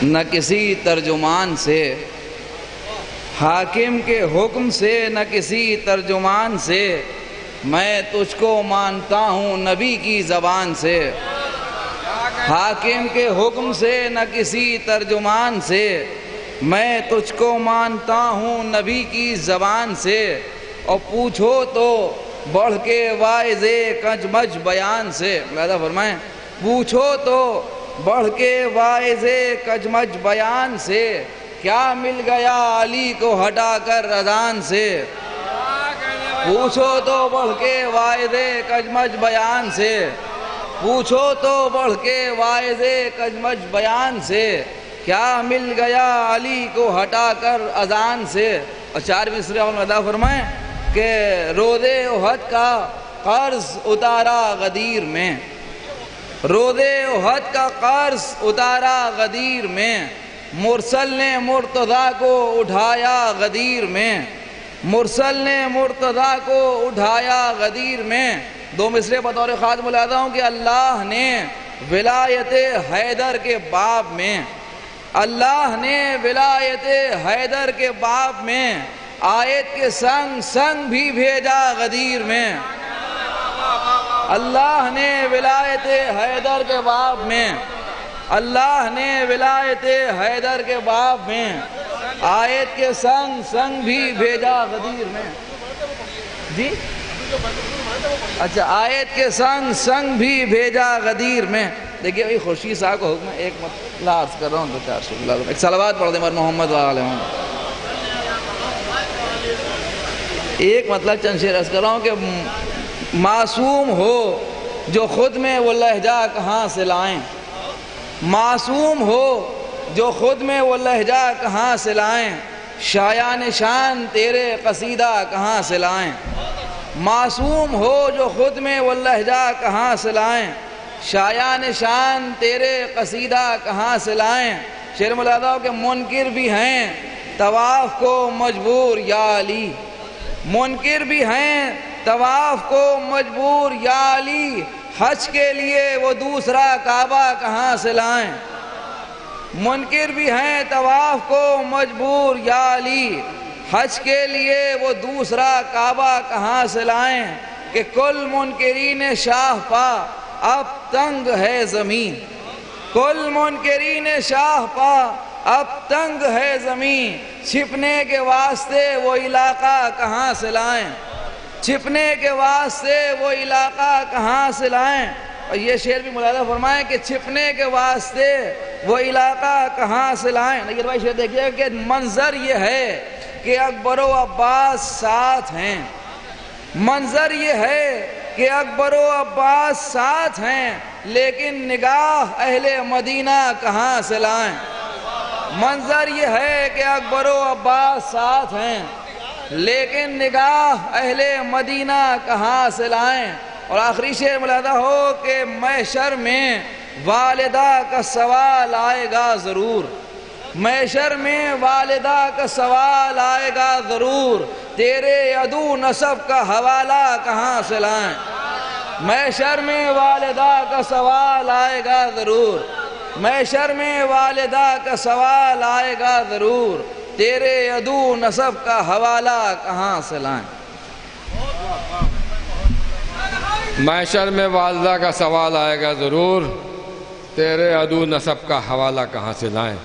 نہ کسی ترجمان سے حاکم کے حکم سے نہ کسی ترجمان سے، میں تجھ کو مانتا ہوں نبی کی زبان سے۔ حاکم کے حکم سے نہ کسی ترجمان سے، میں تجھ کو مانتا ہوں نبی کی زبان سے۔ اور پوچھو تو بڑھ کے واعظ کجمج بیان سے، ملاحظہ فرمائیں، پوچھو تو بڑھ کے واعظ کجمج بیان سے، کیا مل گیا علی کو ہٹا کر اذان سے۔ پوچھو تو بڑھ کے واعظ کجمج بیان سے، پوچھو تو بڑھ کے واعظ کجمج بیان سے، کیا مل گیا علی کو ہٹا کر اذان سے۔ اور 4 مصرے اور ادا فرمائیں کہ روز احد کا قرض اتارا غدیر میں، روز احد کا قرض اتارا غدیر میں، مرسل نے مرتضیٰ کو اٹھایا غدیر میں، مرسل نے مرتضیٰ کو اٹھایا غدیر میں۔ 2 مصرے بطور خاص ملاحظہ ہوں کہ اللہ نے ولایت حیدر کے باب میں، اللہ نے ولایت حیدر کے باب میں آیت کے سنگ سنگ بھی بھیجا غدیر میں۔ اللہ نے ولایت حیدر کے باب میں، اللہ نے ولایت حیدر کے باب میں آیت کے سنگ سنگ بھی بھیجا غدیر میں۔ جی اچھا، آیت کے سنگ سنگ بھی بھیجا غدیر میں۔ دیکھیے بھائی خورشید صاحب کو حکم ہے، ایک مطلب عرض کر رہا ہوں 2-4 شکل، ایک صلوات پڑھ دیں مر محمد وآلہ محمد۔ ایک مطلب چند شعر عرض کر رہا ہوں کہ معصوم ہو جو خود میں وہ لہجہ کہاں سے لائیں، معصوم ہو جو خود میں وہ لہجہ کہاں سے لائیں، شایان شان تیرے قصیدہ کہاں سے لائیں، معصوم ہو جو خود میں وہ لہجہ کہاں سے لائیں، شایان شان تیرے قصیدہ کہاں سے لائیں۔ شعر ملاحظہ ہو کہ منکر بھی ہیں طواف کو مجبور یا علی، منکر بھی ہیں طواف کو مجبور یا علی، حج کے لیے وہ دوسرا کعبہ کہاں سے لائیں، منکر بھی ہیں طواف کو مجبور یا علی، حج کے لیے وہ دوسرا کعبہ کہاں سے لائیں، کہ کل منکرین شاہ پا اب تنگ ہے زمین، کل منکرین شاہ پا اب تنگ ہے زمین، چھپنے کے واسطے وہ علاقہ کہاں سے لائیں، چھپنے کے واسطے وہ علاقہ کہاں سے لائیں۔ اور یہ شعر بھی ملاحظہ فرمائیں کہ چھپنے کے واسطے وہ علاقہ کہاں سے لائیں۔ نیر بھائی شعر دیکھیے کہ منظر یہ ہے کہ اکبر و عباس ساتھ ہیں، منظر یہ ہے کہ اکبر و عباس ساتھ ہیں، لیکن نگاہ اہل مدینہ کہاں سے لائیں، منظر یہ ہے کہ اکبر و عباس ساتھ ہیں، لیکن نگاہ اہل مدینہ کہاں سے لائیں۔ اور آخری شعر ملاحظہ ہو کہ محشر میں والدہ کا سوال آئے گا ضرور، محشر میں والدہ کا سوال آئے گا ضرور، تیرے عدو نسب کا حوالہ کہاں سے لائیں، محشر میں والدہ کا سوال آئے گا ضرور، محشر میں والدہ کا سوال آئے گا ضرور، تیرے عدو نسب کا حوالہ کہاں سے لائیں۔ محشر میں والدہ کا سوال آئے گا ضرور، تیرے عدو نسب کا حوالہ کہاں سے لائیں۔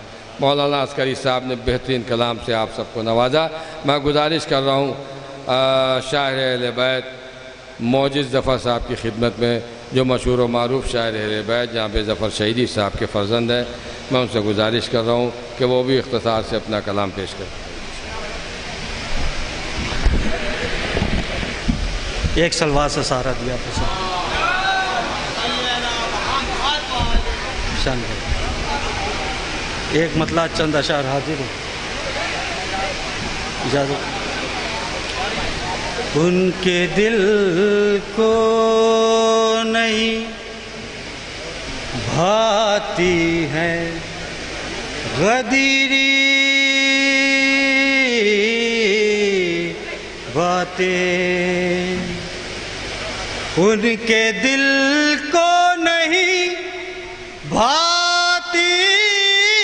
مولانا عسکری صاحب نے بہترین کلام سے آپ سب کو نوازا۔ میں گزارش کر رہا ہوں شاعر اہل بیت معجز ظفر صاحب کی خدمت میں، جو مشہور و معروف شاعر اہل بیت جناب ظفر شہیدی صاحب کے فرزند ہیں، میں ان سے گزارش کر رہا ہوں کہ وہ بھی اختصار سے اپنا کلام پیش کریں۔ ایک سلوات سے سہارا دیا آپ نے شان ہے، ایک مطلع چند اشعار حاضر ہوں، اجازت۔ ان کے دل کو نہیں بھاتی ہے غدیری باتیں، ان کے دل کو نہیں بھاتی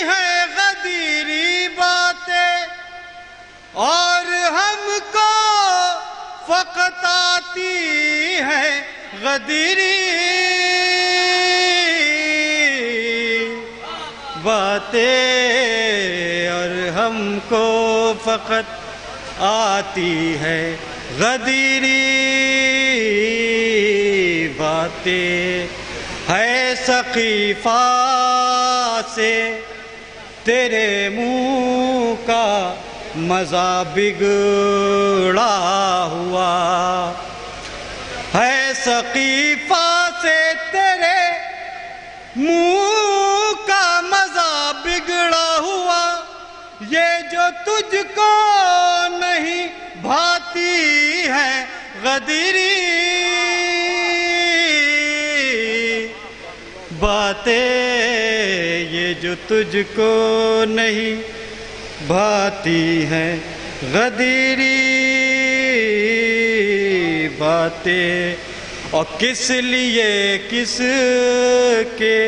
ہے غدیری باتیں، بتاتی ہے غدیری باتیں، اور ہم کو فقط آتی ہے غدیری باتیں۔ ہے سقیفہ سے تیرے منہ کا مزہ بگڑا ہوا، ہے سقیفہ سے تیرے منہ کا مزہ بگڑا ہوا، یہ جو تجھ کو نہیں بھاتی ہے غدیری باتیں، یہ جو تجھ کو نہیں بھاتی ہے غدیری باتیں۔ اور کس لیے، کس کے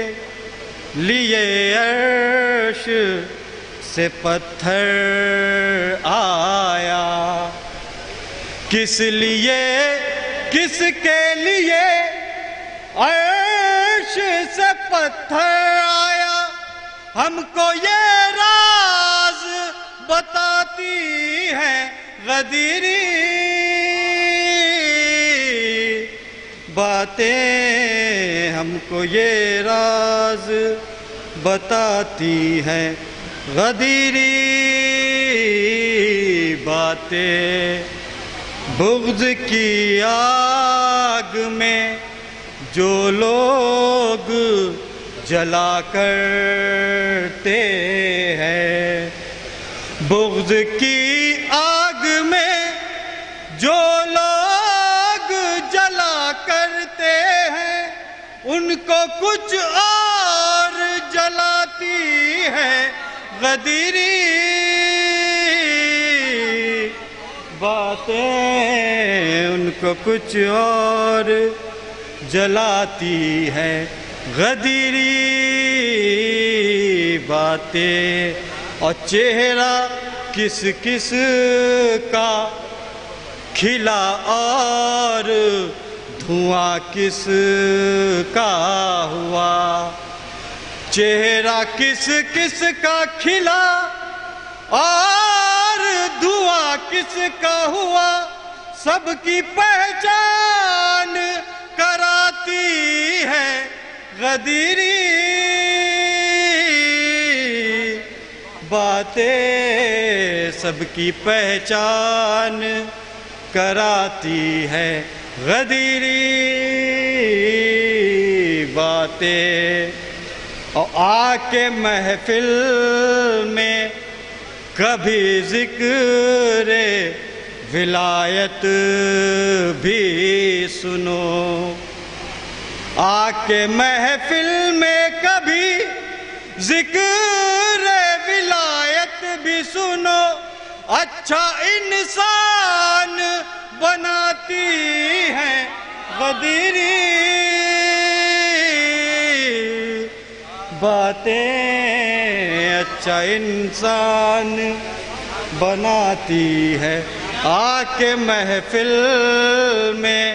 لیے عرش سے پتھر آیا، کس لیے، کس کے لیے عرش سے پتھر آیا، ہم کو یہ راز بتاتی ہے غدیری باتیں، ہم کو یہ راز بتاتی ہے غدیری باتیں۔ بغض کی آگ میں جو لوگ جلا کرتے ہیں، بغض کی آگ میں جو لوگ جلا کرتے ہیں، ان کو کچھ اور جلاتی ہے غدیری باتیں، ان کو کچھ اور جلاتی ہے غدیری باتیں۔ اور چہرہ کس کس کا کھلا اور دھواں کس کا ہوا، چہرہ کس کس کا کھلا اور دھواں کس کا ہوا، سب کی پہچان کراتی ہے غدیری باتیں، سب کی پہچان کراتی ہے غدیری باتیں۔ اور آ کے محفل میں کبھی ذکر ولایت بھی سنو، آ کے محفل میں کبھی ذکر ولایت بھی سنو، اچھا انسان بناتی ہے غدیری باتیں، اچھا انسان بناتی ہے۔ آ کے محفل میں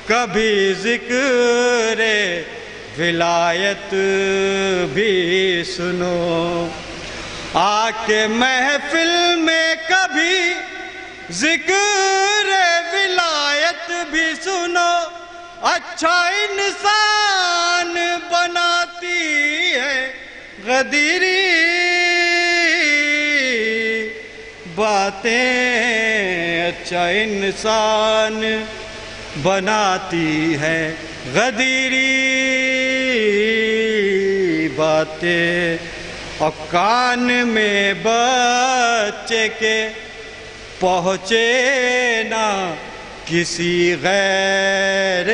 کبھی ذکر ولایت بھی سنو، آ کے محفل میں کبھی ذکر ولایت بھی سنو، اچھا انسان بناتی ہے غدیری باتیں، اچھا انسان بناتی ہے غدیری باتیں۔ اور کان میں بچے کے پہنچے نہ کسی غیر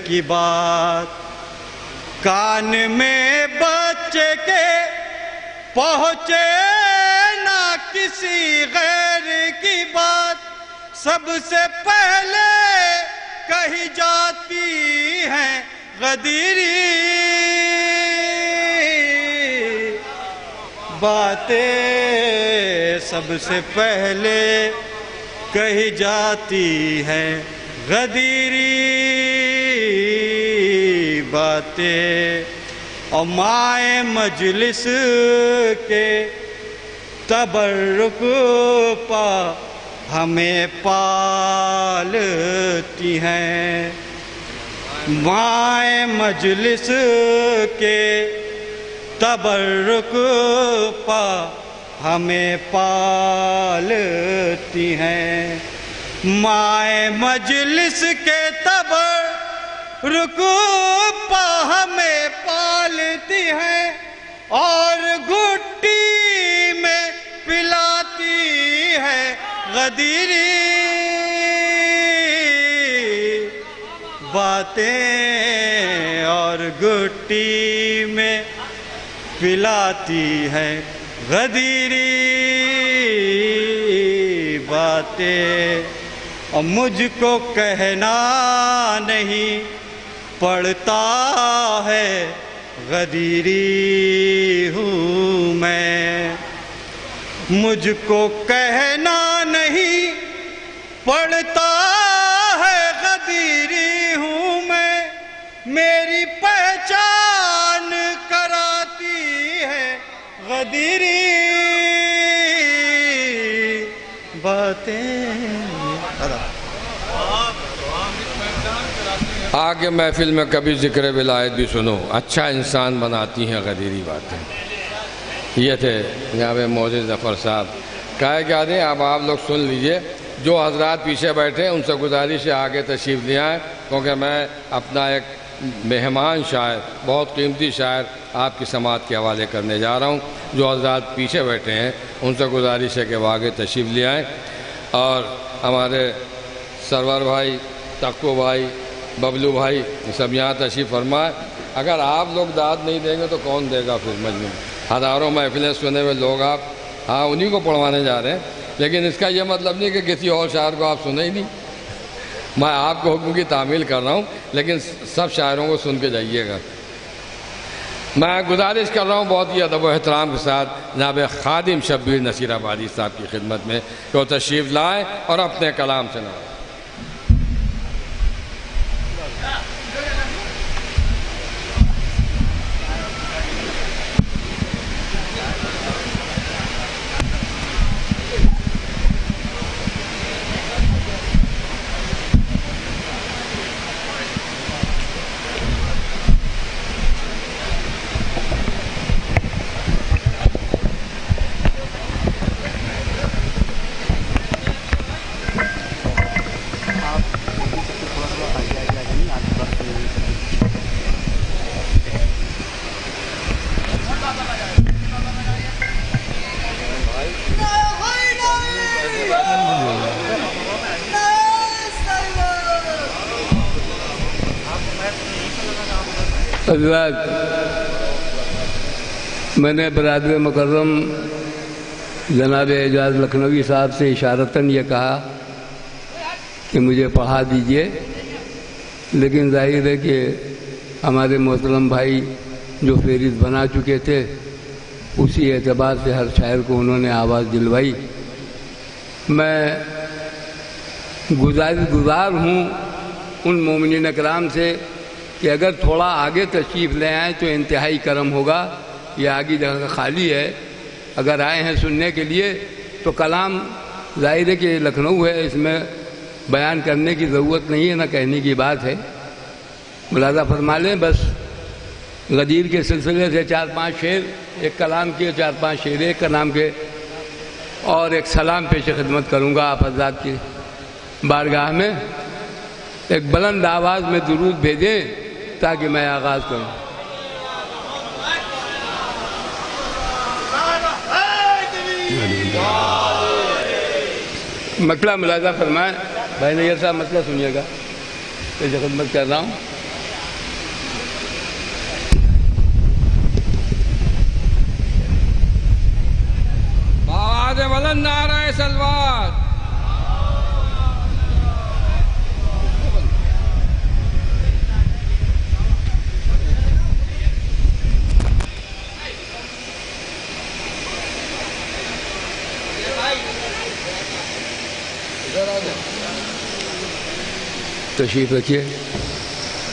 کی بات، کان میں بچے کے پہنچے نہ کسی غیر کی بات، سب سے پہلے کہی جاتی ہے غدیری باتیں، سب سے پہلے کہی جاتی ہے غدیری باتیں اور مائے مجلس کے تبرک پا ہمیں پالتی ہیں، مائے مجلس کے تبرک پا ہمیں پالتی ہیں، مائے مجلس کے تبرک پا ہمیں پالتی ہیں، اور گھٹی میں پلاتی ہے غدیری باتیں، اور گھٹی میں پلاتی ہے غدیری باتیں، اور مجھ کو کہنا نہیں پڑتا ہے غدیری ہوں میں، مجھ کو کہنا نہیں پڑتا ہے غدیری ہوں میں، میری پہچان کراتی ہے غدیری باتیں۔ آگے محفل میں کبھی ذکر ولایت بھی سنو، اچھا انسان بناتی ہیں غدیری باتیں۔ یہ تھے جناب معزز ظفر صاحب۔ کہا کیا دیں، اب آپ لوگ سن لیجئے، جو حضرات پیچھے بیٹھے ان سے گزارش ہے آگے تشریف لے آئیں، کیونکہ میں اپنا ایک مہمان شاعر، بہت قیمتی شاعر آپ کی سماعت کے حوالے کرنے جا رہا ہوں۔ جو حضرات پیچھے بیٹھے ہیں ان سے گزارش ہے کہ وہ آگے تشریف لے آئیں، اور ہمارے سرور بھائی، تقو بھائی، ببلو بھائی یہ سب یہاں تشریف فرمائے۔ اگر آپ لوگ داد نہیں دیں گے تو کون دے گا پھر مجمع؟ ہزاروں محفلیں سنے ہوئے لوگ آپ، ہاں انہی کو پڑھوانے جا رہے ہیں، لیکن اس کا یہ مطلب نہیں کہ کسی اور شاعر کو آپ سنیں ہی نہیں۔ میں آپ کو حکم کی تعمیل کر رہا ہوں، لیکن سب شاعروں کو سن کے جائیے گا۔ میں گزارش کر رہا ہوں بہت ہی ادب و احترام کے ساتھ جناب خادم شبیر نصیر آبادی صاحب کی خدمت میں کہ وہ تشریف لائیں اور اپنے کلام سنائیں۔ حضرات، میں نے برادر مکرم جناب اعجاز لکھنوی صاحب سے اشارتاً یہ کہا کہ مجھے پڑھا دیجئے، لیکن ظاہر ہے کہ ہمارے محترم بھائی جو فہرست بنا چکے تھے اسی اعتبار سے ہر شاعر کو انہوں نے آواز دلوائی۔ میں گزار ہوں ان مومنین اکرام سے کہ اگر تھوڑا آگے تشریف لے آئیں تو انتہائی کرم ہوگا۔ یہ آگے جگہ خالی ہے، اگر آئے ہیں سننے کے لیے تو کلام ظاہر ہے کہ لکھنؤ ہے، اس میں بیان کرنے کی ضرورت نہیں ہے، نہ کہنے کی بات ہے۔ ملاحظہ فرما لیں، بس غدیر کے سلسلے سے 4-5 شعر، ایک کلام کے 4-5 شعر ایک کلام کے، اور ایک سلام پیش خدمت کروں گا آپ حضرات کی بارگاہ میں۔ ایک بلند آواز میں درود بھیجیں تاکہ میں آغاز کروں۔ مسئلہ ملاحظہ فرمائیں، بھائی نیر صاحب مسئلہ سنیے گا، پیش خدمت کر رہا ہوں۔ آواز بلند نعرہ سلوات۔ تشریف رکھیے.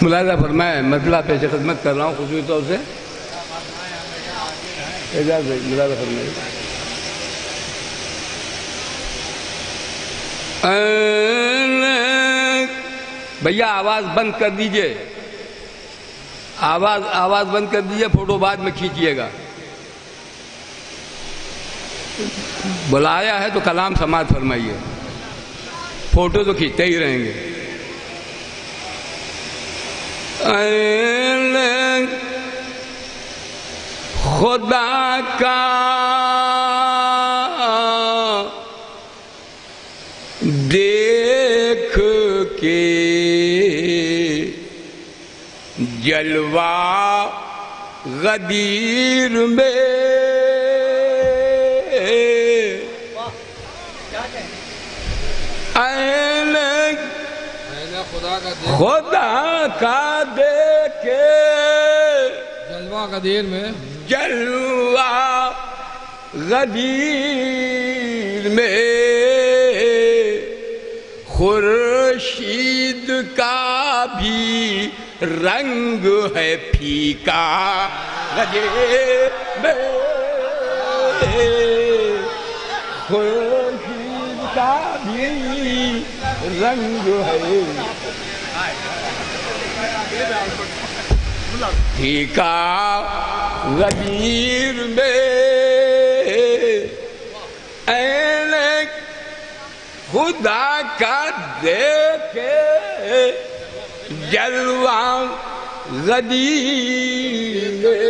ملاحظہ فرمائیں مسئلہ پیش خدمت کر رہا ہوں خصوصی طور سے. اجازت ملاحظہ فرمائیں. بھیا آواز بند کر دیجئے, آواز بند کر دیجئے, فوٹو بعد میں کھینچیے گا. بلایا ہے تو کلام سماعت فرمائیے, فوٹو تو کھینچتے ہی رہیں گے. خدا کا دیکھ کے جلوہ غدیر میں خدا کا دیکھ کے جلوہ غدیر میں جلوہ غدیر میں خورشید کا بھی رنگ ہے پھیکا غدیر میں خورشید کا بھی رنگ ہے پھیکا غدیر میں خدا کا دیکھ جلوہ غدیر میں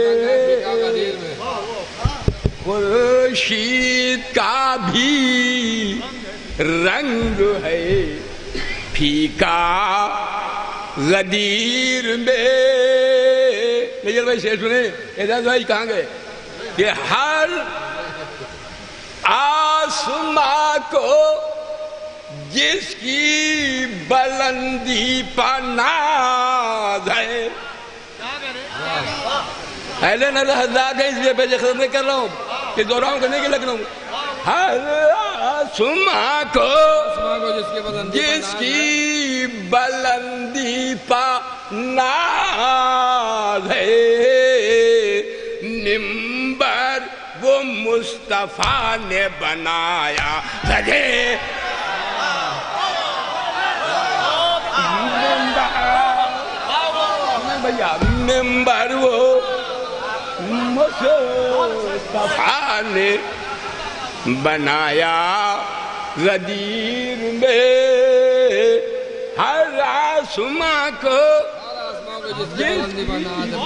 خورشید کا بھی رنگ ہے پھیکا غدیر میں. نجر بھائی شعر سنیں, اعجاز بھائی کہاں گئے؟ کہ ہر آسماں کو جس کی بلندی پر ناز ہے. اہل نظر حضرات ہے, اس لیے پیش خدمت نہیں کر رہا ہوں کہ دوہراؤں کرنے کے لگ رہا ہوں. ہر آسماں کو جس کی بلندی پر ناز ہے, نمبر وہ مصطفیٰ نے بنایا ہے. ممبر وہ مصطفیٰ نے بنایا غدیر میں. ہر آسماں کو جس کی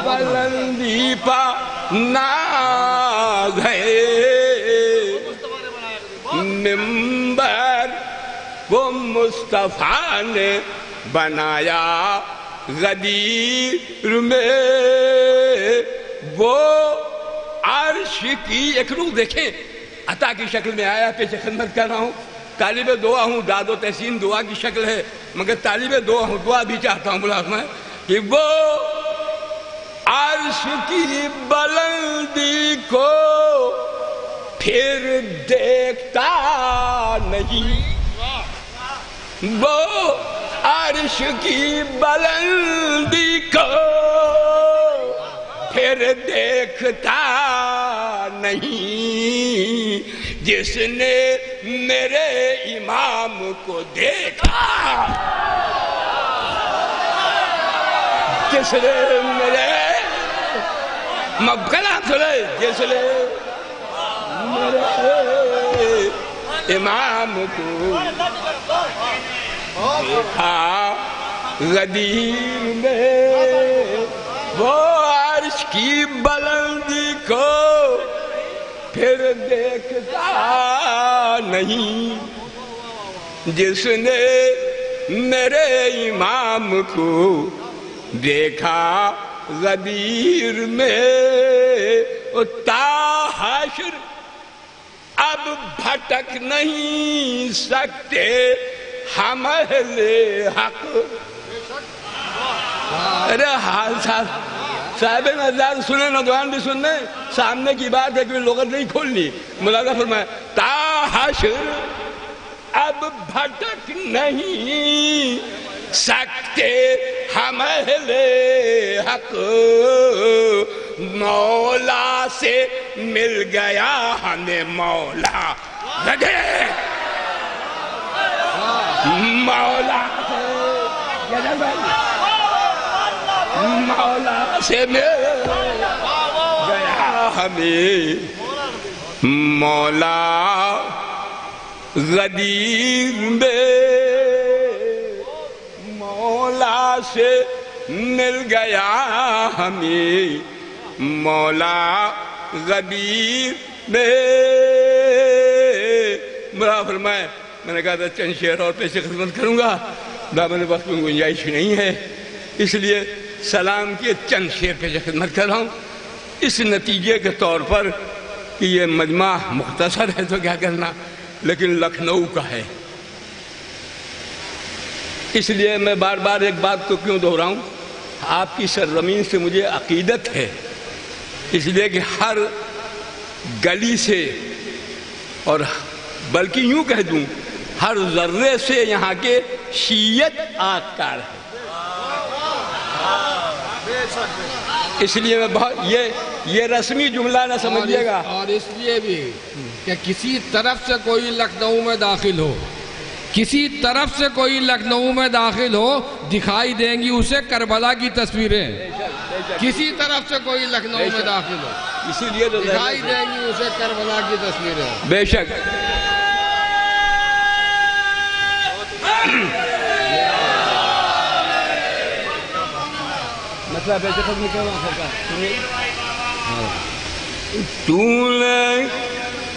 بلندی پر ناز ہے, ممبر وہ مصطفیٰ نے بنایا غدیر میں. وہ عرش کی ایک روح دیکھیں, عطا کی شکل میں آیا, پیش خدمت کر رہا ہوں. طالب دعا ہوں, داد و تحسین دعا کی شکل ہے, مگر طالب دعا ہوں, دعا بھی چاہتا ہوں ملازمہ ہے کہ وہ عرش کی بلندی کو پھر دیکھتا نہیں. وہ عرش کی بلندی کو پھر دیکھتا نہیں. جس نے میرے امام کو دیکھا, جس نے میرے کلام سنے, جس نے میرے امام کو دیکھا غدیر میں, وہ عرش کی بلندی کو پھر دیکھتا نہیں. جس نے میرے امام کو دیکھا غدیر میں, تا حشر اب بھٹک نہیں سکتے ہم اہل حق. ارے حال صاحب نظر سنیں, نوجوان بھی سنیں, سامنے کی بات ہے کہ لغت نہیں کھولنی. ملاحظہ فرمائے, تا حشر اب بھٹک نہیں سکتے حمل حق مولا سے مل گیا ہمیں مولا لگے مولا سے مل گیا ہمیں مولا غدیر میں مولا سے مل گیا ہمیں مولا غدیر میں مرا فرمائے میں نے کہا تھا چند شعر اور پیش خدمت کروں گا دامن وقت میں گنجائش نہیں ہے اس لیے سلام کے چند شعر پیش خدمت کر رہا ہوں اس نتیجے کے طور پر کہ یہ مجمع مختصر ہے تو کیا کرنا لیکن لکھنؤ کا ہے اس لیے میں بار بار ایک بات کو کیوں دہراؤں آپ کی سرزمین سے مجھے عقیدت ہے اس لیے کہ ہر گلی سے اور بلکہ یوں کہہ دوں ہر ذرے سے یہاں کے شیعت آکار ہے اس لیے میں بہت یہ رسمی جملہ نہ سمجھیے گا اور اس لیے بھی کہ کسی طرف سے کوئی لکھنؤ میں داخل ہو کسی طرف سے کوئی لکھنؤ میں داخل ہو دکھائی دیں گی اسے کربلا کی تصویریں کسی طرف سے کوئی لکھنؤ میں داخل ہو اسی لیے تو دکھائی دیں گی اسے کربلا کی تصویریں بے شک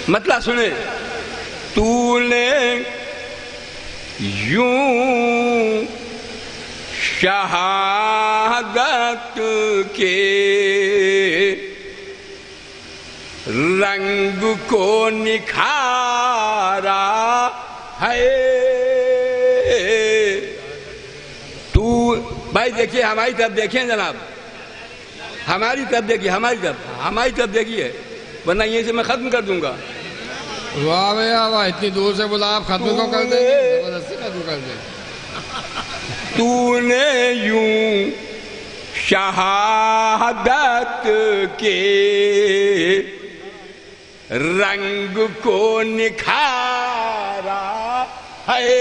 مطلب سنے تو نے یوں شہادت کے رنگ کو نکھارا ہے تو بھائی دیکھیے ہماری طرف دیکھیں جناب ہماری طرف دیکھیے ورنہ یہیں سے میں ختم کر دوں گا واہ واہ اتنی دور سے بلا آپ ختم کو کر دیں زبردستی ختم کر دیں تو نے یوں شہادت کے رنگ کو نکھارا ہے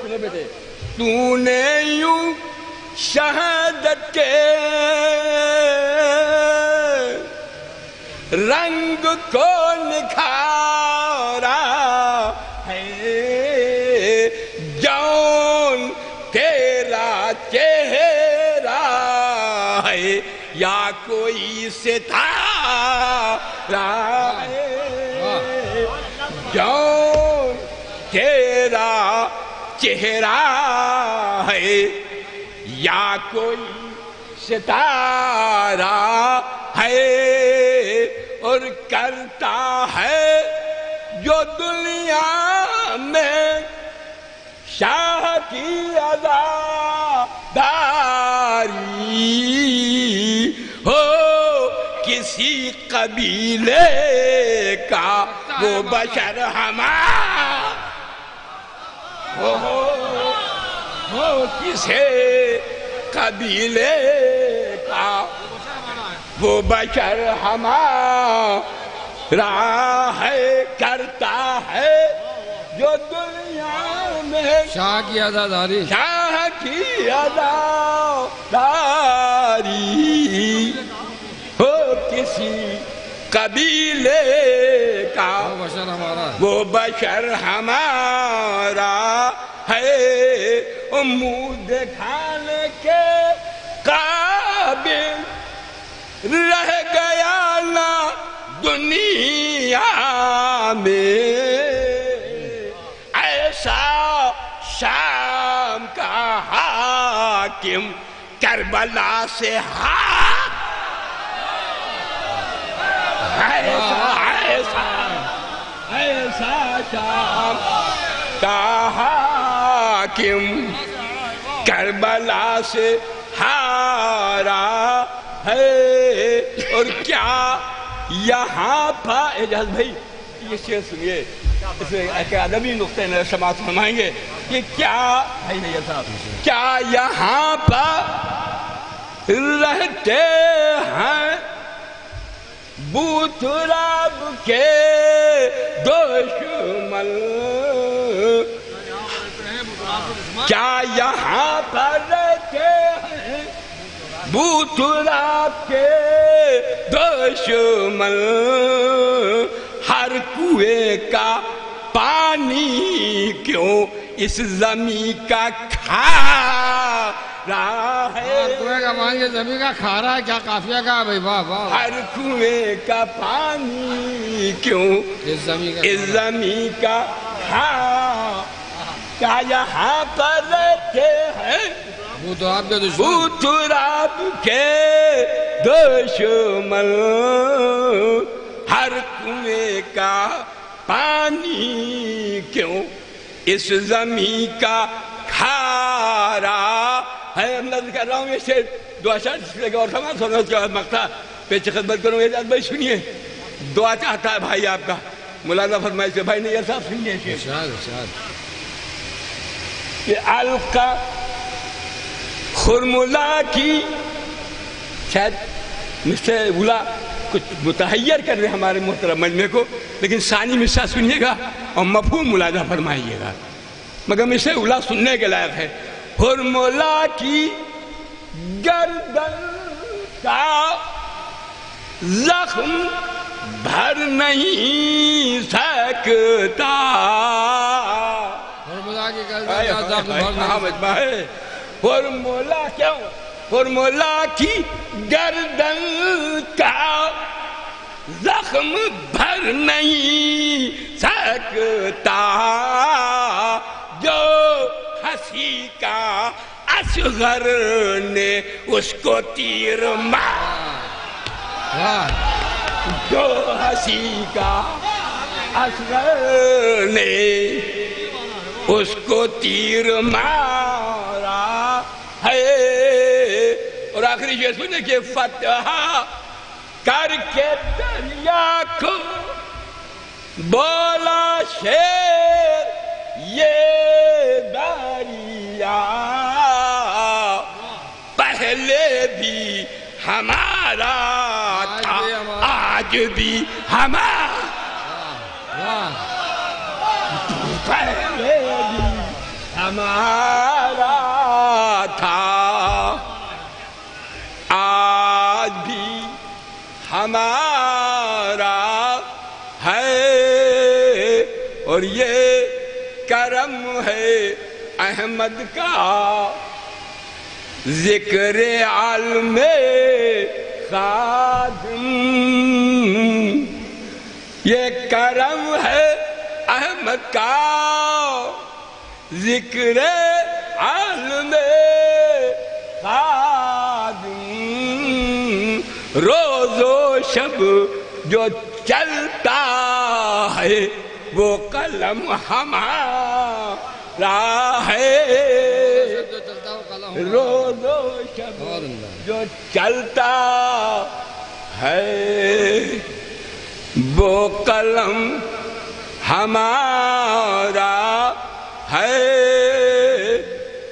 سنو بیٹے تو نے یوں شہادت کے رنگ کو نکھارا ہے جون تیرا چہرہ ہے یا کوئی ستارہ ہے جون تیرا چہرہ ہے یا کوئی ستارہ ہے اور کرتا ہے جو دنیا میں شاہ کی عزاداری ہو کسی قبیلے کا وہ بشر ہمارا ہو کسی قبیلے کا وہ بشر ہمارا ہے کرتا ہے جو دنیا میں شاہ کی عزاداری ہو کسی قبیلے کا وہ بشر ہمارا ہے منہ دکھانے کے قابل رہ گیا نا دنیا میں ایسا شام کا حاکم کربلا سے ایسا شام کا حاکم کربلا سے ہارا ہے اور کیا یہاں اعجاز بھائی یہ شعر سنیے اس میں ایک ادبی نقطۂ نظر سماعت فرمائیں گے کہ کیا کیا یہاں پر رہتے ہیں بت رب کے دشمن؟ کیا یہاں پر رہتے ہیں بت رب کے دشمن؟ ہر کنویں کا پانی کیوں اس زمین کا کھا رہا ہے؟ کنویں کا پانی زمین کا کھا رہا ہے، کیا قافیہ کا بھائی، واہ واہ۔ ہر کنویں کا پانی کیوں اس زمین کا کھا؟ کیا یہاں پر رہتے ہیں بت رب کے دشمن؟ بت رب کے دشمن؟ ہر کنویں کا پانی کیوں اس زمین کا کھارا ہے؟ میں کہہ رہا ہوں یہ شعر دعا شاید اور سامان سننا، اس کے بعد مقطع پیش خدمت کروں۔ اجازت بھائی سنیے، دعا چاہتا ہے بھائی آپ کا، مولانا فرمائے سے بھائی نہیں صاحب سنیے شعر کہ القا خرملا کی، شاید مسٹر اولا کچھ متحیر کر رہے ہمارے محترم مجمع کو، لیکن ثانی مصرع سنیے گا اور مفہوم ملاحظہ فرمائیے گا، مگر مسٹر اولا سننے کے لائق ہے۔ خرملا کی گردن کا زخم بھر نہیں سکتا، خرملا کی گردن کا زخم بھر نہیں سکتا، خرملا کیوں؟ خرملا کی گردن کا زخم بھر نہیں سکتا، جو ہنسی کا اصغر نے اس کو تیر مارا، جو ہنسی کا اصغر نے اس کو تیر مارا ہے۔ اور آخری شعر سنے کہ فتح کر کے دریا کو بولا شیر یہ دریا پہلے بھی ہمارا تھا آج بھی ہمارا، پہلے بھی ہمارا تھا آج بھی ہمارا ہے، اور یہ کرم ہے احمد کا ذکر عالم خادم، یہ کرم ہے احمد کا ذکر عالم خادم، روز و شب جو چلتا ہے وہ قلم ہمارا ہے، روز و شب جو چلتا ہے وہ قلم ہمارا ہے،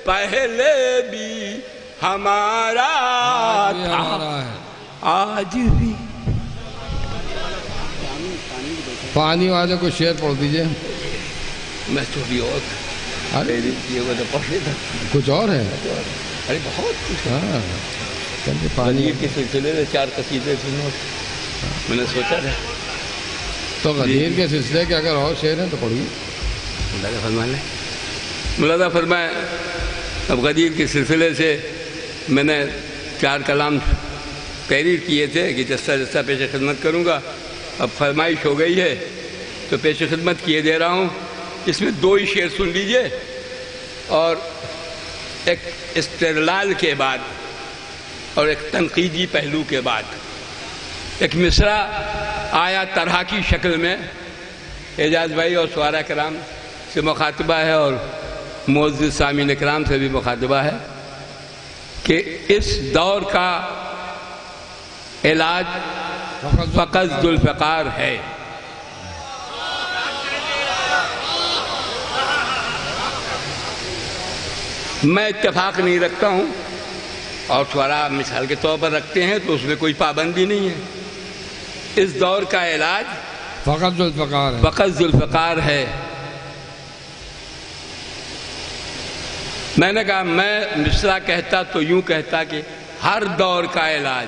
پہلے بھی ہمارا تھا آج بھی۔ پانی والے کو شعر پڑھ دیجئے۔ میں تھوڑی اور کچھ اور ہے؟ ارے بہت کچھ، پانی کے سلسلے میں 4 قصیدے سنو، میں نے سوچا تھا تو غدیر کے سلسلے کے اگر اور شعر ہیں تو پڑھیے۔ ملاحظہ فرمائے، اب غدیر کے سلسلے سے میں نے 4 کلام تحریر کیے تھے کہ جسا جسا پیش خدمت کروں گا، اب فرمائش ہو گئی ہے تو پیش خدمت کیے دے رہا ہوں۔ اس میں 2 ہی شعر سن لیجئے، اور ایک استدلال کے بعد اور ایک تنقیدی پہلو کے بعد ایک مصرع آیا طرح کی شکل میں اعجاز بھائی اور شعراء کرام سے مخاطبہ ہے اور معزز سامعین کرام سے بھی مخاطبہ ہے کہ اس دور کا علاج فقط ذوالفقار ہے۔ میں اتفاق نہیں رکھتا ہوں اور شعراء مثال کے طور پر رکھتے ہیں تو اس میں کوئی پابندی نہیں ہے. اس دور کا علاج فقط ذوالفقار ہے. فقط ذوالفقار ہے. میں نے کہا میں مصرع کہتا تو یوں کہتا کہ ہر دور کا علاج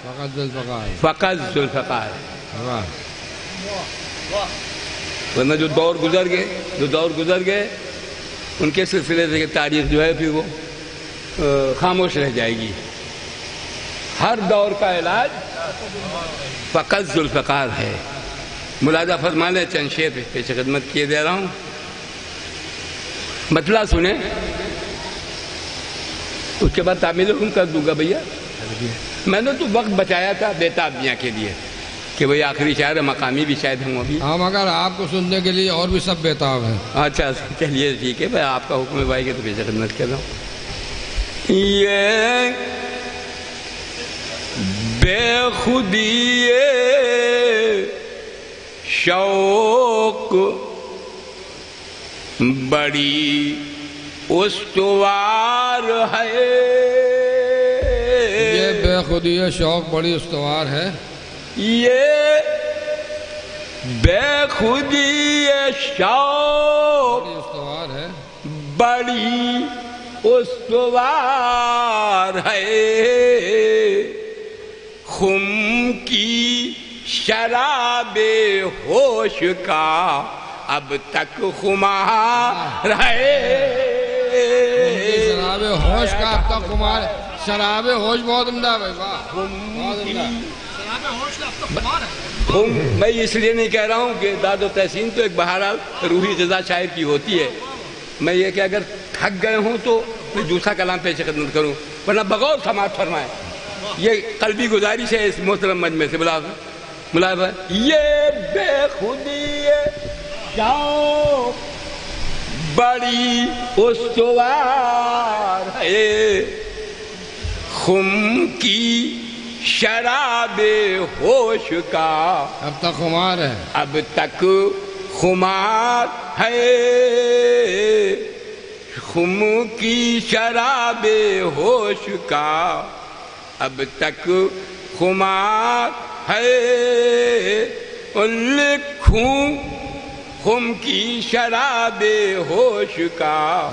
فقط ذوالفقار ہے. فقط ذوالفقار ہے. واہ. ورنہ جو دور گزر گئے ان کے سلسلے سے تاریخ جو ہے پھر وہ خاموش رہ جائے گی. ہر دور کا علاج فقط ذوالفقار ہے. ملاحظہ فرما لیں، چند شعر پیش خدمت کیے دے رہا ہوں، مطلع سنیں، اس کے بعد تعمیل حکم کر دوں گا. بھیا میں نے تو وقت بچایا تھا بیتاب میاں کے لیے کہ وہی آخری شاعر ہے، مقامی بھی شاید ہوں ابھی. ہاں مگر آپ کو سننے کے لیے اور بھی سب بیتاب ہیں. اچھا چلیے ٹھیک ہے، میں آپ کا حکم بھائی کے تو پیش خدمت کر رہا ہوں. یہ بے خودی شوق بڑی استوار ہے. یہ بے خودی شوق بڑی استوار ہے. یہ بے خودی شوق بڑی استوار ہے. بڑی استوار ہے. خم کی شراب ہوش کا اب تک خمار ہے. شراب ہوش کا اب تک خمار. شراب ہوش بہت عمدہ بھائی. واہ بہت عمدہ. میں اس لیے نہیں کہہ رہا ہوں کہ داد و تحسین تو ایک بہرحال روحی غذا شاعر کی ہوتی ہے. میں یہ کہ اگر تھک گئے ہوں تو میں دوسرا کلام پیش خدمت کروں، ورنہ بغور سماعت فرمائیں. یہ قلبی گزارش ہے اس محترم مجمع سے. ملاحظہ یہ بے خودی شوق بڑی استوار ہے. خم کی شراب ہوش کا اب تک خمار ہے. اب تک خمار ہے. خم کی شراب ہوش کا اب تک خمار ہے. لکھوں خم کی شراب ہوش کا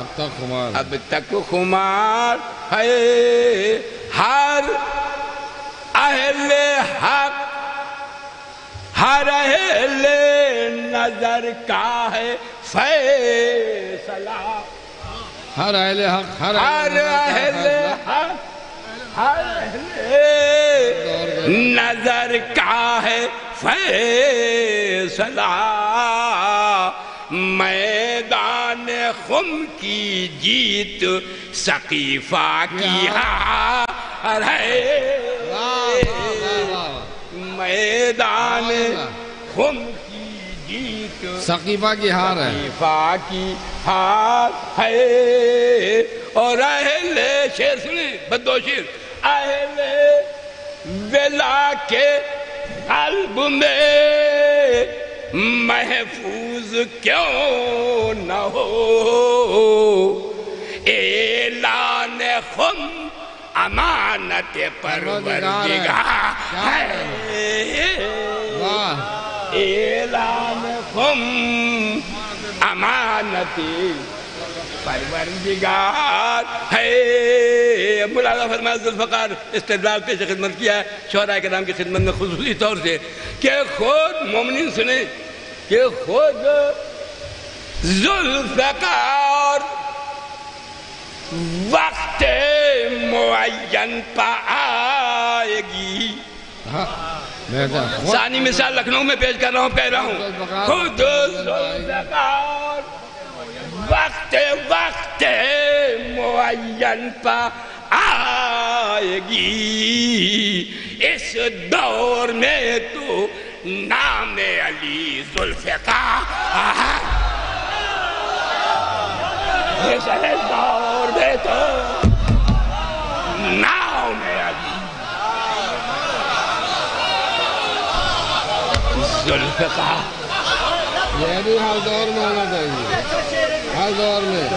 اب تک خمار ہے. ہر اہل حق ہر اہل نظر کا ہے فیصلہ. ہر اہل حق ہر اہل حق ہر نظر کا ہے فیصلہ. میدان خم کی جیت سقیفہ کی ہار ہے. میدان خم کی جیت سقیفہ کی ہار ہے. سقیفہ کی ہار ہے. اور اہل شعر سنیں، بدو شعر. اہل ولا کے قلب میں محفوظ کیوں نہ ہو اعلان خم امانت پروردگار ہے. اعلان خم امانت پروردگار ہے. مولانا فرمایا ذوالفقار استدلال پیش خدمت کیا ہے شعراء کرام کی خدمت میں خصوصی طور سے کہ خود مومنین سنیں کہ خود ذوالفقار وقت معین پا آئے گی. ثانی مثال لکھنؤ میں پیش کر رہا ہوں، کہہ رہا ہوں خود ذوالفقار وقت معین پا آئے گی. اس دور میں تو نام علی ذوالفقار. اس دور میں تو نام علی ذوالفقار. یہ بھی ہر دور میں ہونا چاہیے، ہر دور میں.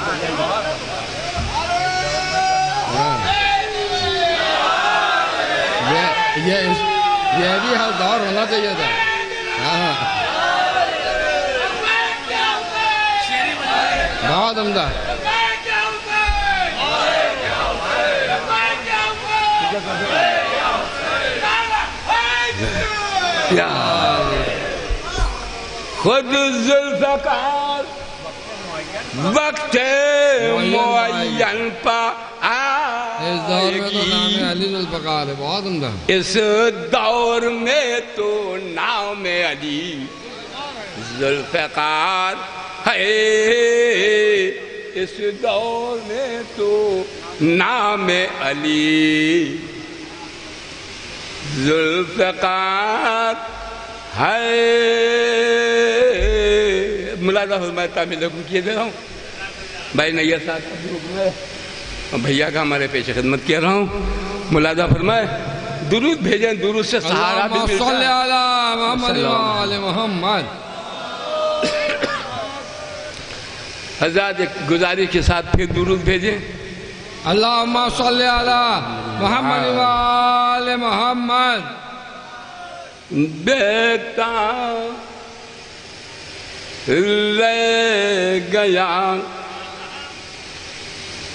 یہ بھی ہر دور ہونا چاہیے تھا. ہاں بہت عمدہ. خود ذوالفقار وقت معین پا اس دور میں تو نام علی ذوالفقار ہے. بہت عمدہ. اس دور میں تو نام علی ذوالفقار ہے. اس دور میں تو نام علی ذوالفقار ہے. ملازہ فرمائے تعمیل لوگوں کیے دے رہا ہوں. بھائی نیّر صاحب کا گروپ میں بھیا کا ہمارے پیش خدمت کیا رہا ہوں. ملازہ فرمائے درود بھیجیں, درود سے سہارا بھی ملتا ہے. صلی اللہ محمد وآل محمد. حضرات ایک گزارش کے ساتھ پھر درود بھیجیں. اللہم صلی علی محمد وآل محمد. دیکھتا رہ گیا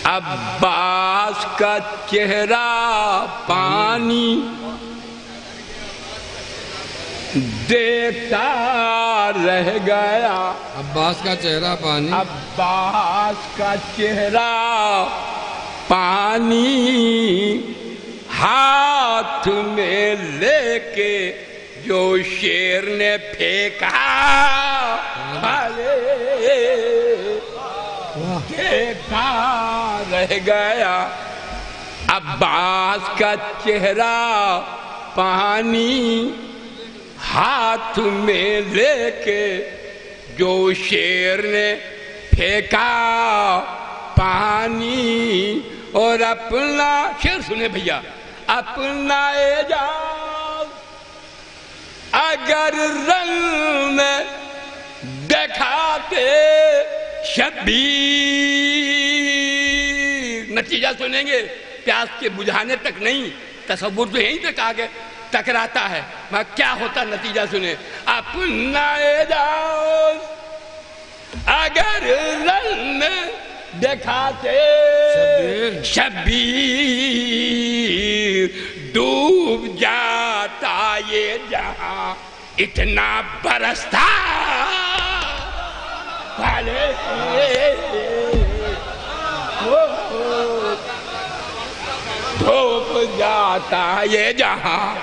عباس کا چہرہ پانی, دیکھتا رہ گیا عباس کا چہرہ پانی. عباس کا چہرہ پانی ہاتھ میں لے کے جو شیر نے پھینکا. دیکھتا رہ گیا عباس کا چہرہ پانی ہاتھ میں لے کے جو شیر نے پھینکا پانی. اور اپنا شیر سنے بھیا, اپنا اعجاز اگر رنگ میں دکھاتے شبیر. نتیجہ سنیں گے, پیاس کے بجھانے تک نہیں, تصور تو یہیں تک آگے ٹکراتا ہے, مگر کیا ہوتا نتیجہ سنیں. اپنا اعجاز اگر رنگ میں دکھاتے شبیر, ڈوب جاتا یہ جہاں اتنا برستا پہلے. ڈوب جاتا یہ جہاں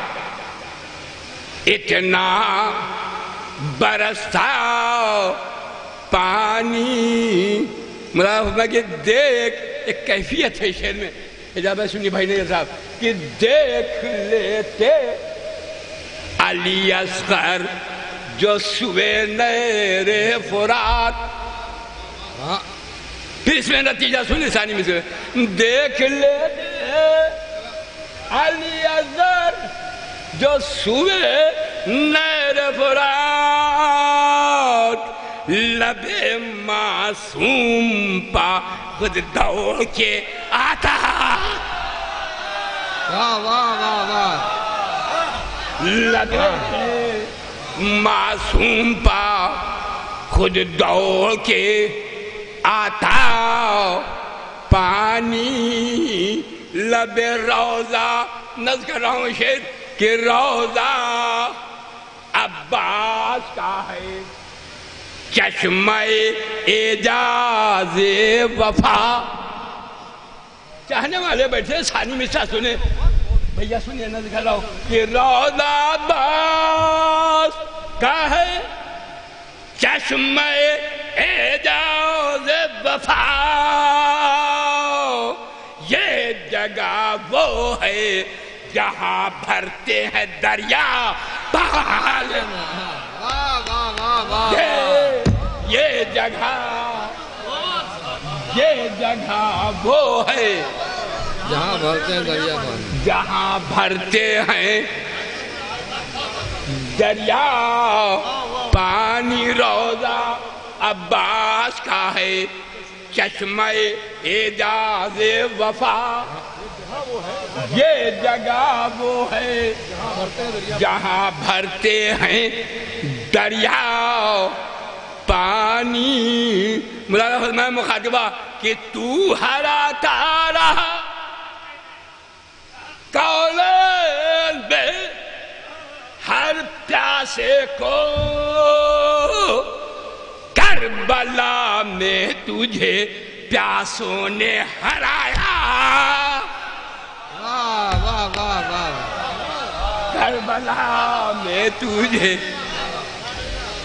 اتنا برستا پانی. مراحبہ کہ دیکھ, ایک کیفیت ہے شعر میں, اجابہ سنی بھائی نیّر صاحب, کہ دیکھ لیتے علی اصغر جو سوے نہر فرات. پھر اس میں نتیجہ سنی ثانی میں سے, دیکھ لیتے علی اصغر جو سوے نہر فرات. لب معصوم پا خود دوڑ کے آتا. واہ واہ واہ واہ. لب معصوم پا خود دوڑ کے آتا پانی. لب روضہ نظر کر رہا ہوں شعر کہ روضہ عباس کا ہے, چشمہ اعجاز وفا. چاہنے والے بیٹھے ثانی مصرع سنے بھیا, سنیے نہ دکھا رہا ہوں کہ روضہ عباس کا ہے چشمہ اعجاز وفا. یہ جگہ وہ ہے جہاں بھرتے ہیں دریا پہاڑ. یہ جگہ وہ ہے جہاں بھرتے ہیں دریا پانی. جہاں بھرتے ہیں دریا پانی. روضہ عباس کا ہے چشمہ اعجاز وفا. یہ جگہ وہ ہے جہاں بھرتے ہیں دریا پانی. مولانا فرمایا مخاطبہ کہ تو ہرا تارا کالل بے ہر پیاسے کو کربلا میں تجھے پیاسوں نے ہرایا. واہ واہ واہ. کربلا میں تجھے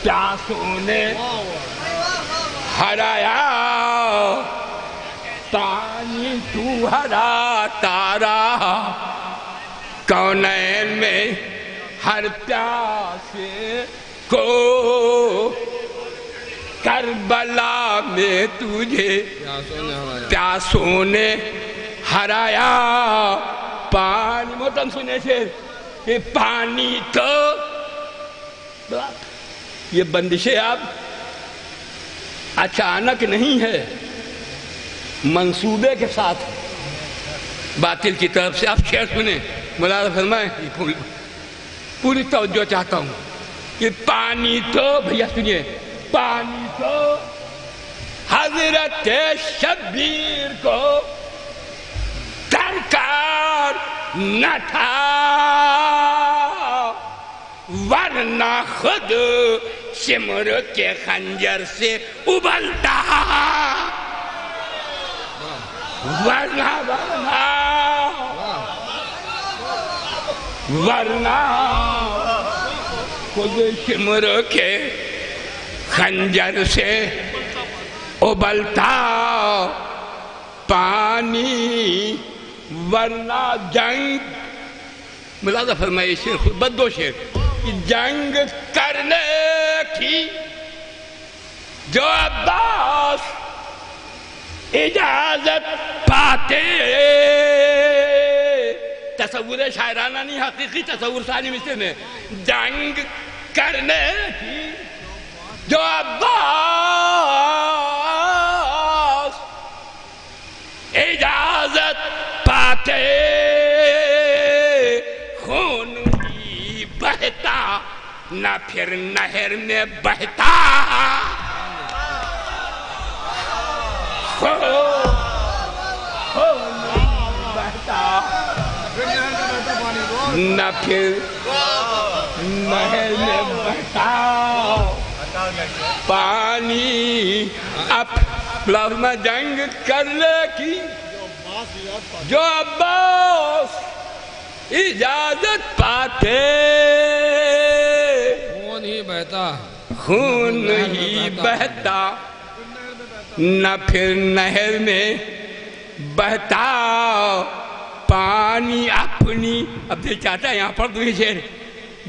پیاسوں نے ہرایا. پانی تو ہرا تارا کونین میں ہر پیاسے کو کربلا میں تجھے پیاسوں نے ہرایا. پانی محترم سنے سے کہ پانی تو یہ بندشیں اب اچانک نہیں ہے، منصوبے کے ساتھ باطل کی طرف سے. آپ شعر سنیں. مولانا فرمائیں پوری توجہ چاہتا ہوں کہ پانی تو بھیا سنیے، پانی تو حضرت شبیر کو درکار نہ تھا ورنہ خود سمر کے خنجر سے ابلتا. ورنہ خود سمر کے خنجر سے ابلتا پانی. ورنہ جنگ ملازہ فرمائے شیر خود بدو شیر جنگ کرنے کی جو عباس اجازت پاتے. تصور شاعرانہ نہیں، حقیقی تصور ثانی مثل میں. جنگ کرنے کی جو عباس اجازت پاتے خون ہی بہتا نہ پھر نہر میں بہتا. خون بہتا نہ پھر نہر میں بہتا پانی. اب لازمہ جنگ کرنے کی جو عباس اجازت پاتے خون ہی بہتا خون ہی بہتا نہ پھر نہر میں بہتا پانی. اپنی اب دل چاہتا ہے یہاں پڑھ دوں یہ شعر،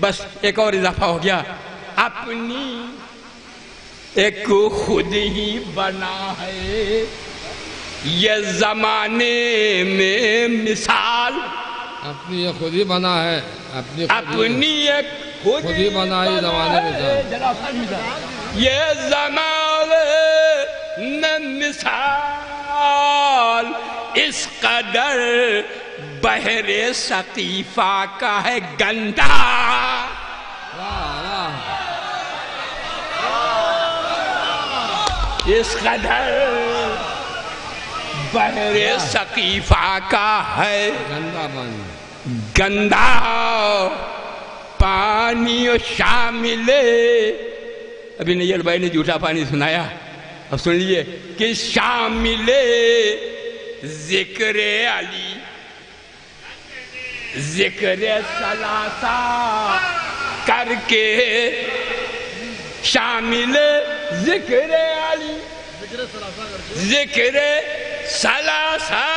بس ایک اور اضافہ ہو گیا. اپنی ایک خود ہی بنا ہے یہ زمانے میں مثال. اپنی یہ خود ہی بنا ہے، اپنی ایک خود ہی بنا ہے زمانے میں یہ زمانے میں مثال. اس قدر بحر ثقیفہ کا ہے گندا. اس قدر بحر ثقیفہ کا ہے گندا پانی شامل. ابھی نیل بھائی نے جھوٹا پانی سنایا، اب سن لیے کہ شامل ذکر علی ذکر ثلاثہ کر کے شامل ذکر علی ذکر ثلاثہ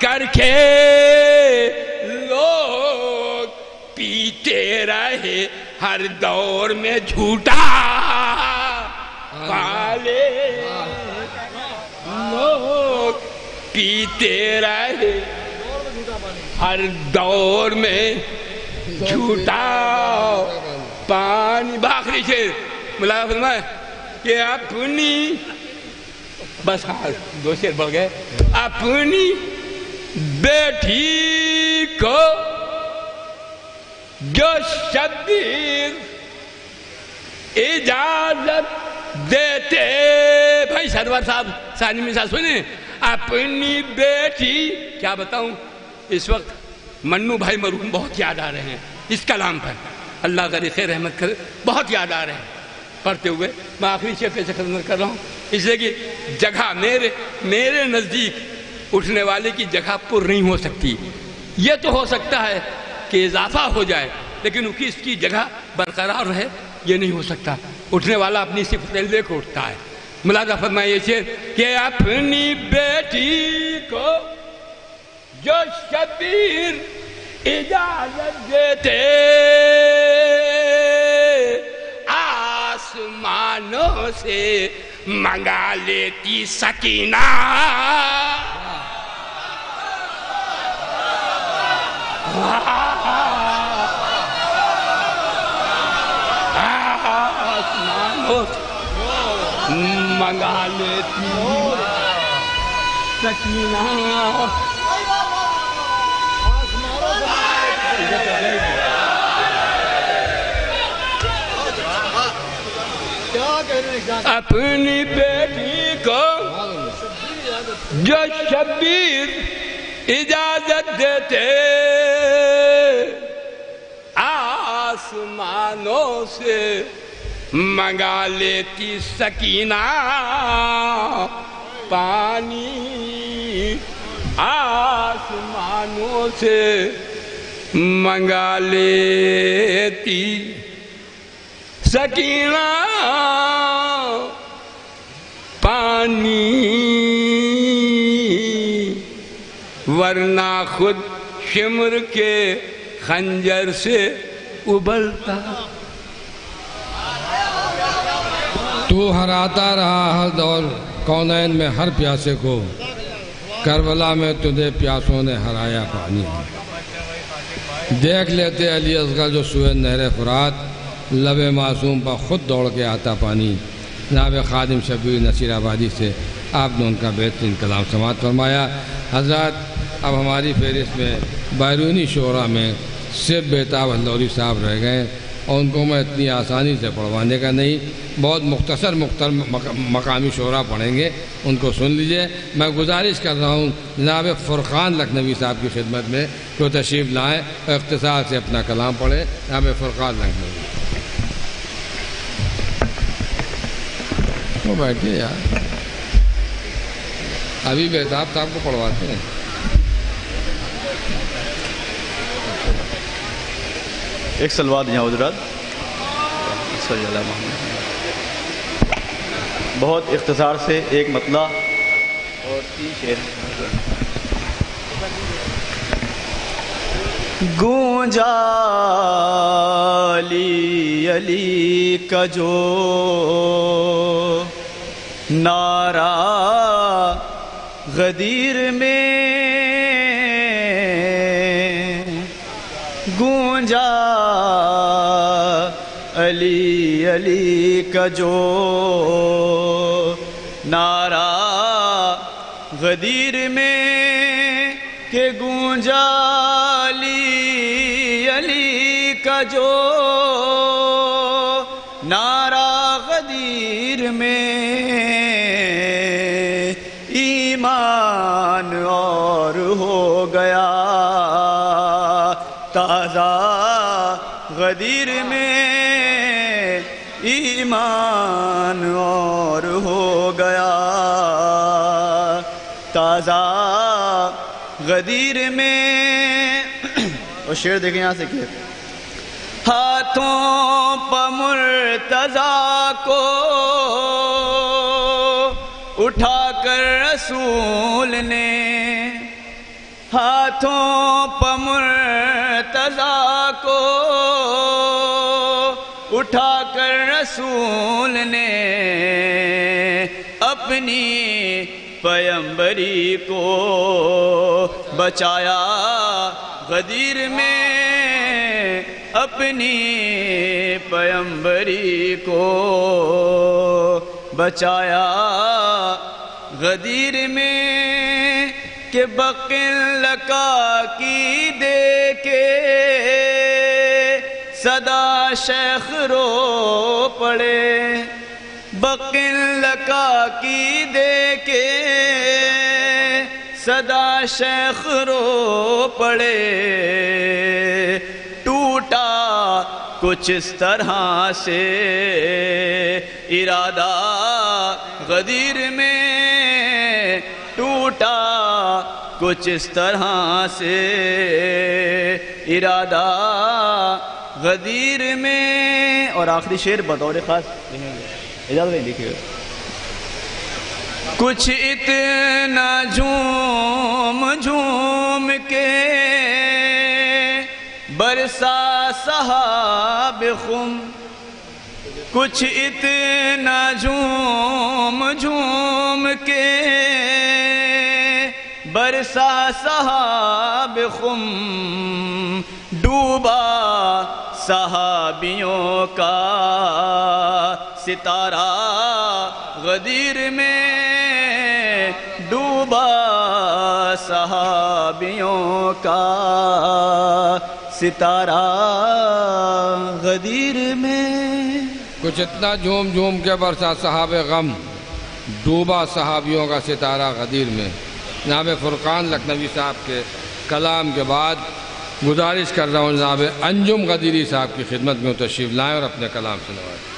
کر کے لوگ پیتے رہے ہر دور میں جھوٹا پالے. لوگ پیتے رہے ہر دور میں جھوٹا پانی. باخری شیر مولانا فرمائے کہ اپنی بس دو شیر بڑھ گئے. اپنی بیٹی کو جو شبیر اجازت دیتے، بھائی سرور صاحب ثانی مثال سنیں، اپنی بیٹی، کیا بتاؤں اس وقت منو بھائی مرحوم بہت یاد آ رہے ہیں اس کلام پر، اللہ غریق رحمت کرے، بہت یاد آ رہے ہیں پڑھتے ہوئے. میں آخری شیئر پہ خدمت کر رہا ہوں، اس لیے کہ جگہ میرے نزدیک اٹھنے والے کی جگہ پر نہیں ہو سکتی. یہ تو ہو سکتا ہے کہ اضافہ ہو جائے، لیکن اس کی جگہ برقرار رہے، یہ نہیں ہو سکتا. اٹھنے والا اپنی صفتیں لے کے اٹھتا ہے. ملاحظہ فرمائیے شعر کہ اپنی بیٹی کو جو شبیر اجازت دیتے، آسمانوں سے منگا لیتی سکینہ. آسمانوں سے منگا لیتی سکینہ. اپنی بیٹی کو جو شبیر اجازت دیتے، آسمانوں سے منگا لیتی سکینہ. پانی آسمانوں سے منگا لیتی سکینہ. پانی ورنہ خود شمر کے خنجر سے ابلتا. تو ہراتا رہا ہر دور کونین میں ہر پیاسے کو، کربلا میں تجھے پیاسوں نے ہرایا پانی. دیکھ لیتے علی اصغر جو سوئے نہر فرات، لب معصوم پر خود دوڑ کے آتا پانی. جناب خادم شبیر نصیر آبادی سے آپ نے ان کا بہترین کلام سماعت فرمایا. حضرات اب ہماری فہرست میں بیرونی شعراء میں صرف بیتاب اللوری صاحب رہ گئے، اور ان کو میں اتنی آسانی سے پڑھوانے کا نہیں، بہت مختصر مقامی شعراء پڑھیں گے، ان کو سن لیجئے. میں گزارش کر رہا ہوں جناب فرقان لکھنوی صاحب کی خدمت میں کہ وہ تشریف لائیں اور اختصار سے اپنا کلام پڑھیں. جناب فرقان لکھنوی وہ بیٹھے یار، ابھی بیتاب صاحب کو پڑھواتے ہیں. ایک سلوات یہاں حضرات صلی اللہ محمد، بہت اختصار سے ایک مطلع اور 3 شعر. گونجا علی علی کا جو نعرہ غدیر میں، گونجا علی علی کا جو نعرہ غدیر میں، کہ گونجا علی علی کا جو نعرہ غدیر میں، ایمان اور ہو گیا تازہ غدیر میں، ایمان اور ہو گیا تازہ غدیر میں. اور شعر دیکھیں یہاں سے کہ ہاتھوں پہ مرتضیٰ کو اٹھا کر رسول نے، ہاتھوں پہ مرتضیٰ کو اٹھا کر رسول نے، اپنی پیمبری کو بچایا غدیر میں، اپنی پیمبری کو بچایا غدیر میں. کہ بقلقہ کی دے کے صدا شیخ رو پڑے، بقلقہ کی دے کے صدا شیخ رو پڑے، ٹوٹا کچھ اس طرح سے ارادہ غدیر میں، ٹوٹا کچھ اس طرح سے ارادہ غدیر میں۔ اور آخری شعر بطور خاص اجازت نہیں لکھے گا۔ کچھ اتنا جھوم جھوم کے برسا سحاب خم، کچھ اتنا جھوم جھوم کے برسا سحاب خم، ڈوبا صحابیوں کا ستارہ غدیر میں، ڈوبا صحابیوں کا ستارہ غدیر میں۔ کچھ اتنا جھوم جھوم کے برسا صحاب غم، ڈوبا صحابیوں کا ستارہ غدیر میں۔ جناب فرقان لکھنوی صاحب کے کلام کے بعد گزارش کر رہا ہوں جناب انجم غدیری صاحب کی خدمت میں تشریف لائیں اور اپنے کلام سے نوازیں۔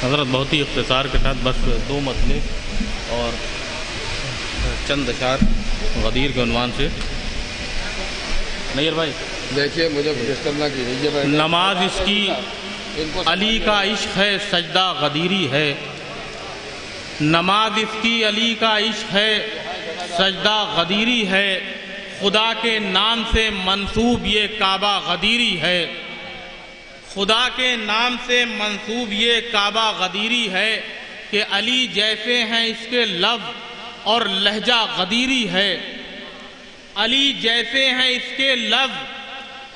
حضرت بہت ہی اختصار کے ساتھ بس دو مسئلے اور چند اشعار غدیر کے عنوان سے۔ نیر بھائی دیکھیے مجھے کرنا کیجیے۔ نماز اس کی علی کا عشق ہے، سجدہ غدیری ہے، نماز اس کی علی کا عشق ہے، سجدہ غدیری ہے، خدا کے نام سے منسوب یہ کعبہ غدیری ہے، خدا کے نام سے منسوب یہ کعبہ غدیری ہے، کہ علی جیسے ہیں اس کے لفظ اور لہجہ غدیری ہے، علی جیسے ہیں اس کے لفظ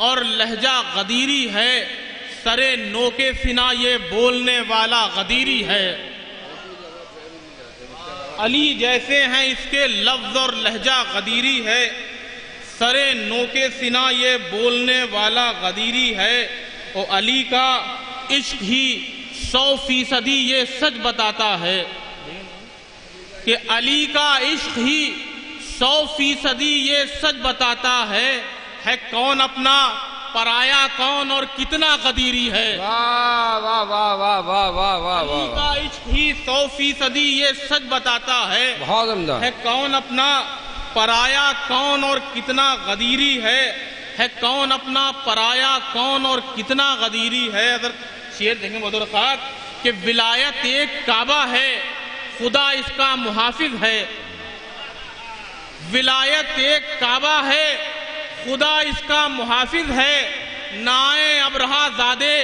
اور لہجہ غدیری ہے، سرے نو کے سنا یہ بولنے والا غدیری ہے، علی جیسے ہیں اس کے لفظ اور لہجہ غدیری ہے، سرے نو کے سنا یہ بولنے والا غدیری ہے، اور علی کا عشق ہی 100% یہ سچ بتاتا ہے کہ علی کا عشق ہی 100% یہ سچ بتاتا ہے کون اپنا پرایا کون اور کتنا غدیری ہے۔ واہ واہ واہ واہ واہ واہ واہ، علی کا عشق ہی 100% یہ سچ بتاتا ہے بہت عمدہ، ہے کون اپنا پرایا کون اور کتنا غدیری ہے کون اپنا پرایا کون اور کتنا غدیری ہے۔ اگر شعر دیکھیں بطور خاص کہ ولایت ایک کعبہ ہے، خدا اس کا محافظ ہے، ولایت ایک کعبہ ہے، خدا اس کا محافظ ہے، نائے ابرہا زادے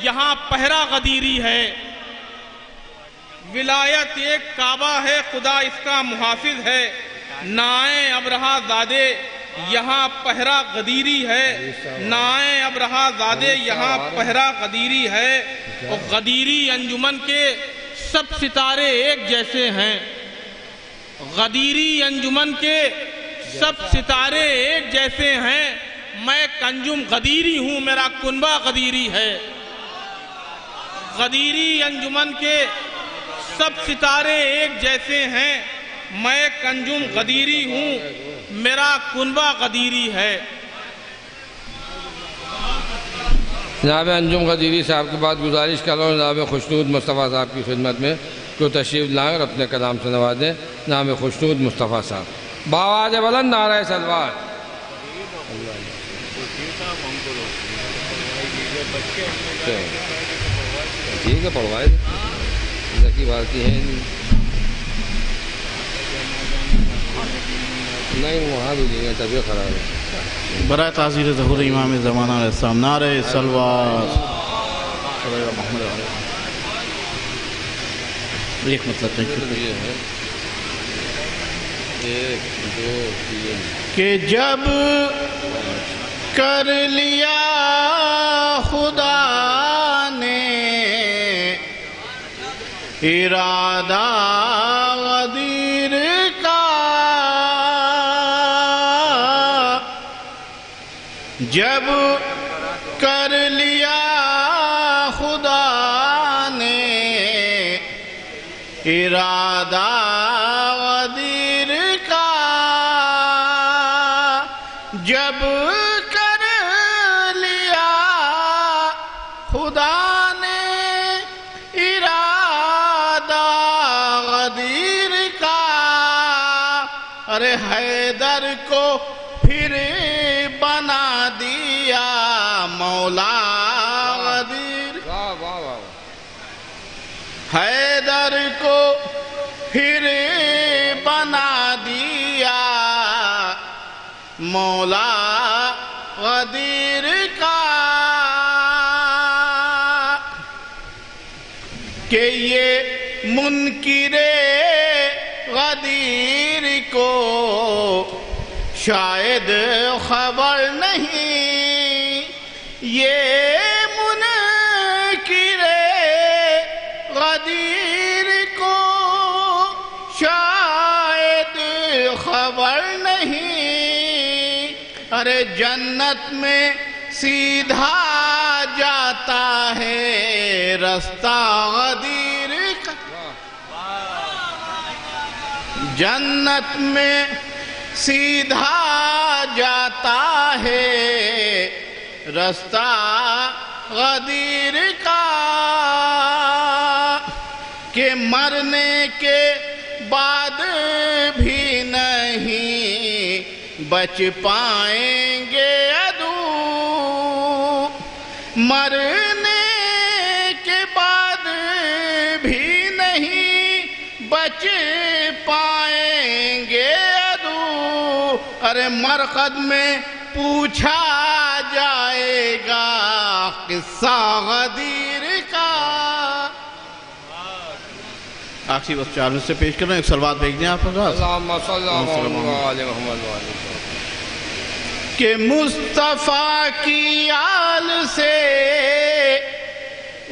یہاں پہرا غدیری ہے، ولایت ایک کعبہ ہے، خدا اس کا محافظ ہے، نائے ابرہا زادے یہاں پہرا غدیری ہے، نائے ابرہا زادے یہاں پہرا غدیری ہے، اور غدیری انجمن کے سب ستارے ایک جیسے ہیں، غدیری انجمن کے سب ستارے ایک جیسے ہیں، میں کنجم غدیری ہوں میرا کنبہ غدیری ہے، غدیری انجمن کے سب ستارے ایک جیسے ہیں، میں کنجم غدیری ہوں میرا کنبہ غدیری ہے۔ جناب انجم غدیری صاحب کے بعد گزارش کر رہا ہوں جناب خوشنود مصطفیٰ صاحب کی خدمت میں کہ تشریف لائیں اور اپنے کلام سے نوازیں۔ جناب خوشنود مصطفیٰ صاحب بآواز بلند نعرہ سلوات۔ ٹھیک ہے پڑھوائے ذکی بھارتی ہیں نہیں وہاں بھی لیں گے طبیعت خراب ہے۔ برائے تعزیر ظہور امام زمانہ علیہ السلام نعرہ سلوات۔ ایک مطلب یہ ہے 1 2 3 کہ جب کر لیا خدا نے ارادہ غدیر کا، جب کر لیا خدا نے ارادہ غدیر کا، جب کر لیا خدا نے ارادہ غدیر کا، ارے حیدر کو پھر بنا دیا مولا غدیر، حیدر کو پھر بنا دیا مولا غدیر کا، کہ یہ منکر غدیر کو شاید خبر نہیں، یہ منکر غدیر کو شاید خبر نہیں، ارے جنت میں سیدھا جاتا ہے رستہ غدیر کا، جنت میں سیدھا جاتا ہے رستہ غدیر کا، کہ مرنے کے بعد بھی نہیں بچ پائیں گے عدو، مرنے کے بعد بھی نہیں بچ پائیں گے عدو، ارے مرقد میں پوچھا جائے گا قصہ غدیر کا۔ آخری بس 4 منٹ سے پیش کر رہے ہیں، ایک سلوات بھیج دیں آپ حضرات۔ اللہم صلی علی محمد کہ مصطفیٰ کی آل سے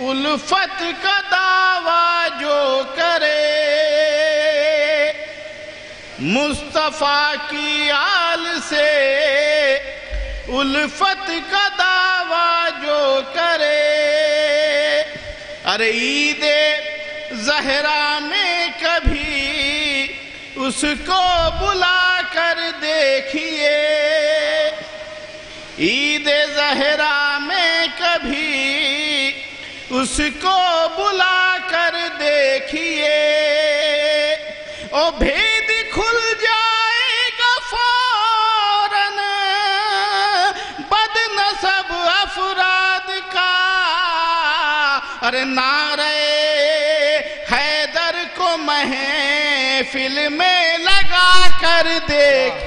الفت کا دعویٰ جو کرے، مصطفیٰ کی آل سے الفت کا دعویٰ جو کرے، ارے عید زہرا میں کبھی اس کو بلا کر دیکھیے، عید زہرا میں کبھی اس کو بلا کر دیکھیے، او بھید کھل جائے گا فوراً بد نسب افراد کا، ارے نعرہ حیدر کو محفل میں لگا کر دیکھ۔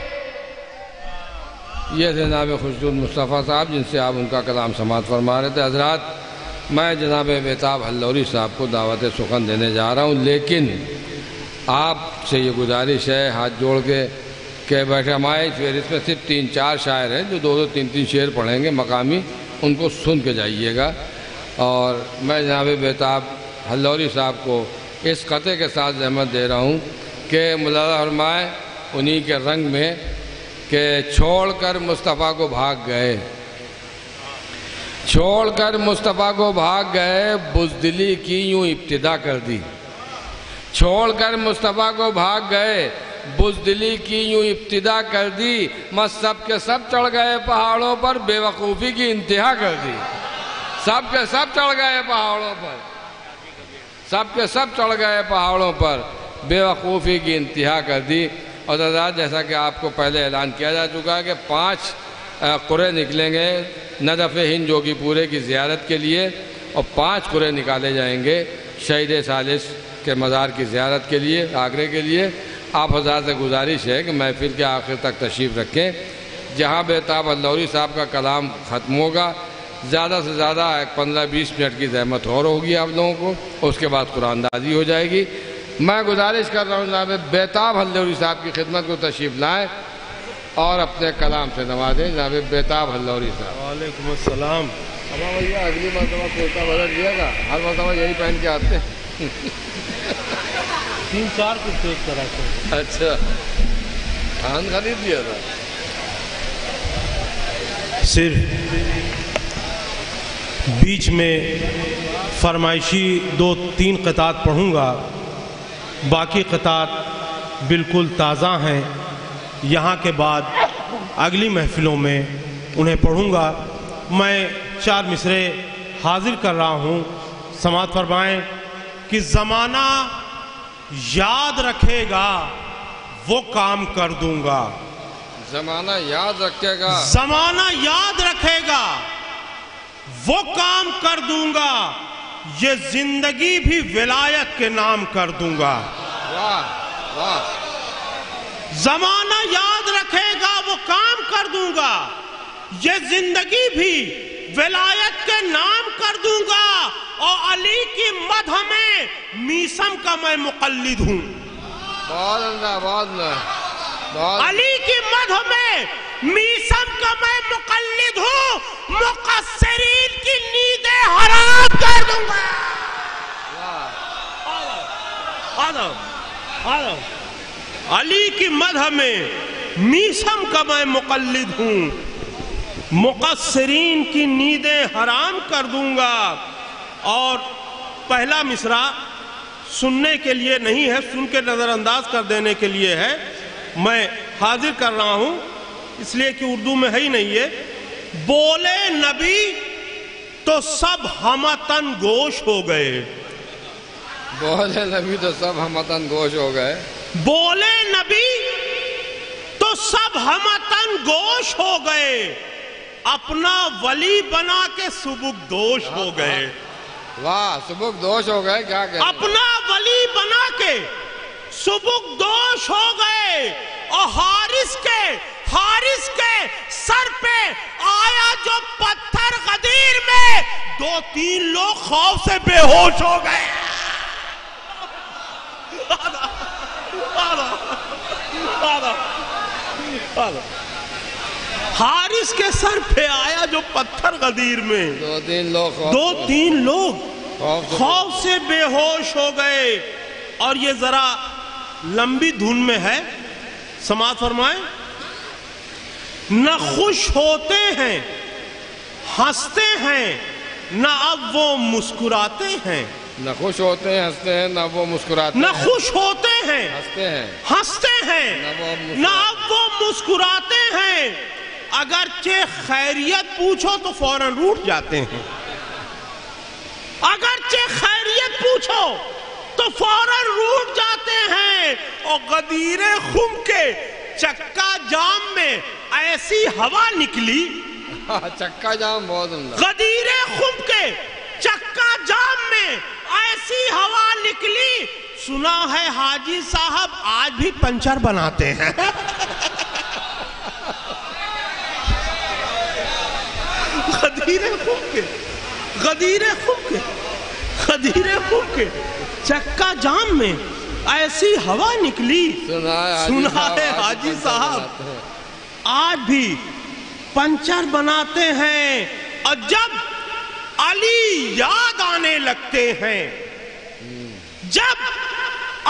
یہ جناب خوشدود مصطفیٰ صاحب جن سے آپ ان کا کلام سماعت فرما رہے تھے۔ حضرات میں جناب بیتاب حلوری صاحب کو دعوت سخن دینے جا رہا ہوں، لیکن آپ سے یہ گزارش ہے ہاتھ جوڑ کے کہ بیٹھے ہمارے اس فہرست میں صرف 3-4 شاعر ہیں جو 2-2 3-3 شعر پڑھیں گے مقامی، ان کو سن کے جائیے گا، اور میں جناب بیتاب حلوری صاحب کو اس قطعے کے ساتھ زحمت دے رہا ہوں کہ ملاحظہ فرمائے انہی کے رنگ میں کہ چھوڑ کر مصطفیٰ کو بھاگ گئے، چھوڑ کر مصطفیٰ کو بھاگ گئے، بزدلی کی یوں ابتدا کر دی، چھوڑ کر مصطفیٰ کو بھاگ گئے، بزدلی کی یوں ابتدا کر دی، مس سب کے سب چڑھ گئے پہاڑوں پر، بے وقوفی کی انتہا کر دی، سب کے سب چڑھ گئے پہاڑوں پر، سب کے سب چڑھ گئے پہاڑوں پر، بے وقوفی کی انتہا کر دی۔ اور حضرات جیسا کہ آپ کو پہلے اعلان کیا جا چکا ہے کہ 5 قرعے نکلیں گے ندف ہند جوگی پورے کی زیارت کے لیے، اور 5 قرعے نکالے جائیں گے شہید ثالث کے مزار کی زیارت کے لیے آگرے کے لیے۔ آپ حضرات سے گزارش ہے کہ محفل کے آخر تک تشریف رکھیں، جہاں بیتاب حلوری صاحب کا کلام ختم ہوگا زیادہ سے زیادہ 15-20 منٹ کی زحمت اور ہوگی آپ لوگوں کو، اس کے بعد قرآن اندازی ہو جائے گی۔ میں گزارش کر رہا ہوں جناب بیتاب حلوری صاحب کی خدمت کو تشریف لائیں، اور اپنے کلام سے نوازیں جناب بیتاب ہلوری صاحب۔ وعلیکم السلام۔ ابا بھیا اگلی مرتبہ کرتا بدل دیا گا، ہر مرتبہ یہی پہن کے آتے ہیں۔ 3-4 کچھ ایک طرح سے۔ اچھا خان خرید دیا تھا۔ صرف بیچ میں فرمائشی 2-3 قطعات پڑھوں گا، باقی قطعات بالکل تازہ ہیں، یہاں کے بعد اگلی محفلوں میں انہیں پڑھوں گا۔ میں 4 مصرے حاضر کر رہا ہوں، سماعت فرمائیں کہ زمانہ یاد رکھے گا وہ کام کر دوں گا۔ زمانہ یاد رکھے گا، زمانہ یاد رکھے گا وہ کام کر دوں گا، یہ زندگی بھی ولایت کے نام کر دوں گا۔ واہ واہ۔ زمانہ یاد رکھے گا وہ کام کر دوں گا، یہ زندگی بھی ولایت کے نام کر دوں گا، اور علی کی مدح میں میسم کا میں مقلد ہوں۔ بہت اللہ بہت اللہ۔ علی کی مدح میں میسم کا میں مقلد ہوں، مقصرین کی نیندیں حرام کر دوں گا۔ علی کی مدح میں میسم کا میں مقلد ہوں، مقصرین کی نیندیں حرام کر دوں گا۔ اور پہلا مصرع سننے کے لیے نہیں ہے، سن کے نظر انداز کر دینے کے لیے ہے، میں حاضر کر رہا ہوں اس لیے کہ اردو میں ہے ہی نہیں ہے۔ بولے نبی تو سب ہمتن گوش ہو گئے، بولے نبی تو سب ہمتن گوش ہو گئے، بولے نبی تو سب ہمتن گوش ہو گئے، اپنا ولی بنا کے سبک دوش ہو گئے۔ واہ، سبک دوش ہو گئے، کیا کہتے ہیں؟ اپنا ولی بنا کے سبک دوش ہو گئے، اور حارث کے سر پہ آیا جو پتھر غدیر میں 2-3 لوگ خوف سے بے ہوش ہو گئے۔ حارث کے سر پہ آیا جو پتھر غدیر میں 2-3 لوگ خوف سے بے ہوش ہو گئے۔ اور یہ ذرا لمبی دھن میں ہے، سماعت فرمائیں۔ نہ خوش ہوتے ہیں ہنستے ہیں، نہ اب وہ مسکراتے ہیں۔ نہ خوش ہوتے ہیں ہنستے ہیں، نہ وہ مسکراتے ہیں۔ نہ خوش ہوتے ہیں ہنستے ہیں، نہ اب وہ مسکراتے ہیں۔ اگرچہ خیریت پوچھو تو فوراً روٹھ جاتے ہیں، اگرچہ خیریت پوچھو تو فوراً روٹھ جاتے ہیں۔ اور غدیر خم کے چکا جام میں ایسی ہوا نکلی، چکا جام بہت اللہ، غدیر خم کے چکا جام میں ایسی ہوا نکلی، سنا ہے حاجی صاحب آج بھی پنچر بناتے ہیں۔ غدیر خم کے چکا جام میں ایسی ہوا نکلی، سنا ہے حاجی صاحب آج بھی پنچر بناتے ہیں۔ اور جب علی یاد آنے لگتے ہیں، جب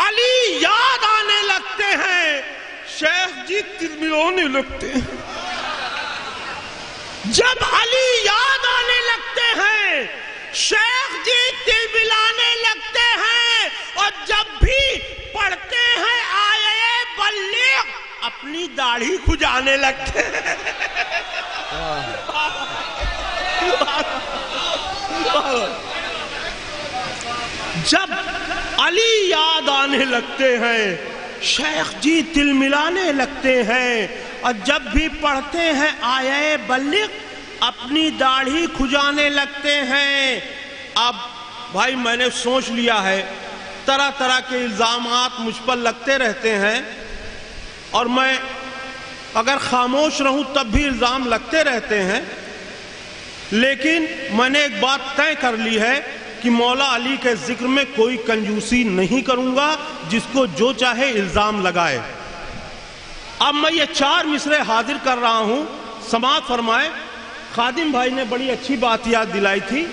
علی یاد آنے لگتے ہیں، شیخ جی ترملانے لگتے ہیں۔ جب علی یاد آنے لگتے ہیں، شیخ جی ترملانے لگتے ہیں، اور جب بھی پڑھتے ہیں آیے بلغ، اپنی داڑھی کھجانے لگتے ہیں۔ جب علی یاد آنے لگتے ہیں، شیخ جی تل ملانے لگتے ہیں، اور جب بھی پڑھتے ہیں آیے بلغ، اپنی داڑھی کھجانے لگتے ہیں۔ اب بھائی میں نے سوچ لیا ہے، طرح طرح کے الزامات مجھ پر لگتے رہتے ہیں، اور میں اگر خاموش رہوں تب بھی الزام لگتے رہتے ہیں، لیکن میں نے ایک بات طے کر لی ہے کہ مولا علی کے ذکر میں کوئی کنجوسی نہیں کروں گا، جس کو جو چاہے الزام لگائے۔ اب میں یہ 4 مصرے حاضر کر رہا ہوں، سماعت فرمائے۔ خادم بھائی نے بڑی اچھی بات یاد دلائی تھی،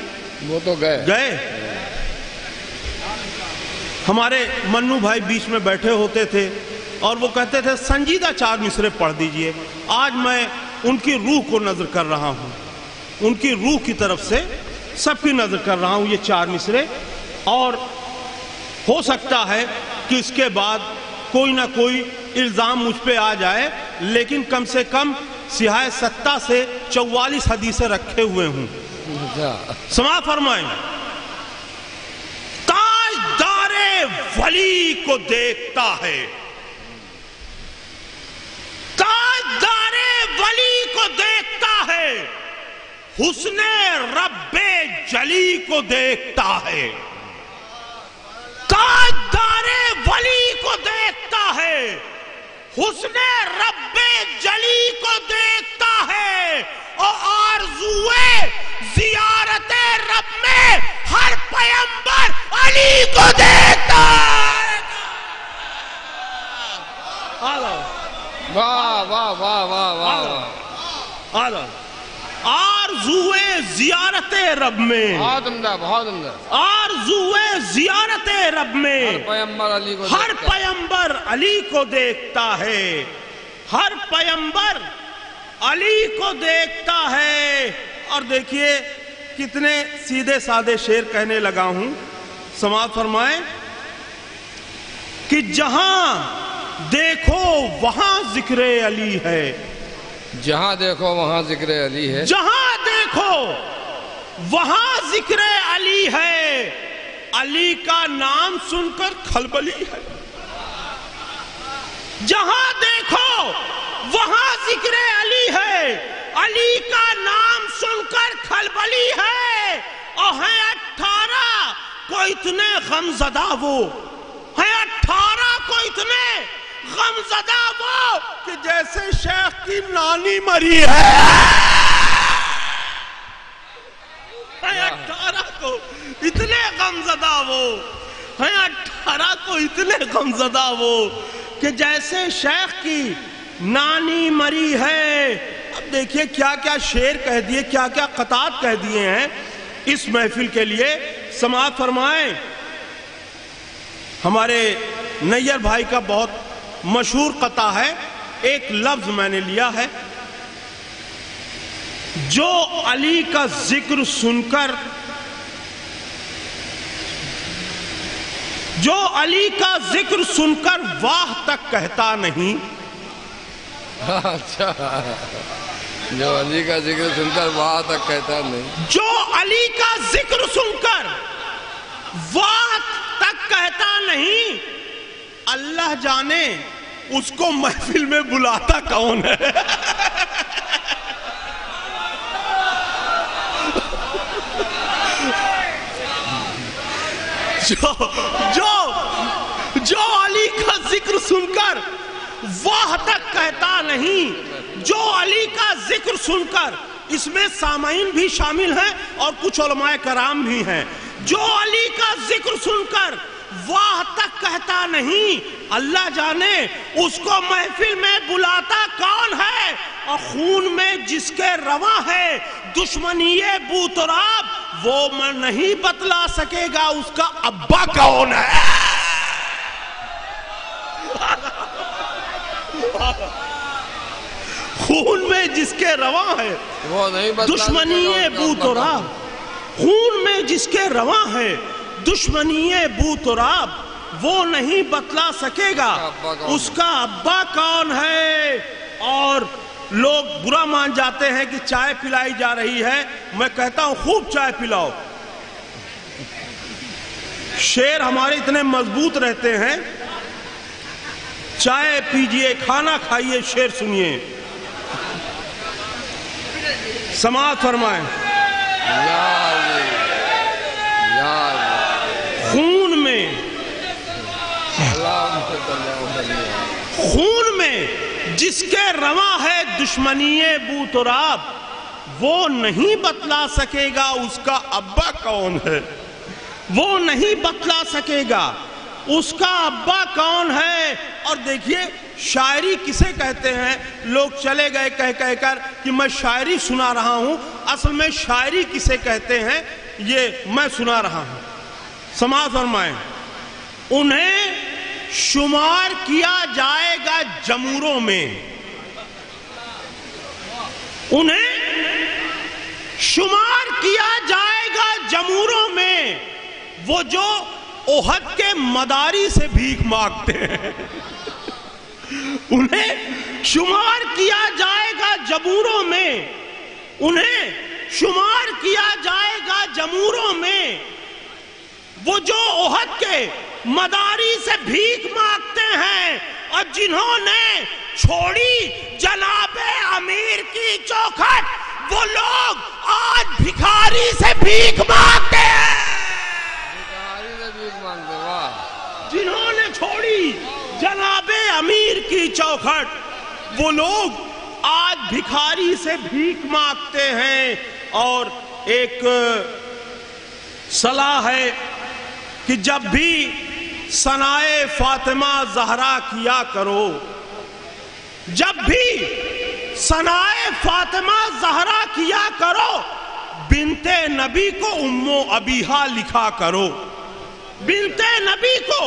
وہ تو گئے ہمارے منو بھائی بیچ میں بیٹھے ہوتے تھے اور وہ کہتے تھے سنجیدہ 4 مصرے پڑھ دیجئے۔ آج میں ان کی روح کو نظر کر رہا ہوں، ان کی روح کی طرف سے سب کی نظر کر رہا ہوں یہ 4 مصرے، اور ہو سکتا ہے کہ اس کے بعد کوئی نہ کوئی الزام مجھ پہ آ جائے، لیکن کم سے کم سیاہ 7 سے 44 حدیثیں رکھے ہوئے ہوں۔ سماع فرمائیں۔ تاجدار ولی کو دیکھتا ہے، تاجدار ولی کو دیکھتا ہے، حسن رب جلی کو دیکھتا ہے، تاجدار ولی کو دیکھتا ہے، حسن رب جلی کو دیکھتا ہے، اور آرزوئے زیارت رب میں ہر پیمبر علی کو دیکھتا ہے۔ واہ واہ واہ واہ واہ، آرزوئے زیارت رب میں، بہت عمدہ بہت عمدہ، آرزوئے زیارت رب میں ہر پیمبر علی کو دیکھتا ہے، ہر پیمبر علی کو دیکھتا ہے۔ اور دیکھیے کتنے سیدھے سادے شعر کہنے لگا ہوں، سماعت فرمائیں کہ جہاں دیکھو وہاں ذکر علی ہے، جہاں دیکھو وہاں ذکر علی ہے، جہاں دیکھو وہاں ذکر علی ہے، علی کا نام سن کر کھلبلی ہے، جہاں دیکھو وہاں ذکر علی ہے، علی کا نام سن کر کھلبلی ہے، اور ہیں 18 کو اتنے غمزدہ وہ، ہیں 18 کو اتنے غمزدہ وہ کہ جیسے شیخ کی نانی مری ہے، ہیں 18 کو اتنے غمزدہ وہ، ہیں 18 کو اتنے غمزدہ وہ کہ جیسے شیخ کی نانی مری ہے۔ اب دیکھیے کیا کیا شعر کہہ دیے، کیا کیا قطعات کہہ دیے ہیں اس محفل کے لیے، سماعت فرمائیں۔ ہمارے نیر بھائی کا بہت مشہور قطع ہے، ایک لفظ میں نے لیا ہے، جو علی کا ذکر سن کر، جو علی کا ذکر سن کر واہ تک کہتا نہیں، اچھا، جو علی کا ذکر سن کر واہ تک کہتا نہیں، جو علی کا ذکر سن کر واہ تک کہتا نہیں، اللہ جانے اس کو محفل میں بلاتا کون ہے۔ جو علی کا ذکر سن کر واہ تک کہتا نہیں، جو علی کا ذکر سن کر، اس میں سامعین بھی شامل ہیں اور کچھ علماء کرام بھی ہیں، جو علی کا ذکر سن کر واہ تک کہتا نہیں، اللہ جانے اس کو محفل میں بلاتا کون ہے، اور خون میں جس کے رواں ہے دشمنی بو تراب، وہ میں نہیں بتلا سکے گا اس کا ابا کون ہے۔ خون میں جس کے رواں ہے دشمنی بو تراب، خون میں جس کے رواں ہے دشمنی بو تراب، وہ نہیں بتلا سکے گا اس کا ابا کون ہے۔ اور لوگ برا مان جاتے ہیں کہ چائے پلائی جا رہی ہے، میں کہتا ہوں خوب چائے پلاؤ، شعر ہمارے اتنے مضبوط رہتے ہیں، چائے پیجئے، کھانا کھائیے، شعر سنیے، سماعت فرمائیں۔ خون میں جس کے رواں ہے دشمنی بو تراب، وہ نہیں بتلا سکے گا اس کا ابا کون ہے، وہ نہیں بتلا سکے گا۔ اس کا ابا کون ہے؟ اور دیکھیے شاعری کسے کہتے ہیں؟ لوگ چلے گئے کہہ کر کہ میں شاعری سنا رہا ہوں، اصل میں شاعری کسے کہتے ہیں یہ میں سنا رہا ہوں۔ سماعت فرمائیں، انہیں شمار کیا جائے گا جموروں میں، انہیں شمار کیا جائے گا جموروں میں، وہ جو احد کے مداری سے بھیک مانگتے ہیں۔ انہیں شمار کیا جائے گا جموروں میں، انہیں شمار کیا جائے گا جموروں میں، وہ جو احد کے مداری سے بھیک مانگتے ہیں، اور جنہوں نے چھوڑی جناب امیر کی چوکھٹ وہ لوگ آج بھکاری سے بھیک مانگتے ہیں۔ جنہوں نے چھوڑی جناب امیر کی چوکھٹ وہ لوگ آج بھکاری سے بھیک مانگتے ہیں۔ اور ایک صلاح ہے کہ جب بھی ثنائے فاطمہ زہرا کیا کرو، جب بھی ثنائے فاطمہ زہرا کیا کرو، بنت نبی کو ام و ابیہا لکھا کرو، بنت نبی کو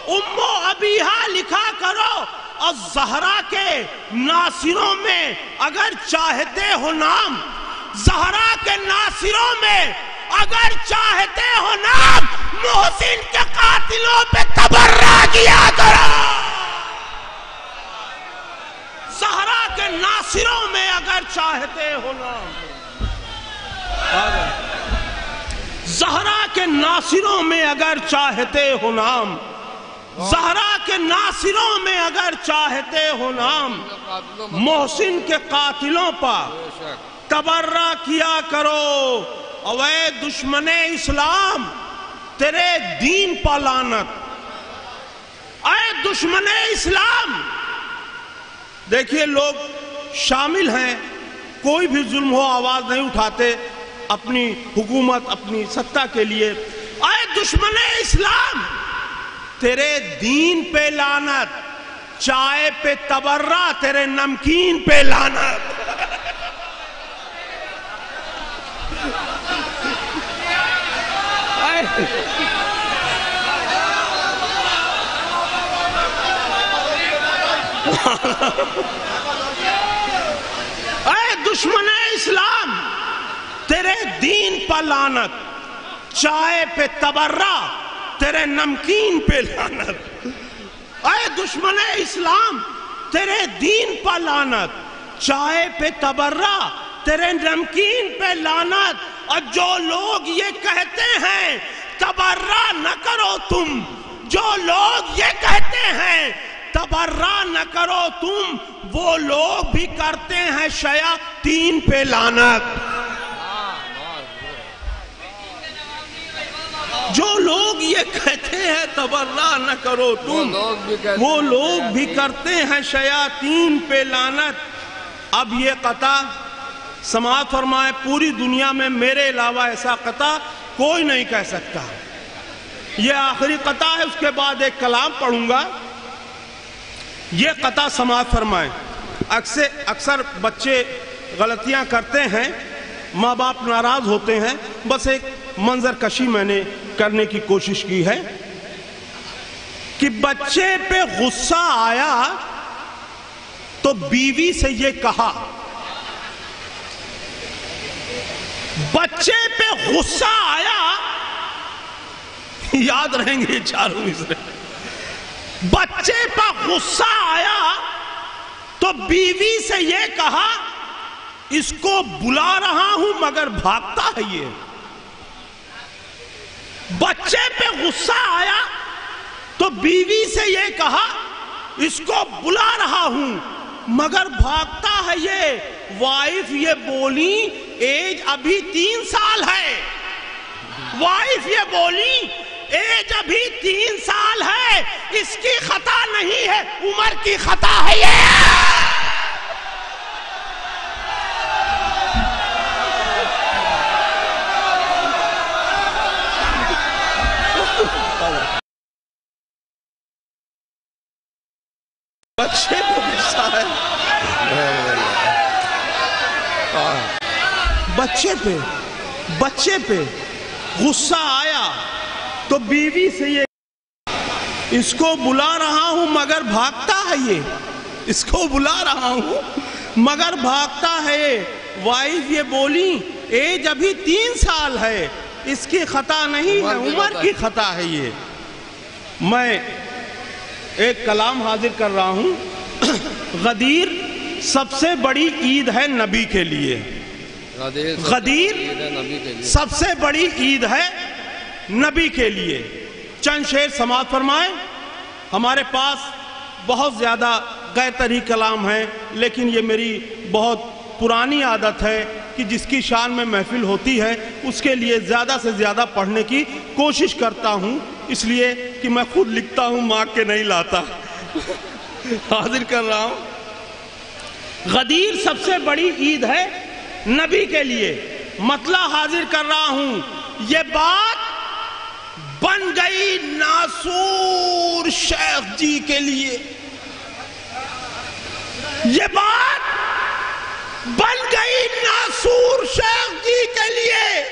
ام و ابیہا لکھا کرو، اور زہرا کے ناصروں میں اگر چاہتے ہو نام، زہرا کے ناصروں میں اگر چاہتے ہو نام، محسن کے قاتلوں پہ تبرہ کیا کرو۔ زہرا کے ناصروں میں اگر چاہتے ہو نام، زہرا کے ناصروں میں اگر چاہتے ہو نام، زہرا کے ناصروں میں اگر چاہتے ہو نام، محسن کے قاتلوں پر تبرہ کیا کرو۔ اوے دشمن اسلام تیرے دین پر لعنت، اے دشمن اسلام۔ دیکھیے لوگ شامل ہیں، کوئی بھی ظلم ہو آواز نہیں اٹھاتے اپنی حکومت اپنی ستہ کے لیے۔ اے دشمن اسلام تیرے دین پہ لعنت، چائے پہ تبرہ، تیرے نمکین پہ لعنت۔ اے دشمن اسلام تیرے دین پر لعنت، چائے پہ تبرہ، تیرے نمکین پہ لعنت۔ اے دشمن اسلام تیرے دین پر لعنت، چائے پہ تبرہ، تیرے نمکین پہ لعنت۔ اور جو لوگ یہ کہتے ہیں تبرہ نہ کرو تم، جو لوگ یہ کہتے ہیں تبرہ نہ کرو تم، وہ لوگ بھی کرتے ہیں شیاطین پہ لعنت۔ جو لوگ یہ کہتے ہیں تبرہ نہ کرو تم، وہ لوگ بھی کرتے ہیں شیاطین پہ لعنت۔ اب یہ قطع سماعت فرمائے، پوری دنیا میں میرے علاوہ ایسا قطع کوئی نہیں کہہ سکتا۔ یہ آخری قطع ہے، اس کے بعد ایک کلام پڑھوں گا۔ یہ قطع سماعت فرمائے۔ اکثر بچے غلطیاں کرتے ہیں، ماں باپ ناراض ہوتے ہیں، بس ایک منظر کشی میں نے کرنے کی کوشش کی ہے کہ بچے پہ غصہ آیا تو بیوی سے یہ کہا، بچے پہ غصہ آیا، یاد رہیں گے یہ چاروں مصرے، بچے پہ غصہ آیا تو بیوی سے یہ کہا، اس کو بلا رہا ہوں مگر بھاگتا ہے یہ۔ بچے پہ غصہ آیا تو بیوی سے یہ کہا، اس کو بلا رہا ہوں مگر بھاگتا ہے یہ۔ وائف یہ بولی، ایج ابھی 3 سال ہے، وائف یہ بولی ایج ابھی 3 سال ہے، اس کی خطا نہیں ہے، عمر کی خطا ہے یہ۔ بچے پہ غصہ ہے، بچے پہ غصہ آیا تو بیوی سے یہ اس کو بلا رہا ہوں مگر بھاگتا ہے، یہ اس کو بلا رہا ہوں مگر بھاگتا ہے. وائف یہ بولی ایج ابھی 3 سال ہے، اس کی خطا نہیں ہے، عمر کی خطا ہے. یہ میں ایک کلام حاضر کر رہا ہوں. غدیر سب سے بڑی عید ہے نبی کے لیے. غدیر سب سے بڑی عید ہے نبی کے لیے. چند شعر سماعت فرمائیں. ہمارے پاس بہت زیادہ غیر طریق کلام ہیں، لیکن یہ میری بہت پرانی عادت ہے کہ جس کی شان میں محفل ہوتی ہے اس کے لیے زیادہ سے زیادہ پڑھنے کی کوشش کرتا ہوں، اس لیے کہ میں خود لکھتا ہوں، مانگ کے نہیں لاتا. حاضر کر رہا ہوں. غدیر سب سے بڑی عید ہے نبی کے لیے. مطلع حاضر کر رہا ہوں. یہ بات بن گئی ناصور شیخ جی کے لیے. یہ بات بن گئی ناصور شیخ جی کے لیے.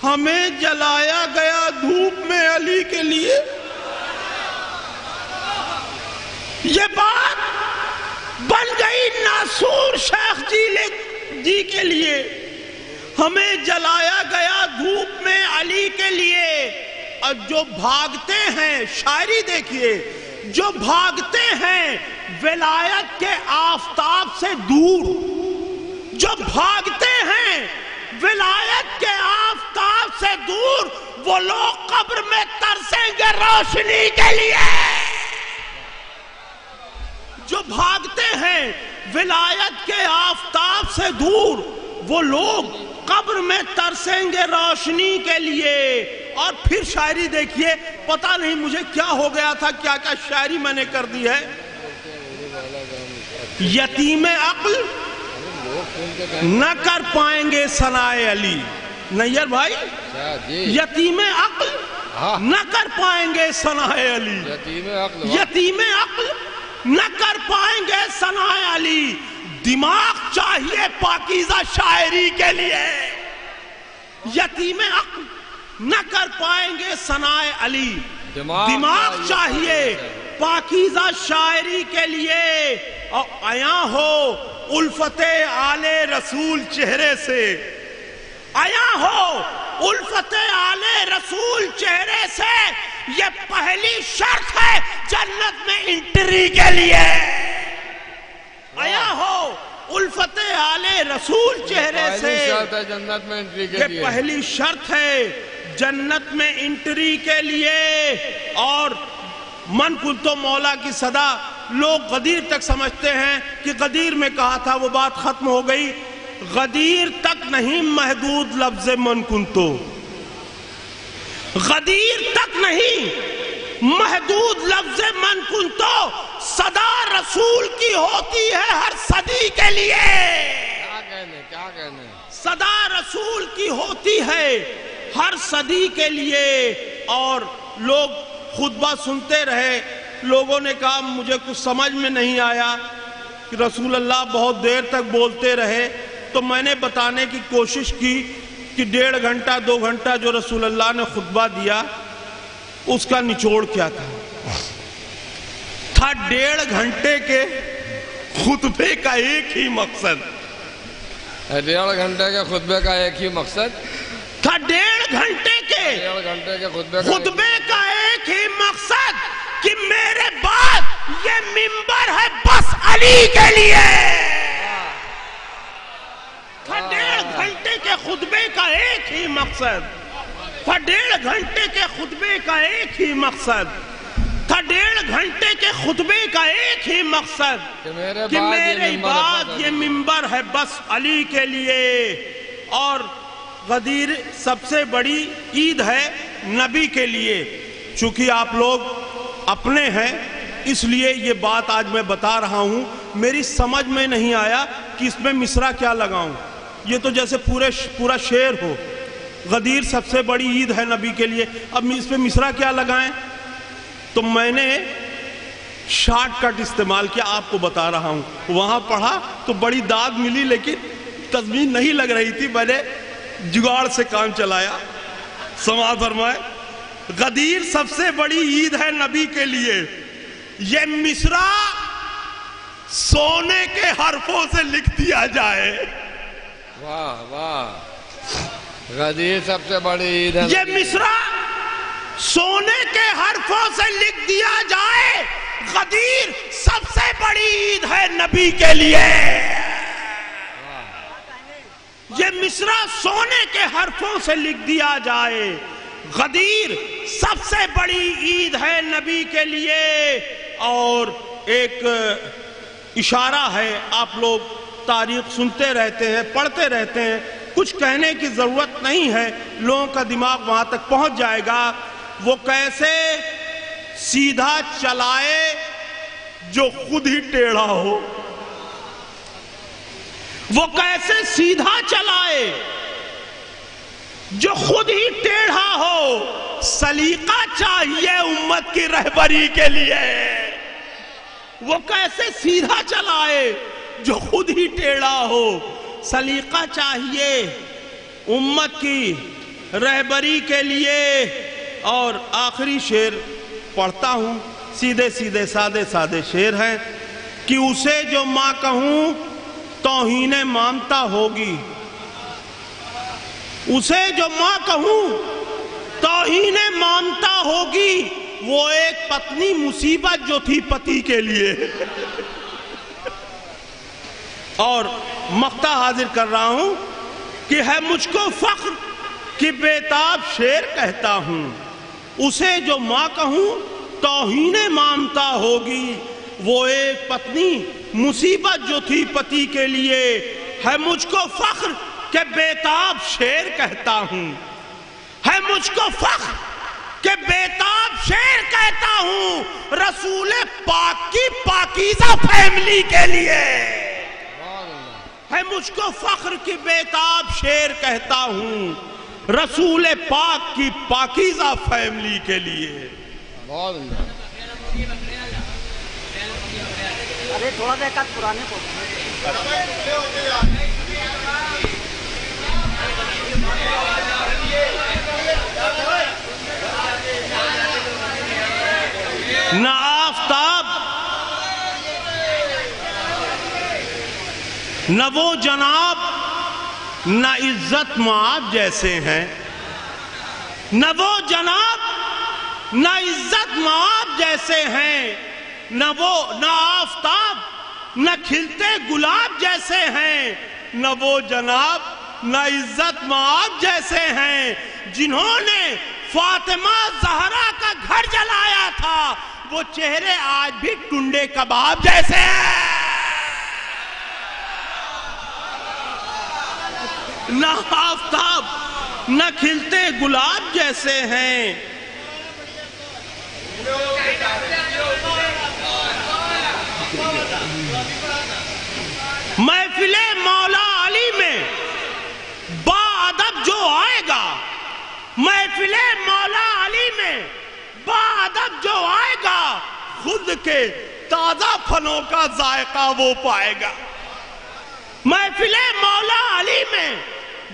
ہمیں جلایا گیا دھوپ میں علی کے لیے. یہ بات بن گئی ناصور شیخ جی کے لیے. ہمیں جلایا گیا دھوپ میں علی کے لیے. اور جو بھاگتے ہیں، شاعری دیکھیے، جو بھاگتے ہیں ولایت کے آفتاب سے دور، جو بھاگتے ہیں ولایت کے آفتاب سے دور، وہ لوگ قبر میں ترسیں گے روشنی کے لیے. جو بھاگتے ہیں ولایت کے آفتاب سے دور، وہ لوگ قبر میں ترسیں گے روشنی کے لیے. اور پھر شاعری دیکھیے. پتہ نہیں مجھے کیا ہو گیا تھا، کیا کیا شاعری میں نے کر دی ہے. یتیم عقل نہ کر پائیں گے ثنائے علی. نیر بھائی، یتیم عقل نہ کر پائیں گے ثنائے علی. یتیم عقل نہ کر پائیں گے ثنائے علی. دماغ چاہیے پاکیزہ شاعری کے لیے. یتیم عقل نہ کر پائیں گے ثنائے علی. دماغ چاہیے پاکیزہ شاعری کے لیے. اور عیاں ہو الفت آل رسول چہرے سے. عیاں ہو الفت آل رسول چہرے سے. یہ پہلی شرط ہے جنت میں انٹری کے لیے. عیاں ہو الفت آل رسول چہرے سے. جنت میں انٹری کے لیے یہ پہلی شرط ہے جنت میں انٹری کے لیے. اور من کنتو مولا کی صدا لوگ غدیر تک سمجھتے ہیں کہ غدیر میں کہا تھا، وہ بات ختم ہو گئی. غدیر تک نہیں محدود لفظ من کنتو. غدیر تک نہیں محدود لفظ من کنتو. صدا رسول کی ہوتی ہے ہر صدی کے لیے. کیا کہنے صدا رسول کی ہوتی ہے ہر صدی کے لیے. اور لوگ خطبہ سنتے رہے. لوگوں نے کہا مجھے کچھ سمجھ میں نہیں آیا کہ رسول اللہ بہت دیر تک بولتے رہے. تو میں نے بتانے کی کوشش کی کہ 1.5 گھنٹہ 2 گھنٹہ جو رسول اللہ نے خطبہ دیا اس کا نچوڑ کیا تھا. 1.5 گھنٹے کے خطبے کا ایک ہی مقصد. 1.5 گھنٹے کے خطبے کا ایک ہی مقصد تھا. 1.5 گھنٹے کے خطبے کا ایک ہی مقصد کہ میرے بعد یہ منبر ہے بس علی کے لیے. تھا 1.5 گھنٹے کے خطبے کا ایک ہی مقصد. تھا 1.5 گھنٹے کے خطبے کا ایک ہی مقصد. تھا 1.5 گھنٹے کے خطبے کا ایک ہی مقصد کہ میرے بعد یہ منبر ہے بس علی کے لیے. اور غدیر سب سے بڑی عید ہے نبی کے لیے. چونکہ آپ لوگ اپنے ہیں اس لیے یہ بات آج میں بتا رہا ہوں. میری سمجھ میں نہیں آیا کہ اس میں مصرع کیا لگاؤں. یہ تو جیسے پورا شعر ہو. غدیر سب سے بڑی عید ہے نبی کے لیے. اب اس پہ مصرع کیا لگائیں؟ تو میں نے شارٹ کٹ استعمال کیا، آپ کو بتا رہا ہوں. وہاں پڑھا تو بڑی داد ملی لیکن تضمین نہیں لگ رہی تھی، میں نے جگاڑ سے کام چلایا. سماعت فرمائے. غدیر سب سے بڑی عید ہے نبی کے لیے. یہ مصرع سونے کے حرفوں سے لکھ دیا جائے. واہ واہ، غدیر سب سے بڑی عید ہے. یہ مصرع سونے کے حرفوں سے لکھ دیا جائے. غدیر سب سے بڑی عید ہے نبی کے لیے. یہ مصرع سونے کے حرفوں سے لکھ دیا جائے. غدیر سب سے بڑی عید ہے نبی کے لیے. اور ایک اشارہ ہے، آپ لوگ تاریخ سنتے رہتے ہیں، پڑھتے رہتے ہیں، کچھ کہنے کی ضرورت نہیں ہے، لوگوں کا دماغ وہاں تک پہنچ جائے گا. وہ کیسے سیدھا چلائے جو خود ہی ٹیڑھا ہو. وہ کیسے سیدھا چلائے جو خود ہی ٹیڑھا ہو. سلیقہ چاہیے امت کی رہبری کے لیے. وہ کیسے سیدھا چلائے جو خود ہی ٹیڑھا ہو. سلیقہ چاہیے امت کی رہبری کے لیے. اور آخری شعر پڑھتا ہوں، سیدھے سیدھے سادے سادے شعر ہیں. کہ اسے جو ماں کہوں توہین مامتا ہوگی. اسے جو ماں کہوں توہین مامتا ہوگی. وہ ایک پتنی مصیبت جو تھی پتی کے لیے. اور مقطع حاضر کر رہا ہوں کہ ہے مجھ کو فخر کہ بیتاب شعر کہتا ہوں. اسے جو ماں کہوں توہین مامتا ہوگی. وہ ایک پتنی مصیبت جو تھی پتی کے لیے. ہے مجھ کو فخر کہ بیتاب شعر کہتا ہوں. ہے مجھ کو فخر کہ بیتاب شعر کہتا ہوں. رسول پاک کی پاکیزہ فیملی کے لیے. ہے مجھ کو فخر کہ بیتاب شعر کہتا ہوں. رسول پاک کی پاکیزہ فیملی کے لیے. ارے تھوڑا سا ایک پرانے نہ آفتاب نہ وہ جناب نہ عزت معاب جیسے ہیں. نہ وہ جناب نہ عزت معاب جیسے ہیں. نہ آفتاب نہ کھلتے گلاب جیسے ہیں. نہ وہ جناب نہ عزت معاب جیسے ہیں. جنہوں نے فاطمہ زہرا کا گھر جلایا تھا وہ چہرے آج بھی ٹنڈے کباب جیسے ہیں. نہ آفتاب نہ کھلتے گلاب جیسے ہیں. محفل مولا علی میں با ادب جو آئے گا. محفل مولا علی میں با ادب جو آئے گا. خود کے تازہ پھلوں کا ذائقہ وہ پائے گا. محفل مولا علی میں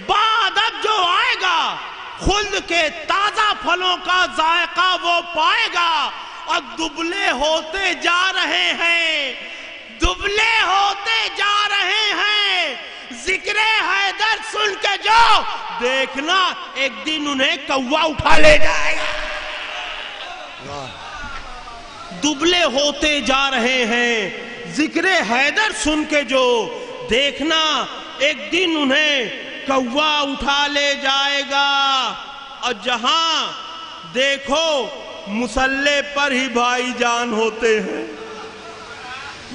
با ادب جو آئے گا. خود کے تازہ پھلوں کا ذائقہ وہ پائے گا. اور دبلے ہوتے جا رہے ہیں، دبلے ہوتے جا رہے ہیں. ذکر حیدر سن کے جو دیکھنا ایک دن انہیں کوا اٹھا لے جائے گا. دبلے ہوتے جا رہے ہیں. ذکر حیدر سن کے جو دیکھنا ایک دن انہیں کوا اٹھا لے جائے گا. اور جہاں دیکھو مسلح پر ہی بھائی جان ہوتے ہیں.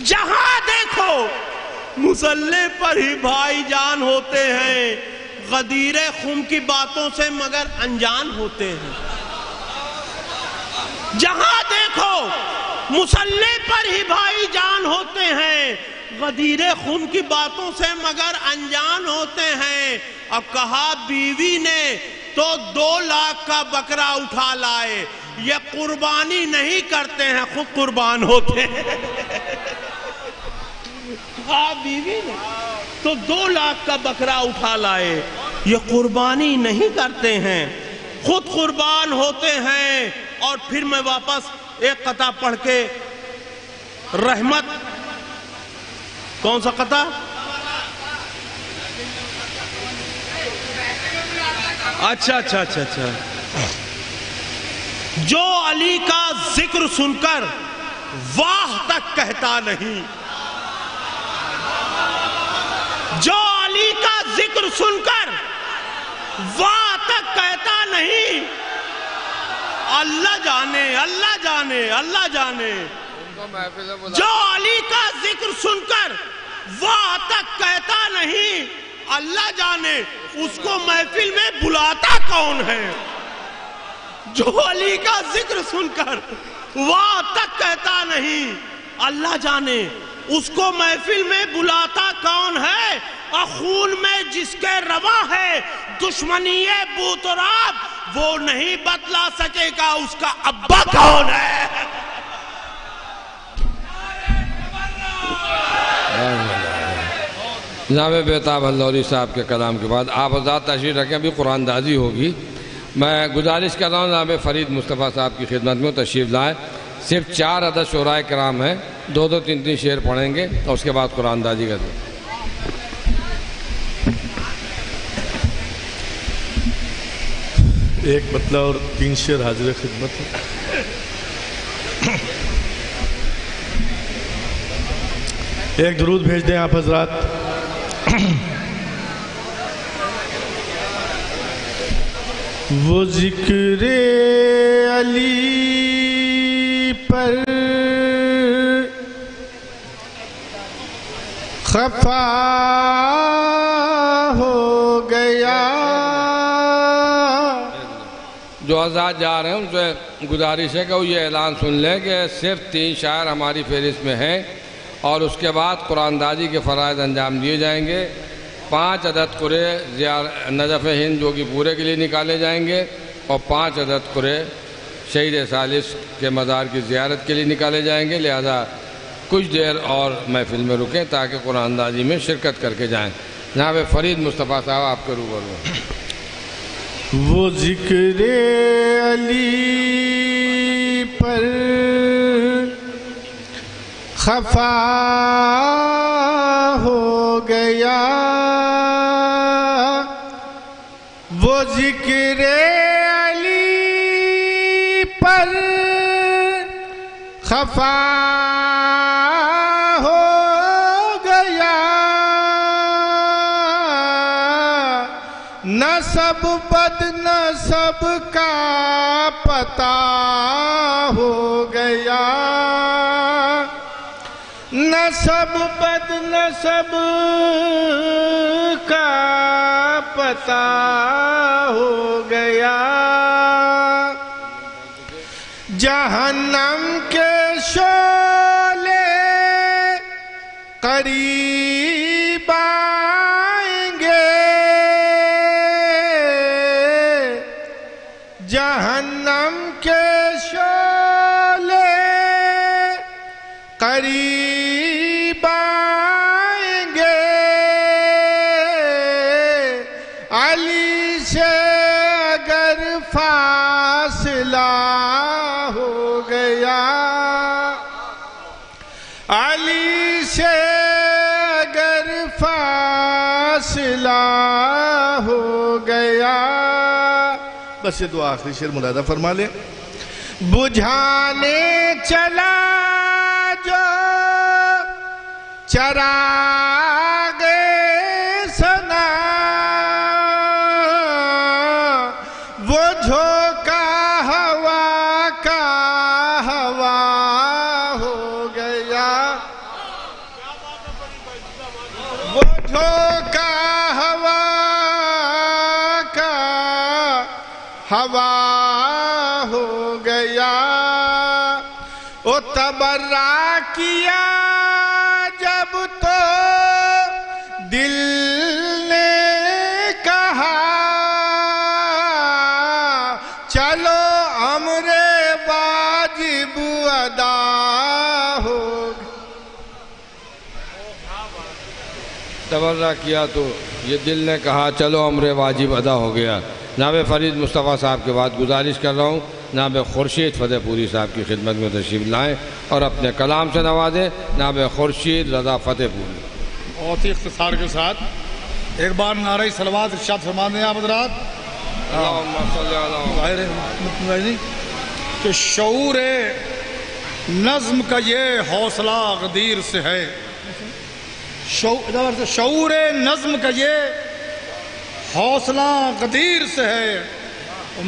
جہاں دیکھو مسلح پر ہی بھائی جان ہوتے ہیں. غدیر خم کی باتوں سے مگر انجان ہوتے ہیں. جہاں دیکھو مسلح پر ہی بھائی جان ہوتے ہیں. غدیر خون کی باتوں سے مگر انجان ہوتے ہیں. اب کہا بیوی نے تو 2 لاکھ کا بکرا اٹھا لائے. یہ قربانی نہیں کرتے ہیں، خود قربان ہوتے ہیں۔ بیوی نے تو 2 لاکھ کا بکرا اٹھا لائے، یہ قربانی نہیں کرتے ہیں، خود قربان ہوتے ہیں۔ اور پھر میں واپس ایک قطعہ پڑھ کے رحمت، کون سا قطعہ؟ اچھا، جو علی کا ذکر سن کر واہ تک کہتا نہیں، جو علی کا ذکر سن کر واہ تک کہتا نہیں، اللہ جانے، اللہ جانے، اللہ جانے، جو علی کا ذکر سن کر واہ تک کہتا نہیں، اللہ جانے اس کو محفل میں بلاتا کون ہے۔ جو علی کا ذکر سن کر واہ تک کہتا نہیں، اللہ جانے اس کو محفل میں بلاتا کون ہے۔ خون میں جس کے رواں ہے دشمنی بوتراب، وہ نہیں بتلا سکے گا اس کا ابا کون ہے۔ جناب بیتاب اللوری صاحب کے کلام کے بعد آپ حضرات تشریف رکھیں، ابھی قرآن دازی ہوگی۔ میں گزارش کر رہا ہوں جناب فرید مصطفیٰ صاحب کی خدمت میں تشریف لائیں۔ صرف 4 عدد شعراء کرام ہیں، 2 3 شعر پڑھیں گے اور اس کے بعد قرآن دازی کر دیں۔ ایک مطلب اور 3 شعر حاضر خدمت ہے۔ ایک درود بھیج دیں آپ حضرات۔ وہ ذکر علی پر خفا ہو گیا۔ جو حضرات جا رہے ہیں ان سے گزارش ہے کہ وہ یہ اعلان سن لیں کہ صرف 3 شاعر ہماری فہرست میں ہیں اور اس کے بعد قرآن دازی کے فرائض انجام دیے جائیں گے۔ 5 عدد قرے نجف ہند جو کہ پورے کے لیے نکالے جائیں گے اور 5 عدد قرے شہید ثالث کے مزار کی زیارت کے لیے نکالے جائیں گے۔ لہذا کچھ دیر اور محفل میں رکیں تاکہ قرآن دازی میں شرکت کر کے جائیں۔ جناب فرید مصطفیٰ صاحب آپ کے روبرو ہیں۔ وہ ذکر علی پر خفا ہو گیا، وہ ذکر علی پر خفا ہو گیا، نسب بد نسب کا پتہ ہو گیا، نسب بد نسب کا پتہ ہو گیا، جہنم کے شعلے قریب آئیں گے، جہنم کے شعلے قریب آئیں گے، علی سے اگر فاصلہ ہو گیا، علی سے اگر فاصلہ ہو گیا۔ بس یہ 2 آخری شعر ملاحظہ فرما لیں۔ بجھانے چلا جو چراغ سنا، وہ جھونکا ہوا کا ہوا ہو گیا، وہ جھونکا ہوا کا ہوا ہو گیا، وہ تبرہ کیا جب تو دل نے کہا، چلو امر تبرہ کیا تو یہ دل نے کہا چلو امر واجب ادا ہو گیا۔ جناب فرید مصطفیٰ صاحب کے بعد گزارش کر رہا ہوں جناب خورشید فتح پوری صاحب کی خدمت میں تشریف لائیں اور اپنے کلام سے نوازیں۔ جناب خورشید رضا فتح پوری۔ بہت ہی اختصار کے ساتھ ایک بار نعرہ صلوات ارشاد فرما دیں آپ حضرات کہ شعور نظم کا یہ حوصلہ غدیر سے ہے، شعور نظم کا یہ حوصلہ غدیر سے ہے،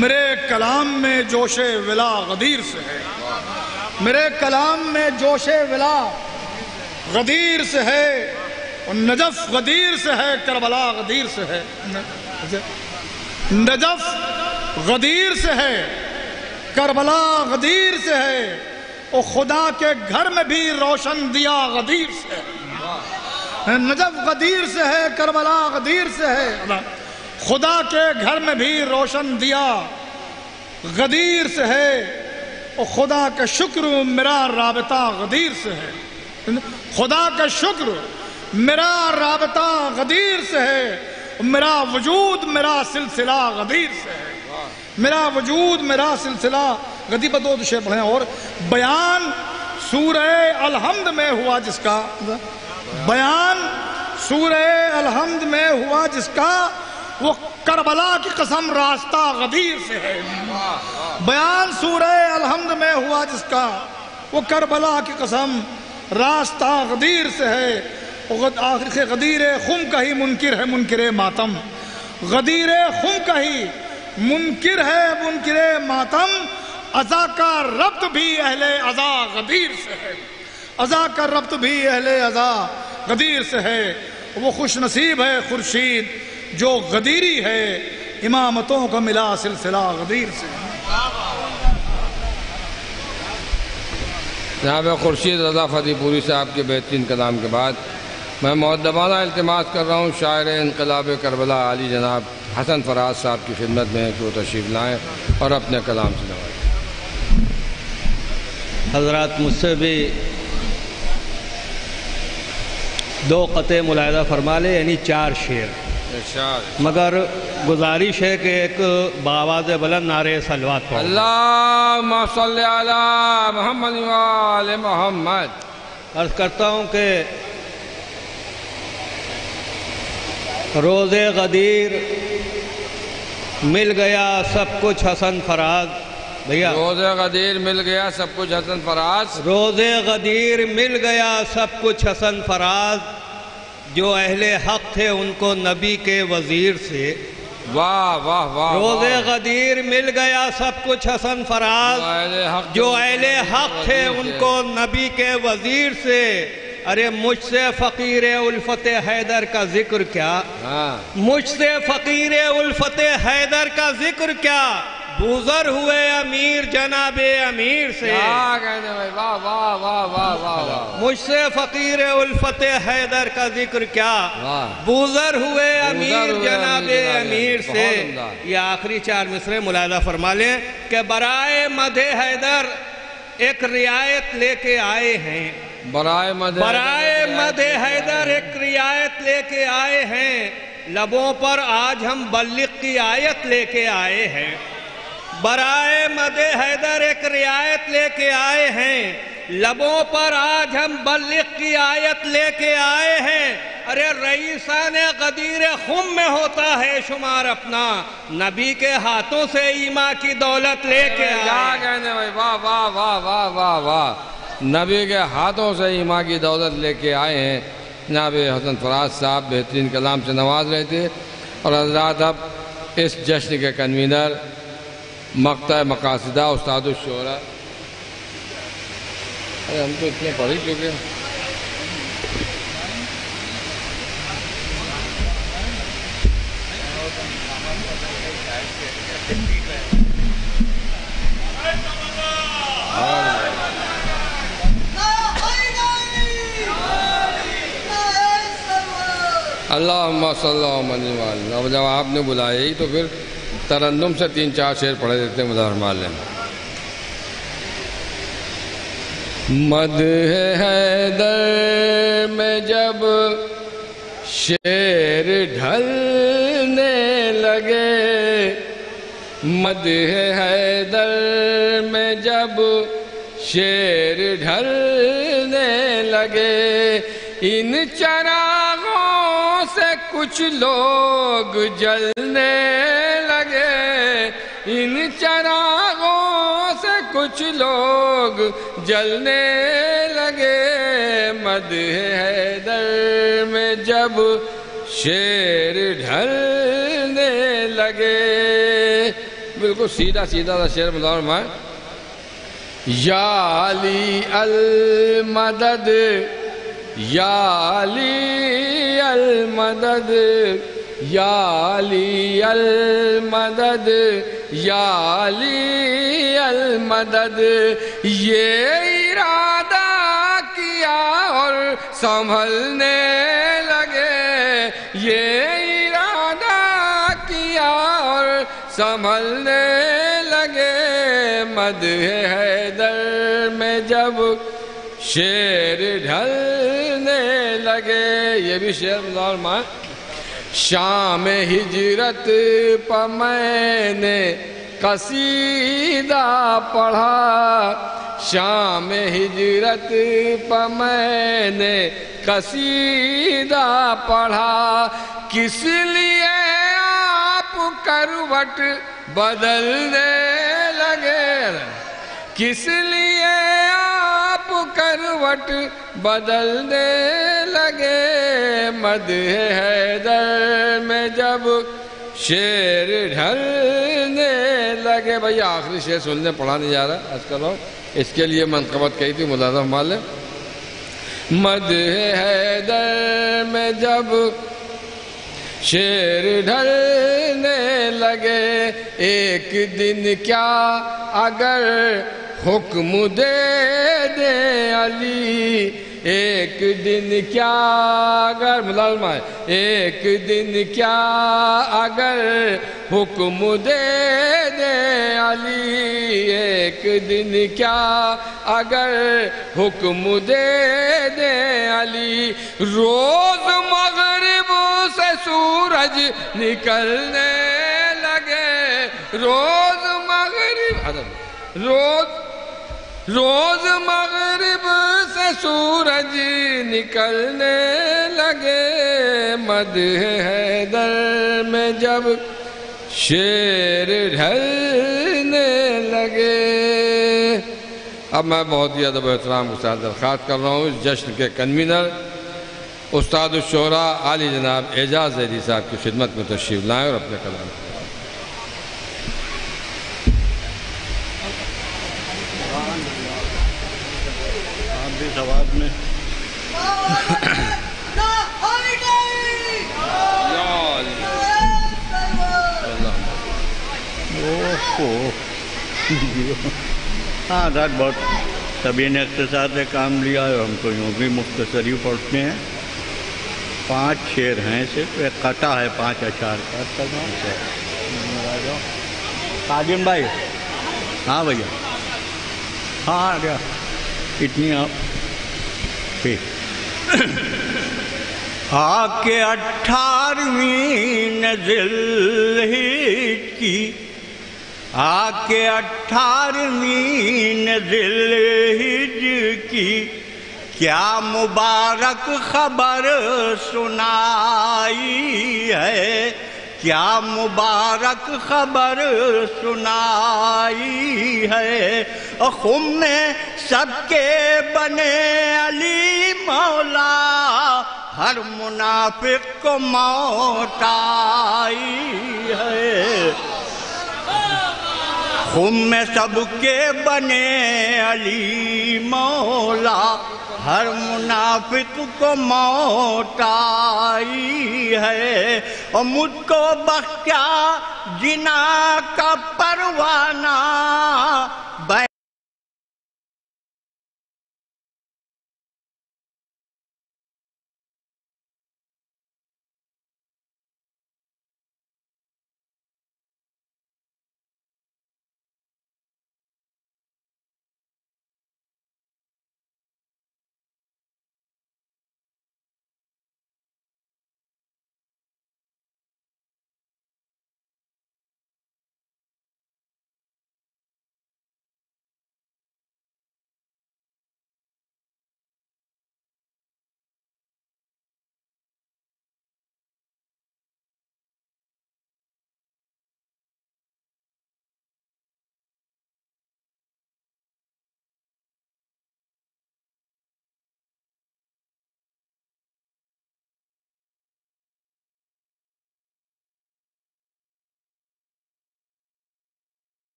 میرے کلام میں جوش ولا غدیر سے ہے، میرے کلام میں جوش ولا غدیر سے ہے، اور نجف غدیر سے ہے، کربلا غدیر سے ہے، نجف غدیر سے ہے، کربلا غدیر سے ہے، اور خدا کے گھر میں بھی روشن دیا غدیر سے ہے، نجف غدیر سے ہے، کربلا غدیر سے ہے، خدا کے گھر میں بھی روشن دیا غدیر سے ہے، اور خدا کا شکر میرا رابطہ غدیر سے ہے، خدا کا شکر میرا رابطہ غدیر سے ہے، میرا وجود میرا سلسلہ غدیر سے ہے، میرا وجود میرا سلسلہ غدیر۔ دو شے پڑھیں اور بیان سورہ الحمد میں ہوا جس کا، بیان سورہ الحمد میں ہوا جس کا، وہ کربلا کی قسم راستہ غدیر سے ہے، بیان سورہ الحمد میں ہوا جس کا، وہ کربلا کی قسم راستہ غدیر سے ہے، آخر سے غدیر خم کا ہی منکر ہے منکر ماتم، غدیر خم کا ہی منکر ہے منکر ماتم، عزا کا ربط بھی اہل عزا غدیر سے ہے، عزا کا ربط بھی اہل عزا غدیر سے ہے، وہ خوش نصیب ہے خورشید جو غدیری ہے، امامتوں کا ملا سلسلہ غدیر سے ہے۔ جناب خورشید رضا فتح پوری صاحب کے بہترین کلام کے بعد میں مؤدبانہ التماس کر رہا ہوں شاعر انقلاب کربلا علی جناب حسن فراز صاحب کی خدمت میں کہ وہ تشریف لائیں اور اپنے کلام سے نوازیں۔ حضرات مجھ سے بھی دو قطع ملاحظہ فرما لے، یعنی 4 شعر، مگر گزارش ہے کہ ایک بآواز بلند نعرہ صلوات پڑھو۔ اللہم صلی علی محمد و آل محمد۔ عرض کرتا ہوں کہ روز غدیر مل گیا سب کچھ حسن فراز، بھیا روز غدیر مل گیا سب کچھ حسن فراز، روز غدیر مل گیا سب کچھ حسن فراز، جو اہل حق تھے ان کو نبی کے وزیر سے، واہ واہ واہ، روز غدیر مل گیا سب کچھ حسن فراز، جو اہل حق تھے ان کو نبی کے وزیر سے، ارے مجھ سے فقیر الفت حیدر کا ذکر کیا، مجھ سے فقیر الفت حیدر کا ذکر کیا، بوزر ہوئے امیر جناب امیر سے، مجھ سے فقیر الفت حیدر کا ذکر کیا، بوزر ہوئے امیر جناب امیر سے۔ یہ آخری 4 مصرے ملاحظہ فرما لیں کہ برائے مدح حیدر ایک رعایت لے کے آئے ہیں، برائے مدح حیدر ایک رعایت لے کے آئے ہیں، لبوں پر آج ہم بلغ کی آیت لے کے آئے ہیں، برائے مدح حیدر ایک رعایت لے کے آئے ہیں، لبوں پر آج ہم بلغ کی آیت لے کے آئے ہیں، ارے رئیسان غدیر خم میں ہوتا ہے شمار اپنا، نبی کے ہاتھوں سے ایمان کی دولت لے کے آئے ہیں، واہ واہ واہ واہ واہ واہ، نبی کے ہاتھوں سے ایمان کی دولت لے کے آئے ہیں۔ جناب حسن فراز صاحب بہترین کلام سے نواز رہے تھے، اور حضرات اب اس جشن کے کنوینر مقطع مقاصدہ استاد الشعراء، ہم تو اتنے پڑھ ہی چکے ہیں، اللہم صلی اللہ علیہ وسلم۔ اب جب آپ نے بلایا ہی تو پھر ترنم سے 3-4 شعر پڑھے دیتے ہیں مظہر معلم۔ مدح حیدر میں جب شیر ڈھلنے لگے مدح حیدر میں جب شیر ڈھلنے لگے ان چراغوں سے کچھ لوگ جلنے لگے ان چراغوں سے کچھ لوگ جلنے لگے مدح حیدر میں جب شیر ڈھلنے لگے بالکل سیدھا سیدھا سا شعر ملاؤ میں یا علی المدد یا علی المدد یا علی المدد یا علی المدد یہ ارادہ کیا اور سنبھلنے لگے یہ ارادہ کیا اور سنبھلنے لگے مدح حیدر میں جب شیر ڈھلنے لگے یہ بھی شعر مزار ماں شام ہجرت پر میں نے قصیدہ پڑھا شام ہجرت پر میں نے قصیدہ پڑھا کس لیے آپ کروٹ بدلنے لگے کس لیے آپ کروٹ بدلنے لگے مدح حیدر میں جب شیر ڈھلنے لگے بھئی آخری شعر سننے پڑھانے جا رہا ہے آج کل اس کے لیے منقبت کہی تھی ملازم مالے مدح حیدر میں جب شیر ڈھلنے لگے ایک دن کیا اگر حکم دے دے علی ایک دن کیا اگر ملازمہ ہے ایک دن کیا اگر حکم دے دے علی ایک دن کیا اگر حکم دے دے علی روز مغرب سے سورج نکلنے لگے روز مغرب روز مغرب سے سورج نکلنے لگے مدح حیدر میں جب شیر ڈھلنے لگے اب میں بہت ہی ادب و احترام کے ساتھ درخواست کر رہا ہوں اس جشن کے کنوینر استاد الشعراء عالی جناب اعجاز ذیلی صاحب کی خدمت میں تشریف لائیں اور اپنے کلام سواد میں ہاں ڈاک بہت سبھی نے اختصار سے کام لیا ہے ہم تو یوں بھی مختصر ہی پڑھتے ہیں 5 شعر ہیں صرف ایک قطع ہے 5 اشعار کا قادم بھائی ہاں بھیا ہاں آ اتنی آپ آ کے 18ویں ذوالحجہ کی آ کے 18ویں ذوالحجہ کی کیا مبارک خبر سنائی ہے کیا مبارک خبر سنائی ہے خم میں سب کے بنے علی مولا ہر منافق کو موت آئی ہے خم میں سب کے بنے علی مولا ہر منافق کو موت آئی ہے اور مجھ کو بخشا جنا کا پروانہ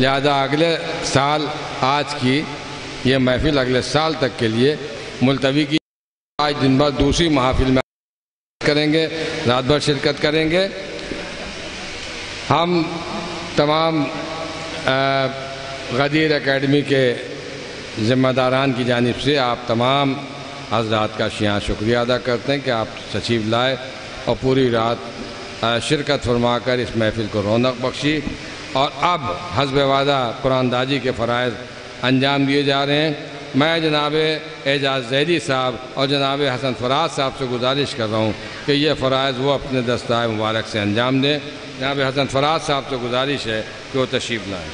لہذا اگلے سال آج کی یہ محفل اگلے سال تک کے لیے ملتوی کی. آج دن بھر دوسری محافل میں کریں گے، رات بھر شرکت کریں گے. ہم تمام غدیر اکیڈمی کے ذمہ داران کی جانب سے آپ تمام حضرات کا شیعہ شکریہ ادا کرتے ہیں کہ آپ تشریف لائے اور پوری رات شرکت فرما کر اس محفل کو رونق بخشی. اور اب حسب وعدہ قرآن داجی کے فرائض انجام دیے جا رہے ہیں. میں جناب اعجاز زیدی صاحب اور جناب حسن فراز صاحب سے گزارش کر رہا ہوں کہ یہ فرائض وہ اپنے دستائے مبارک سے انجام دیں. جناب حسن فراز صاحب سے گزارش ہے کہ وہ تشریف لائیں.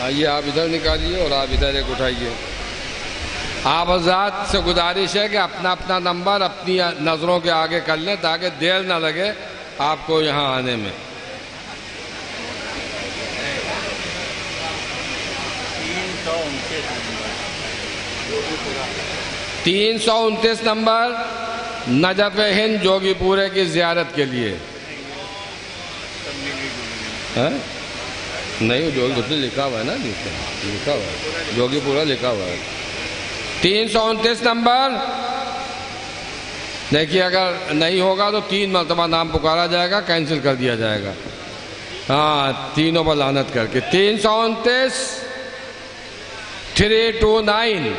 آئیے آپ ادھر نکالیے اور آپ ادھر ایک اٹھائیے. آپ حضرات سے گزارش ہے کہ اپنا اپنا نمبر اپنی نظروں کے آگے کر لیں تاکہ دیر نہ لگے آپ کو یہاں آنے میں. 329 نمبر نجف ہند جوگی پورے کی زیارت کے لیے. نہیں جوگی لکھا ہوا ہے نا، لکھا ہوا ہے جوگی پورا لکھا ہوا ہے. 329 نمبر. دیکھیے اگر نہیں ہوگا تو 3 مرتبہ نام پکارا جائے گا، کینسل کر دیا جائے گا. ہاں تینوں پر لعنت کر کے. 329 329.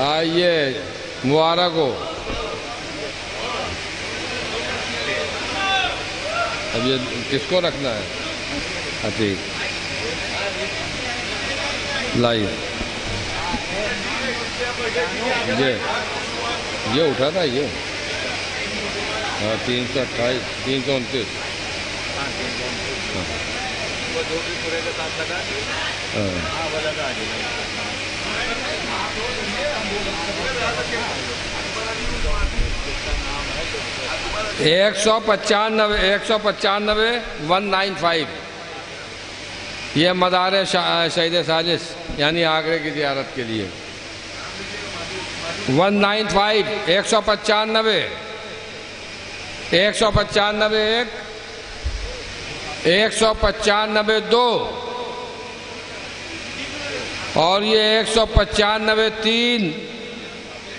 آئیے مبارک ہو. اب یہ کس کو رکھنا ہے؟ ٹھیک لائیے. یہ اٹھا تھا یہ. ہاں 328 329. ایک سو پچانوے 195. یہ مزار شہید سالس یعنی آگرے کی زیارت کے لیے. 195 195 195 1 195 2 اور یہ 195 3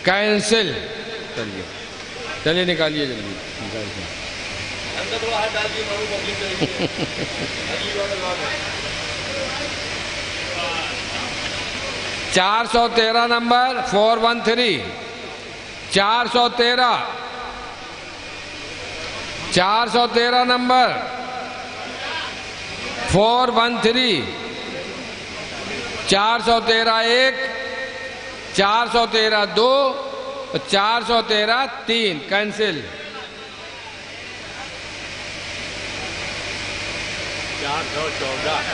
کینسل. چلیے نکالیے جلدی. 413 نمبر 413. 413 نمبر 413. 413 1 413 2 413 3 کینسل.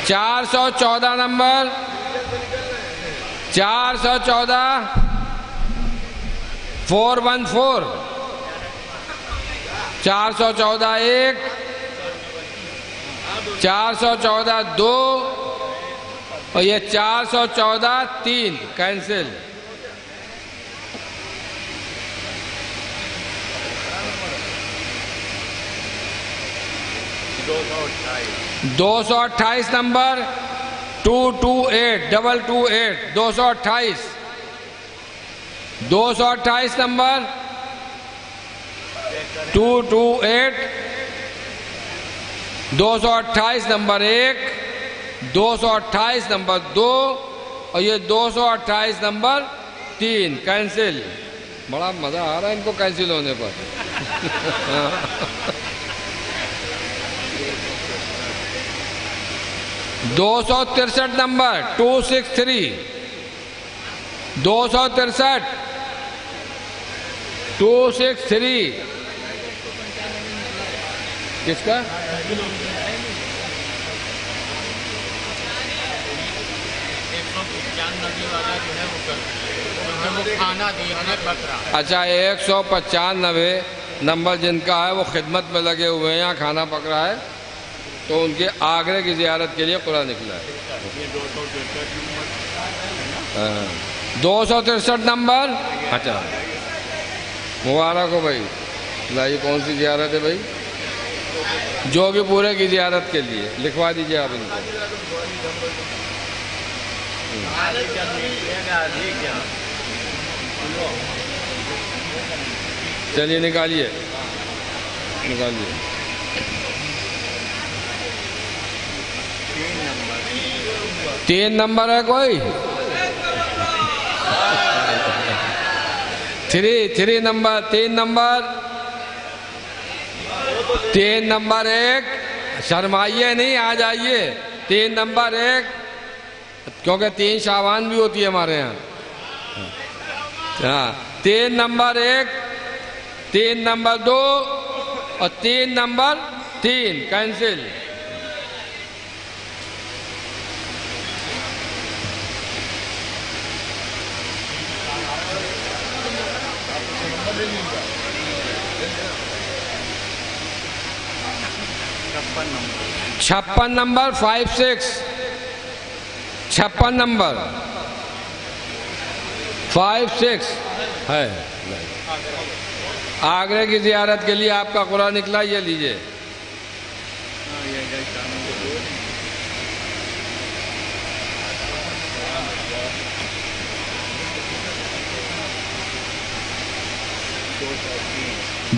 414 نمبر 414 414. 414 1 414 2 اور یہ 414 3 cancel. 228 number 228 228 228. 228 number 228. 228 number 1 228 number 2 اور یہ 228 نمبر 3 کینسل. بڑا مزہ آ رہا ہے ان کو کینسل ہونے پر. 263 نمبر 263. 263 263 کس کا؟ اچھا 195 نمبر جن کا ہے وہ خدمت میں لگے ہوئے ہیں، یہاں کھانا پک رہا ہے تو ان کے آگرے کی زیارت کے لیے قرآن نکلا ہے. 263 نمبر. اچھا مبارک ہو بھائی. لائیے کون سی زیارت ہے بھائی؟ جوگی پورے کی زیارت کے لیے لکھوا دیجیے آپ ان کو. چلیے نکالیے 3 نمبر ہے کوئی 3 نمبر 3 نمبر 1 شرمائیے نہیں آ جائیے 3 نمبر 1 کیونکہ 3 شعبان بھی ہوتی ہے ہمارے یہاں. 3 نمبر 1 3 نمبر 2 اور 3 نمبر 3 کینسل. چھپن نمبر 56 56 نمبر 56 ہے. آگرے کی زیارت کے لیے آپ کا قرآن نکلا یہ لیجئے.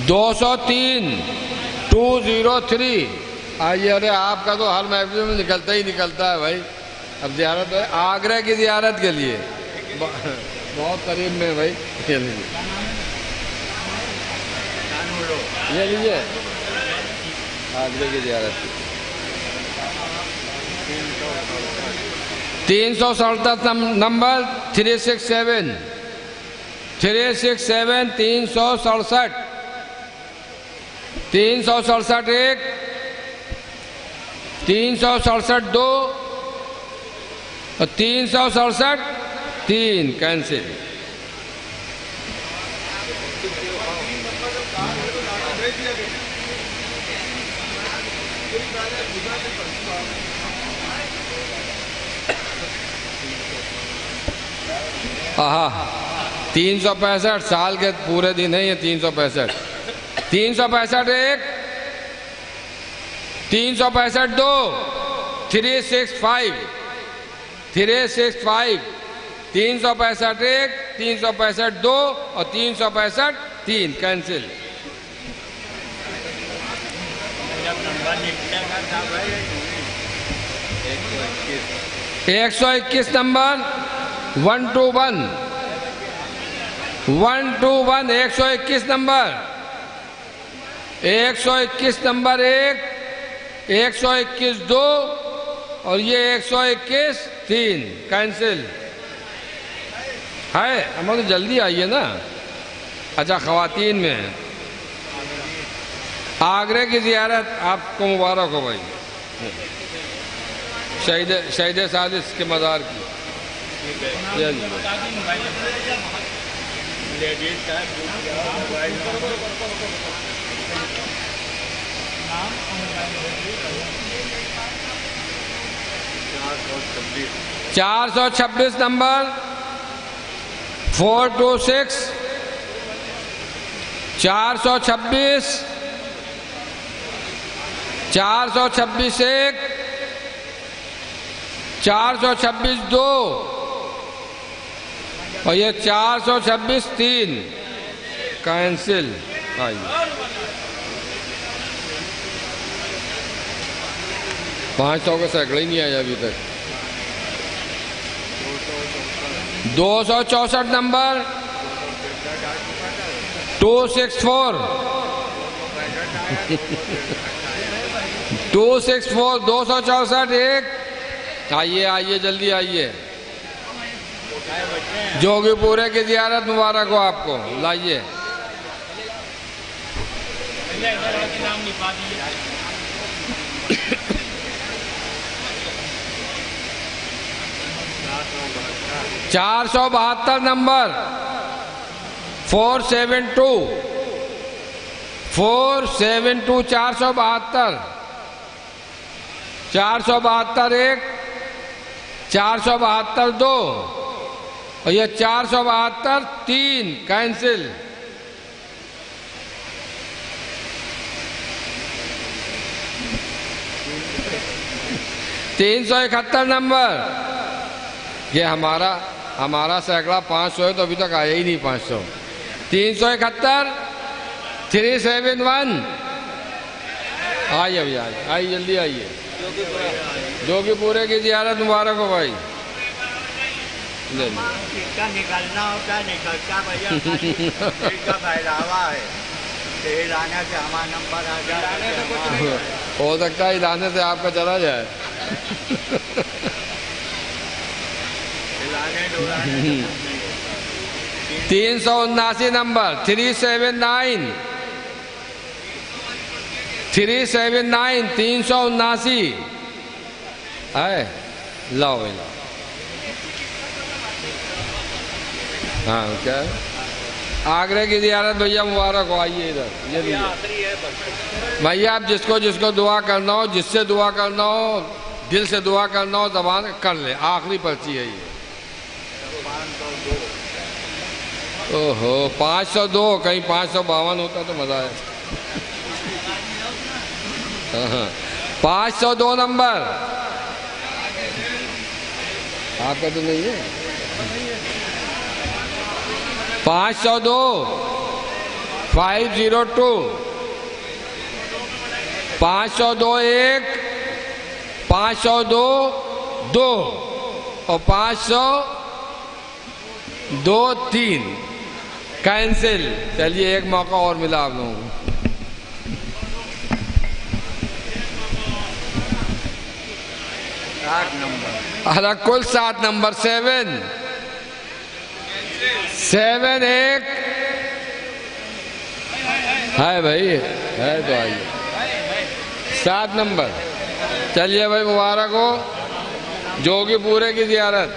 $203 آئیے. ارے آپ کا تو ہر محفل میں نکلتا ہی نکلتا ہے بھائی. اب زیارت ہے آگرہ کی زیارت کے لیے بہت قریب میں بھائی. یہ لیجیے آگرہ کی زیارت 367 نمبر 367 367 367 367 1 367 2 اور 367 3 کینسل. آہا 365 سال کے پورے دن ہیں یہ 365 365 1 365 2 365 365 365 1 365 2 اور 365 3 کینسل. ایک سو 21 نمبر 121 121 نمبر 121 نمبر 1 121 2 اور یہ 121 3 کینسل ہے. ہمیں تو جلدی آئیے نا. اچھا خواتین میں ہے آگرے کی زیارت آپ کو مبارک ہو بھائی. شہید سادس کے مزار کی. $426 نمبر 426 426 426 1 426 2 اور یہ 426 3 کینسل. 500 کا سینکڑا ہی نہیں آیا ابھی تک. 264 نمبر 264 264 1 آئیے جلدی آئیے. جوگی پورے کی زیارت مبارک ہو آپ کو. لائیے $472 نمبر 472 472 472 1 472 2 اور یہ 472 3 کینسل. 371 نمبر. یہ ہمارا سینکڑا 500 ہے تو ابھی تک آیا ہی نہیں 500. 371 371. آئیے ابھی آئیے جلدی آئیے. جوگی پورے کی زیارت مبارک ہو بھائی. نکلنا ہوتا ہے نکلتا بھیا کا پہلاوا ہے کہ ہلانے سے ہمارا نمبر آ جائے. ہو سکتا ہے ہلانے سے آپ کا چلا جائے. 379 نمبر. 379 379 ہے. لاؤ بھائی لاؤ. ہاں کیا ہے؟ آگرے کی زیارت بھیا مبارک ہو. آئیے ادھر. یہ بھیا آپ جس کو دعا کرنا ہو، جس سے دعا کرنا ہو، دل سے دعا کرنا ہو، زبان کر لے. آخری پرچی ہے یہ. اوہو 502. کہیں 552 ہوتا تو مزہ ہے. 502 نمبر. آپ کا تو نہیں ہے. 502 502 502 1 502 2 اور 502 3 کینسل. چلیے ایک موقع اور ملا آپ لوگوں کو. کل 7 نمبر. 7 1 ہے بھائی ہے تو آئیے. 7 نمبر. چلیے بھائی مبارک ہو. جوگی پورے کی زیارت.